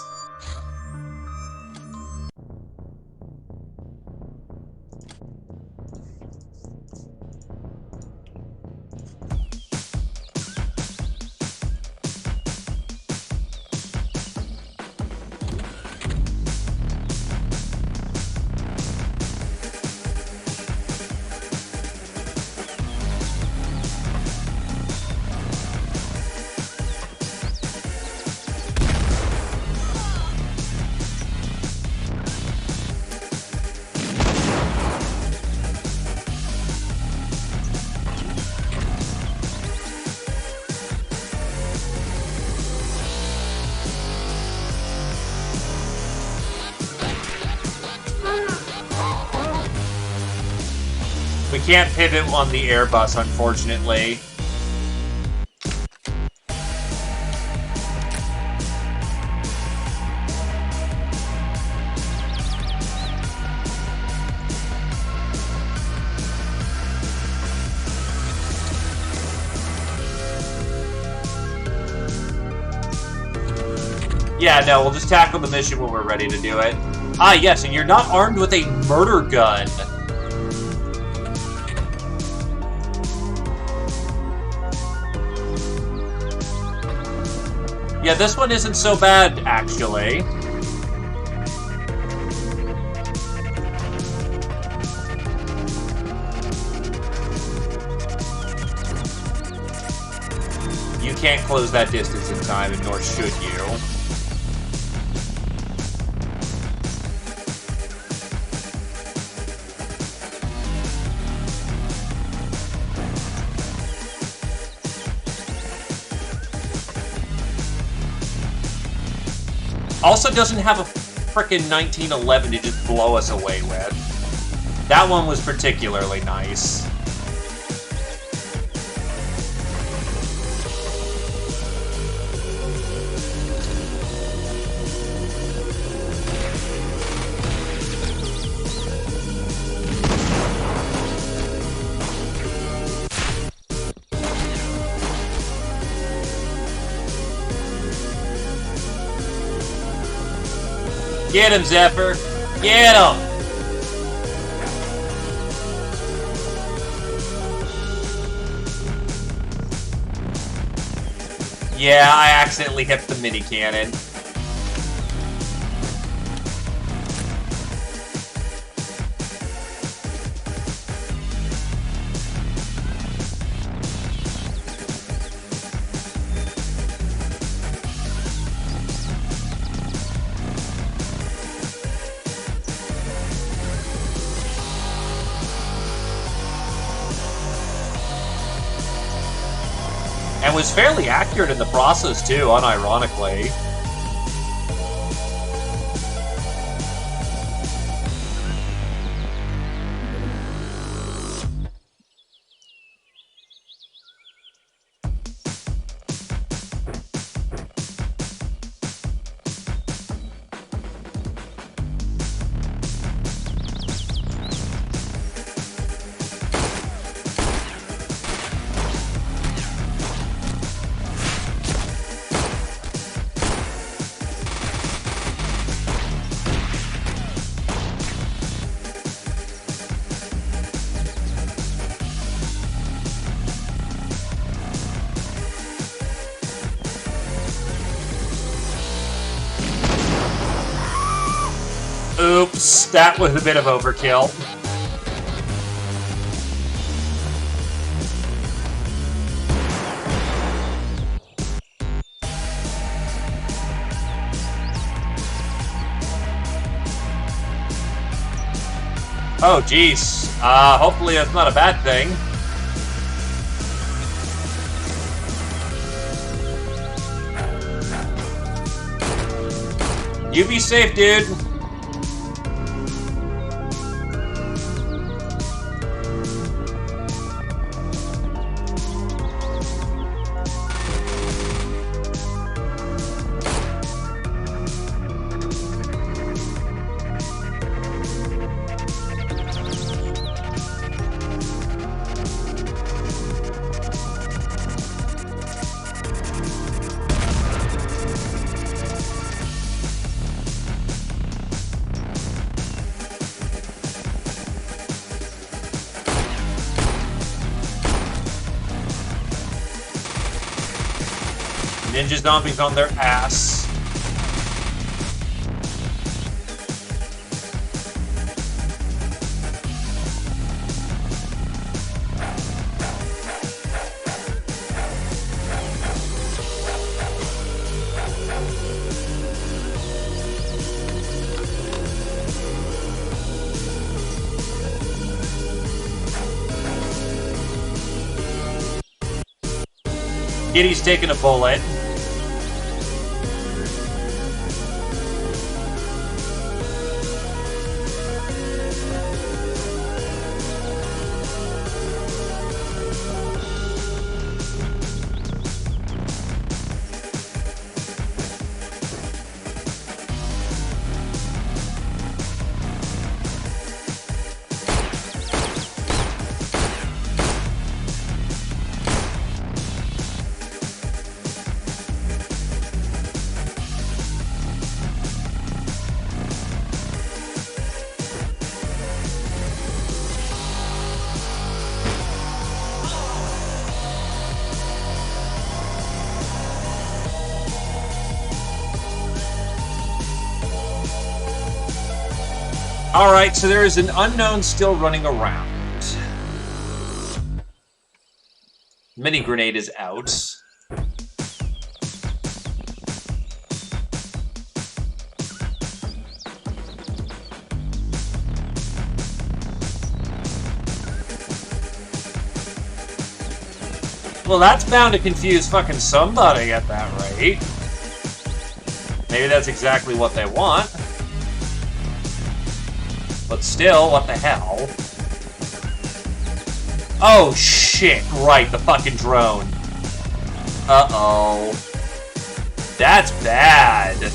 We can't pivot on the Airbus, unfortunately. Yeah, no, we'll just tackle the mission when we're ready to do it. Ah, yes, and you're not armed with a murder gun. Yeah, this one isn't so bad, actually. can't close that distance in time, and nor should you. Also doesn't have a frickin' 1911 to just blow us away with. That one was particularly nice. Get him, Zephyr! Get him! Yeah, I accidentally hit the mini cannon. And was fairly accurate in the process, too, unironically. Oops, that was a bit of overkill. Oh, jeez. Hopefully that's not a bad thing. You be safe, dude. Ninja zombies on their ass. Kitty's taking a bullet. Alright, so there is an unknown still running around. Mini grenade is out. Well, that's bound to confuse fucking somebody at that rate. Maybe that's exactly what they want. But still, what the hell? Oh, shit. Right, the fucking drone. Uh-oh. That's bad.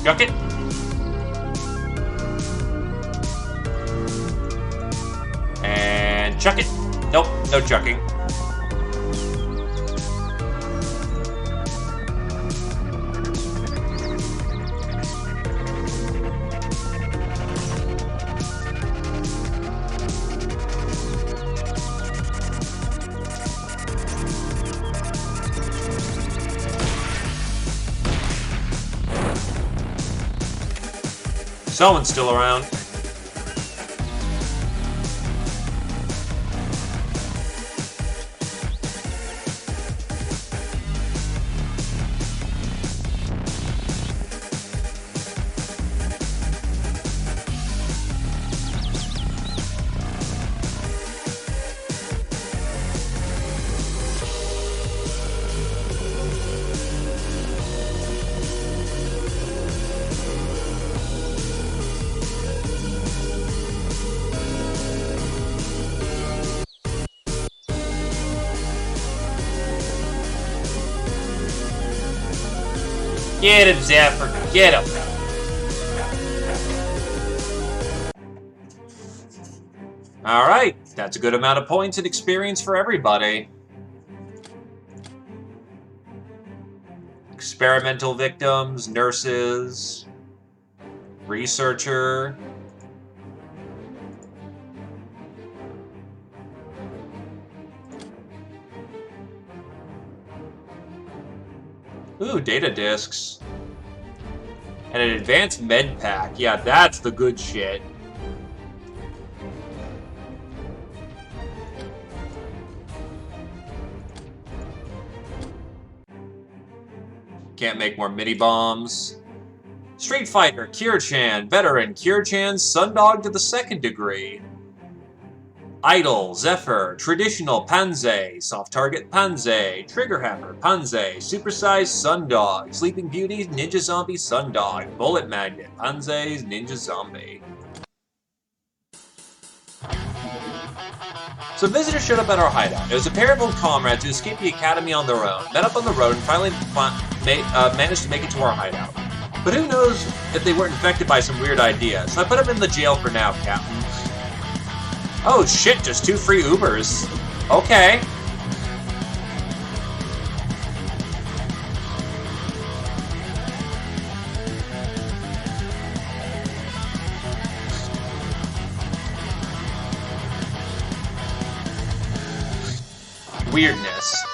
Juck it. And chuck it. Nope, no chucking. Someone's still around. Get him, Zephyr. Get him. Alright, that's a good amount of points and experience for everybody. Experimental victims, nurses, researcher. Ooh, data discs. And an advanced med pack. Yeah, that's the good shit. Can't make more mini bombs. Street Fighter, Kira-chan, veteran, Kira-chan's Sundog to the 2nd degree. Idol, Zephyr, Traditional, Panzé, Soft Target, Panzé, Trigger Hammer, Panzé, Supersized, Sundog, Sleeping Beauty, Ninja Zombie, Sundog, Bullet Magnet, Panzé's Ninja Zombie. So visitors showed up at our hideout. It was a pair of old comrades who escaped the academy on their own, met up on the road, and finally managed to make it to our hideout. But who knows if they weren't infected by some weird idea, so I put them in the jail for now, Captain. Oh shit, just 2 free Ubers. Okay. Weirdness.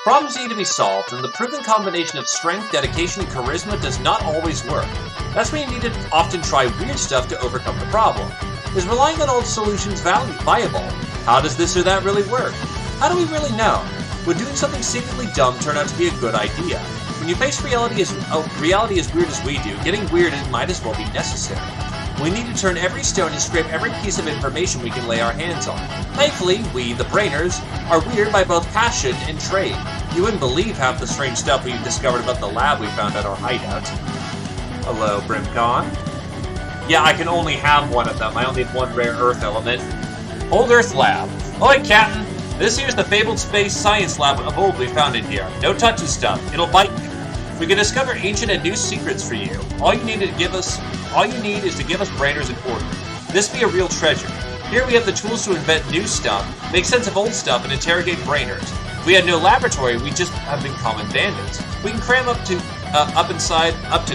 Problems need to be solved, and the proven combination of strength, dedication, and charisma does not always work. That's when you need to often try weird stuff to overcome the problem. Is relying on old solutions viable? How does this or that really work? How do we really know? Would doing something secretly dumb turn out to be a good idea? When you face reality as weird as we do, getting weird might as well be necessary. We need to turn every stone and scrape every piece of information we can lay our hands on. Thankfully, we, the Brainers, are weird by both passion and trade. You wouldn't believe half the strange stuff we've discovered about the lab we found at our hideout. Hello, Brimcon. Yeah, I can only have one of them. I only have one rare Earth element. Old Earth Lab. Oi, Captain! This here's the fabled space science lab of old we found in here. No touching stuff. It'll bite you. We can discover ancient and new secrets for you. All you need is to give us brainers an order. This be a real treasure. Here we have the tools to invent new stuff, make sense of old stuff, and interrogate brainers. If we had no laboratory, we'd just have been common bandits. We can cram up to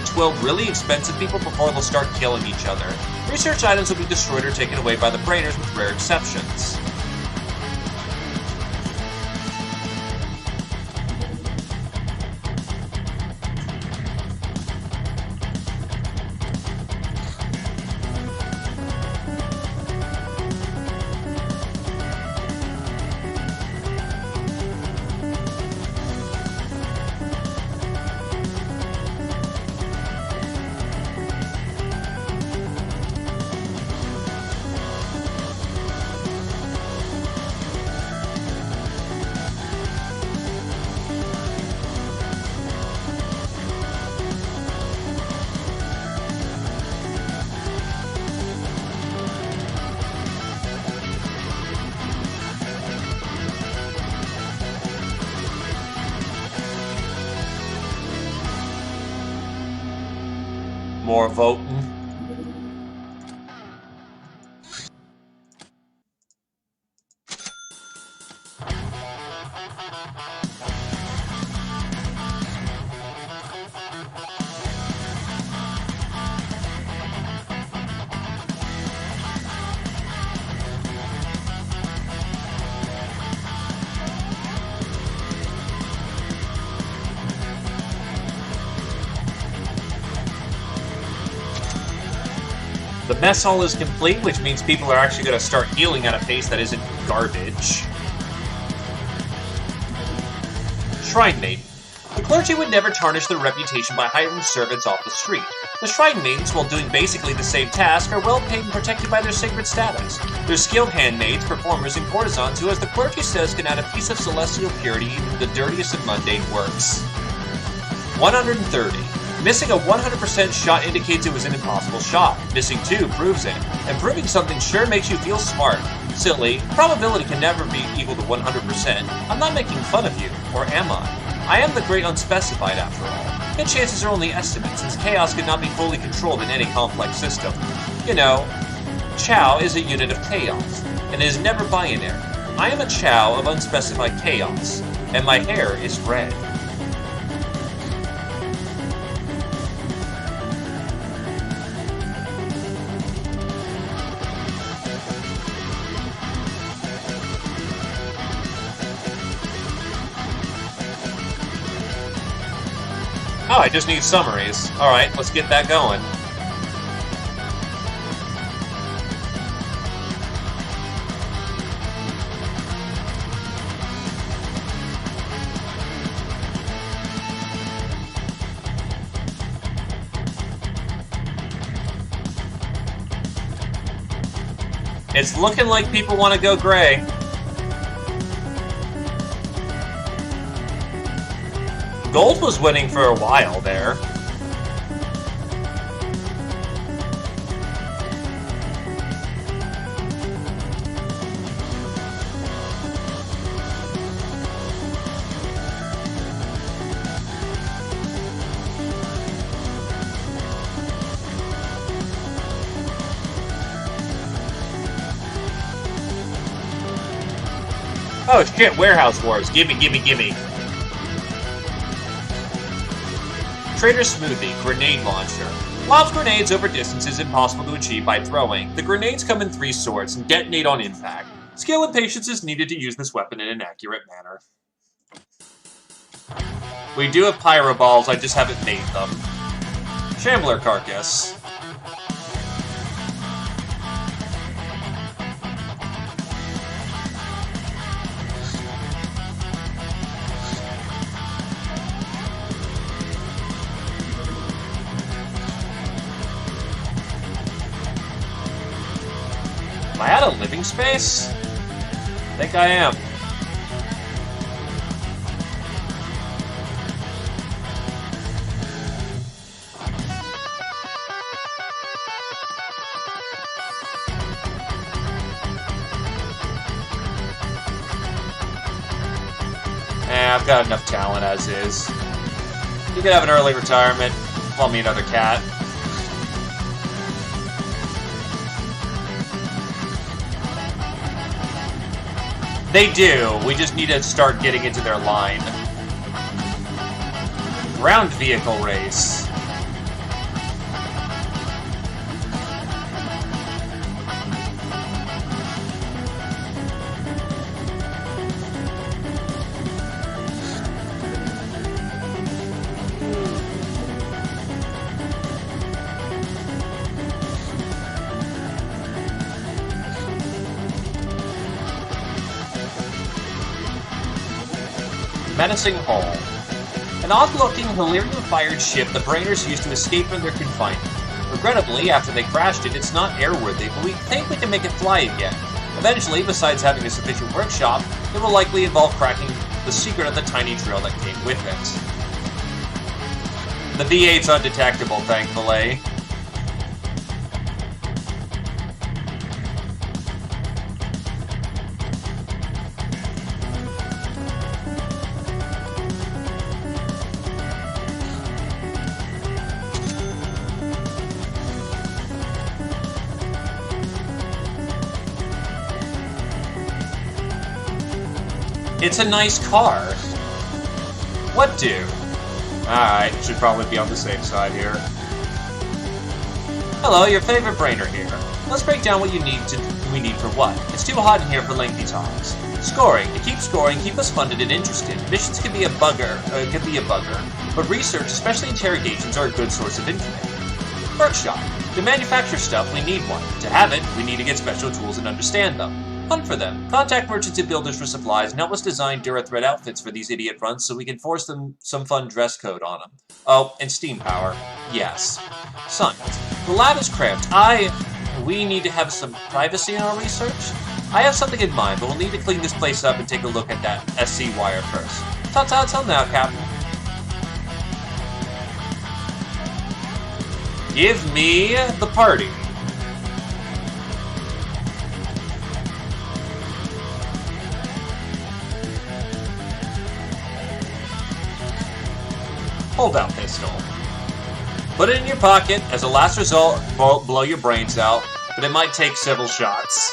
12 really expensive people before they'll start killing each other. Research items will be destroyed or taken away by the brainers with rare exceptions. more voting. The mess hall is complete, which means people are actually going to start healing at a pace that isn't garbage. Shrine Maiden. The clergy would never tarnish their reputation by hiring servants off the street. The Shrine Maidens, while doing basically the same task, are well paid and protected by their sacred status. They're skilled handmaids, performers, and courtesans who, as the clergy says, can add a piece of celestial purity even to the dirtiest of mundane works. 130. Missing a 100% shot indicates it was an impossible shot. Missing 2 proves it. And proving something sure makes you feel smart. Silly, probability can never be equal to 100%. I'm not making fun of you, or am I? I am the great unspecified after all. Hit chances are only estimates, since chaos cannot be fully controlled in any complex system. You know, Chow is a unit of chaos, and it is never binary. I am a Chow of unspecified chaos, and my hair is red. Oh, I just need summaries. Alright, let's get that going. It's looking like people want to go gray. Gold was winning for a while there. Oh shit, Warehouse Wars. Gimme, gimme, gimme. Trader Smoothie, Grenade Launcher. Lobs grenades over distances impossible to achieve by throwing. The grenades come in 3 sorts and detonate on impact. Skill and patience is needed to use this weapon in an accurate manner. We do have Pyro Balls, I just haven't made them. Shambler Carcass. Am I out of living space? I think I am. I've got enough talent as is. You can have an early retirement. Call me another cat. They do. We just need to start getting into their line. Ground vehicle race. Menacing Hull. An odd-looking, helium-fired ship the Brainers used to escape from their confinement. Regrettably, after they crashed it, it's not airworthy, but we think we can make it fly again. Eventually, besides having a sufficient workshop, it will likely involve cracking the secret of the tiny drill that came with it. The V8's undetectable, thankfully. It's a nice car. What do? Alright, should probably be on the safe side here. Hello, your favorite brainer here. Let's break down what we need for what. It's too hot in here for lengthy talks. Scoring. To keep scoring, keep us funded and interested. Missions can be a bugger, but research, especially interrogations, are a good source of income. Workshop. To manufacture stuff, we need one. To have it, we need to get special tools and understand them. Hunt for them. Contact merchants and builders for supplies and help us design Durathread outfits for these idiot fronts so we can force them some fun dress code on them. Oh, and steam power. Yes. Science. The lab is cramped. We need to have some privacy in our research? I have something in mind, but we'll need to clean this place up and take a look at that SC wire first. Ta-ta till now, Captain. Give me the party. Hold-out pistol. Put it in your pocket. As a last result, blow your brains out, but it might take several shots.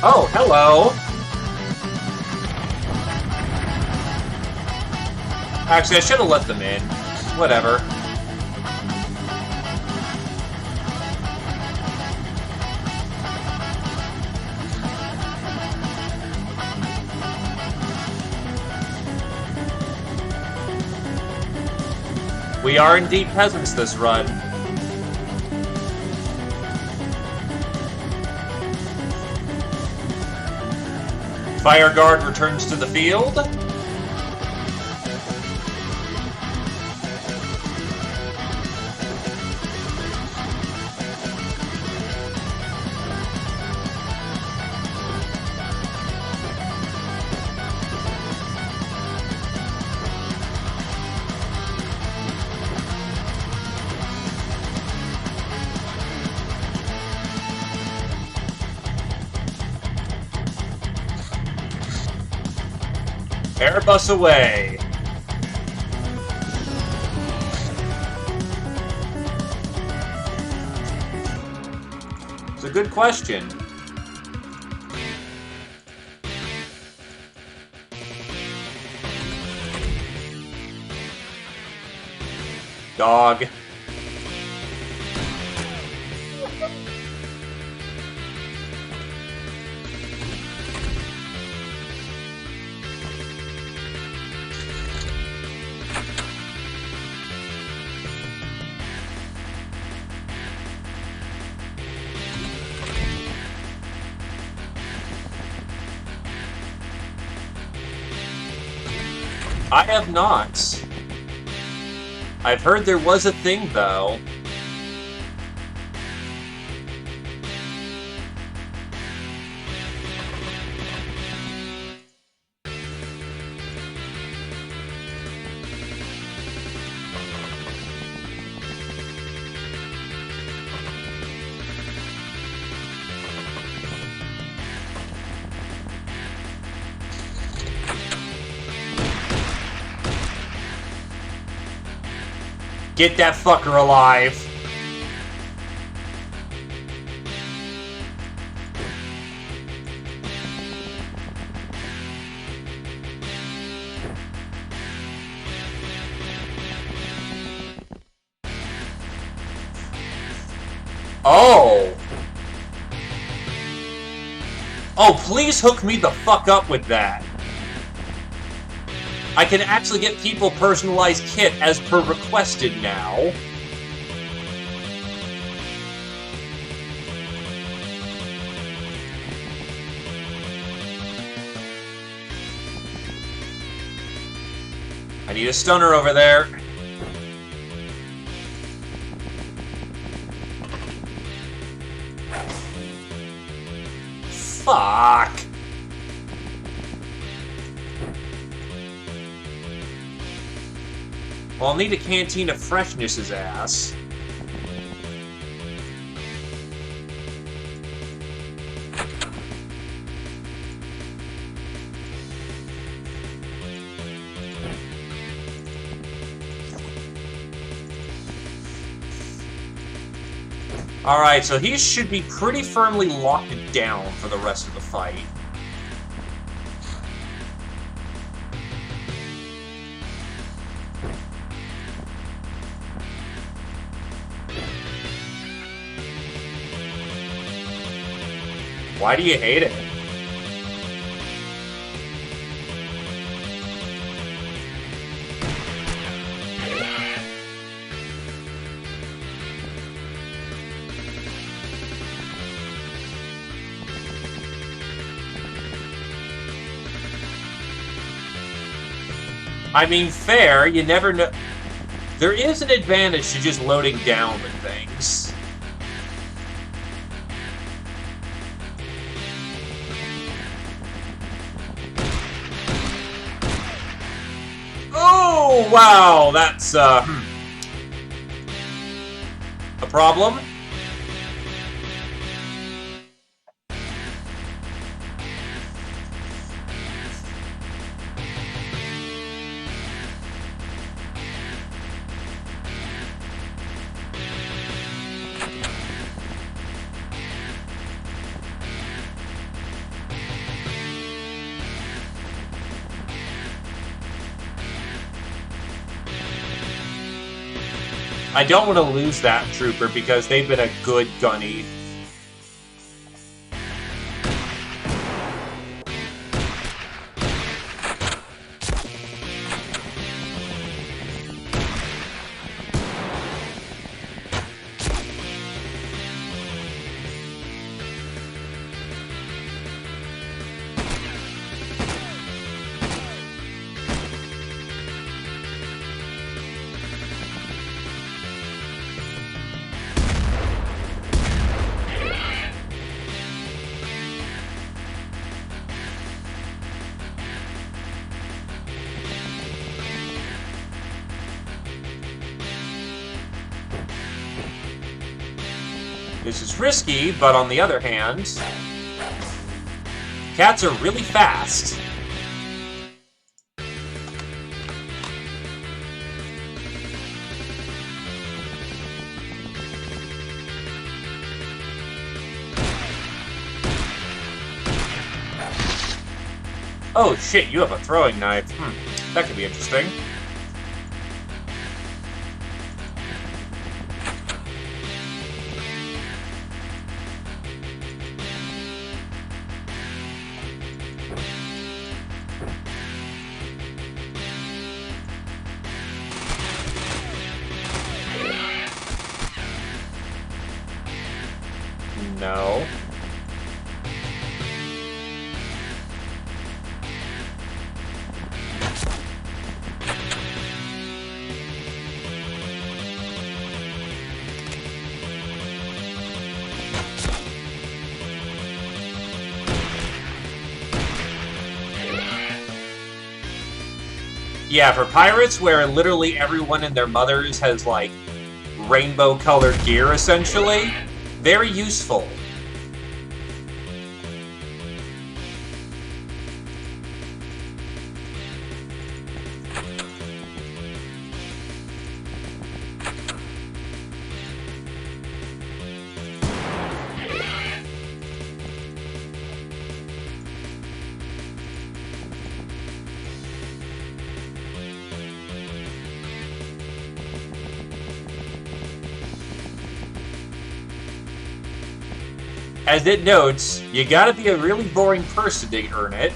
Oh, hello! Actually, I should have let them in. Whatever. We are indeed peasants this run. Fire guard returns to the field. Airbus away. It's a good question. Dog. I have not. I've heard there was a thing, though. Get that fucker alive. Oh. Oh, please hook me the fuck up with that. I can actually get people personalized kit as per requested now. I need a stunner over there. Fuck. Well, I'll need a canteen of freshness's ass. Alright, so he should be pretty firmly locked down for the rest of the fight. Why do you hate it? I mean, fair, you never know. There is an advantage to just loading down with things. Oh, wow, that's, a problem? I don't want to lose that trooper because they've been a good gunny. This is risky, but on the other hand, cats are really fast. Oh shit, you have a throwing knife. That could be interesting. No. Yeah, for pirates, where literally everyone and their mothers has, like, rainbow-colored gear, essentially, very useful. As it notes, you gotta be a really boring person to earn it.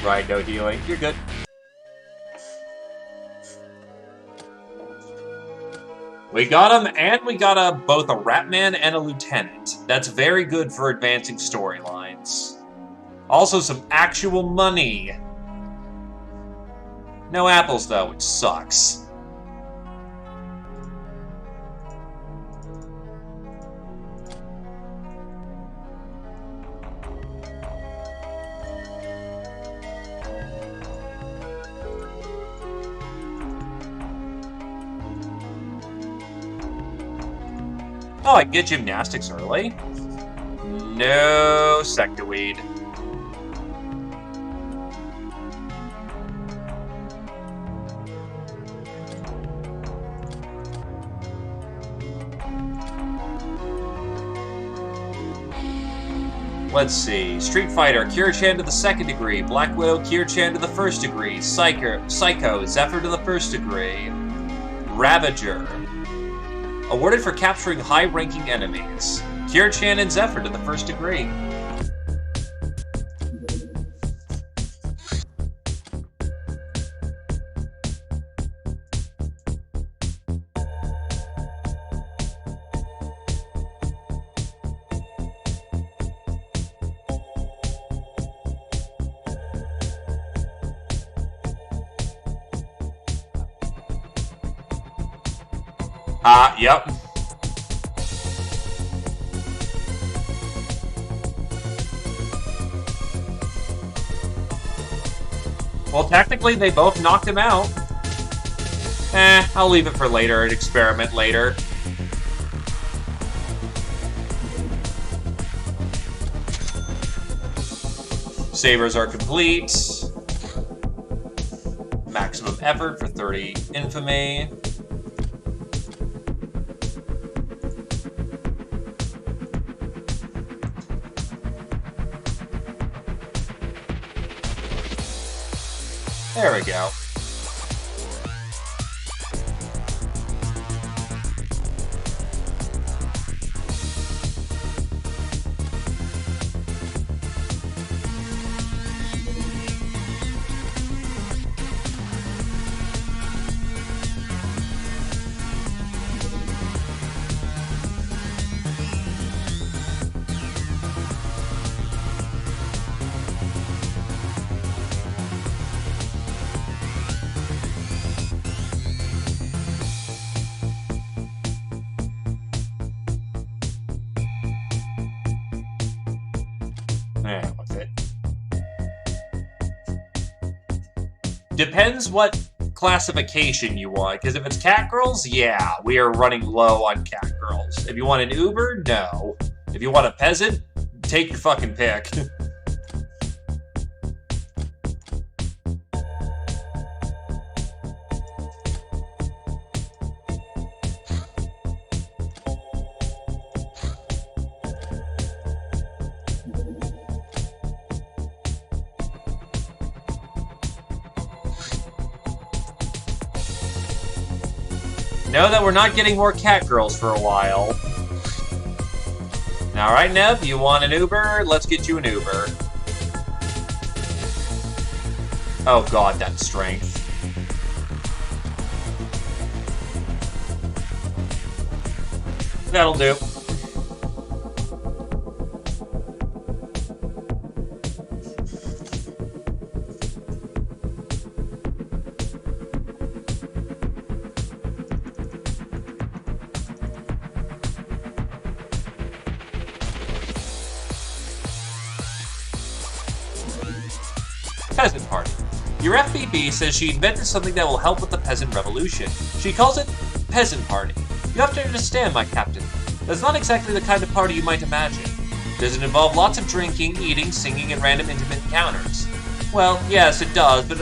Right, no healing. You're good. We got him, and we got both a Ratman and a Lieutenant. That's very good for advancing storylines. Also, some actual money. No apples, though, which sucks. Oh, I can get gymnastics early? No sectoweed. Let's see. Street Fighter, Kira-chan to the 2nd degree. Black Widow, Kira-chan to the 1st degree. Psycho, Zephyr to the 1st degree. Ravager. Awarded for capturing high-ranking enemies. Kira-chan and Zephyr to the 1st degree. Yep. Well, technically, they both knocked him out. I'll leave it for later, an experiment later. Sabers are complete. Maximum effort for 30 infamy. There we go. With it. Depends what classification you want, because if it's cat girls, yeah, we are running low on cat girls. If you want an Uber, no. If you want a peasant, take your fucking pick. Know that we're not getting more cat girls for a while. Now, right, Neb, you want an Uber? Let's get you an Uber. Oh god, that strength. That'll do. Peasant Party. Your FBB says she invented something that will help with the peasant revolution. She calls it Peasant Party. You have to understand, my captain. That's not exactly the kind of party you might imagine. Does it involve lots of drinking, eating, singing, and random intimate encounters? Well, yes, it does, but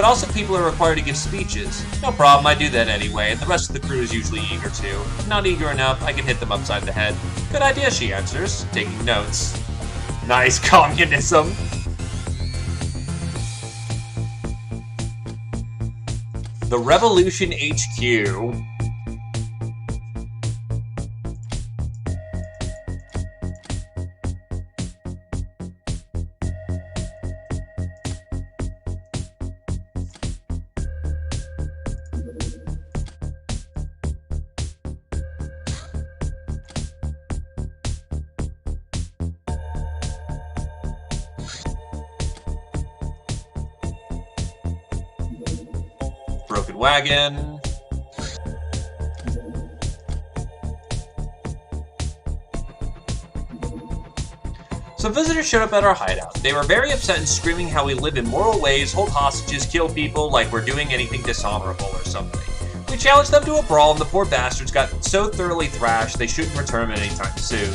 also people are required to give speeches. No problem, I do that anyway, and the rest of the crew is usually eager to. If not eager enough, I can hit them upside the head. Good idea, she answers, taking notes. Nice communism. The Revolution HQ. broken wagon. Some visitors showed up at our hideout. They were very upset and screaming how we live immoral ways, hold hostages, kill people like we're doing anything dishonorable or something. We challenged them to a brawl and the poor bastards got so thoroughly thrashed they shouldn't return anytime soon.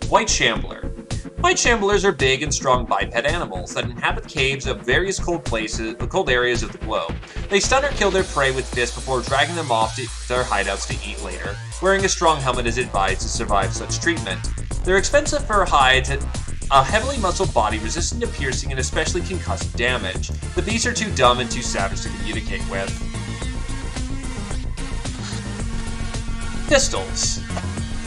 White Shambler. White Shamblers are big and strong biped animals that inhabit caves of various cold areas of the globe. They stun or kill their prey with fists before dragging them off to their hideouts to eat later. Wearing a strong helmet is advised to survive such treatment. Their expensive fur hides a heavily muscled body resistant to piercing and especially concussive damage. The beasts are too dumb and too savage to communicate with. Pistols.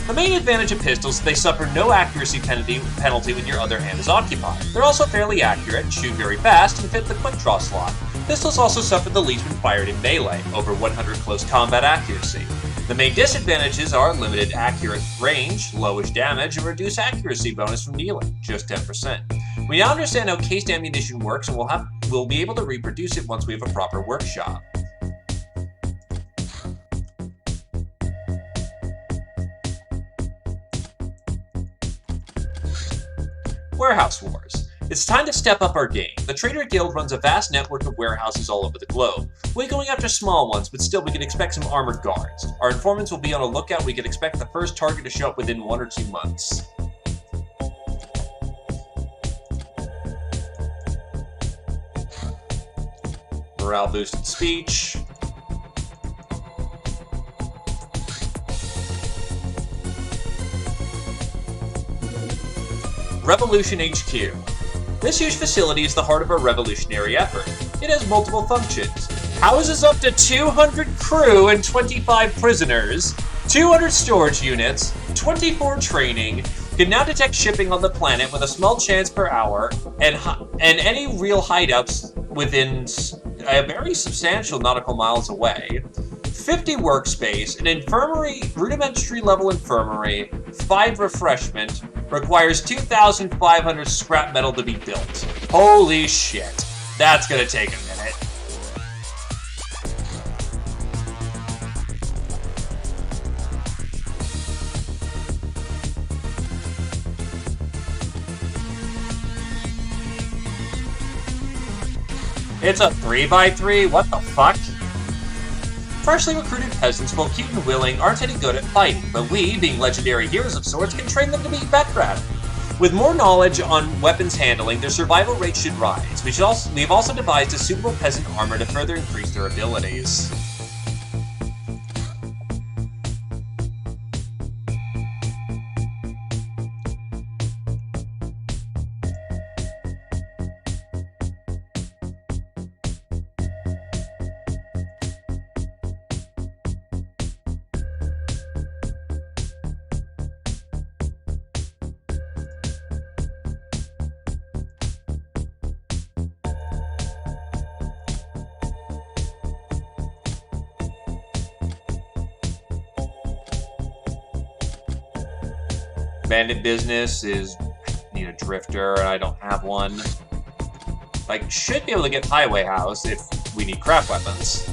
The main advantage of pistols is they suffer no accuracy penalty when your other hand is occupied. They're also fairly accurate, shoot very fast, and fit the quick draw slot. Pistols also suffer the least when fired in melee, over 100 close combat accuracy. The main disadvantages are limited accurate range, lowish damage, and reduced accuracy bonus from dealing, just 10%. We now understand how cased ammunition works, and we'll be able to reproduce it once we have a proper workshop. Warehouse Wars. It's time to step up our game. The Trader Guild runs a vast network of warehouses all over the globe. We're going after small ones, but still we can expect some armored guards. Our informants will be on a lookout. We can expect the first target to show up within 1 or 2 months. Morale boosted speech. Revolution HQ. This huge facility is the heart of our revolutionary effort. It has multiple functions. Houses up to 200 crew and 25 prisoners, 200 storage units, 24 training, can now detect shipping on the planet with a small chance per hour, and any real hideouts within a very substantial nautical miles away. 50 workspace, an infirmary, rudimentary level infirmary, 5 refreshment, requires 2,500 scrap metal to be built. Holy shit. That's gonna take a minute. It's a 3x3, what the fuck? Freshly recruited peasants, while cute and willing, aren't any good at fighting, but we, being legendary heroes of sorts, can train them to be better. With more knowledge on weapons handling, their survival rate should rise. We've also devised a suitable peasant armor to further increase their abilities. Bandit business is need a drifter, and I don't have one. Like, should be able to get highway house if we need craft weapons.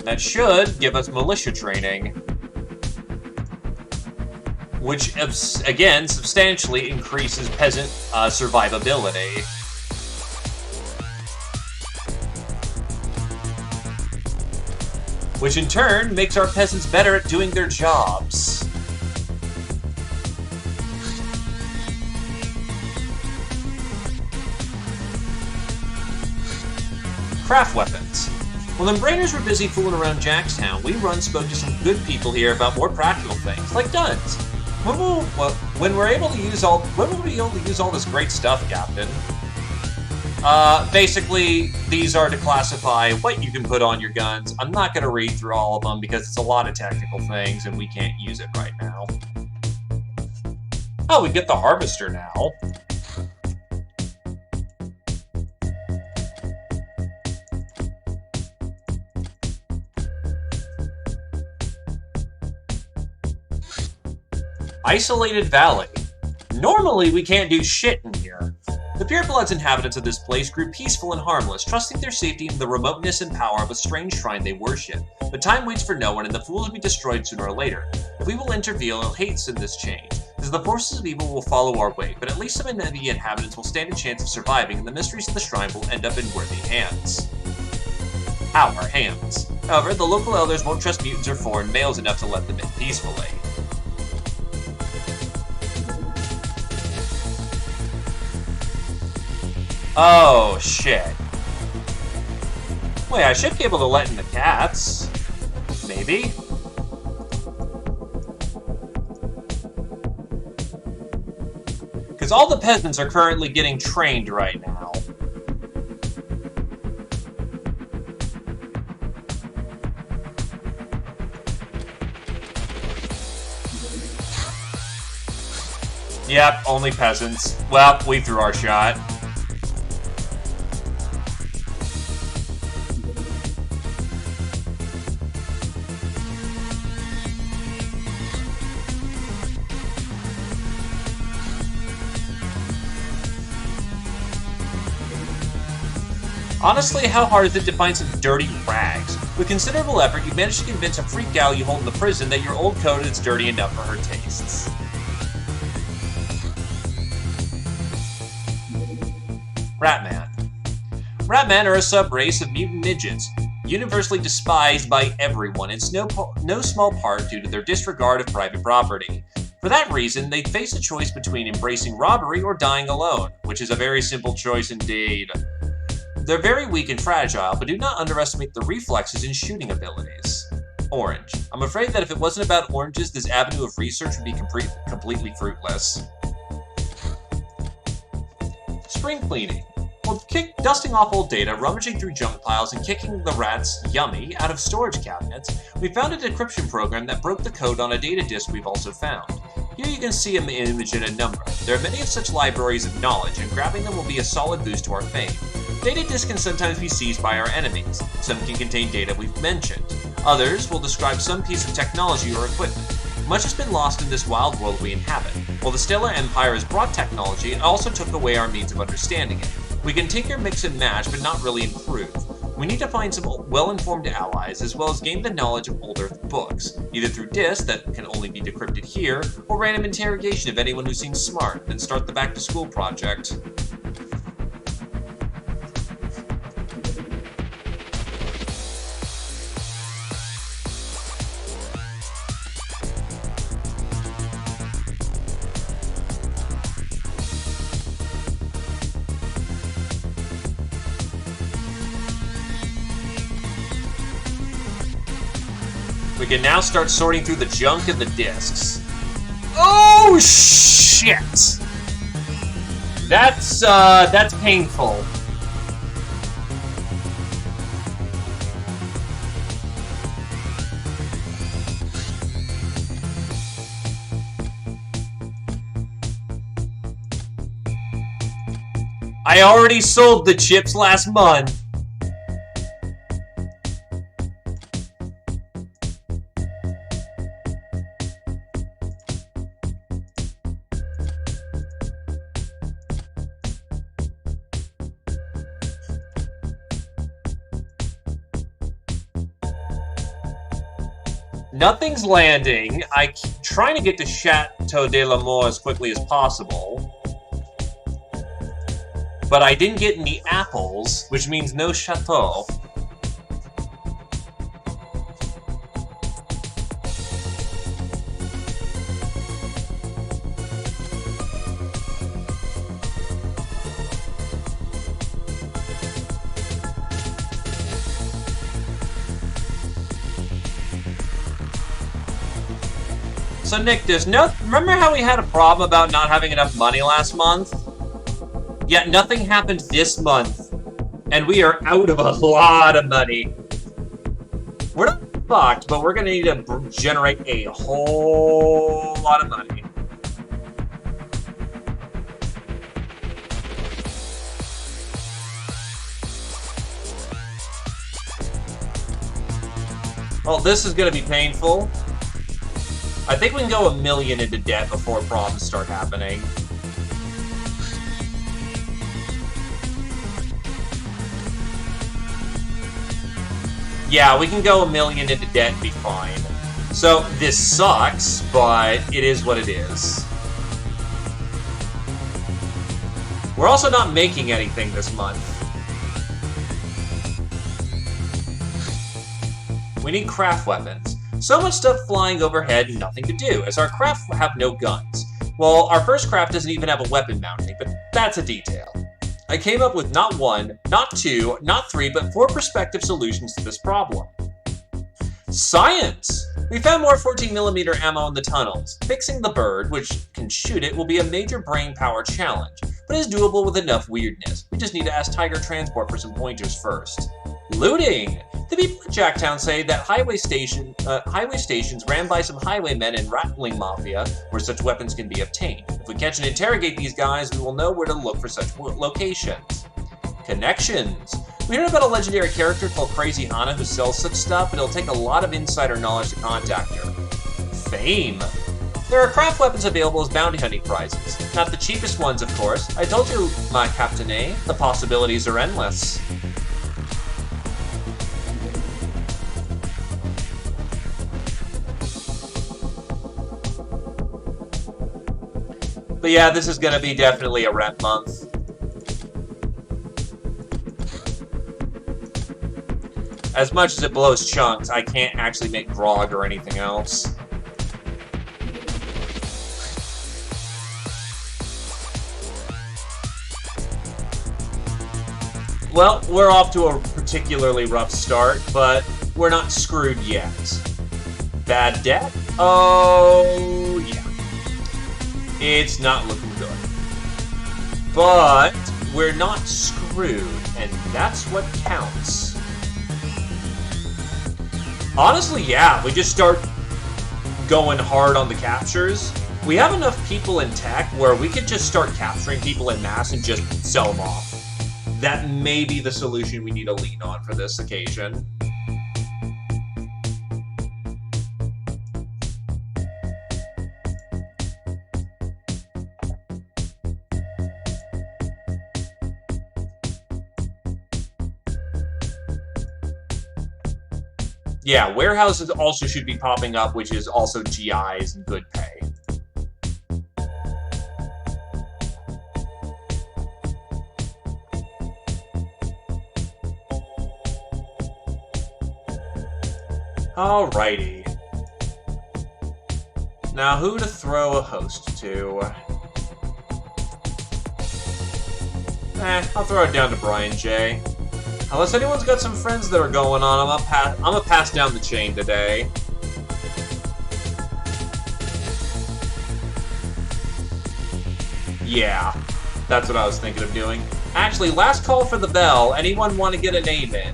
That should give us militia training, which, again, substantially increases peasant survivability. Which in turn makes our peasants better at doing their jobs. Craft weapons. While the Brainers were busy fooling around Jackstown, we spoke to some good people here about more practical things, like guns. When we're able to use all this great stuff, Captain? Basically, these are to classify what you can put on your guns. I'm not going to read through all of them because it's a lot of technical things and we can't use it right now. Oh, we get the Harvester now. Isolated Valley. Normally, we can't do shit in here. The purebloods inhabitants of this place grew peaceful and harmless, trusting their safety in the remoteness and power of a strange shrine they worship. But time waits for no one, and the fools will be destroyed sooner or later. If we will intervene, it'll hasten this change, as the forces of evil will follow our way, but at least some of the inhabitants will stand a chance of surviving, and the mysteries of the shrine will end up in worthy hands. Our hands. However, the local elders won't trust mutants or foreign males enough to let them in peacefully. Oh, shit. Wait, I should be able to let in the cats. Maybe? Because all the peasants are currently getting trained right now. Yep, only peasants. Well, we threw our shot. Honestly, how hard is it to find some dirty rags? With considerable effort, you managed to convince a freak gal you hold in the prison that your old coat is dirty enough for her tastes. Ratman. Ratman are a sub-race of mutant midgets, universally despised by everyone, in no small part due to their disregard of private property. For that reason, they face a choice between embracing robbery or dying alone, which is a very simple choice indeed. They're very weak and fragile, but do not underestimate the reflexes and shooting abilities. Orange. I'm afraid that if it wasn't about oranges, this avenue of research would be completely fruitless. Spring cleaning. Well, dusting off old data, rummaging through junk piles, and kicking the rats, yummy, out of storage cabinets, we found a decryption program that broke the code on a data disk we've also found. Here you can see an image and a number. There are many of such libraries of knowledge, and grabbing them will be a solid boost to our fame. Data disks can sometimes be seized by our enemies. Some can contain data we've mentioned. Others will describe some piece of technology or equipment. Much has been lost in this wild world we inhabit. While the Stellar Empire has brought technology, it also took away our means of understanding it. We can tinker, mix, and match, but not really improve. We need to find some well-informed allies, as well as gain the knowledge of old Earth books, either through disks that can only be decrypted here, or random interrogation of anyone who seems smart, then start the back-to-school project. We can now start sorting through the junk and the discs. Oh, shit! That's painful. I already sold the chips last month. Nothing's landing. I'm trying to get to Chateau de la Mort as quickly as possible. But I didn't get any apples, which means no chateau. So Nictus, remember how we had a problem about not having enough money last month? Yet nothing happened this month, and we are out of a lot of money. We're not fucked, but we're gonna need to generate a whole lot of money. Well, this is gonna be painful. I think we can go 1 million into debt before problems start happening. Yeah, we can go 1 million into debt and be fine. So, this sucks, but it is what it is. We're also not making anything this month. We need craft weapons. So much stuff flying overhead and nothing to do, as our craft have no guns. Well, our first craft doesn't even have a weapon mounting, but that's a detail. I came up with not 1, not 2, not 3, but 4 prospective solutions to this problem. Science! We found more 14mm ammo in the tunnels. Fixing the bird, which can shoot it, will be a major brain power challenge, but is doable with enough weirdness. We just need to ask Tiger Transport for some pointers first. Looting! The people at Jacktown say that highway stations ran by some highwaymen and rattling mafia where such weapons can be obtained. If we catch and interrogate these guys, we will know where to look for such locations. Connections. We heard about a legendary character called Crazy Hana who sells such stuff, but it'll take a lot of insider knowledge to contact her. Fame. There are craft weapons available as bounty hunting prizes. Not the cheapest ones, of course. I told you, my Captain, the possibilities are endless. But yeah, this is going to be definitely a rent month. As much as it blows chunks, I can't actually make grog or anything else. Well, we're off to a particularly rough start, but we're not screwed yet. Bad debt? Oh, yeah. It's not looking good. But we're not screwed, and that's what counts. Honestly, yeah, we just start going hard on the captures. We have enough people in tech where we could just start capturing people in mass and just sell them off. That may be the solution we need to lean on for this occasion. Yeah, warehouses also should be popping up, which is also GIs and good pay. Alrighty. Now, who to throw a host to? I'll throw it down to Brian J. Unless anyone's got some friends that are going on, I'm gonna pass down the chain today. Yeah, that's what I was thinking of doing. Actually, last call for the bell. Anyone want to get a name in?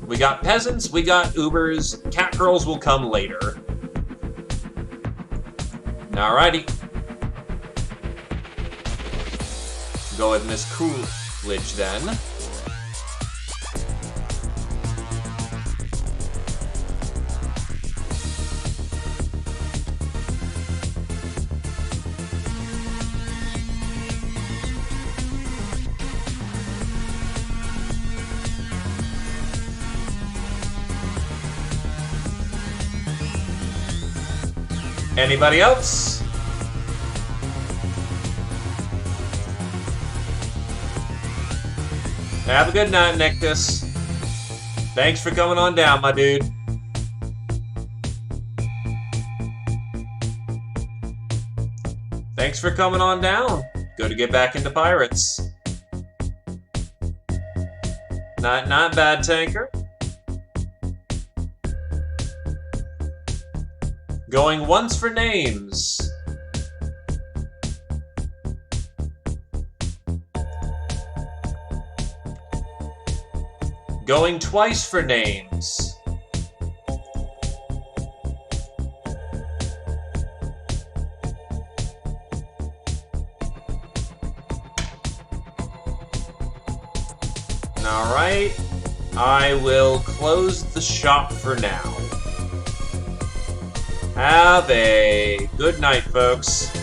We got peasants, we got Ubers, cat girls will come later. Alrighty. Go with Miss Coolidge then. Anybody else? Have a good night, Nictus. Thanks for coming on down, my dude. Thanks for coming on down. Good to get back into pirates. Not bad, Tanker. Going once for names. Going twice for names. Alright, I will close the shop for now. Have a good night, folks.